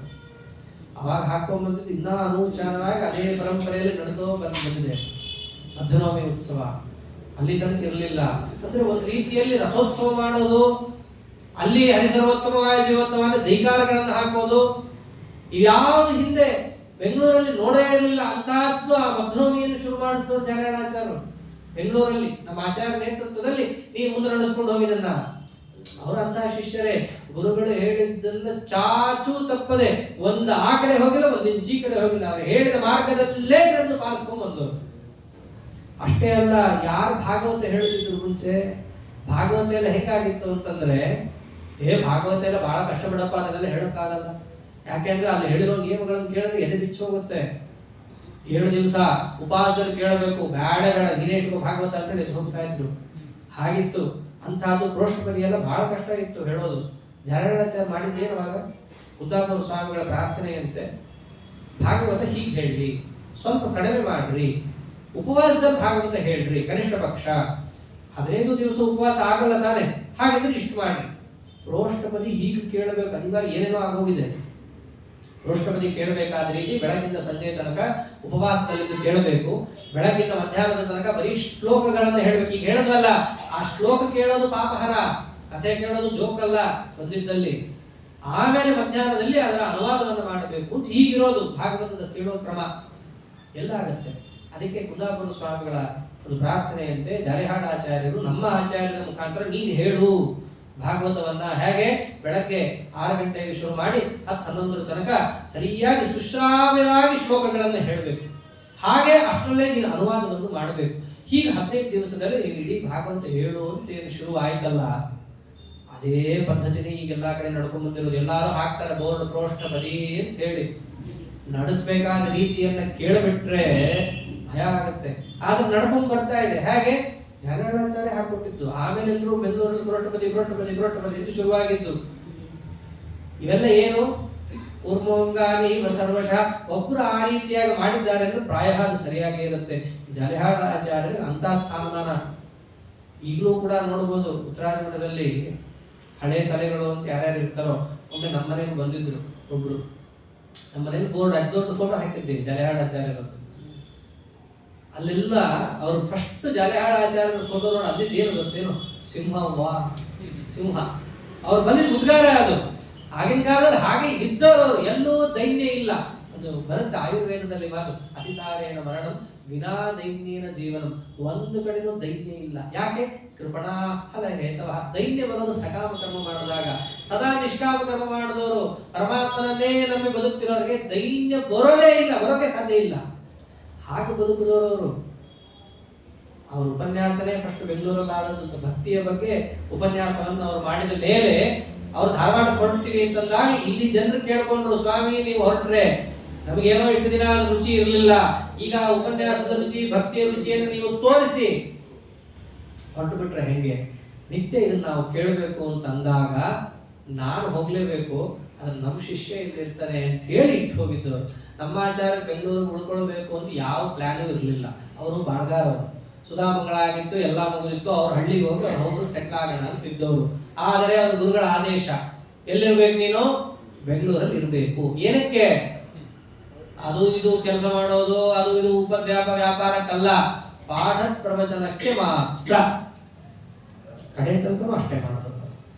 ಅವಾಗ ಹಾಕೊಂಡ್ಬಂದಿದ್ದು ಇನ್ನೂ ಅನುಚಾರವಾಗಿ ಅದೇ ಪರಂಪರೆಯಲ್ಲಿ ನಡೆದೋ ಬಂದಿದೆ ಮಧ್ವನವಮಿ ಉತ್ಸವ. ಅಲ್ಲಿ ತನಕ ಇರಲಿಲ್ಲ. ಅಂದ್ರೆ ಒಂದು ರೀತಿಯಲ್ಲಿ ರಥೋತ್ಸವ ಮಾಡೋದು, ಅಲ್ಲಿ ಹರಿಸರ್ವೋತ್ತಮವಾದ ಜೀವೋತ್ತಮವಾದ ಜೈಕಾರಗಳನ್ನು ಹಾಕೋದು, ಇವ್ಯಾವುದು ಹಿಂದೆ ಬೆಂಗಳೂರಲ್ಲಿ ನೋಡೇ ಇರಲಿಲ್ಲ. ಅಂತಹದ್ದು ಆ ಮಧ್ವನವಮಿಯನ್ನು ಶುರು ಮಾಡಿಸಿದ್ರು ಜಾರಗಳಾಚಾರ್ಯರು ಬೆಂಗಳೂರಲ್ಲಿ. ನಮ್ಮ ಆಚಾರ್ಯ ನೇತೃತ್ವದಲ್ಲಿ ನೀವು ಮುಂದೆ ನಡೆಸ್ಕೊಂಡು ಹೋಗಿದ್ದನ್ನ ಅವರಂತಹ ಶಿಷ್ಯರೇ. ಗುರುಗಳು ಹೇಳಿದ್ದನ್ನ ಚಾಚೂ ತಪ್ಪದೆ, ಒಂದು ಆ ಕಡೆ ಹೋಗಿಲ್ಲ, ಒಂದು ಇಂಚಿ ಕಡೆ ಹೋಗಿಲ್ಲ, ಅವರು ಹೇಳಿದ ಮಾರ್ಗದಲ್ಲೇ ನಡೆದು ಪಾಲಿಸ್ಕೊಂಡು ಬಂದವರು. ಅಷ್ಟೇ ಅಲ್ಲ, ಯಾರು ಭಾಗವತ ಹೇಳುತ್ತಿದ್ರು ಮುಂಚೆ, ಭಾಗವತ ಎಲ್ಲ ಹೇಗಾಗಿತ್ತು ಅಂತಂದ್ರೆ, ಭಾಗವತ ಎಲ್ಲ ಬಹಳ ಕಷ್ಟ ಬಿಡಪ್ಪ, ಅದನ್ನೆಲ್ಲ ಹೇಳಕ್ಕಾಗಲ್ಲ. ಯಾಕೆಂದ್ರೆ ಅಲ್ಲಿ ಹೇಳಿರೋ ನಿಯಮಗಳನ್ನು ಕೇಳಿದ್ರೆ ಎದೆ ಬಿಚ್ಚಿ ಹೋಗುತ್ತೆ. 7 ದಿವಸ ಉಪವಾಸದಲ್ಲಿ ಕೇಳಬೇಕು, ಬೇಡ ನೀನೇ ಇಟ್ಕೋ ಭಾಗವತ ಅಂತ ಹೇಳಿ ಹೋಗ್ತಾ ಇದ್ರು. ಹಾಗಿತ್ತು. ಅಂತಹದ್ದು ಪ್ರೋಷ್ಠಪದಿ ಎಲ್ಲ ಬಹಳ ಕಷ್ಟ ಇತ್ತು ಹೇಳೋದು. ಜಾರಗಳಾಚಾರ್ಯ ಮಾಡಿದ್ದೇನುವಾಗ ಉದ್ದಾಪುರ ಸ್ವಾಮಿಗಳ ಪ್ರಾರ್ಥನೆಯಂತೆ ಭಾಗವತ ಹೀಗೆ ಹೇಳ್ರಿ, ಸ್ವಲ್ಪ ಕಡಿಮೆ ಮಾಡ್ರಿ, ಉಪವಾಸದಲ್ಲಿ ಭಾಗವತ ಹೇಳ್ರಿ, ಕನಿಷ್ಠ ಪಕ್ಷ 15 ದಿವಸ ಉಪವಾಸ ಆಗಲ್ಲ ತಾನೆ, ಹಾಗಿದ್ರೆ ಇಷ್ಟು ಮಾಡ್ರಿ. ಪ್ರೋಷ್ಠಪದಿ ಹೀಗೆ ಕೇಳಬೇಕು. ಅನಿವಾರ್ಯ ಏನೇನೋ ಆಗೋಗಿದೆ. ಪ್ರೋಷ್ಠಪದಿ ಕೇಳಬೇಕಾದ ರೀತಿ ಬೆಳಗಿಂದ ಸಂಜೆ ತನಕ ಉಪವಾಸದಲ್ಲಿ ಕೇಳಬೇಕು. ಬೆಳಗಿಂದ ಮಧ್ಯಾಹ್ನದ ತನಕ ಬರೀ ಶ್ಲೋಕಗಳನ್ನು ಹೇಳಬೇಕು. ಈಗ ಹೇಳಿದ್ವಲ್ಲ, ಆ ಶ್ಲೋಕ ಕೇಳೋದು ಪಾಪಹರ, ಕಥೆ ಕೇಳೋದು ಜೋಕಲ್ಲ ಬಂದಿದ್ದಲ್ಲಿ. ಆಮೇಲೆ ಮಧ್ಯಾಹ್ನದಲ್ಲಿ ಅದರ ಅನುವಾದವನ್ನು ಮಾಡಬೇಕು. ಹೀಗಿರೋದು ಭಾಗವತದ ಕೇಳೋ ಕ್ರಮ ಎಲ್ಲ ಆಗತ್ತೆ. ಅದಕ್ಕೆ ಕುಂದಾಪುರ ಸ್ವಾಮಿಗಳ ಒಂದು ಪ್ರಾರ್ಥನೆಯಂತೆ ಜಾರಿಹಾಡ ಆಚಾರ್ಯರು ನಮ್ಮ ಆಚಾರ್ಯರ ಮುಖಾಂತರ ನೀನು ಹೇಳು ಭಾಗವತವನ್ನ. ಹೇಗೆ? ಬೆಳಗ್ಗೆ 6 ಗಂಟೆಗೆ ಶುರು ಮಾಡಿ 10-11 ತನಕ ಸರಿಯಾಗಿ ಸುಶ್ರಾವ್ಯವಾಗಿ ಶ್ಲೋಕಗಳನ್ನು ಹೇಳಬೇಕು. ಹಾಗೆ ಅಷ್ಟರಲ್ಲೇ ನೀನು ಅನುವಾದವನ್ನು ಮಾಡಬೇಕು. ಹೀಗೆ 15 ದಿವಸದಲ್ಲಿ ನೀನು ಇಡೀ ಭಾಗವತ ಹೇಳು ಅಂತ ಏನು ಶುರು ಆಯ್ತಲ್ಲ, ಅದೇ ಪದ್ಧತಿನೇ ಈಗೆಲ್ಲ ಕಡೆ ನಡ್ಕೊಂಡ್ ಬಂದಿರೋದು. ಎಲ್ಲಾರು ಹಾಕ್ತಾರೆ ಬೋರ್ಡ್ ಪ್ರೋಷ್ಠಪದಿ ಅಂತ ಹೇಳಿ. ನಡೆಸಬೇಕಾದ ರೀತಿಯನ್ನ ಕೇಳಿಬಿಟ್ರೆ ಭಯ ಆಗುತ್ತೆ. ಆದ್ರೆ ನಡ್ಕೊಂಡ್ ಬರ್ತಾ ಇದೆ. ಹೇಗೆ? ಜಾರಗಳಾಚಾರ್ಯ ಹಾಕೊಟ್ಟಿದ್ದು. ಆಮೇಲೆ ಎಲ್ಲರೂ ಬೆಂಗಳೂರಲ್ಲಿ ಪ್ರೋಷ್ಠಪದಿ ಇದು ಶುರುವಾಗಿದ್ದು. ಇವೆಲ್ಲ ಏನು? ಕೂರ್ಮೋಂಗಾನಿ ಸರ್ವಶಃ ಒಬ್ಬರು ಆ ರೀತಿಯಾಗಿ ಮಾಡಿದ್ದಾರೆ ಅಂದ್ರೆ ಪ್ರಾಯ ಅದು ಸರಿಯಾಗಿ ಇರುತ್ತೆ. ಜಾರಗಳಾಚಾರ್ಯರಿಗೆ ಅಂತ ಸ್ಥಾನಮಾನ ಈಗಲೂ ಕೂಡ ನೋಡ್ಬೋದು. ಉತ್ತರಾಖಂಡದಲ್ಲಿ ಹಳೆ ತಲೆಗಳು ಅಂತ ಯಾರ್ಯಾರು ಇರ್ತಾರೋ, ಒಮ್ಮೆ ನಮ್ಮನೇಲಿ ಬಂದಿದ್ರು ಒಬ್ರು. ನಮ್ಮನೇಲಿ ಬೋರ್ಡ್ ದೊಡ್ಡ ಫೋಟೋ ಹಾಕಿದ್ದೀವಿ ಜಾರಗಳಾಚಾರ್ಯರದ್ದು. ಅಲ್ಲೆಲ್ಲ ಅವರು ಫಸ್ಟ್ ಜಾರಗಳಾಚಾರ್ಯರ ಫೋಟೋ ನೋಡಿ ಅಲ್ಲಿದ್ದು ಏನು ಗೊತ್ತೇನು? ಸಿಂಹ. ಅವ್ರು ಬಂದಿದ್ದು ಉದ್ಗಾರ ಅದು. ಆಗಿನ ಕಾಲದಲ್ಲಿ ಹಾಗೆ ಇದ್ದವರು. ಎಲ್ಲೂ ದೈನ್ಯ ಇಲ್ಲ. ಅದು ಬರುತ್ತೆ ಆಯುರ್ವೇದದಲ್ಲಿ ಮಾತು, ಅತಿಸಾರೇಣ ಮರಣಂ ವಿನಾ ದೈನ್ಯೇನ ಜೀವನಂ. ಒಂದು ಕಡೆನೂ ದೈನ್ಯ ಇಲ್ಲ. ಯಾಕೆ? ಕೃಪಣಾ ಫಲ ಹೇತವ. ದೈನ್ಯ ಬರೋದು ಸಕಾಮ ಕರ್ಮ ಮಾಡಿದಾಗ. ಸದಾ ನಿಷ್ಕಾಮ ಕರ್ಮ ಮಾಡಿದವರು, ಪರಮಾತ್ಮನನ್ನೇ ನಂಬಿ ಬದುಕ್ತಿರೋರಿಗೆ ದೈನ್ಯ ಬರೋದೇ ಇಲ್ಲ, ಬರೋಕೆ ಸಾಧ್ಯ ಇಲ್ಲ. ಹಾಗೆ ಬದುಕಿದವರು. ಅವ್ರ ಉಪನ್ಯಾಸನೇ ಫಸ್ಟ್ ಬೆಂಗಳೂರಲ್ಲಿ ಆದದ್ದು ಭಕ್ತಿಯ ಬಗ್ಗೆ ಉಪನ್ಯಾಸವನ್ನು ಅವರು ಮಾಡಿದ ಮೇಲೆ ಅವ್ರು ಧಾರವಾಡ ಹೊರಡ್ತೀವಿ ಅಂತಂದಾಗ ಇಲ್ಲಿ ಜನರು ಕೇಳ್ಕೊಂಡ್ರು, ಸ್ವಾಮಿ ನೀವು ಹೊರಟ್ರೆ ನಮಗೇನೋ ಇಷ್ಟು ದಿನ ರುಚಿ ಇರಲಿಲ್ಲ, ಈಗ ಉಪನ್ಯಾಸದ ರುಚಿ ಭಕ್ತಿಯ ರುಚಿಯನ್ನು ನೀವು ತೋರಿಸಿ ಹೊರಟು ಬಿಟ್ರೆ ಹೆಂಗೆ? ನಿತ್ಯ ಇದನ್ನ ನಾವು ಕೇಳಬೇಕು ಅಂತ ಅಂದಾಗ ನಾನು ಹೋಗ್ಲೇಬೇಕು, ಅದು ನಮ್ಮ ಶಿಷ್ಯ ಇಲ್ಲಿರ್ತಾನೆ ಅಂತ ಹೇಳಿ ಇಟ್ಟು ಹೋಗಿದ್ದವರು. ನಮ್ಮ ಆಚಾರ ಬೆಂಗಳೂರು ಉಳ್ಕೊಳ್ಬೇಕು ಅಂತ ಯಾವ ಪ್ಲಾನು ಇರಲಿಲ್ಲ. ಅವರು ಬಾಳ್ಗಾರವರು, ಸುಧಾಮಂಗಳ ಆಗಿತ್ತು, ಎಲ್ಲ ಮುಗಿದಿತ್ತು, ಅವ್ರ ಹಳ್ಳಿಗೆ ಹೋಗಿ ಅವ್ರು ಹೋಗಿ ಸೆಟ್ಲ್ ಆಗೋಣ ಅಂತ ಇದ್ದವರು. ಆದರೆ ಅವ್ರ ಗುರುಗಳ ಆದೇಶ, ಎಲ್ಲಿರ್ಬೇಕು ನೀನು? ಬೆಂಗಳೂರಲ್ಲಿ ಇರಬೇಕು. ಏನಕ್ಕೆ? ಅದು ಇದು ಕೆಲಸ ಮಾಡೋದು, ಅದು ಇದು ವ್ಯಾಪಾರಕ್ಕಲ್ಲ, ಪಾಠ ಪ್ರವಚನಕ್ಕೆ ಮಾತ್ರ. ಕಡೆ ತನಕ ಅಷ್ಟೇ ಮಾಡೋದು.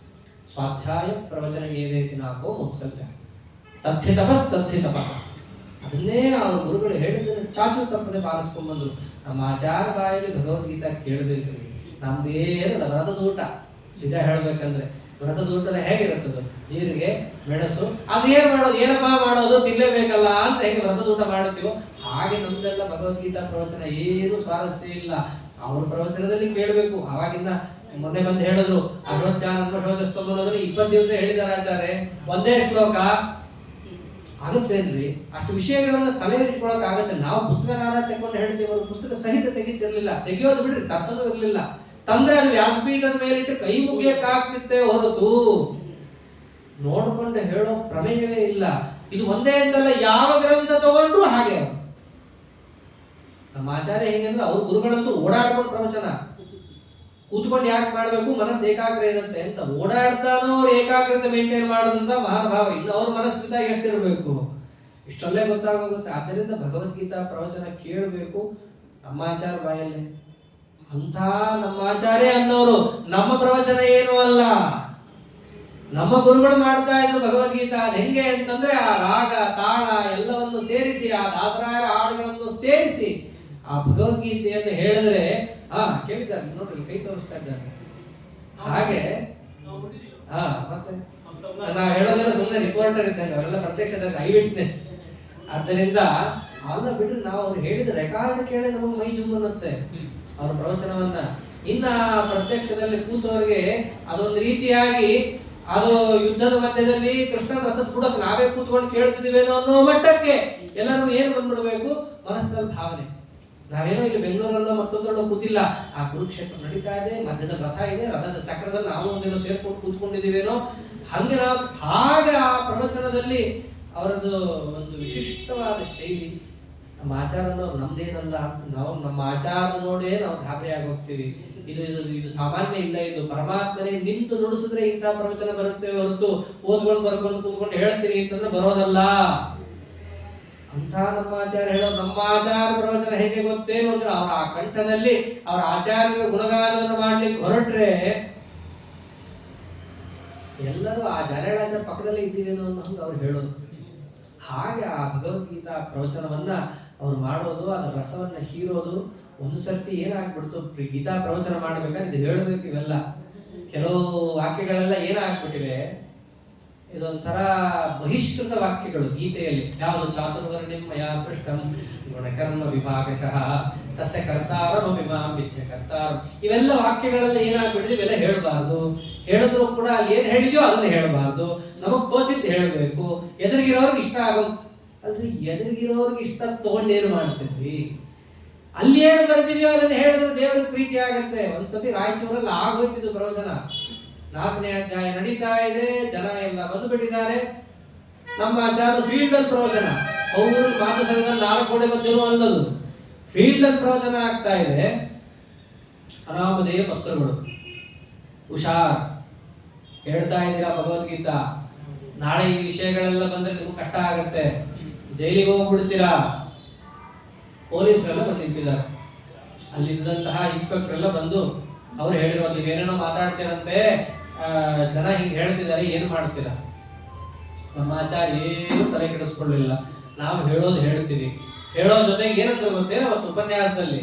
ಸ್ವಾಧ್ಯಾಯ ಪ್ರವಚನ ಏನೇತಿ ನಾಕೋ ಮುತ್ಕಲ್ಯ ತಥ್ಯ ತಪಸ್ ತಥ್ಯ ತಪ. ಅದನ್ನೇ ಅವ್ರ ಗುರುಗಳು ಹೇಳಿದ್ರೆ ಚಾಚು ತಪ್ಪದೆ ಪಾಲಿಸ್ಕೊಂಡ್ಬಂದ್ರು. ನಮ್ಮ ಆಚಾರ ಬಾಯಲ್ಲಿ ಭಗವದ್ಗೀತಾ ಕೇಳಬೇಕು. ನಮ್ದೇನಲ್ಲ ವ್ರತದ ಊಟ. ನಿಜ ಹೇಳ್ಬೇಕಂದ್ರೆ ವ್ರತದ ಊಟದ ಹೇಗಿರುತ್ತದು? ಜೀರಿಗೆ, ಮೆಣಸು, ಅದು ಏನ್ ಮಾಡೋದು, ಏನಪ್ಪಾ ಮಾಡೋದು, ತಿನ್ನಲೇಬೇಕಲ್ಲ ಅಂತ ಹೇಗೆ ವ್ರತದ ಊಟ ಮಾಡುತ್ತೀವೋ ಹಾಗೆ ನಮ್ದೆಲ್ಲ ಭಗವದ್ಗೀತಾ ಪ್ರವಚನ ಏನು ಸ್ವಾರಸ್ಯ ಇಲ್ಲ. ಅವ್ರ ಪ್ರವಚನದಲ್ಲಿ ಕೇಳಬೇಕು. ಅವಾಗಿಂದ ಮೊನ್ನೆ ಬಂದು ಹೇಳಿದ್ರು, ಅನ್ನೋದ್ರಲ್ಲಿ 20 ದಿವಸ ಹೇಳಿದಾರೆ ಆಚಾರ್ಯ, ಒಂದೇ ಶ್ಲೋಕ ಆಗುತ್ತೇನ್ರಿ? ಅಷ್ಟು ವಿಷಯಗಳನ್ನ ತಲೆಯಲ್ಲಿ ಇಟ್ಕೊಳಕ್ ಆಗತ್ತೆ. ನಾವು ಪುಸ್ತಕನಾರ ತೆಕೊಂಡು ಹೇಳ್ತೀವಿ, ಅವರು ಪುಸ್ತಕ ಸಹಿತ ತೆಗಿತಿರ್ಲಿಲ್ಲ. ತೆಗಿಯೋದು ಬಿಡ್ರಿ, ತಪ್ಪದು ಇರ್ಲಿಲ್ಲ. ತಂದ್ರೆ ಅಲ್ಲಿ ವ್ಯಾಸಪೀಠದ ಮೇಲಿಟ್ಟು ಕೈ ಮುಗಿಯಕ್ಕಾಗ್ತಿತ್ತೆ ಹೊರತು ನೋಡ್ಕೊಂಡು ಹೇಳೋ ಪ್ರಮೇಯವೇ ಇಲ್ಲ. ಇದು ಒಂದೇ ಅಂತಲ್ಲ, ಯಾವ ಗ್ರಂಥ ತಗೊಂಡ್ರು ಹಾಗೆ. ನಮ್ಮ ಆಚಾರ್ಯ ಹೆಂಗಂದ್ರೆ ಅವ್ರ ಗುರುಗಳಂತೂ ಓಡಾಡ್ಕೊಂಡು ಪ್ರವಚನ, ಕೂತ್ಕೊಂಡು ಯಾಕೆ ಮಾಡ್ಬೇಕು, ಮನಸ್ಸು ಏಕಾಗ್ರ ಇರುತ್ತೆ ಅಂತ. ಓಡಾಡ್ತಾನೋ ಅವ್ರು ಏಕಾಗ್ರತೆ ಮೇಂಟೈನ್ ಮಾಡೋದಂತ ಮಹಾನುಭಾವ. ಇನ್ನು ಅವ್ರ ಮನಸ್ಸಿಂದ ಎಷ್ಟಿರ್ಬೇಕು, ಇಷ್ಟಲ್ಲೇ ಗೊತ್ತಾಗೋಗುತ್ತೆ. ಆದ್ದರಿಂದ ಭಗವದ್ಗೀತಾ ಪ್ರವಚನ ಕೇಳಬೇಕು ನಮ್ಮ ಆಚಾರ ಬಾಯಲ್ಲೇ. ಅಂತ ನಮ್ಮ ಆಚಾರ್ಯ ಅನ್ನೋರು ನಮ್ಮ ಪ್ರವಚನ ಏನೂ ಅಲ್ಲ, ನಮ್ಮ ಗುರುಗಳು ಮಾಡ್ತಾ ಇದ್ರು ಭಗವದ್ಗೀತಾ. ಅದು ಹೆಂಗೆ ಅಂತಂದ್ರೆ ಆ ರಾಗ ತಾಳ ಎಲ್ಲವನ್ನು ಸೇರಿಸಿ, ಆ ದಾಸರಾಯರ ಹಾಡುಗಳನ್ನು ಸೇರಿಸಿ ಆ ಭಗವದ್ಗೀತೆಯನ್ನು ಹೇಳಿದ್ರೆ ಕೇಳಿದ್ದಾರೆ ನೋಡ್ರಿ, ಕೈ ತೋರಿಸ್ತಾ ಇದ್ದಾರೆ. ಹಾಗೆ ಮತ್ತೆ ನಾವು ಹೇಳೋದೆಲ್ಲ ಸುಮ್ಮನೆ ರಿಪೋರ್ಟರ್ ಇದ್ದಂಗೆ, ಅವರೆಲ್ಲ ಪ್ರತ್ಯಕ್ಷದಲ್ಲಿ ಐ ವಿಟ್ನೆಸ್. ಆದ್ದರಿಂದ ಅಲ್ಲ ಬಿಡ್ರಿ, ನಾವು ಅವ್ರು ಹೇಳಿದ ರೆಕಾರ್ಡ್ ಕೇಳಿ ನಮಗೆ ಮೈ ಜುಮ್ಮನ್ನುತ್ತೆ ಅವ್ರ ಪ್ರವಚನವನ್ನ. ಇನ್ನ ಪ್ರತ್ಯಕ್ಷದಲ್ಲಿ ಕೂತವರಿಗೆ ಅದೊಂದು ರೀತಿಯಾಗಿ, ಅದು ಯುದ್ಧದ ಮಧ್ಯದಲ್ಲಿ ಕೃಷ್ಣನ ರಥದ ಬುಡಕ್ಕೆ ನಾವೇ ಕೂತ್ಕೊಂಡು ಕೇಳ್ತಿದೀವೇನೋ ಅನ್ನೋ ಮಟ್ಟಕ್ಕೆ ಎಲ್ಲರಿಗೂ ಏನು ಬಂದ್ಬಿಡ್ಬೇಕು ಮನಸ್ಸಿನಲ್ಲಿ ಭಾವನೆ. ನಾವೇನೋ ಇಲ್ಲಿ ಬೆಂಗಳೂರಲ್ಲೋ ಮತ್ತೊಂದರಲ್ಲೋ ಕೂತಿಲ್ಲ, ಆ ಕುರುಕ್ಷೇತ್ರ ನಡೀತಾ ಇದೆ, ಮಧ್ಯದ ರಥ ಇದೆ, ರಥದ ಚಕ್ರದಲ್ಲಿ ನಾವು ಒಂದೇನೋ ಸೇರ್ಕೊಂಡು ಕೂತ್ಕೊಂಡಿದ್ದೀವೇನೋ ಹಂಗೆ ನಾವು ಹಾಗೆ ಆ ಪ್ರವಚನದಲ್ಲಿ ಅವರದ್ದು ಒಂದು ವಿಶಿಷ್ಟವಾದ ಶೈಲಿ. ನಮ್ಮ ಆಚಾರದವ್ರು ನಮ್ದೇನಲ್ಲ, ನಾವು ನಮ್ಮ ಆಚಾರ ನೋಡೇ ನಾವು ಗಾಬರಿ ಆಗೋಗ್ತೀವಿ. ಇದು ಇದು ಸಾಮಾನ್ಯ ಇಲ್ಲ, ಇದು ಪರಮಾತ್ಮನೇ ನಿಂತು ನುಡಿಸಿದ್ರೆ ಇಂಥ ಪ್ರವಚನ ಬರುತ್ತೆ ಹೊರತು ಓದ್ಕೊಂಡು ಬರ್ಕೊಂಡು ಕೂತ್ಕೊಂಡು ಹೇಳ್ತೀನಿ ಅಂತಂದ್ರೆ ಬರೋದಲ್ಲ. ಅಂತ ನಮ್ಮ ಆಚಾರ್ಯ ಹೇಳೋ ನಮ್ಮ ಆಚಾರ ಪ್ರವಚನ ಹೇಗೆ ಗೊತ್ತೇನು ಅಂದ್ರೆ, ಅವರ ಆ ಕಂಠದಲ್ಲಿ ಅವರ ಆಚಾರ್ಯ ಗುಣಗಾನವನ್ನು ಮಾಡ್ಲಿಕ್ಕೆ ಹೊರಟ್ರೆ ಎಲ್ಲರೂ ಆ ಜಾನರಾಜ ಪಕ್ಕದಲ್ಲೇ ಇದ್ದೀವೇನೋ ಅನ್ನೋ ಹಂಗೆ ಅವ್ರು ಹೇಳೋದು. ಹಾಗೆ ಆ ಭಗವದ್ಗೀತಾ ಪ್ರವಚನವನ್ನ ಅವ್ರು ಮಾಡೋದು, ಅದರ ರಸವನ್ನ ಹೀರೋದು. ಒಂದು ಸರ್ತಿ ಏನಾಗ್ಬಿಡ್ತು, ಗೀತಾ ಪ್ರವಚನ ಮಾಡ್ಬೇಕಾದ್ರೆ ಇದು ಹೇಳಬೇಕು. ಇವೆಲ್ಲ ಕೆಲವು ವಾಕ್ಯಗಳೆಲ್ಲ ಏನಾಗ್ಬಿಟ್ಟಿವೆ, ಇದೊಂಥರ ಬಹಿಷ್ಕೃತ ವಾಕ್ಯಗಳು ಗೀತೆಯಲ್ಲಿ. ಯಾವುದು ಚಾತುರ್ವರ್ಣ್ಯಂ ಮಯಾ ಸೃಷ್ಟಂ ಗುಣಕರ್ಮ ವಿಭಾಗಶಃ ತಸ್ಯ ಕರ್ತಾರೋ ವಿಮಾಂ ವಿದ್ಯ ಕರ್ತಾರೋ, ಇವೆಲ್ಲ ವಾಕ್ಯಗಳೆಲ್ಲ ಏನಾಗ್ಬಿಟ್ಟಿದೆ, ಇವೆಲ್ಲ ಹೇಳಬಾರ್ದು. ಹೇಳಿದ್ರು ಕೂಡ ಅಲ್ಲಿ ಏನ್ ಹೇಳಿದ್ಯೋ ಅದನ್ನ ಹೇಳಬಾರ್ದು, ನಮಗ್ ತೋಚಿದ್ದು ಹೇಳಬೇಕು, ಎದುರಿಗಿರೋರ್ಗೆ ಇಷ್ಟ ಆಗೋ. ಅಲ್ರಿ, ಎದುರಿಗಿರೋರ್ಗೆ ಇಷ್ಟ ತಗೊಂಡೇನು ಮಾಡ್ತಿದ್ವಿ? ಅಲ್ಲಿ ಏನು ಬರ್ತಿದ್ಯೋ ಅದನ್ನ ಹೇಳಿದ್ರೆ ದೇವರಿಗೆ ಪ್ರೀತಿ ಆಗತ್ತೆ. ಒಂದ್ಸತಿ ರಾಯಚೂರಲ್ಲಿ ಆಗೋಯ್ತಿದ್ದು ಪ್ರವಚನ, 4ನೇ ಅಧ್ಯಾಯ ನಡೀತಾ ಇದೆ, ಜನ ಎಲ್ಲ ಬಂದು ಬಿಟ್ಟಿದ್ದಾರೆ. ನಮ್ಮ ಆಚಾರ್ಯ ಫೀಲ್ಡ್ ಅಲ್ಲಿ ಪ್ರವಚನ, ಅವರು ಮಾತು ಸಂಘ 4 ಗೋಡೆ ಮಧ್ಯೆನೂ ಅಲ್ಲದು, ಫೀಲ್ಡ್ ಅಲ್ಲಿ ಪ್ರವಚನ ಆಗ್ತಾ ಇದೆ. ಅನಾಮಧೇಯ ಪತ್ರಗಳು, ಹುಷಾರ್, ಹೇಳ್ತಾ ಇದ್ದೀರಾ ಭಗವದ್ಗೀತಾ, ನಾಳೆ ಈ ವಿಷಯಗಳೆಲ್ಲ ಬಂದ್ರೆ ನಿಮ್ಗೆ ಕಷ್ಟ ಆಗತ್ತೆ, ಜೈಲಿಗೆ ಹೋಗ್ಬಿಡ್ತೀರಾ. ಪೊಲೀಸರೆಲ್ಲ ಬಂದು ನಿಂತಿದ್ದಾರೆ. ಅಲ್ಲಿದ್ದಂತಹ ಇನ್ಸ್ಪೆಕ್ಟರ್ ಎಲ್ಲ ಬಂದು ಅವ್ರು ಹೇಳಿರೋದು, ಏನೇನೋ ಮಾತಾಡ್ತೀರಂತೆ, ಜನ ಹಿಂಗೆ ಹೇಳ್ತಿದ್ದಾರೆ, ಏನು ಮಾಡ್ತೀರಾ? ನಮ್ಮ ಆಚಾರ್ಯ ಏನು ತಲೆ ಕೆಡಿಸ್ಕೊಳ್ಳಿಲ್ಲ, ನಾವು ಹೇಳೋದು ಹೇಳ್ತೀವಿ. ಹೇಳೋ ಜೊತೆಗೆ ಏನಂದ್ರೆ ಗೊತ್ತೇನೋ, ಅವತ್ತು ಉಪನ್ಯಾಸದಲ್ಲಿ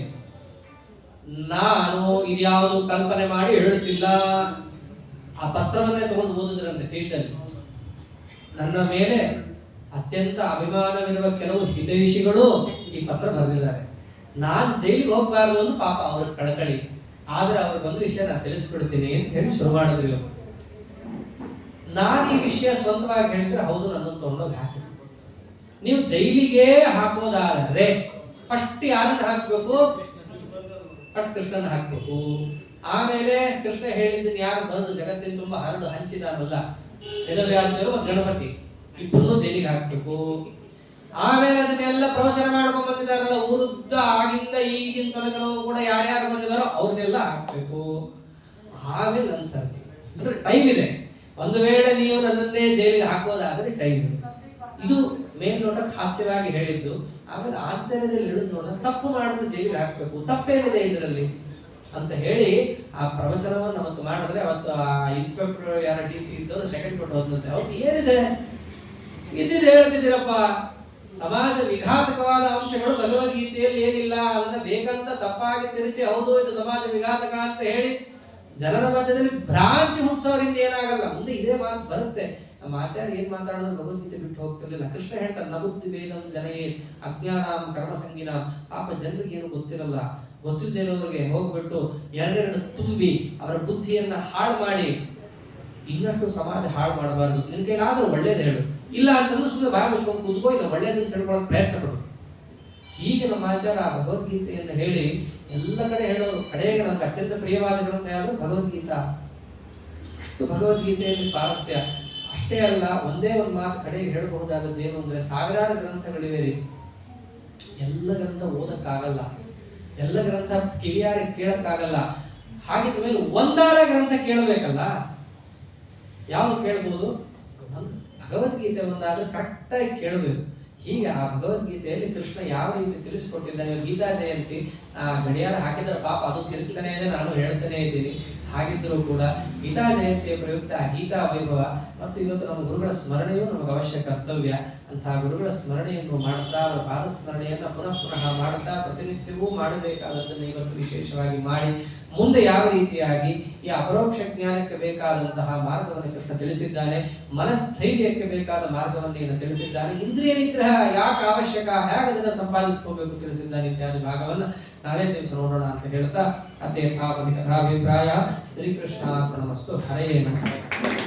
ನಾನು ಇದ್ಯಾವುದು ಕಲ್ಪನೆ ಮಾಡಿ ಹೇಳುತ್ತಿಲ್ಲ, ಆ ಪತ್ರವನ್ನೇ ತಗೊಂಡು ಓದಿದ್ರಂತೆ ಫೀಲ್ಡಲ್ಲಿ. ನನ್ನ ಮೇಲೆ ಅತ್ಯಂತ ಅಭಿಮಾನವಿರುವ ಕೆಲವು ಹಿತೈಷಿಗಳು ಈ ಪತ್ರ ಬರೆದಿದ್ದಾರೆ. ನಾನು ಜೈಲಿಗೆ ಹೋಗ್ಬಾರ್ದು ಅಂತ ಪಾಪ ಅವ್ರ ಕಳಕಳಿ, ಆದ್ರೆ ಅವ್ರಿಗೆ ಒಂದು ವಿಷಯ ನಾನು ತಿಳಿಸ್ಬಿಡ್ತೀನಿ ಅಂತ ಹೇಳಿ ಶುರು ಮಾಡಿದ್ರು. ನಾನು ಈ ವಿಷಯ ಸ್ವಂತವಾಗಿ ಹೇಳಿದ್ರೆ ಹೌದು ನನ್ನನ್ನು ತಗೊಂಡೋಗಿ ಹಾಕಿ. ನೀವು ಜೈಲಿಗೆ ಹಾಕೋದಾದ್ರೆ ಫಸ್ಟ್ ಯಾರನ್ನ ಹಾಕ್ಬೇಕು? ಫಸ್ಟ್ ಕೃಷ್ಣನ ಹಾಕ್ಬೇಕು. ಆಮೇಲೆ ಕೃಷ್ಣ ಹೇಳಿದ್ದನ್ನು ಯಾರು ಬಂದು ಜಗತ್ತಿನ ತುಂಬಾ ಹರಡು ಹಂಚಿದಾರಲ್ಲ, ವೇದವ್ಯಾಸರು ಮತ್ತು ಗಣಪತಿ ಇಬ್ಬರು ಜೈಲಿಗೆ ಹಾಕ್ಬೇಕು. ಆಮೇಲೆ ಅದನ್ನೆಲ್ಲ ಪ್ರವಚನ ಮಾಡ್ಕೊಂಡ್ ಬಂದಿದ್ದಾರಲ್ಲ, ಊರುದ್ದ ಆಗಿಂದ ಈಗಿನ ತನಕನೂ ಕೂಡ ಯಾರ್ಯಾರು ಬಂದಿದಾರೋ ಅವ್ರನ್ನೆಲ್ಲ ಹಾಕ್ಬೇಕು. ಆಮೇಲೆ ನನ್ನ ಸರ್ತಿ ಅಂದ್ರೆ ಟೈಮ್ ಇದೆ. ಒಂದು ವೇಳೆ ನೀವು ನನ್ನನ್ನೇ ಜೈಲಿಗೆ ಹಾಕೋದಾದ್ರೆ ಟೈಮ್ ಇದೆ. ಇದು ಮೇಲ್ನೋಟಕ್ಕೆ ಹಾಸ್ಯವಾಗಿ ಹೇಳಿದ್ದು. ಆಮೇಲೆ ಆಂತರ್ಯದಲ್ಲಿ ಹೇಳಿದ್ ನೋಡ, ತಪ್ಪು ಮಾಡಿದ್ರೆ ಜೈಲಿಗೆ ಹಾಕ್ಬೇಕು, ತಪ್ಪೇನಿದೆ ಇದರಲ್ಲಿ ಅಂತ ಹೇಳಿ ಆ ಪ್ರವಚನವನ್ನು ಅವತ್ತು ಮಾಡಿದ್ರೆ, ಅವತ್ತು ಆ ಇನ್ಸ್ಪೆಕ್ಟರ್ ಯಾರ DC ಇದ್ದವರು ಸೆಕೆಂಡ್ ಕೊಟ್ಟು ಹೋದಂತೆ, ಅವತ್ತು ಏನಿದೆ ಇದ್ದಿದ್ದು ಹೇಳ್ತಿದ್ದೀರಪ್ಪ, ಸಮಾಜ ವಿಘಾತಕವಾದ ಅಂಶಗಳು ಭಗವದ್ಗೀತೆಯಲ್ಲಿ ಏನಿಲ್ಲ, ಅದನ್ನ ಬೇಕಂತ ತಪ್ಪಾಗಿ ತಿರುಚಿ ಹೌದು ಇದು ಸಮಾಜ ವಿಘಾತಕ ಅಂತ ಹೇಳಿ ಜನರ ಮಧ್ಯದಲ್ಲಿ ಭ್ರಾಂತಿ ಹುಟ್ಟಿಸೋರಿಂದ ಏನಾಗಲ್ಲ. ಮುಂದೆ ಇದೇ ಮಾತು ಬರುತ್ತೆ. ನಮ್ಮ ಆಚಾರ್ಯ ಏನ್ ಮಾತಾಡೋದು ಭಗವದ್ಗೀತೆ ಬಿಟ್ಟು ಹೋಗ್ತಿರ್ಲಿಲ್ಲ. ಕೃಷ್ಣ ಹೇಳ್ತಾರೆ, ನಬುದ್ಧಿ ವೇದಂ ಜನಯೇ ಅಜ್ಞಾನಾಂ ಕರ್ಮ ಸಂಗೀನಾಂ. ಪಾಪ ಜನರಿಗೆ ಏನು ಗೊತ್ತಿರಲ್ಲ, ಗೊತ್ತಿಲ್ಲದಿರೋರಿಗೆ ಹೋಗ್ಬಿಟ್ಟು ಎರಡೆರಡು ತುಂಬಿ ಅವರ ಬುದ್ಧಿಯನ್ನ ಹಾಳು ಮಾಡಿ ಇನ್ನಷ್ಟು ಸಮಾಜ ಹಾಳು ಮಾಡಬಾರ್ದು. ನಿನ್ ಕೈಲಾದ್ರೂ ಒಳ್ಳೇದು ಹೇಳು, ಇಲ್ಲ ಅಂತಂದ್ರೆ ಸುಮ್ಮನೆ ಬಾಯಿ ಮುಚ್ಕೊಂಡು ಕೂತ್ಕೋ, ಇಲ್ಲ ಒಳ್ಳೇದನ್ನು ತಿಳ್ಕೊಳ್ಳೋಕೆ ಪ್ರಯತ್ನ ಪಡು. ಹೀಗೆ ನಮ್ಮ ಆಚಾರ ಭಗವದ್ಗೀತೆಯನ್ನು ಹೇಳಿ ಎಲ್ಲ ಕಡೆ ಹೇಳೋರು. ಕಡೆಗೆ ನಮ್ಗೆ ಅತ್ಯಂತ ಪ್ರಿಯವಾದ ಗ್ರಂಥ ಯಾವುದು? ಭಗವದ್ಗೀತಾ. ಅಷ್ಟು ಭಗವದ್ಗೀತೆಯಲ್ಲಿ ಸ್ವಾರಸ್ಯ. ಅಷ್ಟೇ ಅಲ್ಲ, ಒಂದೇ ಒಂದು ಮಾತು ಕಡೆಗೆ ಹೇಳಬಹುದಾದದ್ದು ಏನು ಅಂದ್ರೆ, ಸಾವಿರಾರು ಗ್ರಂಥಗಳಿವೆ ರೀ, ಎಲ್ಲ ಗ್ರಂಥ ಓದಕ್ಕಾಗಲ್ಲ, ಎಲ್ಲ ಗ್ರಂಥ ಕಿವಿಯಾರಿ ಕೇಳಕ್ಕಾಗಲ್ಲ. ಹಾಗಿದ್ದ ಮೇಲೆ ಒಂದಾರ ಗ್ರಂಥ ಕೇಳಬೇಕಲ್ಲ, ಯಾವುದು ಕೇಳಬಹುದು? ಭಗವದ್ಗೀತೆ ಒಂದಾದ್ರೂ ಕರೆಕ್ಟಾಗಿ ಕೇಳಬೇಕು. ಹೀಗೆ ಆ ಭಗವದ್ಗೀತೆಯಲ್ಲಿ ಕೃಷ್ಣ ಯಾವ ರೀತಿ ತಿಳಿಸಿಕೊಟ್ಟಿದ್ದಾನೆ. ಗೀತಾ ಜಯಂತಿ ಗಡಿಯಾರ ಹಾಕಿದ್ರೆ ಪಾಪ ಅದು ತಿರುಗ್ತಾನೆ ಇದೆ, ನಾನು ಹೇಳ್ತಾನೆ ಇದ್ದೀನಿ. ಹಾಗಿದ್ದರೂ ಕೂಡ ಗೀತಾ ಜಯಂತಿಯ ಪ್ರಯುಕ್ತ ಗೀತಾ ವೈಭವ ಮತ್ತು ಇವತ್ತು ನಮ್ಮ ಗುರುಗಳ ಸ್ಮರಣೆಯೂ ನಮಗೆ ಅವಶ್ಯ ಕರ್ತವ್ಯ. ಅಂತಹ ಗುರುಗಳ ಸ್ಮರಣೆಯನ್ನು ಮಾಡುತ್ತಾ, ಅವರ ಪಾದ ಸ್ಮರಣೆಯನ್ನು ಪುನಃ ಮಾಡುತ್ತಾ ಪ್ರತಿನಿತ್ಯವೂ ಮಾಡಬೇಕಾದದ್ದನ್ನು ಇವತ್ತು ವಿಶೇಷವಾಗಿ ಮಾಡಿ, ಮುಂದೆ ಯಾವ ರೀತಿಯಾಗಿ ಈ ಅಪರೋಕ್ಷ ಜ್ಞಾನಕ್ಕೆ ಬೇಕಾದಂತಹ ಮಾರ್ಗವನ್ನು ಕೃಷ್ಣ ತಿಳಿಸಿದ್ದಾನೆ, ಮನಸ್ಥೈರ್ಯಕ್ಕೆ ಬೇಕಾದ ಮಾರ್ಗವನ್ನು ತಿಳಿಸಿದ್ದಾನೆ, ಇಂದ್ರಿಯ ನಿಗ್ರಹ ಯಾಕೆ ಅವಶ್ಯಕ, ಹೇಗೆ ಅದನ್ನು ಸಂಪಾದಿಸ್ಕೋಬೇಕು ತಿಳಿಸಿದ್ದಾನೆ ಇತ್ಯಾದಿ ಭಾಗವನ್ನು ನಾಳೆ ದಿವಸ ನೋಡೋಣ ಅಂತ ಹೇಳ್ತಾ, ಅದೇ ಕಥಾಭಿಪ್ರಾಯ ಶ್ರೀಕೃಷ್ಣ ಅರ್ಪಣಮಸ್ತು. ಹರೇ ನಮಃ.